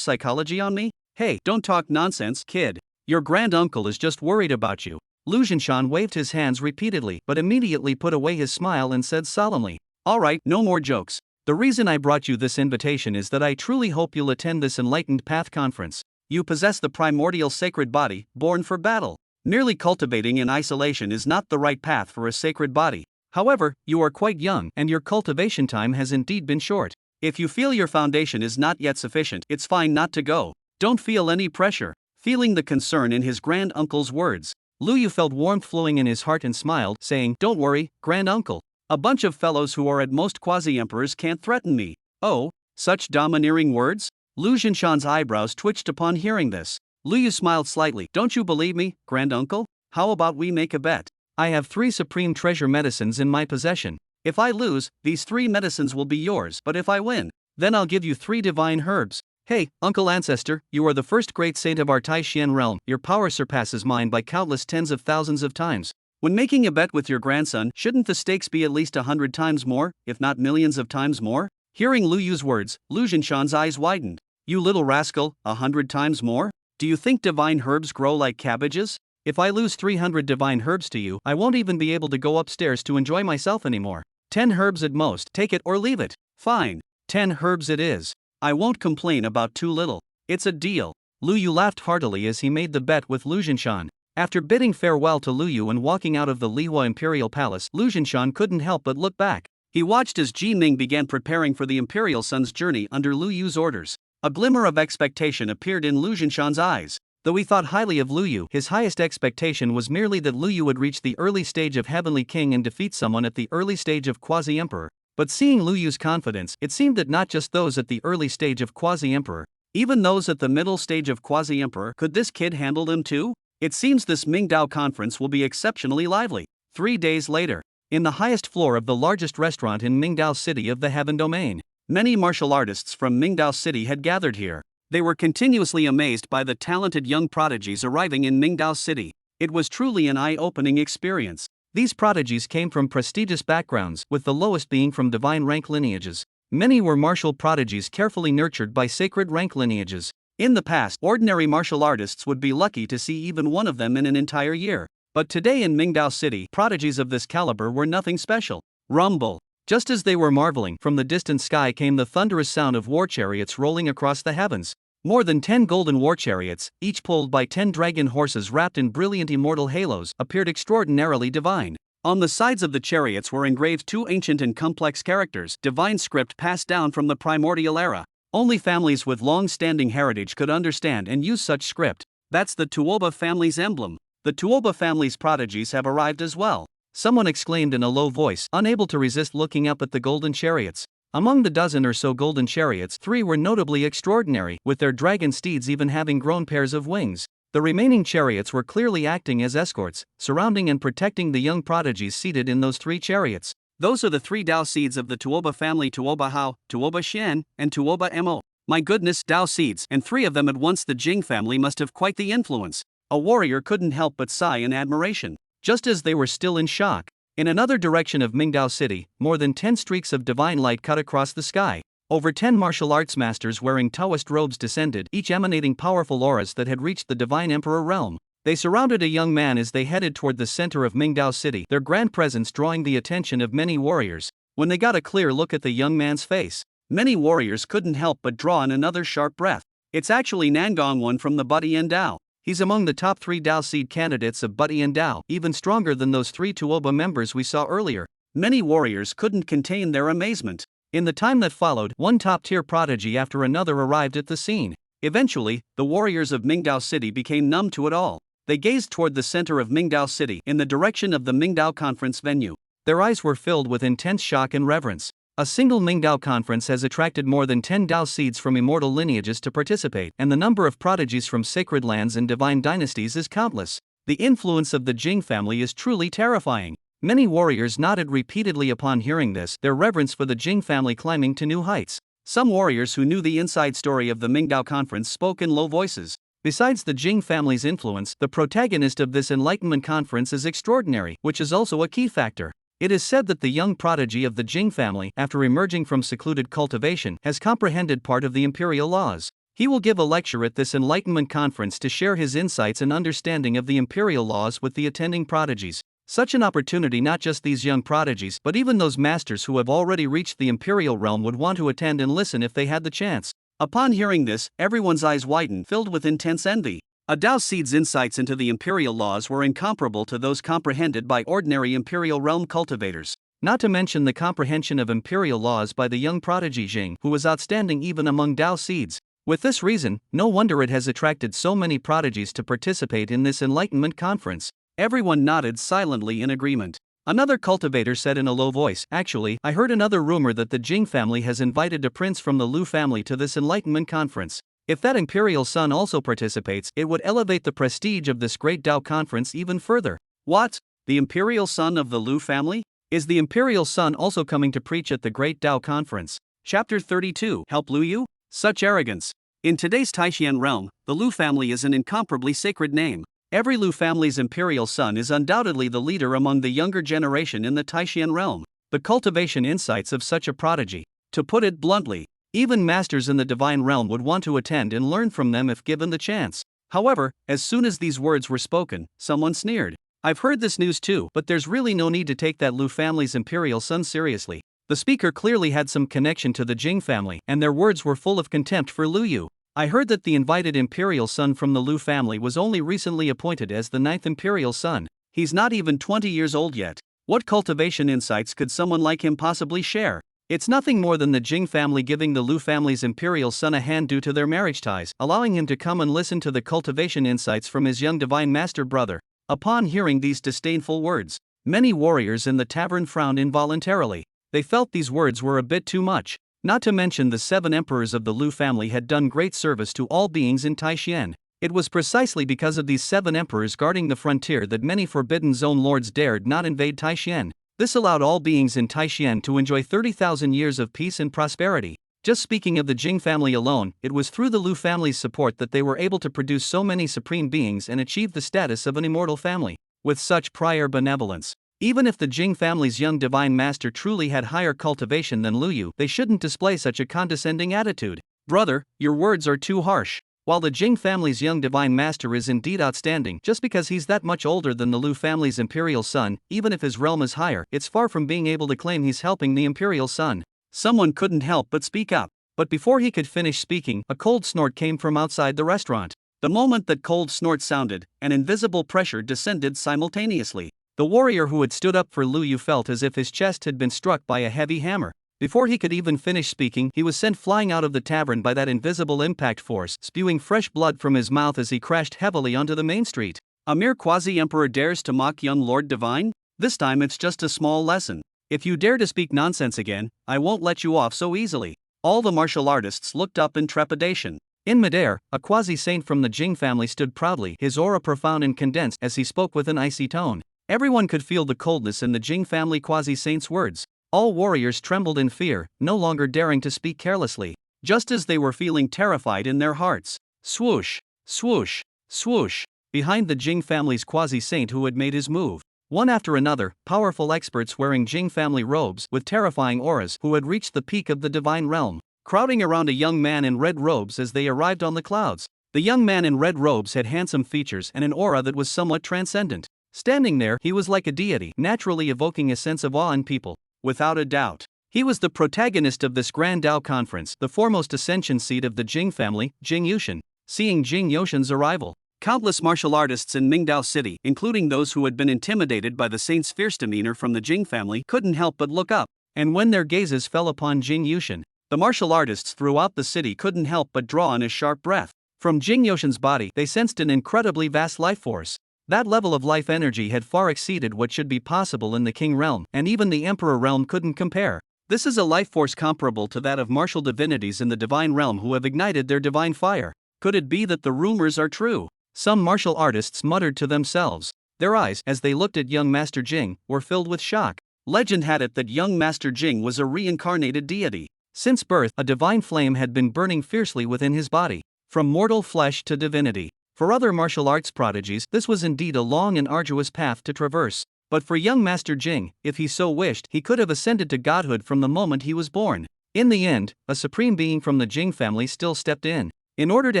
A: psychology on me? Hey, don't talk nonsense, kid. Your grand uncle is just worried about you. Lu Zhinshan waved his hands repeatedly, but immediately put away his smile and said solemnly, Alright, no more jokes. The reason I brought you this invitation is that I truly hope you'll attend this Enlightened Path conference. You possess the primordial sacred body, born for battle. Merely cultivating in isolation is not the right path for a sacred body. However, you are quite young, and your cultivation time has indeed been short. If you feel your foundation is not yet sufficient, it's fine not to go. Don't feel any pressure. Feeling the concern in his grand uncle's words, Lu Yu felt warmth flowing in his heart and smiled, saying, Don't worry, grand uncle. A bunch of fellows who are at most quasi-emperors can't threaten me. Oh, such domineering words? Lu Zhinshan's eyebrows twitched upon hearing this. Lu Yu smiled slightly. Don't you believe me, grand uncle? How about we make a bet? I have 3 supreme treasure medicines in my possession. If I lose, these 3 medicines will be yours, but if I win, then I'll give you 3 divine herbs. Hey, Uncle Ancestor, you are the first great saint of our Tai Xian realm. Your power surpasses mine by countless tens of thousands of times. When making a bet with your grandson, shouldn't the stakes be at least 100 times more, if not millions of times more? Hearing Lu Yu's words, Lu Jinshan's eyes widened. You little rascal, 100 times more? Do you think divine herbs grow like cabbages? If I lose 300 divine herbs to you, I won't even be able to go upstairs to enjoy myself anymore. 10 herbs at most, take it or leave it. Fine. 10 herbs it is. I won't complain about too little. It's a deal. Lu Yu laughed heartily as he made the bet with Lu Jinshan. After bidding farewell to Lu Yu and walking out of the Lihua Imperial Palace, Lu Jinshan couldn't help but look back. He watched as Ji Ning began preparing for the Imperial Sun's journey under Lu Yu's orders. A glimmer of expectation appeared in Lu Jinshan's eyes. Though he thought highly of Lu Yu, his highest expectation was merely that Lu Yu would reach the early stage of Heavenly King and defeat someone at the early stage of Quasi-Emperor. But seeing Lu Yu's confidence, it seemed that not just those at the early stage of Quasi-Emperor, even those at the middle stage of Quasi-Emperor, could this kid handle them too? It seems this Mingdao conference will be exceptionally lively. 3 days later, in the highest floor of the largest restaurant in Mingdao City of the Heaven Domain, many martial artists from Mingdao City had gathered here. They were continuously amazed by the talented young prodigies arriving in Mingdao City. It was truly an eye-opening experience. These prodigies came from prestigious backgrounds, with the lowest being from divine rank lineages. Many were martial prodigies carefully nurtured by sacred rank lineages. In the past, ordinary martial artists would be lucky to see even one of them in an entire year. But today in Mingdao City, prodigies of this caliber were nothing special. Rumble. Just as they were marveling, from the distant sky came the thunderous sound of war chariots rolling across the heavens. More than 10 golden war chariots, each pulled by 10 dragon horses wrapped in brilliant immortal halos, appeared extraordinarily divine. On the sides of the chariots were engraved 2 ancient and complex characters, divine script passed down from the primordial era. Only families with long-standing heritage could understand and use such script. That's the Tuoba family's emblem. The Tuoba family's prodigies have arrived as well. Someone exclaimed in a low voice, unable to resist looking up at the golden chariots. Among the dozen or so golden chariots, 3 were notably extraordinary, with their dragon steeds even having grown pairs of wings. The remaining chariots were clearly acting as escorts, surrounding and protecting the young prodigies seated in those 3 chariots. Those are the 3 Dao seeds of the Tuoba family: Tuoba Hao, Tuoba Xian, and Tuoba Mo. My goodness, Dao seeds, and 3 of them at once. The Jing family must have quite the influence. A warrior couldn't help but sigh in admiration. Just as they were still in shock, in another direction of Mingdao City, more than 10 streaks of divine light cut across the sky. Over 10 martial arts masters wearing Taoist robes descended, each emanating powerful auras that had reached the divine emperor realm. They surrounded a young man as they headed toward the center of Mingdao City, their grand presence drawing the attention of many warriors. When they got a clear look at the young man's face, many warriors couldn't help but draw in another sharp breath. It's actually Nangong from the Butian Dao. He's among the top 3 Dao seed candidates of Butian Dao, even stronger than those 3 Tuoba members we saw earlier. Many warriors couldn't contain their amazement. In the time that followed, one top-tier prodigy after another arrived at the scene. Eventually, the warriors of Mingdao City became numb to it all. They gazed toward the center of Mingdao City, in the direction of the Mingdao conference venue. Their eyes were filled with intense shock and reverence. A single Mingdao conference has attracted more than 10 Dao seeds from immortal lineages to participate, and the number of prodigies from sacred lands and divine dynasties is countless. The influence of the Jing family is truly terrifying. Many warriors nodded repeatedly upon hearing this, their reverence for the Jing family climbing to new heights. Some warriors who knew the inside story of the Mingdao conference spoke in low voices. Besides the Jing family's influence, the protagonist of this Enlightenment conference is extraordinary, which is also a key factor. It is said that the young prodigy of the Jing family, after emerging from secluded cultivation, has comprehended part of the imperial laws. He will give a lecture at this Enlightenment conference to share his insights and understanding of the imperial laws with the attending prodigies. Such an opportunity not just these young prodigies, but even those masters who have already reached the imperial realm would want to attend and listen if they had the chance. Upon hearing this, everyone's eyes widened, filled with intense envy. A Dao seed's insights into the imperial laws were incomparable to those comprehended by ordinary imperial realm cultivators. Not to mention the comprehension of imperial laws by the young prodigy Jing, who was outstanding even among Dao seeds. With this reason, no wonder it has attracted so many prodigies to participate in this Enlightenment conference. Everyone nodded silently in agreement. Another cultivator said in a low voice, "Actually, I heard another rumor that the Jing family has invited a prince from the Lu family to this Enlightenment conference. If that imperial son also participates, it would elevate the prestige of this great Dao conference even further." What? the imperial son of the Lu family? Is the imperial son also coming to preach at the Great Tao Conference? Chapter 32. Help Lu Yu? Such arrogance. In today's Taishan realm, the Lu family is an incomparably sacred name. Every Lu family's imperial son is undoubtedly the leader among the younger generation in the Taishan realm. The cultivation insights of such a prodigy. To put it bluntly, even masters in the divine realm would want to attend and learn from them if given the chance. However, as soon as these words were spoken, someone sneered. I've heard this news too, but there's really no need to take that Lu family's imperial son seriously. The speaker clearly had some connection to the Jing family, and their words were full of contempt for Lu Yu. I heard that the invited imperial son from the Lu family was only recently appointed as the 9th imperial son. He's not even 20 years old yet. What cultivation insights could someone like him possibly share? It's nothing more than the Jing family giving the Lu family's imperial son a hand due to their marriage ties, allowing him to come and listen to the cultivation insights from his young divine master brother. Upon hearing these disdainful words, many warriors in the tavern frowned involuntarily. They felt these words were a bit too much. Not to mention the 7 emperors of the Lu family had done great service to all beings in Taishan. It was precisely because of these 7 emperors guarding the frontier that many Forbidden Zone lords dared not invade Taishan. This allowed all beings in Taishan to enjoy 30,000 years of peace and prosperity. Just speaking of the Jing family alone, it was through the Lu family's support that they were able to produce so many supreme beings and achieve the status of an immortal family. With such prior benevolence, even if the Jing family's young divine master truly had higher cultivation than Lu Yu, they shouldn't display such a condescending attitude. Brother, your words are too harsh. While the Jing family's young divine master is indeed outstanding, just because he's that much older than the Lu family's imperial son, even if his realm is higher, it's far from being able to claim he's helping the imperial son. Someone couldn't help but speak up. But before he could finish speaking, a cold snort came from outside the restaurant. The moment that cold snort sounded, an invisible pressure descended simultaneously. The warrior who had stood up for Lu Yu felt as if his chest had been struck by a heavy hammer. Before he could even finish speaking, he was sent flying out of the tavern by that invisible impact force, spewing fresh blood from his mouth as he crashed heavily onto the main street. A mere quasi-emperor dares to mock young Lord Divine? This time it's just a small lesson. If you dare to speak nonsense again, I won't let you off so easily. All the martial artists looked up in trepidation. In midair, a quasi-saint from the Jing family stood proudly, his aura profound and condensed as he spoke with an icy tone. Everyone could feel the coldness in the Jing family quasi-saint's words. All warriors trembled in fear, no longer daring to speak carelessly, just as they were feeling terrified in their hearts. Swoosh, swoosh, swoosh. Behind the Jing family's quasi-saint who had made his move, one after another, powerful experts wearing Jing family robes with terrifying auras who had reached the peak of the divine realm, crowding around a young man in red robes as they arrived on the clouds. The young man in red robes had handsome features and an aura that was somewhat transcendent. Standing there, he was like a deity, naturally evoking a sense of awe in people. Without a doubt, he was the protagonist of this Grand Tao Conference, the foremost ascension seat of the Jing family, Jing Yushan. Seeing Jing Yushan's arrival, countless martial artists in Mingdao City, including those who had been intimidated by the saint's fierce demeanor from the Jing family, couldn't help but look up. And when their gazes fell upon Jing Yushan, the martial artists throughout the city couldn't help but draw on a sharp breath. From Jing Yushan's body, they sensed an incredibly vast life force. That level of life energy had far exceeded what should be possible in the King realm, and even the Emperor realm couldn't compare. This is a life force comparable to that of martial divinities in the divine realm who have ignited their divine fire. Could it be that the rumors are true? Some martial artists muttered to themselves. Their eyes, as they looked at young Master Jing, were filled with shock. Legend had it that young Master Jing was a reincarnated deity. Since birth, a divine flame had been burning fiercely within his body, from mortal flesh to divinity. For other martial arts prodigies, this was indeed a long and arduous path to traverse. But for young Master Jing, if he so wished, he could have ascended to godhood from the moment he was born. In the end, a supreme being from the Jing family still stepped in. In order to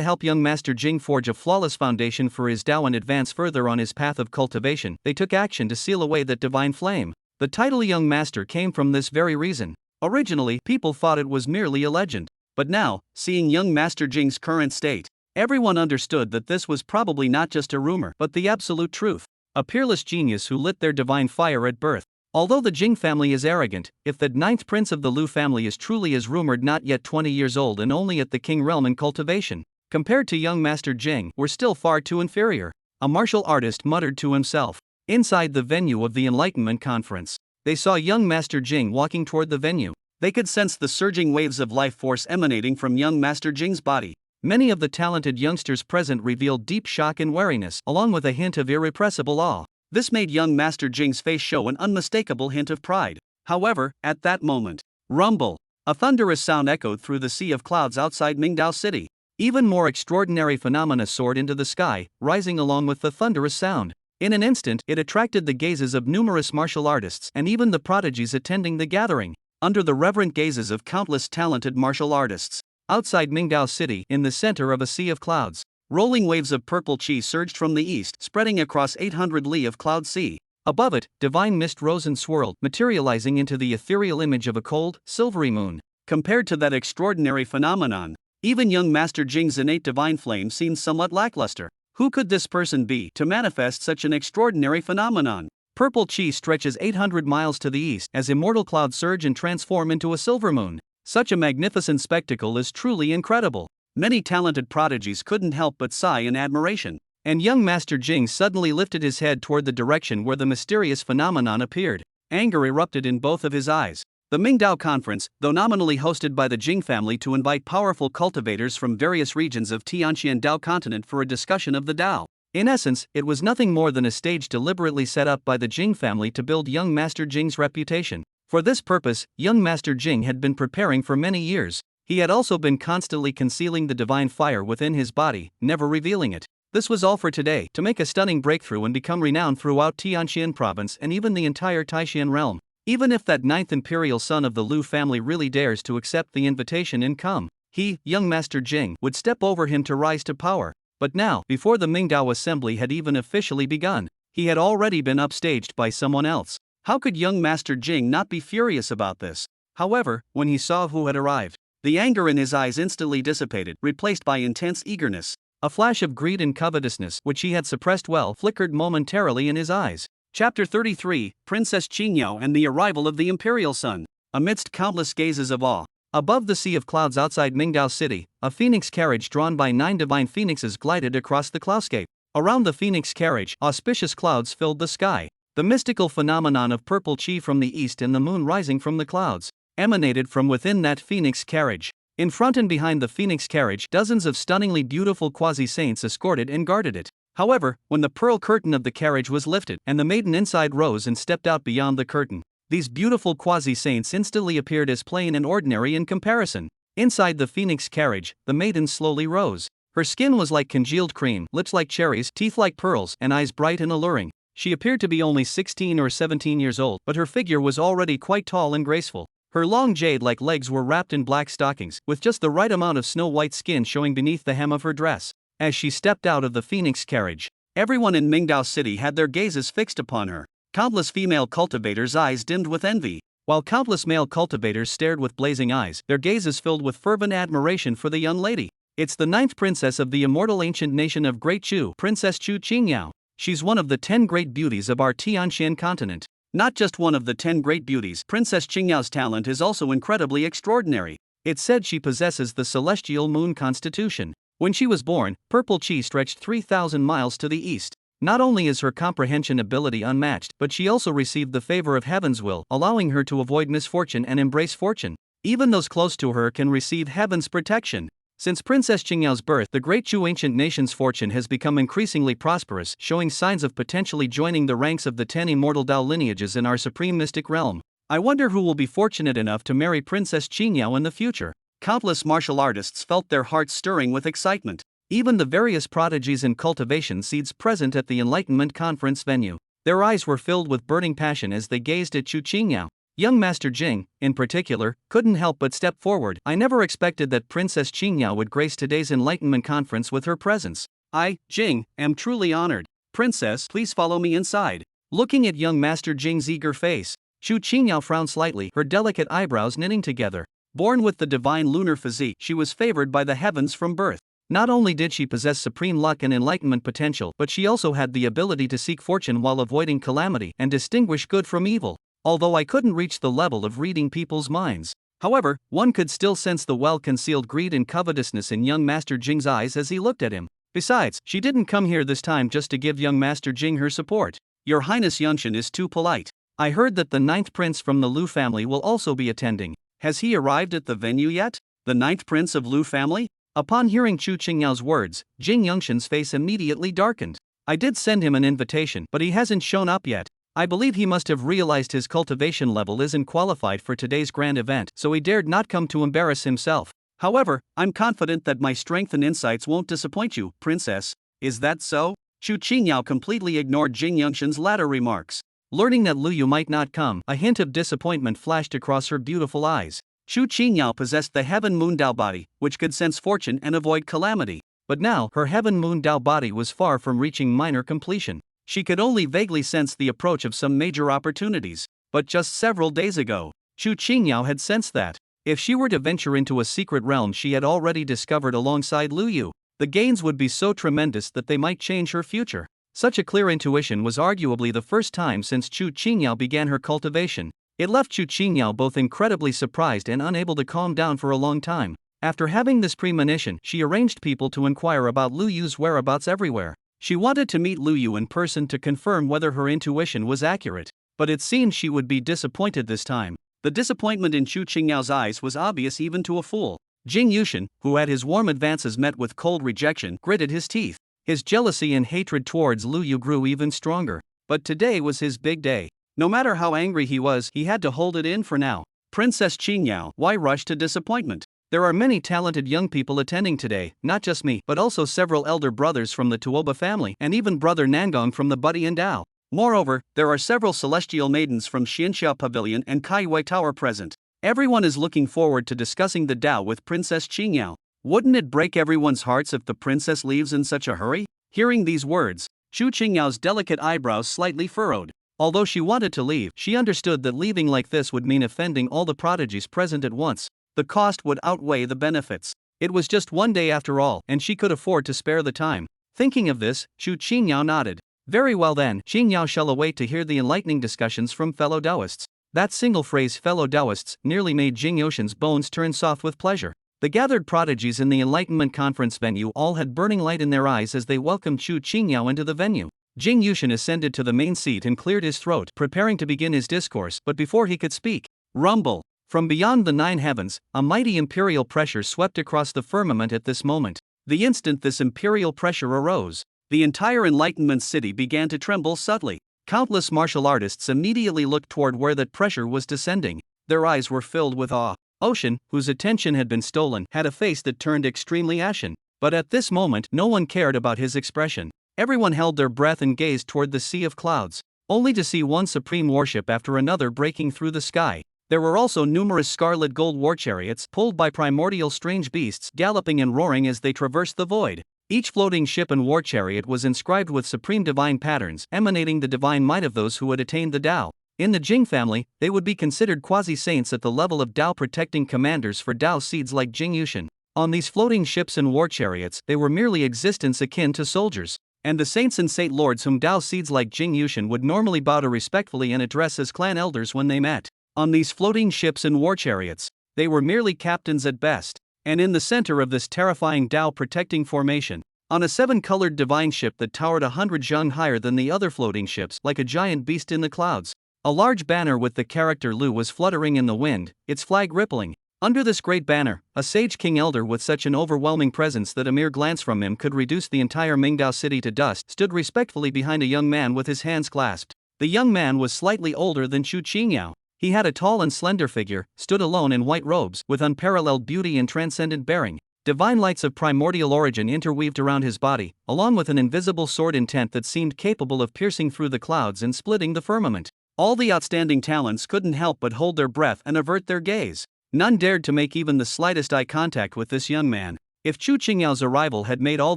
A: help young Master Jing forge a flawless foundation for his Tao and advance further on his path of cultivation, they took action to seal away that divine flame. The title Young Master came from this very reason. Originally, people thought it was merely a legend. But now, seeing young Master Jing's current state, everyone understood that this was probably not just a rumor, but the absolute truth. A peerless genius who lit their divine fire at birth. Although the Jing family is arrogant, if the 9th prince of the Lu family is truly as rumored, not yet 20 years old and only at the King realm in cultivation, compared to young Master Jing, we're still far too inferior. A martial artist muttered to himself. Inside the venue of the Enlightenment Conference, they saw young Master Jing walking toward the venue. They could sense the surging waves of life force emanating from young Master Jing's body. Many of the talented youngsters present revealed deep shock and wariness, along with a hint of irrepressible awe. This made young Master Jing's face show an unmistakable hint of pride. However, at that moment, rumble! A thunderous sound echoed through the sea of clouds outside Mingdao City. Even more extraordinary phenomena soared into the sky, rising along with the thunderous sound. In an instant, it attracted the gazes of numerous martial artists and even the prodigies attending the gathering. Under the reverent gazes of countless talented martial artists, outside Mingdao City, in the center of a sea of clouds, rolling waves of purple chi surged from the east, spreading across 800 li of cloud sea. Above it, divine mist rose and swirled, materializing into the ethereal image of a cold, silvery moon. Compared to that extraordinary phenomenon, even young Master Jing's innate divine flame seemed somewhat lackluster. Who could this person be to manifest such an extraordinary phenomenon? Purple chi stretches 800 miles to the east as immortal clouds surge and transform into a silver moon. Such a magnificent spectacle is truly incredible. Many talented prodigies couldn't help but sigh in admiration. And young Master Jing suddenly lifted his head toward the direction where the mysterious phenomenon appeared. Anger erupted in both of his eyes. The Mingdao Conference, though nominally hosted by the Jing family to invite powerful cultivators from various regions of Tianqian Dao continent for a discussion of the Dao, in essence, it was nothing more than a stage deliberately set up by the Jing family to build young Master Jing's reputation. For this purpose, young Master Jing had been preparing for many years. He had also been constantly concealing the divine fire within his body, never revealing it. This was all for today, to make a stunning breakthrough and become renowned throughout Tianqian province and even the entire Taishan realm. Even if that ninth imperial son of the Lu family really dares to accept the invitation and come, he, young Master Jing, would step over him to rise to power. But now, before the Mingdao assembly had even officially begun, he had already been upstaged by someone else. How could young Master Jing not be furious about this? However, when he saw who had arrived, the anger in his eyes instantly dissipated, replaced by intense eagerness. A flash of greed and covetousness, which he had suppressed well, flickered momentarily in his eyes. Chapter 33, Princess Qingyao and the Arrival of the Imperial Son. Amidst countless gazes of awe, above the sea of clouds outside Mingdao City, a phoenix carriage drawn by 9 divine phoenixes glided across the cloudscape. Around the phoenix carriage, auspicious clouds filled the sky. The mystical phenomenon of purple chi from the east and the moon rising from the clouds emanated from within that phoenix carriage. In front and behind the phoenix carriage, dozens of stunningly beautiful quasi-saints escorted and guarded it. However, when the pearl curtain of the carriage was lifted and the maiden inside rose and stepped out beyond the curtain, these beautiful quasi-saints instantly appeared as plain and ordinary in comparison. Inside the phoenix carriage, the maiden slowly rose. Her skin was like congealed cream, lips like cherries, teeth like pearls, and eyes bright and alluring. She appeared to be only 16 or 17 years old, but her figure was already quite tall and graceful. Her long jade-like legs were wrapped in black stockings, with just the right amount of snow-white skin showing beneath the hem of her dress. As she stepped out of the phoenix carriage, everyone in Mingdao City had their gazes fixed upon her. Countless female cultivators' eyes dimmed with envy, while countless male cultivators stared with blazing eyes, their gazes filled with fervent admiration for the young lady. It's the 9th princess of the immortal ancient nation of Great Chu, Princess Chu Qingyao. She's one of the 10 great beauties of our Tianqian continent. Not just one of the 10 great beauties, Princess Qingyao's talent is also incredibly extraordinary. It's said she possesses the celestial moon constitution. When she was born, purple chi stretched 3,000 miles to the east. Not only is her comprehension ability unmatched, but she also received the favor of heaven's will, allowing her to avoid misfortune and embrace fortune. Even those close to her can receive heaven's protection. Since Princess Qingyao's birth, the Great Chu ancient nation's fortune has become increasingly prosperous, showing signs of potentially joining the ranks of the 10 immortal Dao lineages in our supreme mystic realm. I wonder who will be fortunate enough to marry Princess Qingyao in the future. Countless martial artists felt their hearts stirring with excitement. Even the various prodigies and cultivation seeds present at the Enlightenment Conference venue, their eyes were filled with burning passion as they gazed at Chu Qingyao. Young Master Jing, in particular, couldn't help but step forward. I never expected that Princess Qingyao would grace today's Enlightenment Conference with her presence. I, Jing, am truly honored. Princess, please follow me inside. Looking at young Master Jing's eager face, Chu Qingyao frowned slightly, her delicate eyebrows knitting together. Born with the divine lunar physique, she was favored by the heavens from birth. Not only did she possess supreme luck and enlightenment potential, but she also had the ability to seek fortune while avoiding calamity and distinguish good from evil. Although I couldn't reach the level of reading people's minds, however, one could still sense the well-concealed greed and covetousness in young Master Jing's eyes as he looked at him. Besides, she didn't come here this time just to give young Master Jing her support. Your Highness Yunshin is too polite. I heard that the 9th prince from the Lu family will also be attending. Has he arrived at the venue yet? The 9th prince of Lu family? Upon hearing Chu Qingyao's words, Jing Yunshin's face immediately darkened. I did send him an invitation, but he hasn't shown up yet. I believe he must have realized his cultivation level isn't qualified for today's grand event, so he dared not come to embarrass himself. However, I'm confident that my strength and insights won't disappoint you, princess. Is that so? Chu Qingyao completely ignored Jing Yunshan's latter remarks. Learning that Lu Yu might not come, a hint of disappointment flashed across her beautiful eyes. Chu Qingyao possessed the Heaven Moon Dao body, which could sense fortune and avoid calamity. But now, her Heaven Moon Dao body was far from reaching minor completion. She could only vaguely sense the approach of some major opportunities. But just several days ago, Chu Qingyao had sensed that, if she were to venture into a secret realm she had already discovered alongside Lu Yu, the gains would be so tremendous that they might change her future. Such a clear intuition was arguably the first time since Chu Qingyao began her cultivation. It left Chu Qingyao both incredibly surprised and unable to calm down for a long time. After having this premonition, she arranged people to inquire about Lu Yu's whereabouts everywhere. She wanted to meet Lu Yu in person to confirm whether her intuition was accurate, but it seemed she would be disappointed this time. The disappointment in Chu Qingyao's eyes was obvious even to a fool. Jing Yushan, who had his warm advances met with cold rejection, gritted his teeth. His jealousy and hatred towards Lu Yu grew even stronger. But today was his big day. No matter how angry he was, he had to hold it in for now. Princess Qingyao, why rush to disappointment? There are many talented young people attending today, not just me, but also several elder brothers from the Tuoba family, and even brother Nangong from the Buddy and Dao. Moreover, there are several celestial maidens from Xianxia Pavilion and Kaiwei Tower present. Everyone is looking forward to discussing the Dao with Princess Qingyao. Wouldn't it break everyone's hearts if the princess leaves in such a hurry? Hearing these words, Chu Qingyao's delicate eyebrows slightly furrowed. Although she wanted to leave, she understood that leaving like this would mean offending all the prodigies present at once. The cost would outweigh the benefits. It was just one day after all, and she could afford to spare the time. Thinking of this, Chu Qingyao nodded. Very well then, Qingyao shall await to hear the enlightening discussions from fellow Taoists. That single phrase, fellow Taoists, nearly made Jing Yushan's bones turn soft with pleasure. The gathered prodigies in the Enlightenment Conference venue all had burning light in their eyes as they welcomed Chu Qingyao into the venue. Jing Yushan ascended to the main seat and cleared his throat, preparing to begin his discourse, but before he could speak, rumble! From beyond the 9 heavens, a mighty imperial pressure swept across the firmament at this moment. The instant this imperial pressure arose, the entire Enlightenment city began to tremble subtly. Countless martial artists immediately looked toward where that pressure was descending. Their eyes were filled with awe. Ocean, whose attention had been stolen, had a face that turned extremely ashen. But at this moment, no one cared about his expression. Everyone held their breath and gazed toward the sea of clouds, only to see one supreme warship after another breaking through the sky. There were also numerous scarlet gold war chariots, pulled by primordial strange beasts, galloping and roaring as they traversed the void. Each floating ship and war chariot was inscribed with supreme divine patterns, emanating the divine might of those who had attained the Tao. In the Jing family, they would be considered quasi-saints at the level of Tao protecting commanders for Tao seeds like Jing Yushan. On these floating ships and war chariots, they were merely existence akin to soldiers. And the saints and saint lords whom Tao seeds like Jing Yushan would normally bow to respectfully and address as clan elders when they met. On these floating ships and war chariots, they were merely captains at best. And in the center of this terrifying Tao protecting formation, on a 7-colored divine ship that towered 100 zheng higher than the other floating ships, like a giant beast in the clouds, a large banner with the character Lu was fluttering in the wind, its flag rippling. Under this great banner, a sage king elder with such an overwhelming presence that a mere glance from him could reduce the entire Mingdao city to dust stood respectfully behind a young man with his hands clasped. The young man was slightly older than Chu Qingyao. He had a tall and slender figure, stood alone in white robes, with unparalleled beauty and transcendent bearing. Divine lights of primordial origin interweaved around his body, along with an invisible sword intent that seemed capable of piercing through the clouds and splitting the firmament. All the outstanding talents couldn't help but hold their breath and avert their gaze. None dared to make even the slightest eye contact with this young man. If Chu Qingyao's arrival had made all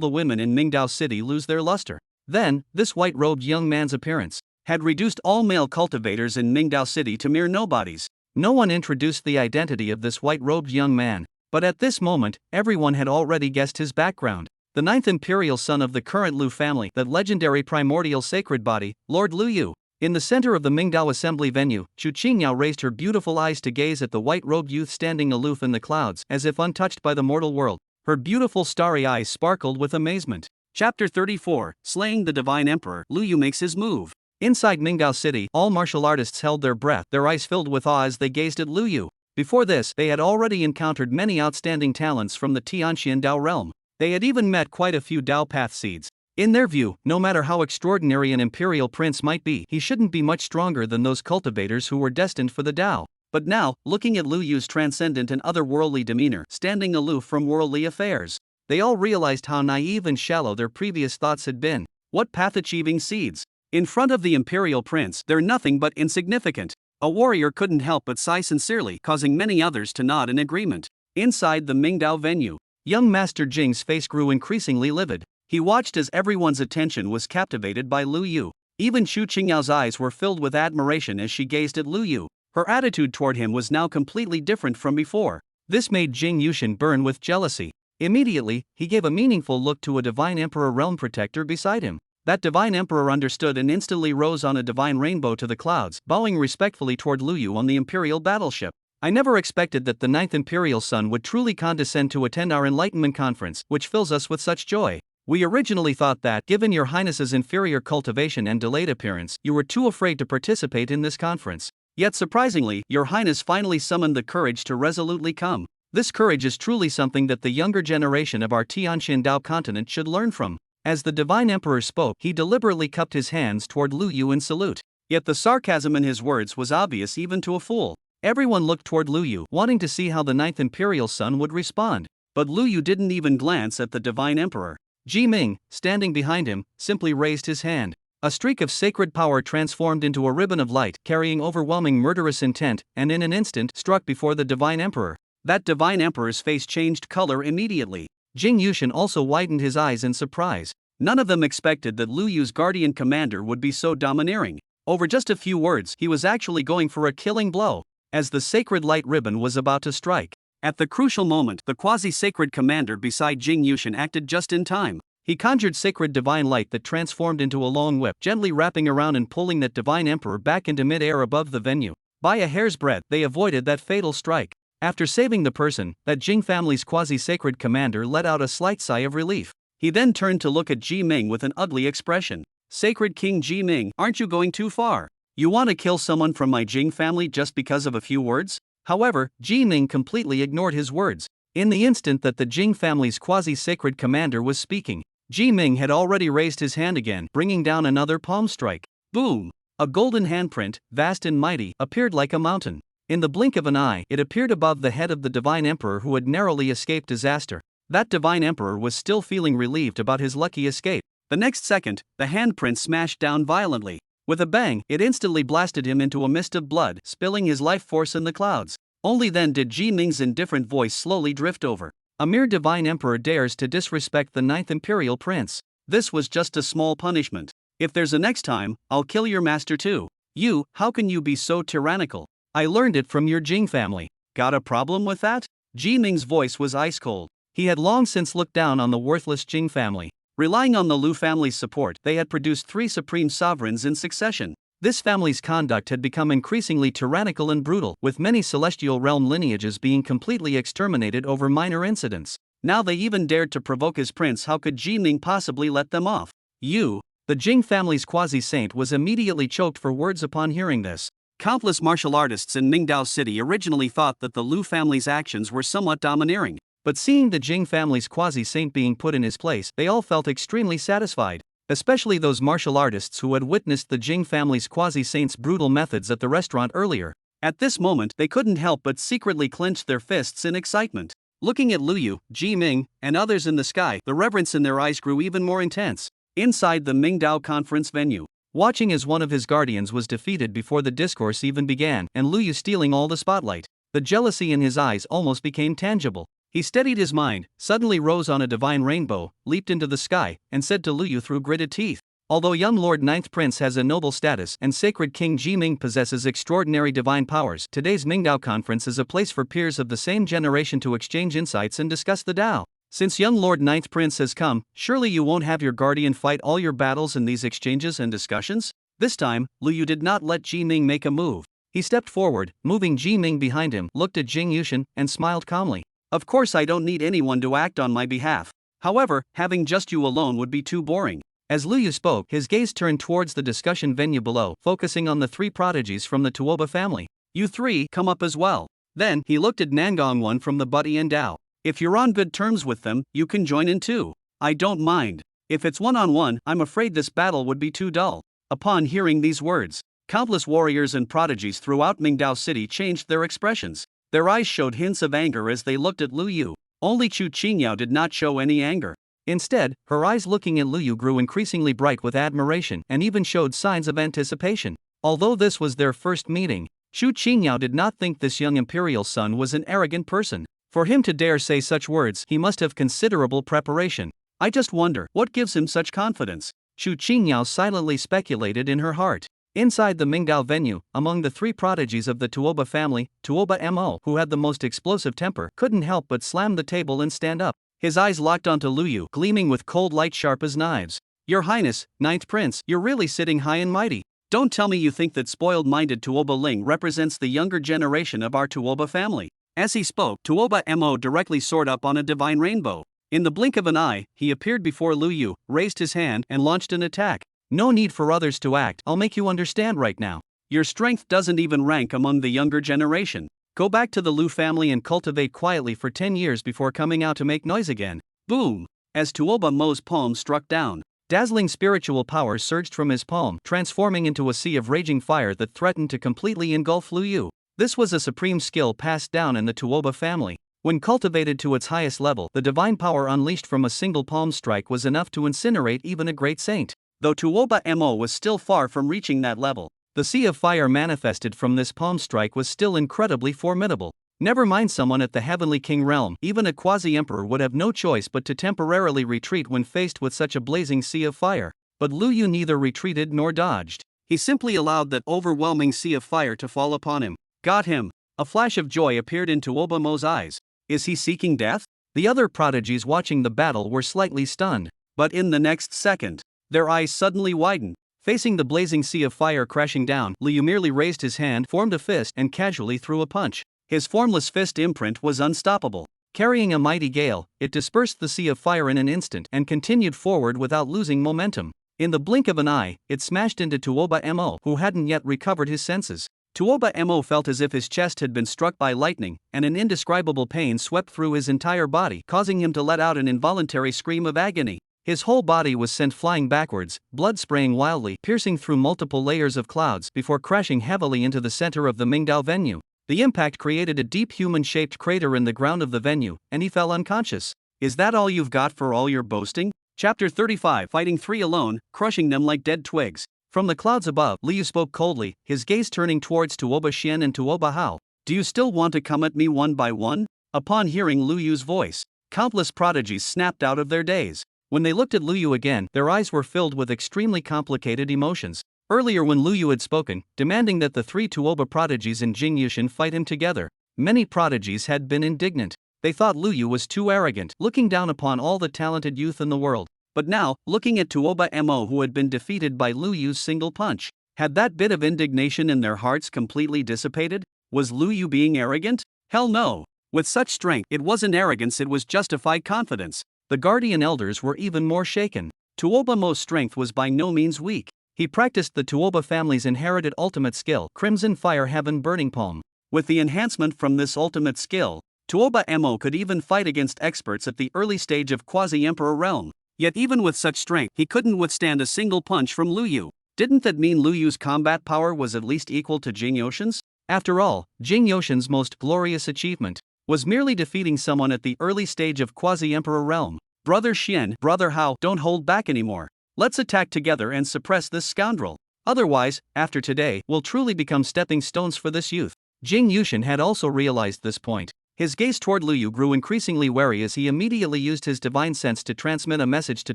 A: the women in Mingdao City lose their luster, then, this white-robed young man's appearance had reduced all male cultivators in Mingdao City to mere nobodies. No one introduced the identity of this white-robed young man, but at this moment, everyone had already guessed his background. The 9th imperial son of the current Lu family, that legendary primordial sacred body, Lord Lu Yu. In the center of the Mingdao assembly venue, Chu Qingyao raised her beautiful eyes to gaze at the white-robed youth standing aloof in the clouds, as if untouched by the mortal world. Her beautiful starry eyes sparkled with amazement. Chapter 34, Slaying the Divine Emperor, Lu Yu makes his move. Inside Mingdao City, all martial artists held their breath, their eyes filled with awe as they gazed at Lu Yu. Before this, they had already encountered many outstanding talents from the Tianxian Dao realm. They had even met quite a few Dao path seeds. In their view, no matter how extraordinary an imperial prince might be, he shouldn't be much stronger than those cultivators who were destined for the Tao. But now, looking at Lu Yu's transcendent and otherworldly demeanor, standing aloof from worldly affairs, they all realized how naive and shallow their previous thoughts had been. What path-achieving seeds! In front of the imperial prince, they're nothing but insignificant. A warrior couldn't help but sigh sincerely, causing many others to nod in agreement. Inside the Mingdao venue, young Master Jing's face grew increasingly livid. He watched as everyone's attention was captivated by Lu Yu. Even Xu Qingyao's eyes were filled with admiration as she gazed at Lu Yu. Her attitude toward him was now completely different from before. This made Jing Yushin burn with jealousy. Immediately, he gave a meaningful look to a divine emperor realm protector beside him. That divine emperor understood and instantly rose on a divine rainbow to the clouds, bowing respectfully toward Lu Yu on the imperial battleship. I never expected that the 9th imperial son would truly condescend to attend our enlightenment conference, which fills us with such joy. We originally thought that, given your highness's inferior cultivation and delayed appearance, you were too afraid to participate in this conference. Yet surprisingly, your highness finally summoned the courage to resolutely come. This courage is truly something that the younger generation of our Tianxin Dao continent should learn from. As the divine emperor spoke, he deliberately cupped his hands toward Lu Yu in salute. Yet the sarcasm in his words was obvious even to a fool. Everyone looked toward Lu Yu, wanting to see how the 9th imperial son would respond. But Lu Yu didn't even glance at the divine emperor. Ji Ming, standing behind him, simply raised his hand. A streak of sacred power transformed into a ribbon of light, carrying overwhelming murderous intent, and in an instant struck before the divine emperor. That divine emperor's face changed color immediately. Jing Yushin also widened his eyes in surprise. None of them expected that Lu Yu's guardian commander would be so domineering. Over just a few words, he was actually going for a killing blow. As the sacred light ribbon was about to strike, at the crucial moment, the quasi-sacred commander beside Jing Yushin acted just in time. He conjured sacred divine light that transformed into a long whip, gently wrapping around and pulling that divine emperor back into mid-air above the venue. By a hair's breadth, they avoided that fatal strike. After saving the person, that Jing family's quasi-sacred commander let out a slight sigh of relief. He then turned to look at Ji Ming with an ugly expression. Sacred King Ji Ming, aren't you going too far? You want to kill someone from my Jing family just because of a few words? However, Ji Ming completely ignored his words. In the instant that the Jing family's quasi-sacred commander was speaking, Ji Ming had already raised his hand again, bringing down another palm strike. Boom! A golden handprint, vast and mighty, appeared like a mountain. In the blink of an eye, it appeared above the head of the divine emperor who had narrowly escaped disaster. That divine emperor was still feeling relieved about his lucky escape. The next second, the handprint smashed down violently. With a bang, it instantly blasted him into a mist of blood, spilling his life force in the clouds. Only then did Ji Ming's indifferent voice slowly drift over. A mere divine emperor dares to disrespect the 9th imperial prince. This was just a small punishment. If there's a next time, I'll kill your master too. You, how can you be so tyrannical? I learned it from your Jing family. Got a problem with that? Ji Ming's voice was ice cold. He had long since looked down on the worthless Jing family. Relying on the Lu family's support, they had produced 3 supreme sovereigns in succession. This family's conduct had become increasingly tyrannical and brutal, with many celestial realm lineages being completely exterminated over minor incidents. Now they even dared to provoke his prince. How could Ji Ming possibly let them off? You, the Jing family's quasi-saint, was immediately choked for words upon hearing this. Countless martial artists in Mingdao City originally thought that the Lu family's actions were somewhat domineering. But seeing the Jing family's quasi-saint being put in his place, they all felt extremely satisfied. Especially those martial artists who had witnessed the Jing family's quasi-saint's brutal methods at the restaurant earlier. At this moment, they couldn't help but secretly clench their fists in excitement. Looking at Lu Yu, Ji Ming, and others in the sky, the reverence in their eyes grew even more intense. Inside the Mingdao conference venue, watching as one of his guardians was defeated before the discourse even began, and Lu Yu stealing all the spotlight, the jealousy in his eyes almost became tangible. He steadied his mind, suddenly rose on a divine rainbow, leaped into the sky, and said to Lu Yu through gritted teeth, "Although young Lord 9th Prince has a noble status and sacred King Ji Ming possesses extraordinary divine powers, today's Mingdao conference is a place for peers of the same generation to exchange insights and discuss the Tao. Since young Lord 9th Prince has come, surely you won't have your guardian fight all your battles in these exchanges and discussions?" This time, Lu Yu did not let Ji Ming make a move. He stepped forward, moving Ji Ming behind him, looked at Jing Yushin, and smiled calmly. "Of course I don't need anyone to act on my behalf. However, having just you alone would be too boring." As Lu Yu spoke, his gaze turned towards the discussion venue below, focusing on the 3 prodigies from the Tuoba family. "You 3, come up as well." Then, he looked at Nangong One from the Buddy and Dao. "If you're on good terms with them, you can join in too. I don't mind. If it's one-on-one, I'm afraid this battle would be too dull. Upon hearing these words, countless warriors and prodigies throughout Mingdao City changed their expressions. Their eyes showed hints of anger as they looked at Lu Yu. Only Chu Qingyao did not show any anger. Instead, her eyes looking at Lu Yu grew increasingly bright with admiration and even showed signs of anticipation. Although this was their first meeting, Chu Qingyao did not think this young imperial son was an arrogant person. For him to dare say such words, he must have considerable preparation. I just wonder what gives him such confidence. Chu Qingyao silently speculated in her heart. Inside the Mingdao venue, among the three prodigies of the Tuoba family, Tuoba Mo, who had the most explosive temper, couldn't help but slam the table and stand up. His eyes locked onto Lu Yu, gleaming with cold light sharp as knives. Your Highness, Ninth Prince, you're really sitting high and mighty. Don't tell me you think that spoiled-minded Tuoba Ling represents the younger generation of our Tuoba family. As he spoke, Tuoba Mo directly soared up on a divine rainbow. In the blink of an eye, he appeared before Lu Yu, raised his hand, and launched an attack. No need for others to act, I'll make you understand right now. Your strength doesn't even rank among the younger generation. Go back to the Lu family and cultivate quietly for 10 years before coming out to make noise again. Boom! As Tuoba Mo's palm struck down, dazzling spiritual power surged from his palm, transforming into a sea of raging fire that threatened to completely engulf Lu Yu. This was a supreme skill passed down in the Tuoba family. When cultivated to its highest level, the divine power unleashed from a single palm strike was enough to incinerate even a great saint. Though Tuoba Mo was still far from reaching that level, the sea of fire manifested from this palm strike was still incredibly formidable. Never mind someone at the Heavenly King realm, even a quasi-emperor would have no choice but to temporarily retreat when faced with such a blazing sea of fire. But Lu Yu neither retreated nor dodged. He simply allowed that overwhelming sea of fire to fall upon him. Got him! A flash of joy appeared in Tuoba Mo's eyes. Is he seeking death? The other prodigies watching the battle were slightly stunned. But in the next second, their eyes suddenly widened. Facing the blazing sea of fire crashing down, Lu Yu merely raised his hand, formed a fist, and casually threw a punch. His formless fist imprint was unstoppable. Carrying a mighty gale, it dispersed the sea of fire in an instant and continued forward without losing momentum. In the blink of an eye, it smashed into Tuoba Mo, who hadn't yet recovered his senses. Tuoba Mo felt as if his chest had been struck by lightning, and an indescribable pain swept through his entire body, causing him to let out an involuntary scream of agony. His whole body was sent flying backwards, blood spraying wildly, piercing through multiple layers of clouds before crashing heavily into the center of the Mingdao venue. The impact created a deep human-shaped crater in the ground of the venue, and he fell unconscious. Is that all you've got for all your boasting? Chapter 35 Fighting 3 alone, crushing them like dead twigs. From the clouds above, Liu spoke coldly, his gaze turning towards Tuoba Xian and Tuoba Hao. Do you still want to come at me one by one? Upon hearing Lu Yu's voice, countless prodigies snapped out of their daze. When they looked at Lu Yu again, their eyes were filled with extremely complicated emotions. Earlier when Lu Yu had spoken, demanding that the three Tuoba prodigies and Jing Yushin fight him together, many prodigies had been indignant. They thought Lu Yu was too arrogant, looking down upon all the talented youth in the world. But now, looking at Tuoba Mo who had been defeated by Lu Yu's single punch, had that bit of indignation in their hearts completely dissipated? Was Lu Yu being arrogant? Hell no! With such strength, it wasn't arrogance, it was justified confidence. The guardian elders were even more shaken. Tuoba Mo's strength was by no means weak. He practiced the Tuoba family's inherited ultimate skill, Crimson Fire Heaven Burning Palm. With the enhancement from this ultimate skill, Tuoba Mo could even fight against experts at the early stage of quasi-emperor realm. Yet even with such strength, he couldn't withstand a single punch from Lu Yu. Didn't that mean Lu Yu's combat power was at least equal to Jing Yoshin's? After all, Jing Yoshin's most glorious achievement was merely defeating someone at the early stage of quasi-emperor realm. Brother Xian, Brother Hao, don't hold back anymore. Let's attack together and suppress this scoundrel. Otherwise, after today, we'll truly become stepping stones for this youth. Jing Yushin had also realized this point. His gaze toward Lu Yu grew increasingly wary as he immediately used his divine sense to transmit a message to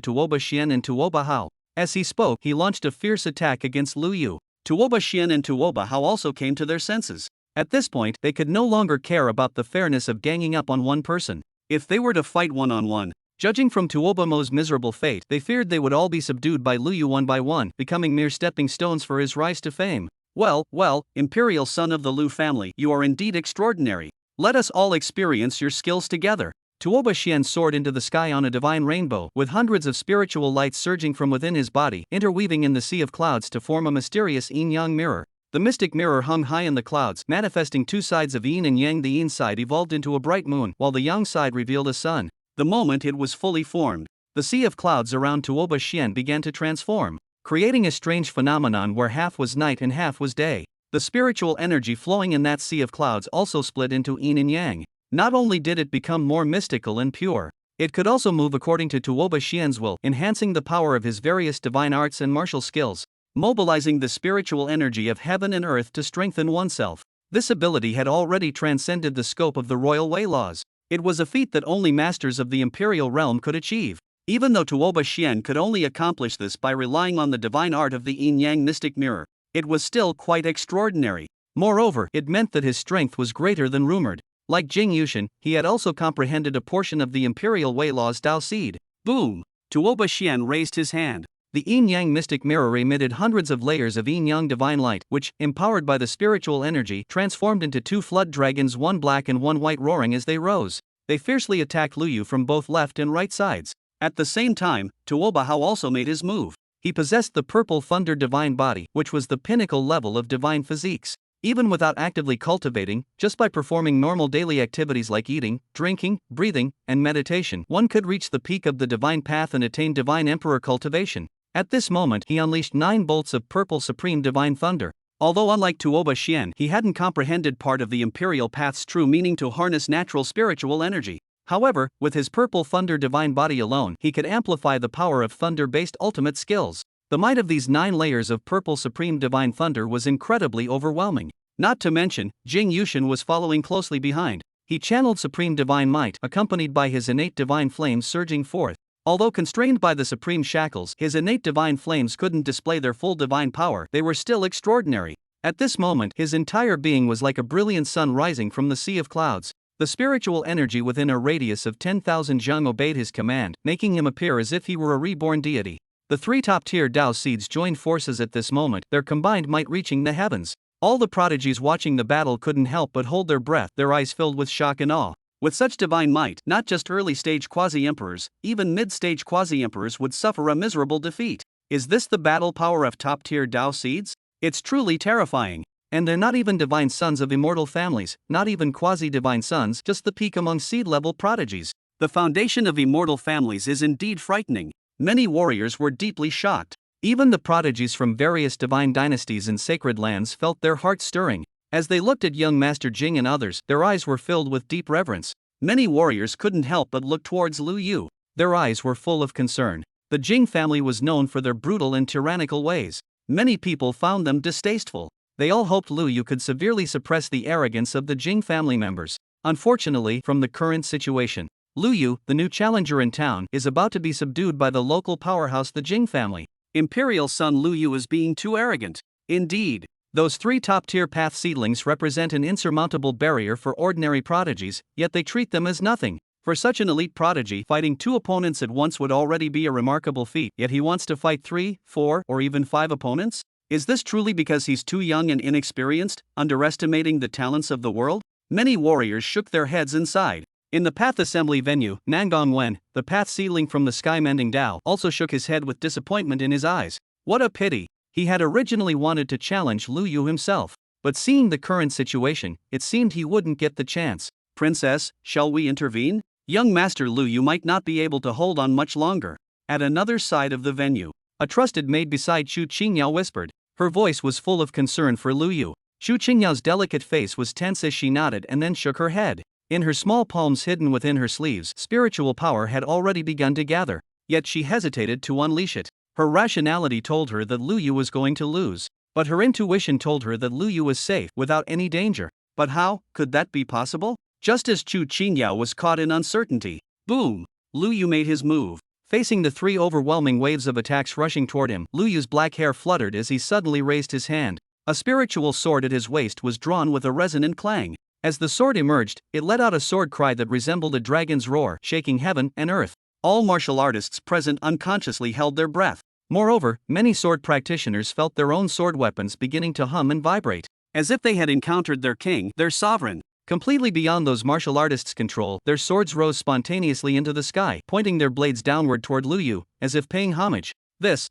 A: Tuoba Xian and Tuoba Hao. As he spoke, he launched a fierce attack against Lu Yu. Tuoba Xian and Tuoba Hao also came to their senses. At this point, they could no longer care about the fairness of ganging up on one person. If they were to fight one-on-one, judging from Tuoba Mo's miserable fate, they feared they would all be subdued by Lu Yu one by one, becoming mere stepping stones for his rise to fame. Well, imperial son of the Lu family, you are indeed extraordinary. Let us all experience your skills together. Tuoba Xian soared into the sky on a divine rainbow, with hundreds of spiritual lights surging from within his body, interweaving in the sea of clouds to form a mysterious yin-yang mirror. The mystic mirror hung high in the clouds, manifesting two sides of yin and yang. The yin side evolved into a bright moon, while the yang side revealed a sun. The moment it was fully formed, the sea of clouds around Tuoba Xian began to transform, creating a strange phenomenon where half was night and half was day. The spiritual energy flowing in that sea of clouds also split into yin and yang. Not only did it become more mystical and pure, it could also move according to Tuoba Xian's will, enhancing the power of his various divine arts and martial skills, mobilizing the spiritual energy of heaven and earth to strengthen oneself. This ability had already transcended the scope of the royal way laws. It was a feat that only masters of the imperial realm could achieve. Even though Tuoba Xian could only accomplish this by relying on the divine art of the yin-yang mystic mirror, it was still quite extraordinary. Moreover, it meant that his strength was greater than rumored. Like Jing Yushin, he had also comprehended a portion of the imperial way law's Dao seed. Boom! Tuoba Xian raised his hand. The yin-yang mystic mirror emitted hundreds of layers of yin-yang divine light, which, empowered by the spiritual energy, transformed into two flood dragons, one black and one white, roaring as they rose. They fiercely attacked Lu Yu from both left and right sides. At the same time, Tuoba Hao also made his move. He possessed the purple thunder divine body, which was the pinnacle level of divine physiques. Even without actively cultivating, just by performing normal daily activities like eating, drinking, breathing, and meditation, one could reach the peak of the divine path and attain divine emperor cultivation. At this moment, he unleashed 9 bolts of purple supreme divine thunder. Although unlike Tuoba Xian, he hadn't comprehended part of the imperial path's true meaning to harness natural spiritual energy. However, with his purple thunder divine body alone, he could amplify the power of thunder-based ultimate skills. The might of these 9 layers of purple supreme divine thunder was incredibly overwhelming. Not to mention, Jing Yushin was following closely behind. He channeled supreme divine might, accompanied by his innate divine flames surging forth. Although constrained by the supreme shackles, his innate divine flames couldn't display their full divine power. They were still extraordinary. At this moment, his entire being was like a brilliant sun rising from the sea of clouds. The spiritual energy within a radius of 10,000 zhang obeyed his command, making him appear as if he were a reborn deity. The 3 top-tier Dao seeds joined forces at this moment, their combined might reaching the heavens. All the prodigies watching the battle couldn't help but hold their breath, their eyes filled with shock and awe. With such divine might, not just early-stage quasi-emperors, even mid-stage quasi-emperors would suffer a miserable defeat. Is this the battle power of top-tier Dao seeds? It's truly terrifying. And they're not even divine sons of immortal families, not even quasi-divine sons, just the peak among seed-level prodigies. The foundation of immortal families is indeed frightening. Many warriors were deeply shocked. Even the prodigies from various divine dynasties and sacred lands felt their hearts stirring. As they looked at young Master Jing and others, their eyes were filled with deep reverence. Many warriors couldn't help but look towards Lu Yu. Their eyes were full of concern. The Jing family was known for their brutal and tyrannical ways. Many people found them distasteful. They all hoped Lu Yu could severely suppress the arrogance of the Jing family members. Unfortunately, from the current situation, Lu Yu, the new challenger in town, is about to be subdued by the local powerhouse, the Jing family. Imperial son Lu Yu is being too arrogant. Indeed. Those 3 top-tier path seedlings represent an insurmountable barrier for ordinary prodigies, yet they treat them as nothing. For such an elite prodigy, fighting 2 opponents at once would already be a remarkable feat, yet he wants to fight 3, 4, or even 5 opponents? Is this truly because he's too young and inexperienced, underestimating the talents of the world? Many warriors shook their heads and sighed. In the Path Assembly venue, Nangong Wen, the path seedling from the Sky-Mending Dao, also shook his head with disappointment in his eyes. What a pity! He had originally wanted to challenge Lu Yu himself, but seeing the current situation, it seemed he wouldn't get the chance. Princess, shall we intervene? Young Master Lu Yu might not be able to hold on much longer. At another side of the venue, a trusted maid beside Chu Qingyao whispered. Her voice was full of concern for Lu Yu. Chu Qingyao's delicate face was tense as she nodded and then shook her head. In her small palms hidden within her sleeves, spiritual power had already begun to gather, yet she hesitated to unleash it. Her rationality told her that Lu Yu was going to lose, but her intuition told her that Lu Yu was safe without any danger. But how could that be possible? Just as Chu Qingyao was caught in uncertainty, boom! Lu Yu made his move. Facing the 3 overwhelming waves of attacks rushing toward him, Lu Yu's black hair fluttered as he suddenly raised his hand. A spiritual sword at his waist was drawn with a resonant clang. As the sword emerged, it let out a sword cry that resembled a dragon's roar, shaking heaven and earth. All martial artists present unconsciously held their breath. Moreover, many sword practitioners felt their own sword weapons beginning to hum and vibrate, as if they had encountered their king, their sovereign. Completely beyond those martial artists' control, their swords rose spontaneously into the sky, pointing their blades downward toward Lu Yu, as if paying homage.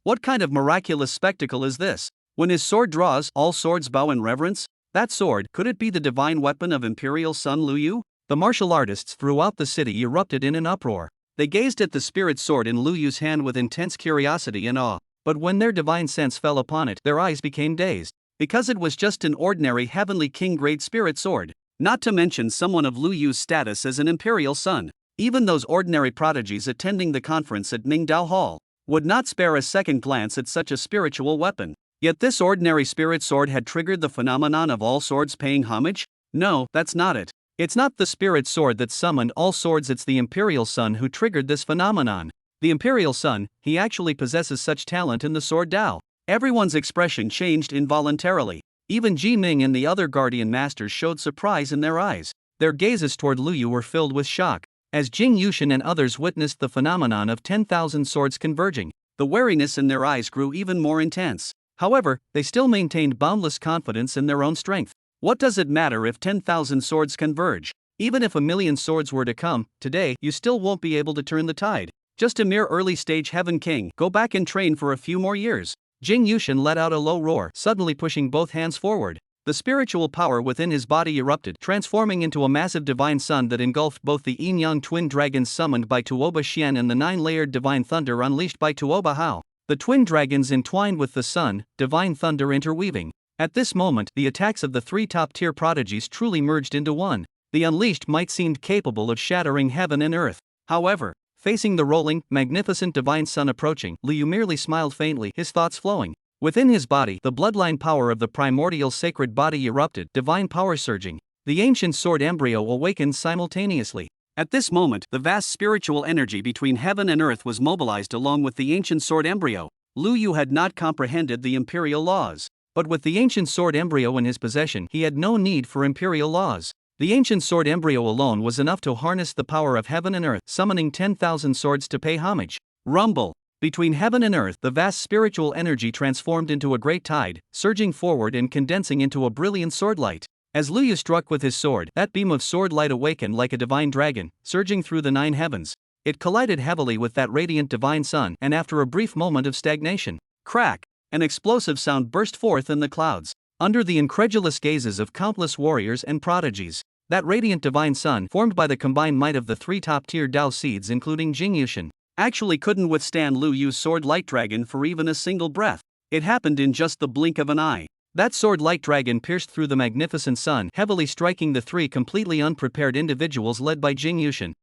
A: What kind of miraculous spectacle is this? When his sword draws, all swords bow in reverence? That sword, could it be the divine weapon of Imperial son Lu Yu? The martial artists throughout the city erupted in an uproar. They gazed at the spirit sword in Lu Yu's hand with intense curiosity and awe, but when their divine sense fell upon it, their eyes became dazed, because it was just an ordinary heavenly king-grade spirit sword, not to mention someone of Lu Yu's status as an imperial son. Even those ordinary prodigies attending the conference at Mingdao Hall would not spare a second glance at such a spiritual weapon. Yet this ordinary spirit sword had triggered the phenomenon of all swords paying homage? No, that's not it. It's not the spirit sword that summoned all swords, it's the imperial son who triggered this phenomenon. The imperial son, he actually possesses such talent in the sword Dao. Everyone's expression changed involuntarily. Even Ji Ming and the other guardian masters showed surprise in their eyes. Their gazes toward Lu Yu were filled with shock. As Jing Yushin and others witnessed the phenomenon of 10,000 swords converging, the wariness in their eyes grew even more intense. However, they still maintained boundless confidence in their own strength. What does it matter if 10,000 swords converge? Even if 1,000,000 swords were to come, today, you still won't be able to turn the tide. Just a mere early-stage heaven king. Go back and train for a few more years. Jing Yushin let out a low roar, suddenly pushing both hands forward. The spiritual power within his body erupted, transforming into a massive divine sun that engulfed both the yin-yang twin dragons summoned by Tuoba Xian and the 9-layered divine thunder unleashed by Tuoba Hao. The twin dragons entwined with the sun, divine thunder interweaving. At this moment, the attacks of the three top-tier prodigies truly merged into one. The unleashed might seemed capable of shattering heaven and earth. However, facing the rolling, magnificent divine sun approaching, Lu Yu merely smiled faintly, his thoughts flowing. Within his body, the bloodline power of the primordial sacred body erupted, divine power surging. The ancient sword embryo awakened simultaneously. At this moment, the vast spiritual energy between heaven and earth was mobilized along with the ancient sword embryo. Lu Yu had not comprehended the imperial laws. But with the ancient sword embryo in his possession, he had no need for imperial laws. The ancient sword embryo alone was enough to harness the power of heaven and earth, summoning 10,000 swords to pay homage. Rumble! Between heaven and earth, the vast spiritual energy transformed into a great tide, surging forward and condensing into a brilliant sword light. As Lu Yu struck with his sword, that beam of sword light awakened like a divine dragon, surging through the 9 heavens. It collided heavily with that radiant divine sun, and after a brief moment of stagnation, crack! An explosive sound burst forth in the clouds. Under the incredulous gazes of countless warriors and prodigies, that radiant divine sun, formed by the combined might of the 3 top-tier Dao seeds including Jing Yushin, actually couldn't withstand Lu Yu's sword light dragon for even a single breath. It happened in just the blink of an eye. That sword light dragon pierced through the magnificent sun, heavily striking the 3 completely unprepared individuals led by Jing Yushin.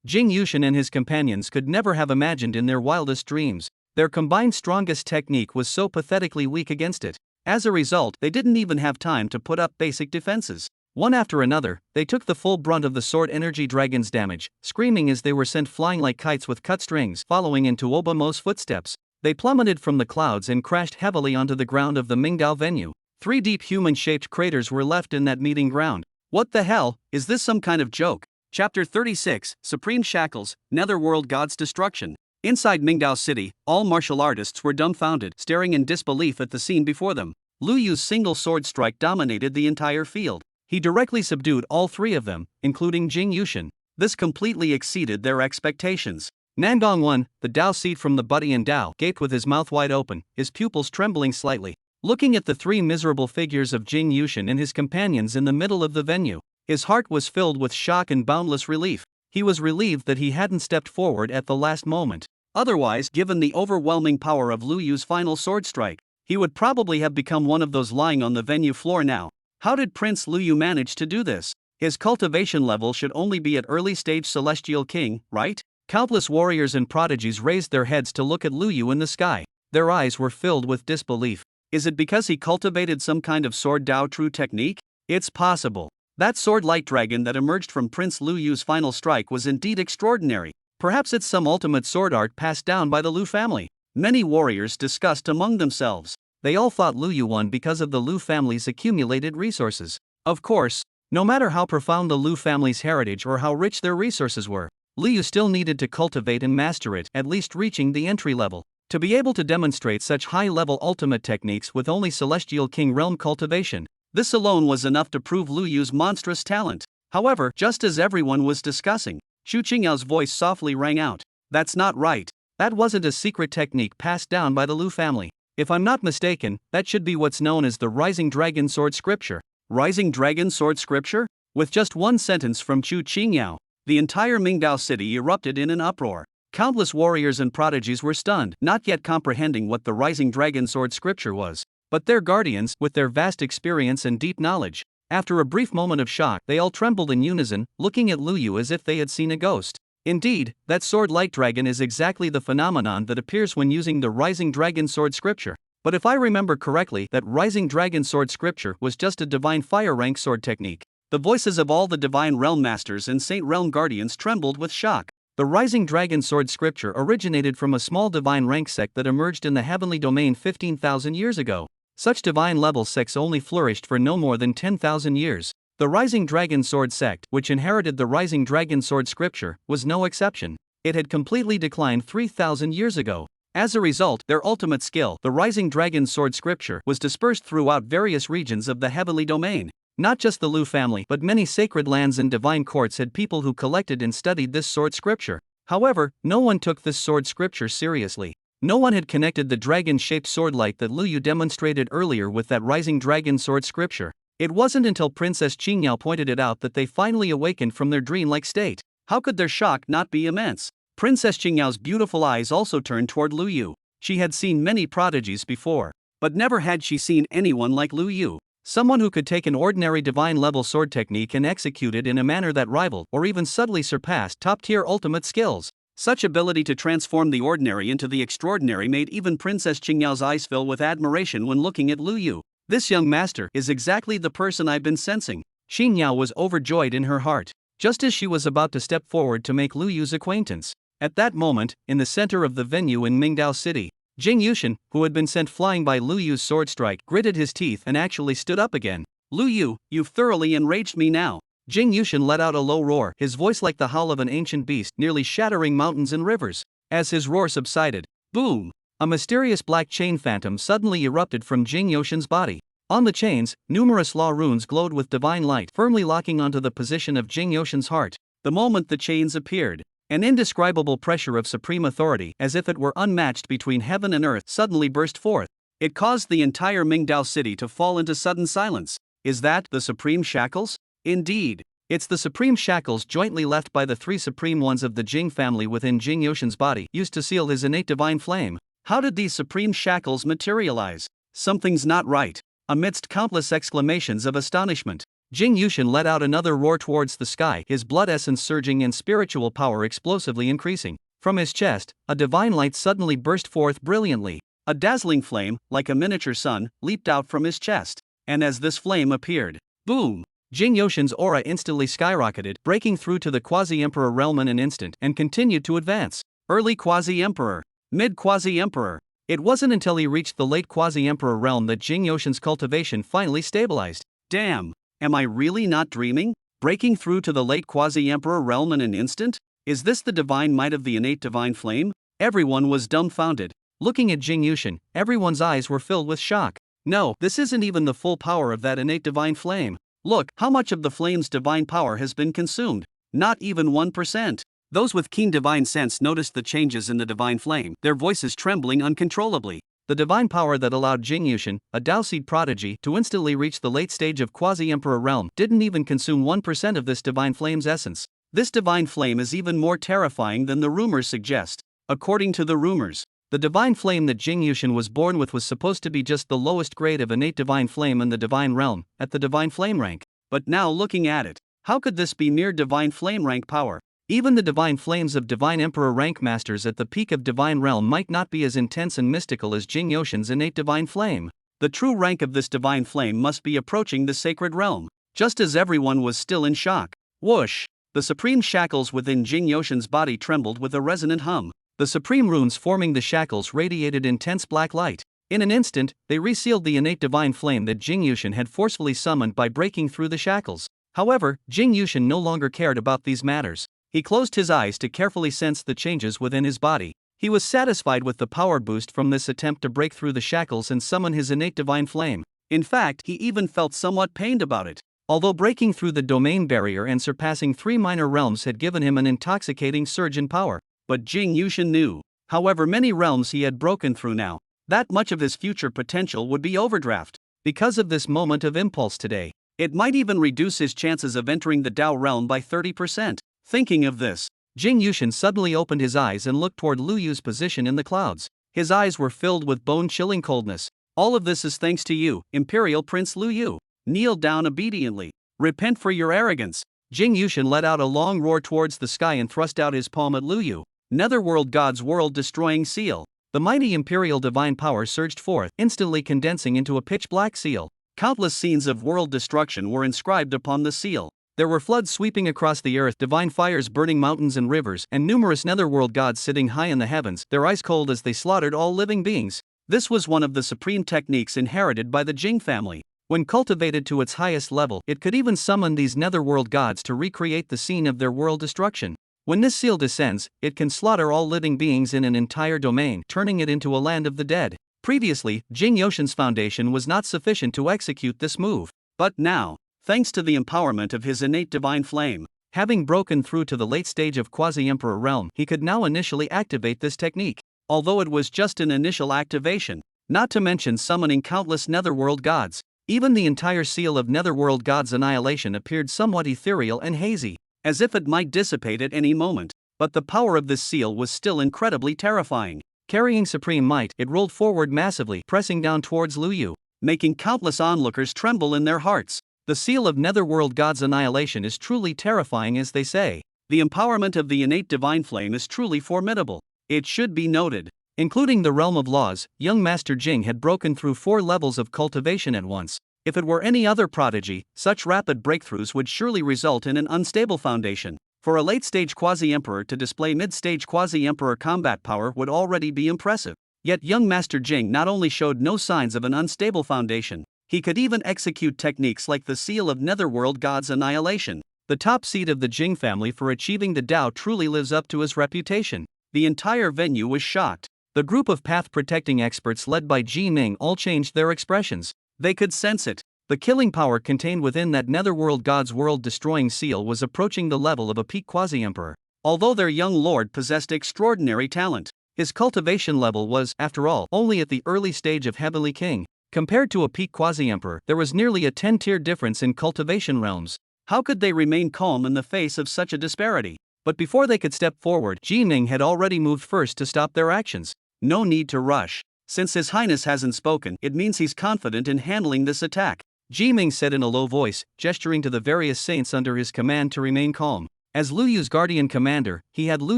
A: Jing Yushin and his companions could never have imagined in their wildest dreams. Their combined strongest technique was so pathetically weak against it. As a result, they didn't even have time to put up basic defenses. One after another, they took the full brunt of the sword energy dragon's damage, screaming as they were sent flying like kites with cut strings, following in Tuoba Mo's footsteps. They plummeted from the clouds and crashed heavily onto the ground of the Mingdao venue. 3 deep human-shaped craters were left in that meeting ground. What the hell, is this some kind of joke? Chapter 36, Supreme Shackles, Netherworld God's Destruction. Inside Mingdao City, all martial artists were dumbfounded, staring in disbelief at the scene before them. Lu Yu's single sword strike dominated the entire field. He directly subdued all 3 of them, including Jing Yushin. This completely exceeded their expectations. Nangong 1, the Dao seed from the Budian Dao, gaped with his mouth wide open, his pupils trembling slightly. Looking at the 3 miserable figures of Jing Yushin and his companions in the middle of the venue, his heart was filled with shock and boundless relief. He was relieved that he hadn't stepped forward at the last moment. Otherwise, given the overwhelming power of Lu Yu's final sword strike, he would probably have become one of those lying on the venue floor now. How did Prince Lu Yu manage to do this? His cultivation level should only be at early-stage Celestial King, right? Countless warriors and prodigies raised their heads to look at Lu Yu in the sky. Their eyes were filled with disbelief. Is it because he cultivated some kind of sword Dao true technique? It's possible. That sword light dragon that emerged from Prince Lu Yu's final strike was indeed extraordinary. Perhaps it's some ultimate sword art passed down by the Lu family. Many warriors discussed among themselves. They all thought Lu Yu won because of the Lu family's accumulated resources. Of course, no matter how profound the Lu family's heritage or how rich their resources were, Lu Yu still needed to cultivate and master it, at least reaching the entry level. To be able to demonstrate such high-level ultimate techniques with only Celestial King realm cultivation, this alone was enough to prove Lu Yu's monstrous talent. However, just as everyone was discussing, Xu Qingyao's voice softly rang out. That's not right. That wasn't a secret technique passed down by the Lu family. If I'm not mistaken, that should be what's known as the Rising Dragon Sword Scripture. Rising Dragon Sword Scripture? With just one sentence from Xu Qingyao, the entire Mingdao city erupted in an uproar. Countless warriors and prodigies were stunned, not yet comprehending what the rising dragon sword scripture was. But their guardians, with their vast experience and deep knowledge, after a brief moment of shock, they all trembled in unison, looking at Lu Yu as if they had seen a ghost. Indeed, that sword-like dragon is exactly the phenomenon that appears when using the rising dragon sword scripture. But if I remember correctly, that rising dragon sword scripture was just a divine fire rank sword technique. The voices of all the divine realm masters and saint realm guardians trembled with shock. The rising dragon sword scripture originated from a small divine rank sect that emerged in the heavenly domain 15,000 years ago. Such divine level sects only flourished for no more than 10,000 years. The Rising Dragon Sword sect, which inherited the Rising Dragon Sword scripture, was no exception. It had completely declined 3,000 years ago. As a result, their ultimate skill, the Rising Dragon Sword scripture, was dispersed throughout various regions of the heavenly domain. Not just the Lu family, but many sacred lands and divine courts had people who collected and studied this sword scripture. However, no one took this sword scripture seriously. No one had connected the dragon-shaped swordlight that Lu Yu demonstrated earlier with that rising dragon sword scripture. It wasn't until Princess Qingyao pointed it out that they finally awakened from their dreamlike state. How could their shock not be immense? Princess Qingyao's beautiful eyes also turned toward Lu Yu. She had seen many prodigies before, but never had she seen anyone like Lu Yu. Someone who could take an ordinary divine-level sword technique and execute it in a manner that rivaled, or even subtly surpassed, top-tier ultimate skills. Such ability to transform the ordinary into the extraordinary made even Princess Qingyao's eyes fill with admiration when looking at Lu Yu. This young master is exactly the person I've been sensing. Qingyao was overjoyed in her heart, just as she was about to step forward to make Lu Yu's acquaintance. At that moment, in the center of the venue in Mingdao City, Jing Yushin, who had been sent flying by Lu Yu's sword strike, gritted his teeth and actually stood up again. Lu Yu, you've thoroughly enraged me now. Jing Yushin let out a low roar, his voice like the howl of an ancient beast, nearly shattering mountains and rivers. As his roar subsided, boom! A mysterious black chain phantom suddenly erupted from Jing Yushin's body. On the chains, numerous law runes glowed with divine light, firmly locking onto the position of Jing Yushin's heart. The moment the chains appeared, an indescribable pressure of supreme authority, as if it were unmatched between heaven and earth, suddenly burst forth. It caused the entire Mingdao city to fall into sudden silence. Is that the supreme shackles? Indeed, it's the supreme shackles jointly left by the three supreme ones of the Jing family within Jing Yushin's body, used to seal his innate divine flame. How did these supreme shackles materialize? Something's not right. Amidst countless exclamations of astonishment, Jing Yushin let out another roar towards the sky, his blood essence surging and spiritual power explosively increasing. From his chest, a divine light suddenly burst forth brilliantly. A dazzling flame, like a miniature sun, leaped out from his chest. And as this flame appeared, boom! Jing Yushin's aura instantly skyrocketed, breaking through to the Quasi-Emperor realm in an instant, and continued to advance. Early Quasi-Emperor, mid-Quasi-Emperor. It wasn't until he reached the late Quasi-Emperor realm that Jing Yushin's cultivation finally stabilized. Damn, am I really not dreaming? Breaking through to the late Quasi-Emperor realm in an instant? Is this the divine might of the innate divine flame? Everyone was dumbfounded. Looking at Jing Yushin, everyone's eyes were filled with shock. No, this isn't even the full power of that innate divine flame. Look, how much of the flame's divine power has been consumed? Not even 1%. Those with keen divine sense noticed the changes in the divine flame, their voices trembling uncontrollably. The divine power that allowed Jing Yushin, a Dao Seed prodigy, to instantly reach the late stage of Quasi-Emperor realm didn't even consume 1% of this divine flame's essence. This divine flame is even more terrifying than the rumors suggest. According to the rumors, the divine flame that Jing Yushin was born with was supposed to be just the lowest grade of innate divine flame in the divine realm, at the divine flame rank. But now looking at it, how could this be mere divine flame rank power? Even the divine flames of divine emperor rank masters at the peak of divine realm might not be as intense and mystical as Jing Yushin's innate divine flame. The true rank of this divine flame must be approaching the sacred realm. Just as everyone was still in shock, whoosh! The supreme shackles within Jing Yushin's body trembled with a resonant hum. The supreme runes forming the shackles radiated intense black light. In an instant, they resealed the innate divine flame that Jing Yushin had forcefully summoned by breaking through the shackles. However, Jing Yushin no longer cared about these matters. He closed his eyes to carefully sense the changes within his body. He was satisfied with the power boost from this attempt to break through the shackles and summon his innate divine flame. In fact, he even felt somewhat pained about it. Although breaking through the domain barrier and surpassing 3 minor realms had given him an intoxicating surge in power. But Jing Yushin knew, however many realms he had broken through now, that much of his future potential would be overdraft. Because of this moment of impulse today, it might even reduce his chances of entering the Dao realm by 30%. Thinking of this, Jing Yushin suddenly opened his eyes and looked toward Lu Yu's position in the clouds. His eyes were filled with bone-chilling coldness. All of this is thanks to you, Imperial Prince Lu Yu. Kneel down obediently. Repent for your arrogance. Jing Yushin let out a long roar towards the sky and thrust out his palm at Lu Yu. Netherworld God's world-destroying seal. The mighty imperial divine power surged forth, instantly condensing into a pitch-black seal. Countless scenes of world destruction were inscribed upon the seal. There were floods sweeping across the earth, divine fires burning mountains and rivers, and numerous netherworld gods sitting high in the heavens, their eyes cold as they slaughtered all living beings. This was one of the supreme techniques inherited by the Jing family. When cultivated to its highest level, it could even summon these netherworld gods to recreate the scene of their world destruction. When this seal descends, it can slaughter all living beings in an entire domain, turning it into a land of the dead. Previously, Jing Yushin's foundation was not sufficient to execute this move. But now, thanks to the empowerment of his innate divine flame, having broken through to the late stage of quasi-emperor realm, he could now initially activate this technique. Although it was just an initial activation, not to mention summoning countless netherworld gods, even the entire seal of netherworld gods' annihilation appeared somewhat ethereal and hazy, as if it might dissipate at any moment. But the power of this seal was still incredibly terrifying. Carrying supreme might, it rolled forward massively, pressing down towards Lu Yu, making countless onlookers tremble in their hearts. The seal of netherworld gods' annihilation is truly terrifying, as they say. The empowerment of the innate divine flame is truly formidable. It should be noted, including the realm of laws, young Master Jing had broken through 4 levels of cultivation at once. If it were any other prodigy, such rapid breakthroughs would surely result in an unstable foundation. For a late-stage quasi-emperor to display mid-stage quasi-emperor combat power would already be impressive. Yet young Master Jing not only showed no signs of an unstable foundation, he could even execute techniques like the seal of netherworld gods' annihilation. The top seed of the Jing family for achieving the Tao truly lives up to his reputation. The entire venue was shocked. The group of path-protecting experts led by Ji Ming all changed their expressions. They could sense it. The killing power contained within that netherworld god's world-destroying seal was approaching the level of a peak quasi-emperor. Although their young lord possessed extraordinary talent, his cultivation level was, after all, only at the early stage of Heavenly King. Compared to a peak quasi-emperor, there was nearly a 10-tier difference in cultivation realms. How could they remain calm in the face of such a disparity? But before they could step forward, Ji Ming had already moved first to stop their actions. No need to rush. Since His Highness hasn't spoken, it means he's confident in handling this attack, Ji Ming said in a low voice, gesturing to the various saints under his command to remain calm. As Lu Yu's guardian commander, he had Lu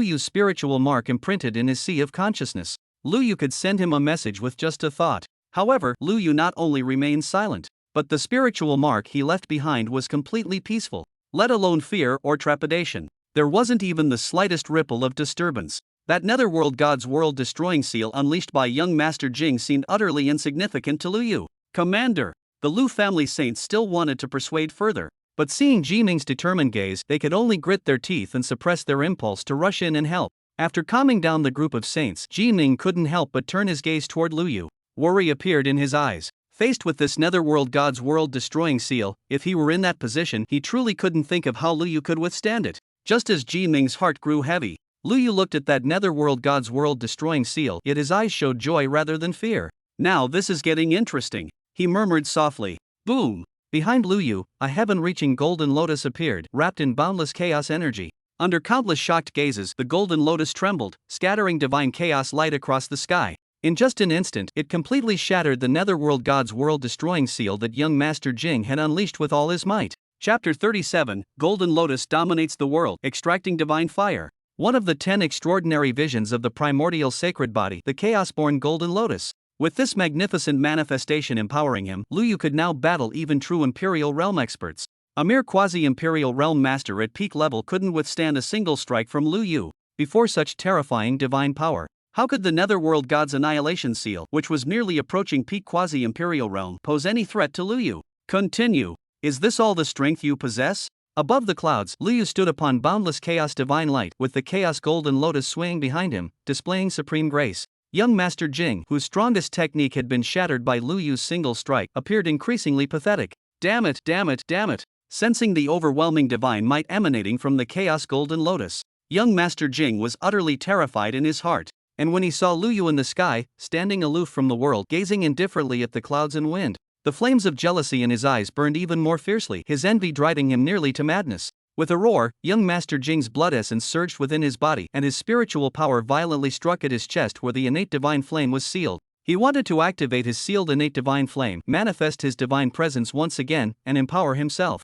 A: Yu's spiritual mark imprinted in his sea of consciousness. Lu Yu could send him a message with just a thought. However, Lu Yu not only remained silent, but the spiritual mark he left behind was completely peaceful, let alone fear or trepidation. There wasn't even the slightest ripple of disturbance. That netherworld god's world-destroying seal unleashed by young Master Jing seemed utterly insignificant to Lu Yu. Commander! The Lu family saints still wanted to persuade further, but seeing Ji Ming's determined gaze, they could only grit their teeth and suppress their impulse to rush in and help. After calming down the group of saints, Ji Ming couldn't help but turn his gaze toward Lu Yu. Worry appeared in his eyes. Faced with this netherworld god's world-destroying seal, if he were in that position, he truly couldn't think of how Lu Yu could withstand it. Just as Ji Ming's heart grew heavy, Lu Yu looked at that netherworld god's world-destroying seal, yet his eyes showed joy rather than fear. Now this is getting interesting, he murmured softly. Boom! Behind Lu Yu, a heaven-reaching golden lotus appeared, wrapped in boundless chaos energy. Under countless shocked gazes, the golden lotus trembled, scattering divine chaos light across the sky. In just an instant, it completely shattered the netherworld god's world-destroying seal that young Master Jing had unleashed with all his might. Chapter 37, Golden Lotus dominates the world, extracting divine fire. One of the 10 extraordinary visions of the primordial sacred body, the chaos-born Golden Lotus. With this magnificent manifestation empowering him, Lu Yu could now battle even true Imperial Realm experts. A mere quasi-Imperial Realm master at peak level couldn't withstand a single strike from Lu Yu. Before such terrifying divine power, how could the netherworld god's annihilation seal, which was merely approaching peak quasi-Imperial Realm, pose any threat to Lu Yu? Continue. Is this all the strength you possess? Above the clouds, Lu Yu stood upon boundless chaos divine light, with the chaos golden lotus swaying behind him, displaying supreme grace. Young Master Jing, whose strongest technique had been shattered by Lu Yu's single strike, appeared increasingly pathetic. Damn it, damn it, damn it. Sensing the overwhelming divine might emanating from the chaos golden lotus, young Master Jing was utterly terrified in his heart. And when he saw Lu Yu in the sky, standing aloof from the world, gazing indifferently at the clouds and wind, the flames of jealousy in his eyes burned even more fiercely, his envy driving him nearly to madness. With a roar, young Master Jing's blood essence surged within his body and his spiritual power violently struck at his chest where the innate divine flame was sealed. He wanted to activate his sealed innate divine flame, manifest his divine presence once again, and empower himself.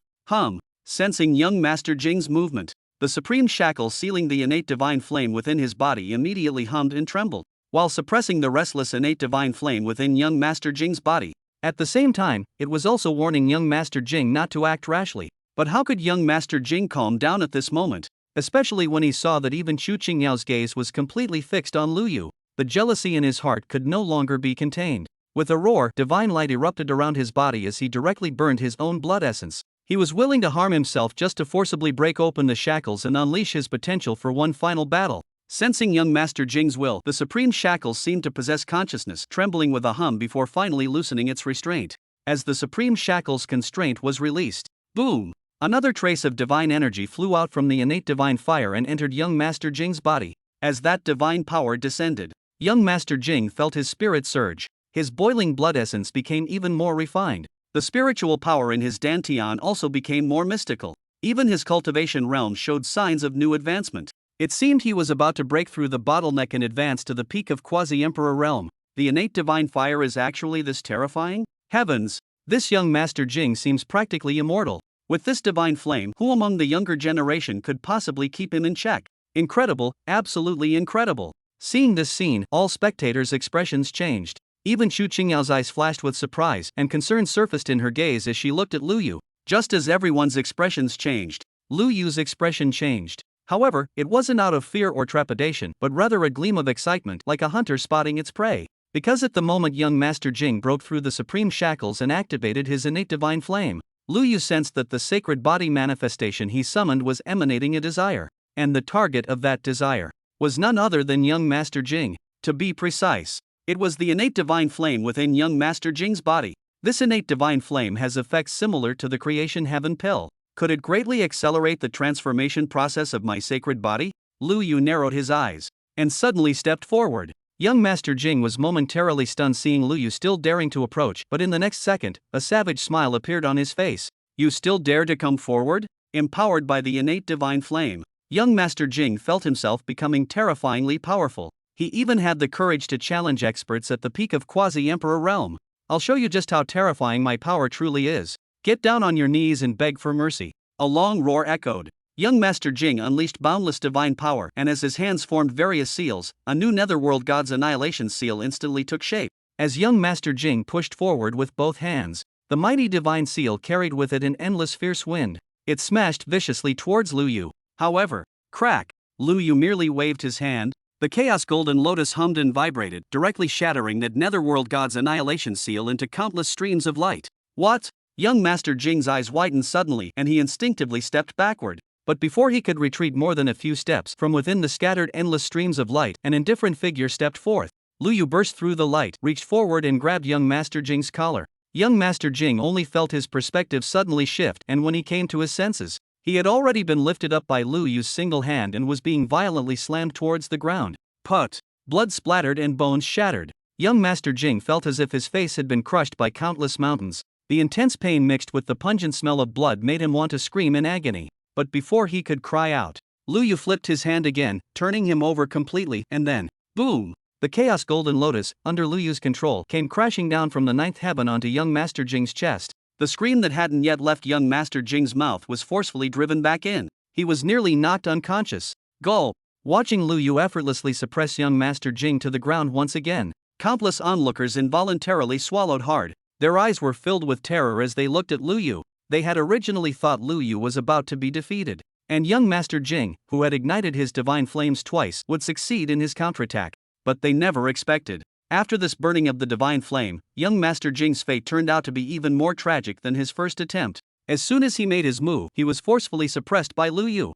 A: Sensing young Master Jing's movement, the supreme shackle sealing the innate divine flame within his body immediately hummed and trembled, while suppressing the restless innate divine flame within young Master Jing's body. At the same time, it was also warning young Master Jing not to act rashly. But how could young Master Jing calm down at this moment, especially when he saw that even Chu Qingyao's gaze was completely fixed on Lu Yu? The jealousy in his heart could no longer be contained. With a roar, divine light erupted around his body as he directly burned his own blood essence. He was willing to harm himself just to forcibly break open the shackles and unleash his potential for one final battle. Sensing young Master Jing's will, the supreme shackles seemed to possess consciousness, trembling with a hum before finally loosening its restraint. As the supreme shackle's constraint was released, boom! Another trace of divine energy flew out from the innate divine fire and entered young Master Jing's body. As that divine power descended, young Master Jing felt his spirit surge. His boiling blood essence became even more refined. The spiritual power in his dantian also became more mystical. Even his cultivation realm showed signs of new advancement. It seemed he was about to break through the bottleneck and advance to the peak of quasi-emperor realm. The innate divine fire is actually this terrifying? Heavens! This young Master Jing seems practically immortal. With this divine flame, who among the younger generation could possibly keep him in check? Incredible, absolutely incredible. Seeing this scene, all spectators' expressions changed. Even Chu Qingyao's eyes flashed with surprise, and concern surfaced in her gaze as she looked at Lu Yu. Just as everyone's expressions changed, Lu Yu's expression changed. However, it wasn't out of fear or trepidation, but rather a gleam of excitement, like a hunter spotting its prey. Because at the moment young Master Jing broke through the supreme shackles and activated his innate divine flame, Lu Yu sensed that the sacred body manifestation he summoned was emanating a desire. And the target of that desire was none other than young Master Jing. To be precise, it was the innate divine flame within young Master Jing's body. This innate divine flame has effects similar to the creation heaven pill. Could it greatly accelerate the transformation process of my sacred body? Lu Yu narrowed his eyes and suddenly stepped forward. Young Master Jing was momentarily stunned seeing Lu Yu still daring to approach, but in the next second, a savage smile appeared on his face. You still dare to come forward? Empowered by the innate divine flame, young Master Jing felt himself becoming terrifyingly powerful. He even had the courage to challenge experts at the peak of quasi-emperor realm. I'll show you just how terrifying my power truly is. Get down on your knees and beg for mercy. A long roar echoed. Young Master Jing unleashed boundless divine power, and as his hands formed various seals, a new Netherworld God's Annihilation seal instantly took shape. As young Master Jing pushed forward with both hands, the mighty divine seal carried with it an endless fierce wind. It smashed viciously towards Lu Yu. However, crack! Lu Yu merely waved his hand. The Chaos Golden Lotus hummed and vibrated, directly shattering that Netherworld God's Annihilation seal into countless streams of light. What? Young Master Jing's eyes widened suddenly and he instinctively stepped backward. But before he could retreat more than a few steps, from within the scattered endless streams of light, an indifferent figure stepped forth. Lu Yu burst through the light, reached forward and grabbed young Master Jing's collar. Young Master Jing only felt his perspective suddenly shift, and when he came to his senses, he had already been lifted up by Lu Yu's single hand and was being violently slammed towards the ground. Put! Blood splattered and bones shattered. Young Master Jing felt as if his face had been crushed by countless mountains. The intense pain mixed with the pungent smell of blood made him want to scream in agony. But before he could cry out, Lu Yu flipped his hand again, turning him over completely, and then, boom! The Chaos Golden Lotus, under Lu Yu's control, came crashing down from the ninth heaven onto young Master Jing's chest. The scream that hadn't yet left young Master Jing's mouth was forcefully driven back in. He was nearly knocked unconscious. Gulp! Watching Lu Yu effortlessly suppress young Master Jing to the ground once again, countless onlookers involuntarily swallowed hard. Their eyes were filled with terror as they looked at Lu Yu. They had originally thought Lu Yu was about to be defeated, and young Master Jing, who had ignited his divine flames twice, would succeed in his counterattack. But they never expected. After this burning of the divine flame, young Master Jing's fate turned out to be even more tragic than his first attempt. As soon as he made his move, he was forcefully suppressed by Lu Yu.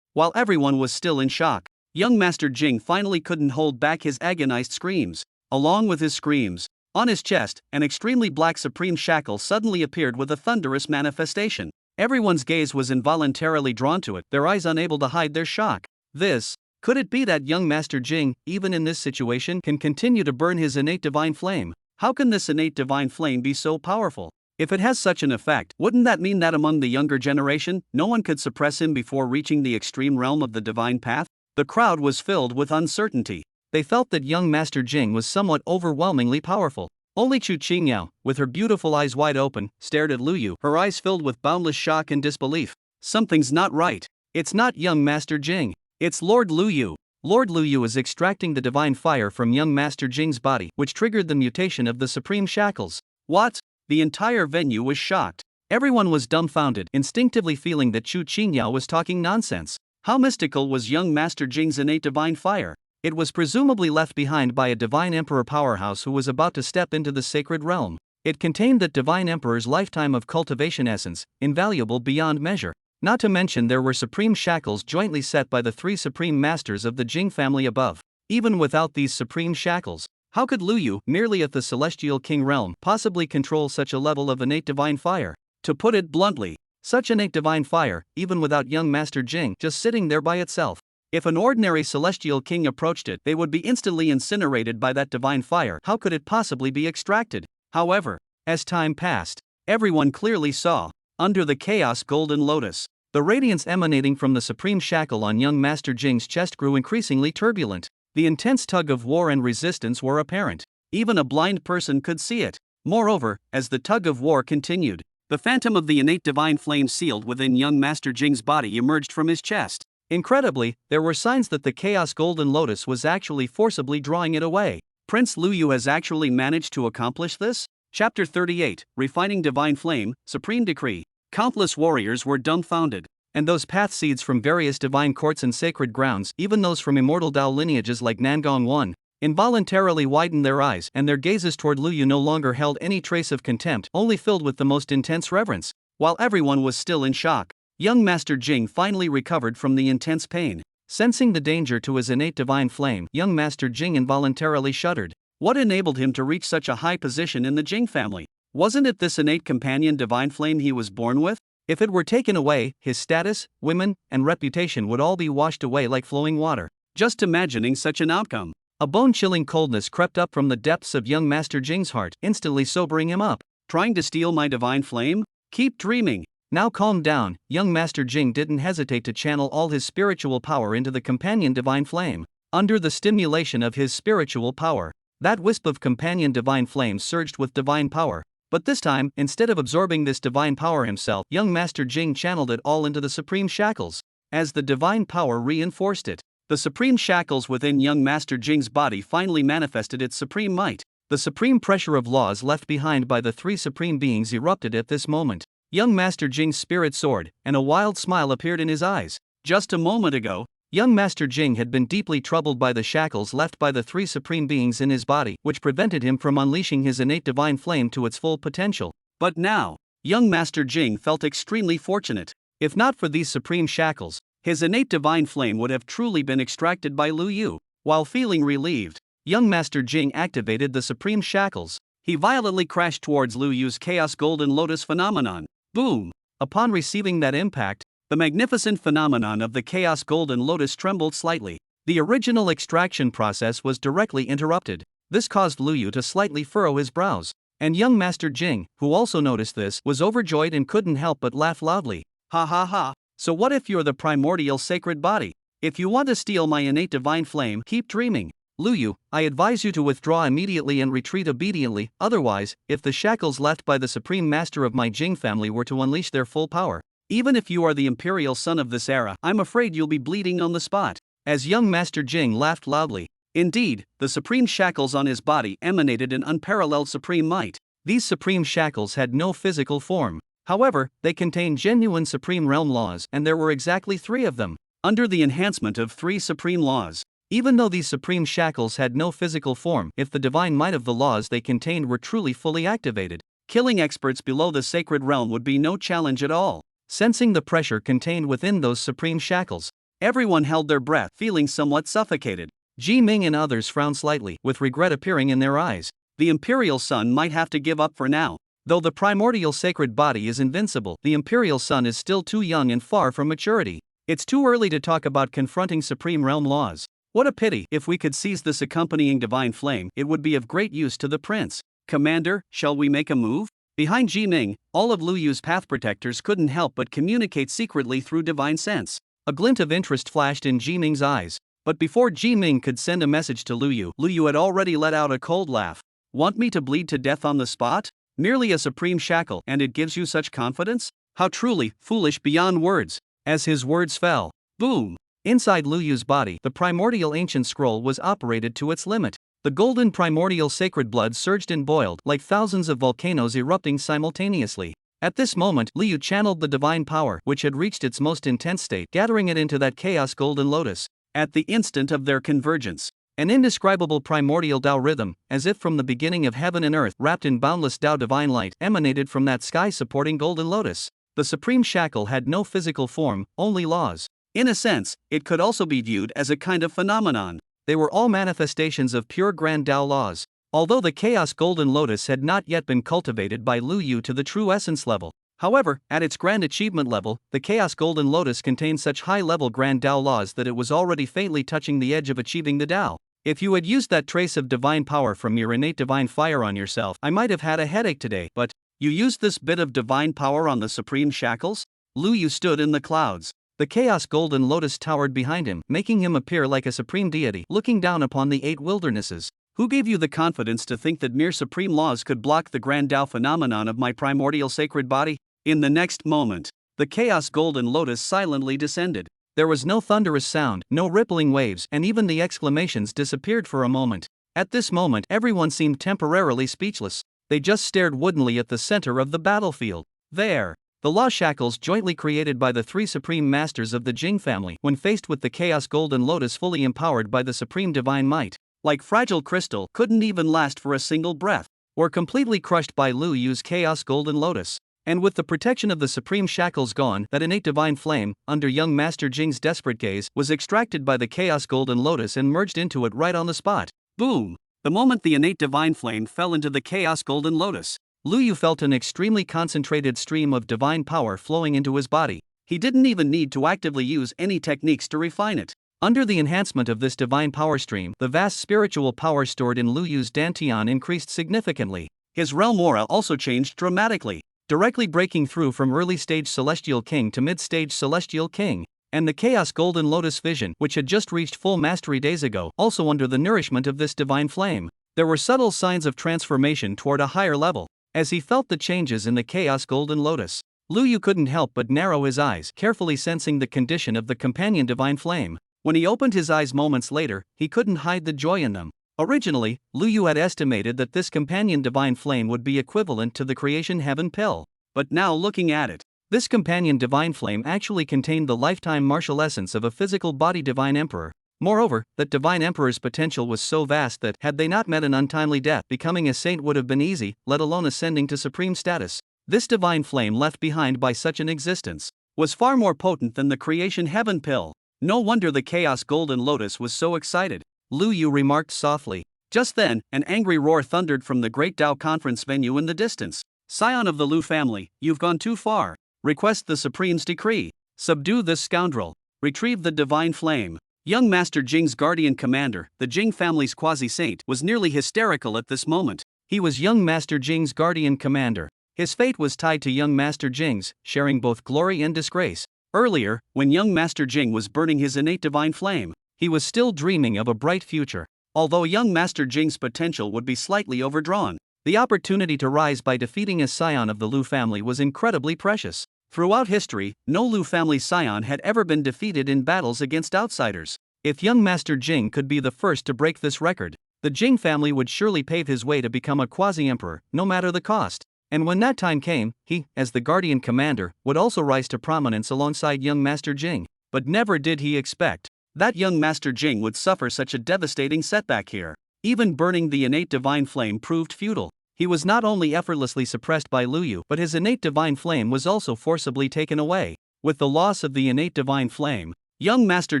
A: While everyone was still in shock, young Master Jing finally couldn't hold back his agonized screams. Along with his screams, on his chest, an extremely black supreme shackle suddenly appeared with a thunderous manifestation. Everyone's gaze was involuntarily drawn to it, their eyes unable to hide their shock. Could it be that young Master Jing, even in this situation, can continue to burn his innate divine flame? How can this innate divine flame be so powerful? If it has such an effect, wouldn't that mean that among the younger generation, no one could suppress him before reaching the extreme realm of the divine path? The crowd was filled with uncertainty. They felt that young Master Jing was somewhat overwhelmingly powerful. Only Chu Qingyao, with her beautiful eyes wide open, stared at Lu Yu, her eyes filled with boundless shock and disbelief. Something's not right. It's not young Master Jing. It's Lord Lu Yu. Lord Lu Yu is extracting the divine fire from young Master Jing's body, which triggered the mutation of the supreme shackles. What? The entire venue was shocked. Everyone was dumbfounded, instinctively feeling that Chu Qingyao was talking nonsense. How mystical was young Master Jing's innate divine fire? It was presumably left behind by a divine emperor powerhouse who was about to step into the sacred realm. It contained that divine emperor's lifetime of cultivation essence, invaluable beyond measure. Not to mention there were supreme shackles jointly set by the three supreme masters of the Jing family above. Even without these supreme shackles, how could Lu Yu, merely of the celestial king realm, possibly control such a level of innate divine fire? To put it bluntly, such innate divine fire, even without young Master Jing just sitting there by itself. If an ordinary celestial king approached it, they would be instantly incinerated by that divine fire. How could it possibly be extracted? However, as time passed, everyone clearly saw, under the chaos golden lotus, the radiance emanating from the supreme shackle on young Master Jing's chest grew increasingly turbulent. The intense tug of war and resistance were apparent. Even a blind person could see it. Moreover, as the tug of war continued, the phantom of the innate divine flame sealed within young Master Jing's body emerged from his chest. Incredibly, there were signs that the chaos golden lotus was actually forcibly drawing it away. Prince Lu Yu has actually managed to accomplish this? Chapter 38, Refining Divine Flame, Supreme Decree. Countless warriors were dumbfounded. And those path seeds from various divine courts and sacred grounds, even those from immortal Dao lineages like Nangong 1, involuntarily widened their eyes, and their gazes toward Lu Yu no longer held any trace of contempt, only filled with the most intense reverence. While everyone was still in shock, young Master Jing finally recovered from the intense pain. Sensing the danger to his innate divine flame, young Master Jing involuntarily shuddered. What enabled him to reach such a high position in the Jing family? Wasn't it this innate companion divine flame he was born with? If it were taken away, his status, women, and reputation would all be washed away like flowing water. Just imagining such an outcome. A bone-chilling coldness crept up from the depths of young Master Jing's heart, instantly sobering him up. Trying to steal my divine flame? Keep dreaming. Now calm down. Young Master Jing didn't hesitate to channel all his spiritual power into the companion divine flame. Under the stimulation of his spiritual power, that wisp of companion divine flame surged with divine power. But this time, instead of absorbing this divine power himself, young Master Jing channeled it all into the supreme shackles. As the divine power reinforced it, the supreme shackles within young Master Jing's body finally manifested its supreme might. The supreme pressure of laws left behind by the three supreme beings erupted at this moment. Young Master Jing's spirit soared, and a wild smile appeared in his eyes. Just a moment ago, young Master Jing had been deeply troubled by the shackles left by the three supreme beings in his body, which prevented him from unleashing his innate divine flame to its full potential. But now, young Master Jing felt extremely fortunate. If not for these supreme shackles, his innate divine flame would have truly been extracted by Lu Yu. While feeling relieved, young Master Jing activated the supreme shackles. He violently crashed towards Lu Yu's chaos golden lotus phenomenon. Boom! Upon receiving that impact, the magnificent phenomenon of the chaos golden lotus trembled slightly. The original extraction process was directly interrupted. This caused Lu Yu to slightly furrow his brows. And young Master Jing, who also noticed this, was overjoyed and couldn't help but laugh loudly. Ha ha ha! So what if you're the primordial sacred body? If you want to steal my innate divine flame, keep dreaming. Lu Yu, I advise you to withdraw immediately and retreat obediently, otherwise, if the shackles left by the supreme master of my Jing family were to unleash their full power, even if you are the imperial son of this era, I'm afraid you'll be bleeding on the spot. As young Master Jing laughed loudly. Indeed, the supreme shackles on his body emanated an unparalleled supreme might. These supreme shackles had no physical form. However, they contained genuine supreme realm laws, and there were exactly 3 of them. Under the enhancement of 3 supreme laws, even though these supreme shackles had no physical form, if the divine might of the laws they contained were truly fully activated, killing experts below the sacred realm would be no challenge at all. Sensing the pressure contained within those supreme shackles, everyone held their breath, feeling somewhat suffocated. Ji Ming and others frowned slightly, with regret appearing in their eyes. The imperial son might have to give up for now. Though the primordial sacred body is invincible, the imperial son is still too young and far from maturity. It's too early to talk about confronting supreme realm laws. What a pity. If we could seize this accompanying divine flame, it would be of great use to the prince. Commander, shall we make a move? Behind Ji Ming, all of Lu Yu's path protectors couldn't help but communicate secretly through divine sense. A glint of interest flashed in Ji Ming's eyes, but before Ji Ming could send a message to Lu Yu had already let out a cold laugh. Want me to bleed to death on the spot? Merely a supreme shackle, and it gives you such confidence? How truly foolish beyond words. As his words fell, boom! Inside Lu Yu's body, the primordial ancient scroll was operated to its limit. The golden primordial sacred blood surged and boiled like thousands of volcanoes erupting simultaneously. At this moment, Lu Yu channeled the divine power which had reached its most intense state, gathering it into that chaos golden lotus. At the instant of their convergence, an indescribable primordial Tao rhythm, as if from the beginning of heaven and earth, wrapped in boundless Tao divine light, emanated from that sky-supporting golden lotus. The supreme shackle had no physical form, only laws. In a sense, it could also be viewed as a kind of phenomenon. They were all manifestations of pure grand Tao laws. Although the Chaos Golden Lotus had not yet been cultivated by Lu Yu to the true essence level. However, at its grand achievement level, the Chaos Golden Lotus contained such high-level grand Tao laws that it was already faintly touching the edge of achieving the Tao. If you had used that trace of divine power from your innate divine fire on yourself, I might have had a headache today, but you used this bit of divine power on the supreme shackles? Lu Yu stood in the clouds. The Chaos Golden Lotus towered behind him, making him appear like a supreme deity, looking down upon the 8 wildernesses. Who gave you the confidence to think that mere supreme laws could block the grand Tao phenomenon of my primordial sacred body? In the next moment, the Chaos Golden Lotus silently descended. There was no thunderous sound, no rippling waves, and even the exclamations disappeared for a moment. At this moment, everyone seemed temporarily speechless. They just stared woodenly at the center of the battlefield. There, the law shackles jointly created by the 3 supreme masters of the Jing family, when faced with the Chaos Golden Lotus fully empowered by the supreme divine might, like fragile crystal, couldn't even last for a single breath, were completely crushed by Lu Yu's Chaos Golden Lotus. And with the protection of the supreme shackles gone, that innate divine flame, under young Master Jing's desperate gaze, was extracted by the Chaos Golden Lotus and merged into it right on the spot. Boom! The moment the innate divine flame fell into the Chaos Golden Lotus, Lu Yu felt an extremely concentrated stream of divine power flowing into his body. He didn't even need to actively use any techniques to refine it. Under the enhancement of this divine power stream, the vast spiritual power stored in Lu Yu's Dantian increased significantly. His realm aura also changed dramatically, directly breaking through from early-stage Celestial King to mid-stage Celestial King. And the Chaos Golden Lotus vision, which had just reached full mastery days ago, also under the nourishment of this divine flame. There were subtle signs of transformation toward a higher level. As he felt the changes in the Chaos Golden Lotus, Lu Yu couldn't help but narrow his eyes, carefully sensing the condition of the companion divine flame. When he opened his eyes moments later, he couldn't hide the joy in them. Originally, Lu Yu had estimated that this companion divine flame would be equivalent to the creation heaven pill. But now looking at it, this companion divine flame actually contained the lifetime martial essence of a physical body divine emperor. Moreover, that divine emperor's potential was so vast that, had they not met an untimely death, becoming a saint would have been easy, let alone ascending to supreme status. This divine flame left behind by such an existence was far more potent than the creation heaven pill. No wonder the Chaos Golden Lotus was so excited, Lu Yu remarked softly. Just then, an angry roar thundered from the great Tao conference venue in the distance. Scion of the Lu family, you've gone too far. Request the Supreme's decree. Subdue this scoundrel. Retrieve the divine flame. Young Master Jing's guardian commander, the Jing family's quasi-saint, was nearly hysterical at this moment. He was young Master Jing's guardian commander. His fate was tied to young Master Jing's, sharing both glory and disgrace. Earlier, when young Master Jing was burning his innate divine flame, he was still dreaming of a bright future. Although young Master Jing's potential would be slightly overdrawn, the opportunity to rise by defeating a scion of the Lu family was incredibly precious. Throughout history, no Lu family scion had ever been defeated in battles against outsiders. If young Master Jing could be the first to break this record, the Jing family would surely pave his way to become a quasi-emperor, no matter the cost. And when that time came, he, as the guardian commander, would also rise to prominence alongside young Master Jing. But never did he expect that young Master Jing would suffer such a devastating setback here. Even burning the innate divine flame proved futile. He was not only effortlessly suppressed by Lu Yu, but his innate divine flame was also forcibly taken away. With the loss of the innate divine flame, young Master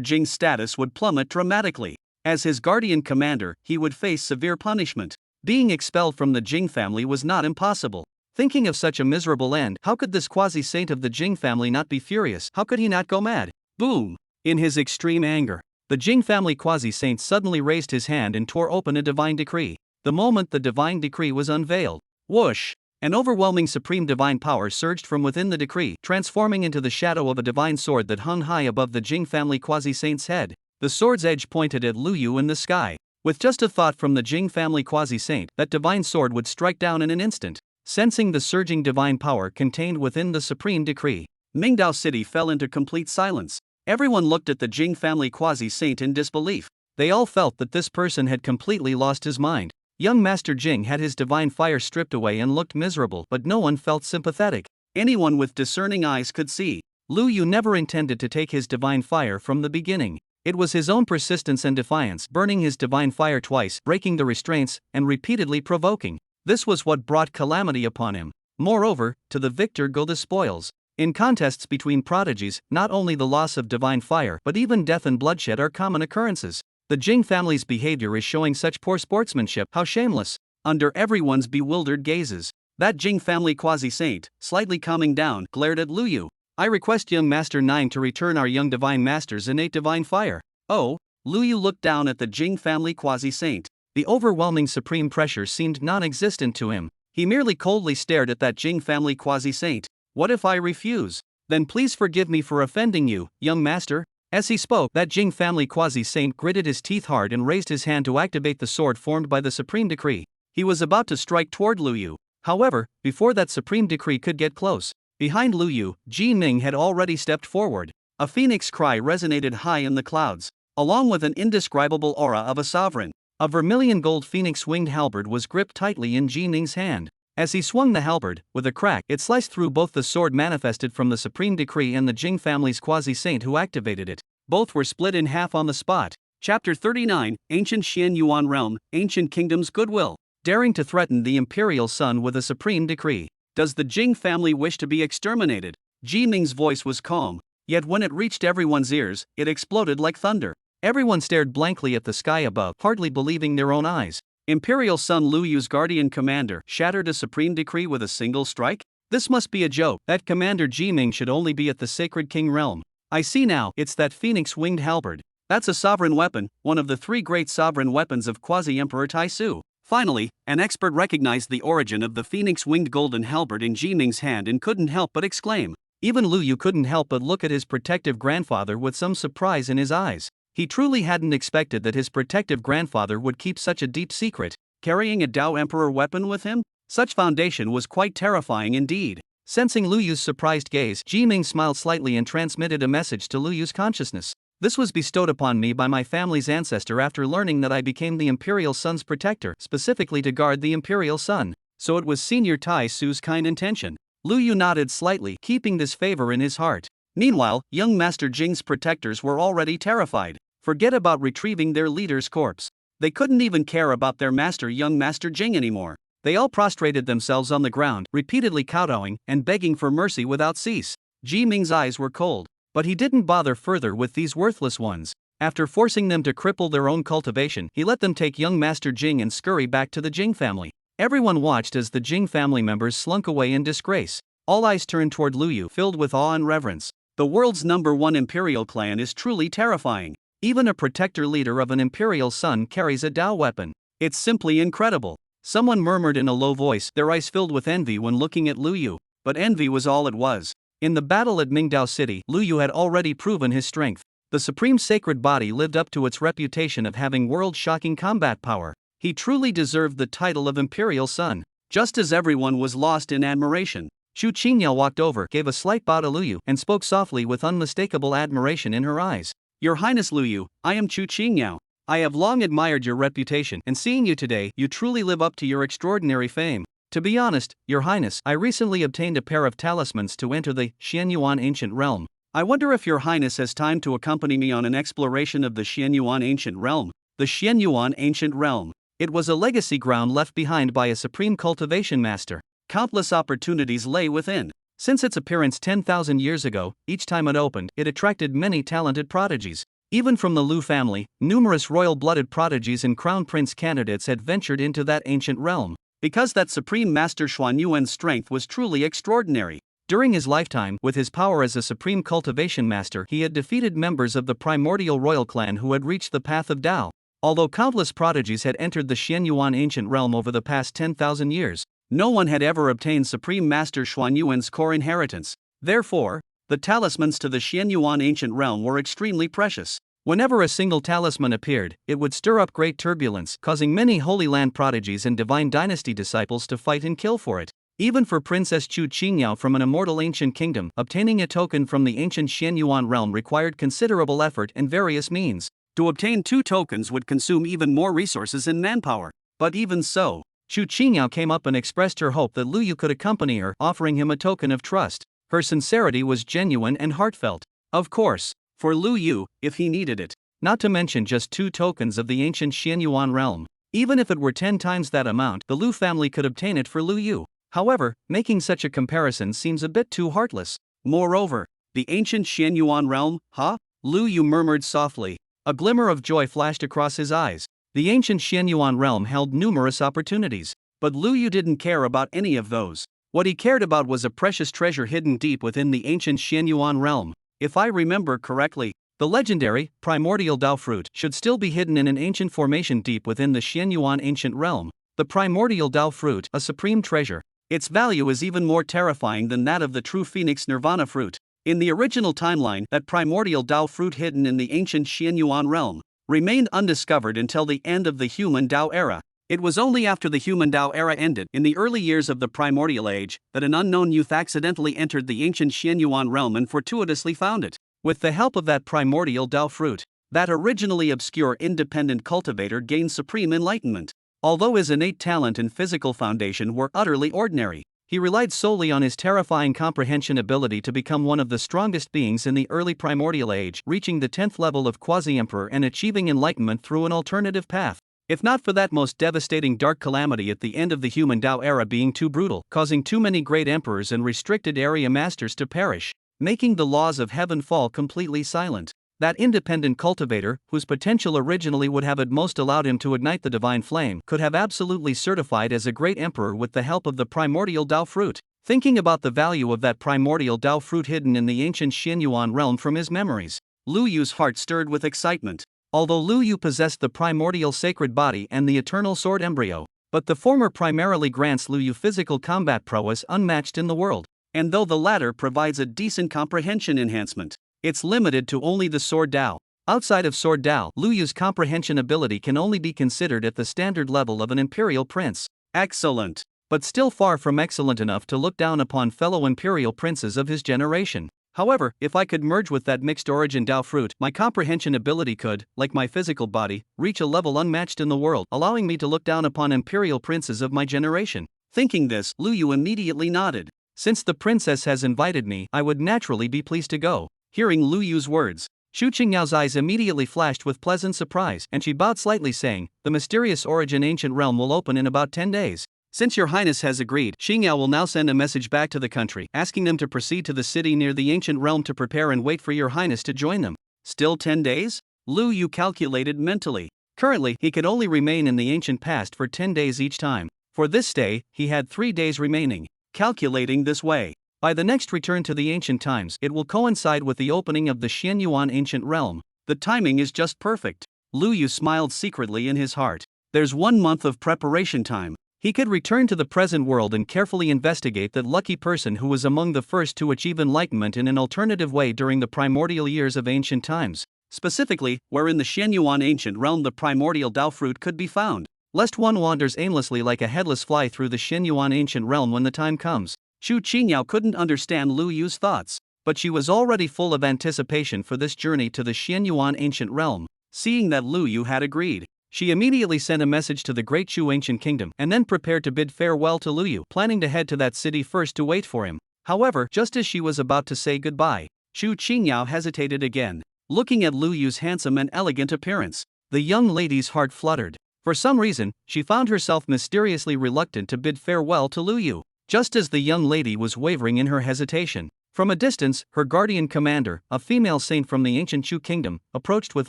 A: Jing's status would plummet dramatically. As his guardian commander, he would face severe punishment. Being expelled from the Jing family was not impossible. Thinking of such a miserable end, how could this quasi-saint of the Jing family not be furious? How could he not go mad? Boom! In his extreme anger, the Jing family quasi-saint suddenly raised his hand and tore open a divine decree. The moment the divine decree was unveiled, whoosh! An overwhelming supreme divine power surged from within the decree, transforming into the shadow of a divine sword that hung high above the Jing family quasi-saint's head. The sword's edge pointed at Lu Yu in the sky. With just a thought from the Jing family quasi-saint, that divine sword would strike down in an instant. Sensing the surging divine power contained within the supreme decree, Mingdao City fell into complete silence. Everyone looked at the Jing family quasi-saint in disbelief. They all felt that this person had completely lost his mind. Young Master Jing had his divine fire stripped away and looked miserable, but no one felt sympathetic. Anyone with discerning eyes could see. Lu Yu never intended to take his divine fire from the beginning. It was his own persistence and defiance, burning his divine fire twice, breaking the restraints, and repeatedly provoking. This was what brought calamity upon him. Moreover, to the victor go the spoils. In contests between prodigies, not only the loss of divine fire but even death and bloodshed are common occurrences. The Jing family's behavior is showing such poor sportsmanship. How shameless! Under everyone's bewildered gazes, that Jing family quasi-saint, slightly calming down, glared at Lu Yu. I request young Master 9 to return our young divine master's innate divine fire. Oh, Lu Yu looked down at the Jing family quasi-saint. The overwhelming supreme pressure seemed non-existent to him. He merely coldly stared at that Jing family quasi-saint. What if I refuse? Then please forgive me for offending you, young master. As he spoke, that Jing family quasi-saint gritted his teeth hard and raised his hand to activate the sword formed by the supreme decree. He was about to strike toward Lu Yu. However, before that supreme decree could get close, behind Lu Yu, Ji Ning had already stepped forward. A phoenix cry resonated high in the clouds, along with an indescribable aura of a sovereign. A vermilion gold phoenix-winged halberd was gripped tightly in Ji Ning's hand. As he swung the halberd, with a crack, it sliced through both the sword manifested from the supreme decree and the Jing family's quasi-saint who activated it. Both were split in half on the spot. Chapter 39, Ancient Xian Yuan Realm, Ancient Kingdom's Goodwill. Daring to threaten the imperial sun with a supreme decree. Does the Jing family wish to be exterminated? Ji Ning's voice was calm, yet when it reached everyone's ears, it exploded like thunder. Everyone stared blankly at the sky above, hardly believing their own eyes. Imperial Sun Lu Yu's guardian commander shattered a supreme decree with a single strike? This must be a joke. That Commander Ji Ming should only be at the Sacred King realm. I see now, it's that phoenix-winged halberd. That's a sovereign weapon, one of the three great sovereign weapons of Quasi-Emperor Taisu. Finally, an expert recognized the origin of the phoenix-winged golden halberd in Ji Ming's hand and couldn't help but exclaim. Even Lu Yu couldn't help but look at his protective grandfather with some surprise in his eyes. He truly hadn't expected that his protective grandfather would keep such a deep secret, carrying a Dao Emperor weapon with him? Such foundation was quite terrifying indeed. Sensing Lu Yu's surprised gaze, Ji Ming smiled slightly and transmitted a message to Lu Yu's consciousness. This was bestowed upon me by my family's ancestor after learning that I became the Imperial Sun's protector, specifically to guard the Imperial Sun. So it was Senior Tai Su's kind intention. Lu Yu nodded slightly, keeping this favor in his heart. Meanwhile, young Master Jing's protectors were already terrified. Forget about retrieving their leader's corpse. They couldn't even care about their master, young Master Jing, anymore. They all prostrated themselves on the ground, repeatedly kowtowing and begging for mercy without cease. Ji Ming's eyes were cold. But he didn't bother further with these worthless ones. After forcing them to cripple their own cultivation, he let them take young Master Jing and scurry back to the Jing family. Everyone watched as the Jing family members slunk away in disgrace. All eyes turned toward Lu Yu, filled with awe and reverence. The world's #1 imperial clan is truly terrifying. Even a protector leader of an imperial sun carries a Dao weapon. It's simply incredible. Someone murmured in a low voice, their eyes filled with envy when looking at Lu Yu. But envy was all it was. In the battle at Mingdao City, Lu Yu had already proven his strength. The supreme sacred body lived up to its reputation of having world-shocking combat power. He truly deserved the title of Imperial Sun. Just as everyone was lost in admiration, Chu Qingyao walked over, gave a slight bow to Lu Yu, and spoke softly with unmistakable admiration in her eyes. Your Highness Lu Yu, I am Chu Qingyao. I have long admired your reputation, and seeing you today, you truly live up to your extraordinary fame. To be honest, Your Highness, I recently obtained a pair of talismans to enter the Xianyuan Ancient Realm. I wonder if Your Highness has time to accompany me on an exploration of the Xianyuan Ancient Realm. The Xianyuan Ancient Realm. It was a legacy ground left behind by a supreme cultivation master. Countless opportunities lay within. Since its appearance 10,000 years ago, each time it opened, it attracted many talented prodigies. Even from the Lu family, numerous royal-blooded prodigies and crown prince candidates had ventured into that ancient realm. Because that supreme master Xuanyuan's strength was truly extraordinary. During his lifetime, with his power as a supreme cultivation master, he had defeated members of the primordial royal clan who had reached the path of Dao. Although countless prodigies had entered the Xianyuan ancient realm over the past 10,000 years, No one had ever obtained Supreme Master Xuanyuan's core inheritance. Therefore, the talismans to the Xianyuan ancient realm were extremely precious. Whenever a single talisman appeared, it would stir up great turbulence, causing many Holy Land prodigies and Divine Dynasty disciples to fight and kill for it. Even for Princess Chu Qingyao from an immortal ancient kingdom, obtaining a token from the ancient Xianyuan realm required considerable effort and various means. To obtain 2 tokens would consume even more resources and manpower. But even so, Chu Qingyao came up and expressed her hope that Lu Yu could accompany her, offering him a token of trust. Her sincerity was genuine and heartfelt. Of course, for Lu Yu, if he needed it. Not to mention just 2 tokens of the ancient Xianyuan realm. Even if it were 10 times that amount, the Lu family could obtain it for Lu Yu. However, making such a comparison seems a bit too heartless. Moreover, the ancient Xianyuan realm, huh? Lu Yu murmured softly. A glimmer of joy flashed across his eyes. The ancient Xianyuan realm held numerous opportunities, but Lu Yu didn't care about any of those. What he cared about was a precious treasure hidden deep within the ancient Xianyuan realm. If I remember correctly, the legendary, primordial Dao fruit should still be hidden in an ancient formation deep within the Xianyuan ancient realm. The primordial Dao fruit, a supreme treasure. Its value is even more terrifying than that of the true Phoenix Nirvana fruit. In the original timeline, that primordial Dao fruit hidden in the ancient Xianyuan realm remained undiscovered until the end of the human Dao era. It was only after the human Dao era ended, in the early years of the primordial age, that an unknown youth accidentally entered the ancient Xianyuan realm and fortuitously found it. With the help of that primordial Dao fruit, that originally obscure independent cultivator gained supreme enlightenment. Although his innate talent and physical foundation were utterly ordinary, he relied solely on his terrifying comprehension ability to become one of the strongest beings in the early primordial age, reaching the 10th level of quasi-emperor and achieving enlightenment through an alternative path. If not for that most devastating dark calamity at the end of the human Dao era being too brutal, causing too many great emperors and restricted area masters to perish, making the laws of heaven fall completely silent. That independent cultivator, whose potential originally would have at most allowed him to ignite the divine flame, could have absolutely certified as a great emperor with the help of the primordial Dao fruit. Thinking about the value of that primordial Dao fruit hidden in the ancient Xianyuan realm from his memories, Lu Yu's heart stirred with excitement. Although Lu Yu possessed the primordial sacred body and the eternal sword embryo, but the former primarily grants Lu Yu physical combat prowess unmatched in the world, and though the latter provides a decent comprehension enhancement, it's limited to only the Sword Dao. Outside of Sword Dao, Lu Yu's comprehension ability can only be considered at the standard level of an imperial prince. Excellent, but still far from excellent enough to look down upon fellow imperial princes of his generation. However, if I could merge with that mixed origin Dao fruit, my comprehension ability could, like my physical body, reach a level unmatched in the world, allowing me to look down upon imperial princes of my generation. Thinking this, Lu Yu immediately nodded. Since the princess has invited me, I would naturally be pleased to go. Hearing Lu Yu's words, Chu Qingyao's eyes immediately flashed with pleasant surprise, and she bowed slightly, saying, "The mysterious origin ancient realm will open in about 10 days. Since your highness has agreed, Qingyao will now send a message back to the country, asking them to proceed to the city near the ancient realm to prepare and wait for your highness to join them." Still 10 days? Lu Yu calculated mentally. Currently, he could only remain in the ancient past for 10 days each time. For this stay, he had 3 days remaining. Calculating this way, by the next return to the ancient times, it will coincide with the opening of the Xianyuan ancient realm. The timing is just perfect. Lu Yu smiled secretly in his heart. There's 1 month of preparation time. He could return to the present world and carefully investigate that lucky person who was among the first to achieve enlightenment in an alternative way during the primordial years of ancient times. Specifically, where in the Xianyuan ancient realm the primordial Dao fruit could be found. Lest one wanders aimlessly like a headless fly through the Xianyuan ancient realm when the time comes. Chu Qingyao couldn't understand Lu Yu's thoughts, but she was already full of anticipation for this journey to the Xianyuan ancient realm. Seeing that Lu Yu had agreed, she immediately sent a message to the Great Chu ancient kingdom and then prepared to bid farewell to Lu Yu, planning to head to that city first to wait for him. However, just as she was about to say goodbye, Chu Qingyao hesitated again. Looking at Lu Yu's handsome and elegant appearance, the young lady's heart fluttered. For some reason, she found herself mysteriously reluctant to bid farewell to Lu Yu. Just as the young lady was wavering in her hesitation, from a distance, her guardian commander, a female saint from the ancient Chu kingdom, approached with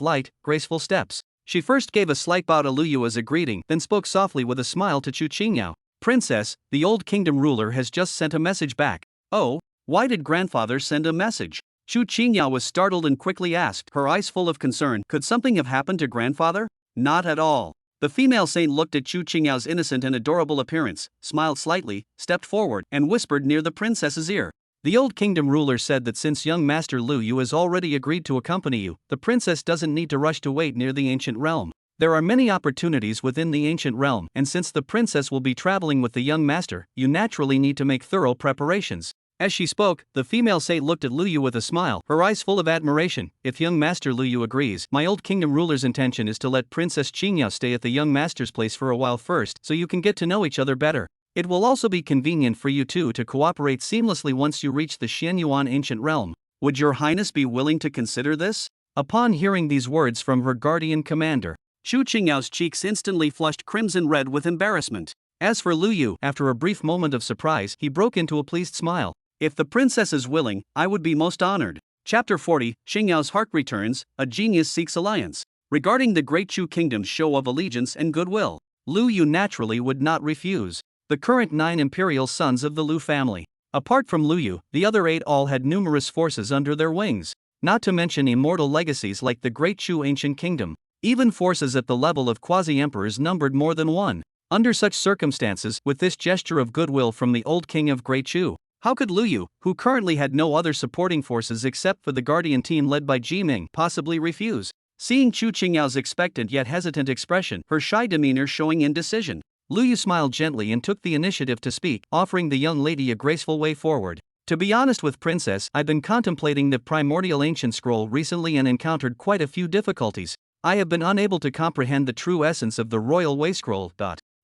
A: light, graceful steps. She first gave a slight bow to Lu Yu as a greeting, then spoke softly with a smile to Chu Qingyao. "Princess, the old kingdom ruler has just sent a message back." "Oh, why did grandfather send a message?" Chu Qingyao was startled and quickly asked, her eyes full of concern. Could something have happened to grandfather? Not at all. The female saint looked at Chu Qingyao's innocent and adorable appearance, smiled slightly, stepped forward, and whispered near the princess's ear. The old kingdom ruler said that since young master Lu Yu has already agreed to accompany you, the princess doesn't need to rush to wait near the ancient realm. There are many opportunities within the ancient realm, and since the princess will be traveling with the young master, you naturally need to make thorough preparations. As she spoke, the female saint looked at Lu Yu with a smile, her eyes full of admiration. If young master Lu Yu agrees, my old kingdom ruler's intention is to let Princess Qingyao stay at the young master's place for a while first, so you can get to know each other better. It will also be convenient for you two to cooperate seamlessly once you reach the Xianyuan ancient realm. Would your highness be willing to consider this? Upon hearing these words from her guardian commander, Chu Qingyao's cheeks instantly flushed crimson red with embarrassment. As for Lu Yu, after a brief moment of surprise, he broke into a pleased smile. If the princess is willing, I would be most honored. Chapter 40, Qingyao's heart returns, a genius seeks alliance. Regarding the great Chu kingdom's show of allegiance and goodwill, Lu Yu naturally would not refuse. The current 9 imperial sons of the Lu family. Apart from Lu Yu, the other 8 all had numerous forces under their wings, not to mention immortal legacies like the great Chu ancient kingdom. Even forces at the level of quasi-emperors numbered more than one. Under such circumstances, with this gesture of goodwill from the old king of Great Chu, how could Lu Yu, who currently had no other supporting forces except for the guardian team led by Ji Ming, possibly refuse? Seeing Chu Qingyao's expectant yet hesitant expression, her shy demeanor showing indecision, Lu Yu smiled gently and took the initiative to speak, offering the young lady a graceful way forward. To be honest with Princess, I've been contemplating the primordial ancient scroll recently and encountered quite a few difficulties. I have been unable to comprehend the true essence of the royal way scroll.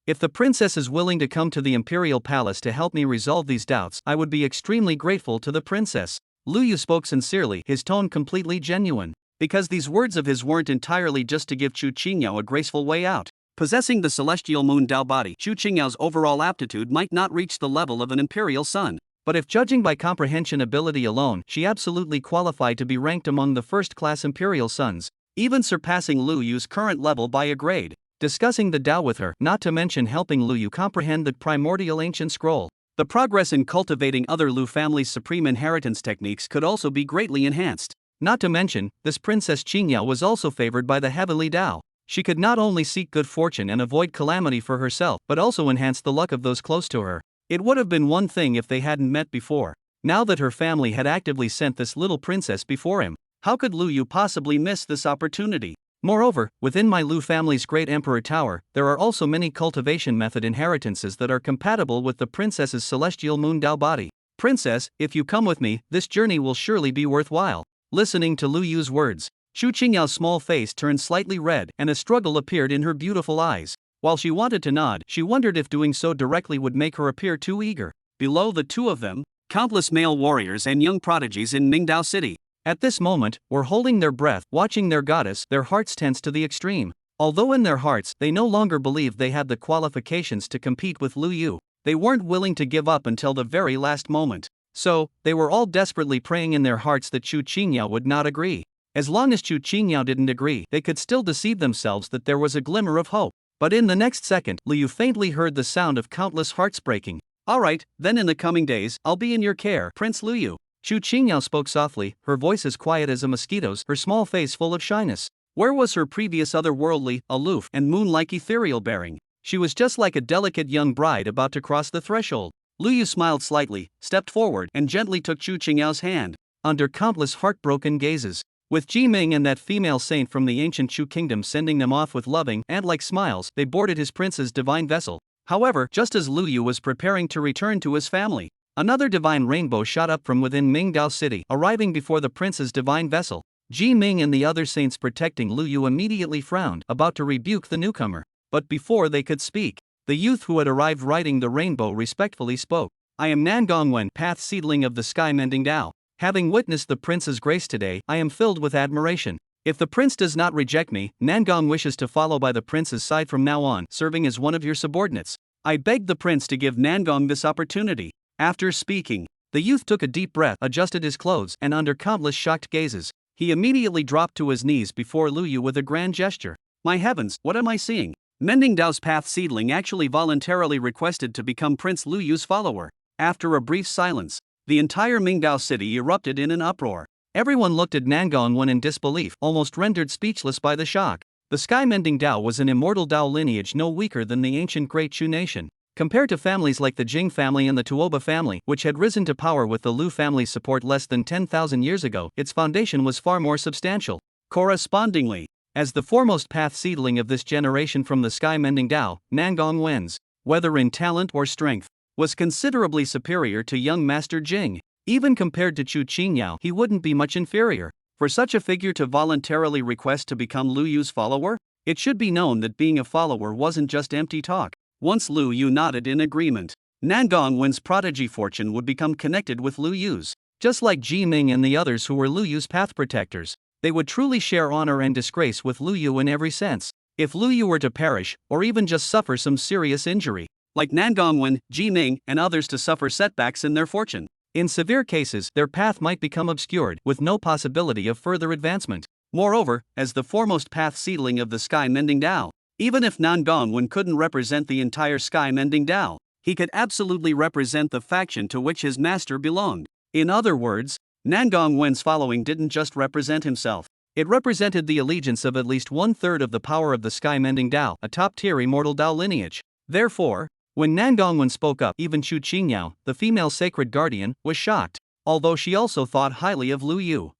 A: If the princess is willing to come to the imperial palace to help me resolve these doubts, I would be extremely grateful to the princess. Lu Yu spoke sincerely, his tone completely genuine. Because these words of his weren't entirely just to give Chu Qingyao a graceful way out. Possessing the celestial moon Dao body, Chu Qingyao's overall aptitude might not reach the level of an imperial son. But if judging by comprehension ability alone, she absolutely qualified to be ranked among the first-class imperial sons, even surpassing Lu Yu's current level by a grade. Discussing the Dao with her, not to mention helping Lu Yu comprehend the primordial ancient scroll. The progress in cultivating other Lu family's supreme inheritance techniques could also be greatly enhanced. Not to mention, this Princess Qingyao was also favored by the heavenly Dao. She could not only seek good fortune and avoid calamity for herself, but also enhance the luck of those close to her. It would have been one thing if they hadn't met before. Now that her family had actively sent this little princess before him, how could Lu Yu possibly miss this opportunity? Moreover, within my Lu family's great emperor tower, there are also many cultivation method inheritances that are compatible with the princess's celestial moon Dao body. Princess, if you come with me, this journey will surely be worthwhile. Listening to Lu Yu's words, Chu Qingyao's small face turned slightly red, and a struggle appeared in her beautiful eyes. While she wanted to nod, she wondered if doing so directly would make her appear too eager. Below the two of them, countless male warriors and young prodigies in Mingdao City, at this moment, were holding their breath, watching their goddess, their hearts tense to the extreme. Although in their hearts, they no longer believed they had the qualifications to compete with Lu Yu, they weren't willing to give up until the very last moment. So, they were all desperately praying in their hearts that Chu Qingyao would not agree. As long as Chu Qingyao didn't agree, they could still deceive themselves that there was a glimmer of hope. But in the next second, Lu Yu faintly heard the sound of countless hearts breaking. Alright, then in the coming days, I'll be in your care, Prince Lu Yu. Chu Qingyao spoke softly, her voice as quiet as a mosquito's, her small face full of shyness. Where was her previous otherworldly, aloof, and moon-like ethereal bearing? She was just like a delicate young bride about to cross the threshold. Lu Yu smiled slightly, stepped forward, and gently took Chu Qingyao's hand. Under countless heartbroken gazes, with Ji Ming and that female saint from the ancient Chu kingdom sending them off with loving, ant-like smiles, they boarded his prince's divine vessel. However, just as Lu Yu was preparing to return to his family, another divine rainbow shot up from within Mingdao City, arriving before the prince's divine vessel. Ji Ming and the other saints protecting Lu Yu immediately frowned, about to rebuke the newcomer. But before they could speak, the youth who had arrived riding the rainbow respectfully spoke. I am Nangongwen, path seedling of the sky-mending Dao. Having witnessed the prince's grace today, I am filled with admiration. If the prince does not reject me, Nangong wishes to follow by the prince's side from now on, serving as one of your subordinates. I begged the prince to give Nangong this opportunity. After speaking, the youth took a deep breath, adjusted his clothes, and under countless shocked gazes, he immediately dropped to his knees before Lu Yu with a grand gesture. My heavens, what am I seeing? Mending Dao's path seedling actually voluntarily requested to become Prince Lu Yu's follower. After a brief silence, the entire Mingdao city erupted in an uproar. Everyone looked at Nangongwen in disbelief, almost rendered speechless by the shock. The sky-mending Dao was an immortal Dao lineage no weaker than the ancient Great Chu nation. Compared to families like the Jing family and the Tuoba family, which had risen to power with the Lu family's support less than 10,000 years ago, its foundation was far more substantial. Correspondingly, as the foremost path seedling of this generation from the sky-mending Dao, Nangong Wen's, whether in talent or strength, was considerably superior to young Master Jing. Even compared to Chu Qingyao, he wouldn't be much inferior. For such a figure to voluntarily request to become Lu Yu's follower, it should be known that being a follower wasn't just empty talk. Once Lu Yu nodded in agreement, Nangong Wen's prodigy fortune would become connected with Lu Yu's. Just like Ji Ming and the others who were Lu Yu's path protectors, they would truly share honor and disgrace with Lu Yu in every sense. If Lu Yu were to perish, or even just suffer some serious injury, like Nangong Wen, Ji Ming, and others to suffer setbacks in their fortune, in severe cases, their path might become obscured, with no possibility of further advancement. Moreover, as the foremost path seedling of the sky-mending Dao, even if Nangong Wen couldn't represent the entire sky-mending Dao, he could absolutely represent the faction to which his master belonged. In other words, Nangong Wen's following didn't just represent himself. It represented the allegiance of at least one-third of the power of the sky-mending Dao, a top-tier immortal Dao lineage. Therefore, when Nangong Wen spoke up, even Chu Qingyao, the female sacred guardian, was shocked, although she also thought highly of Lu Yu.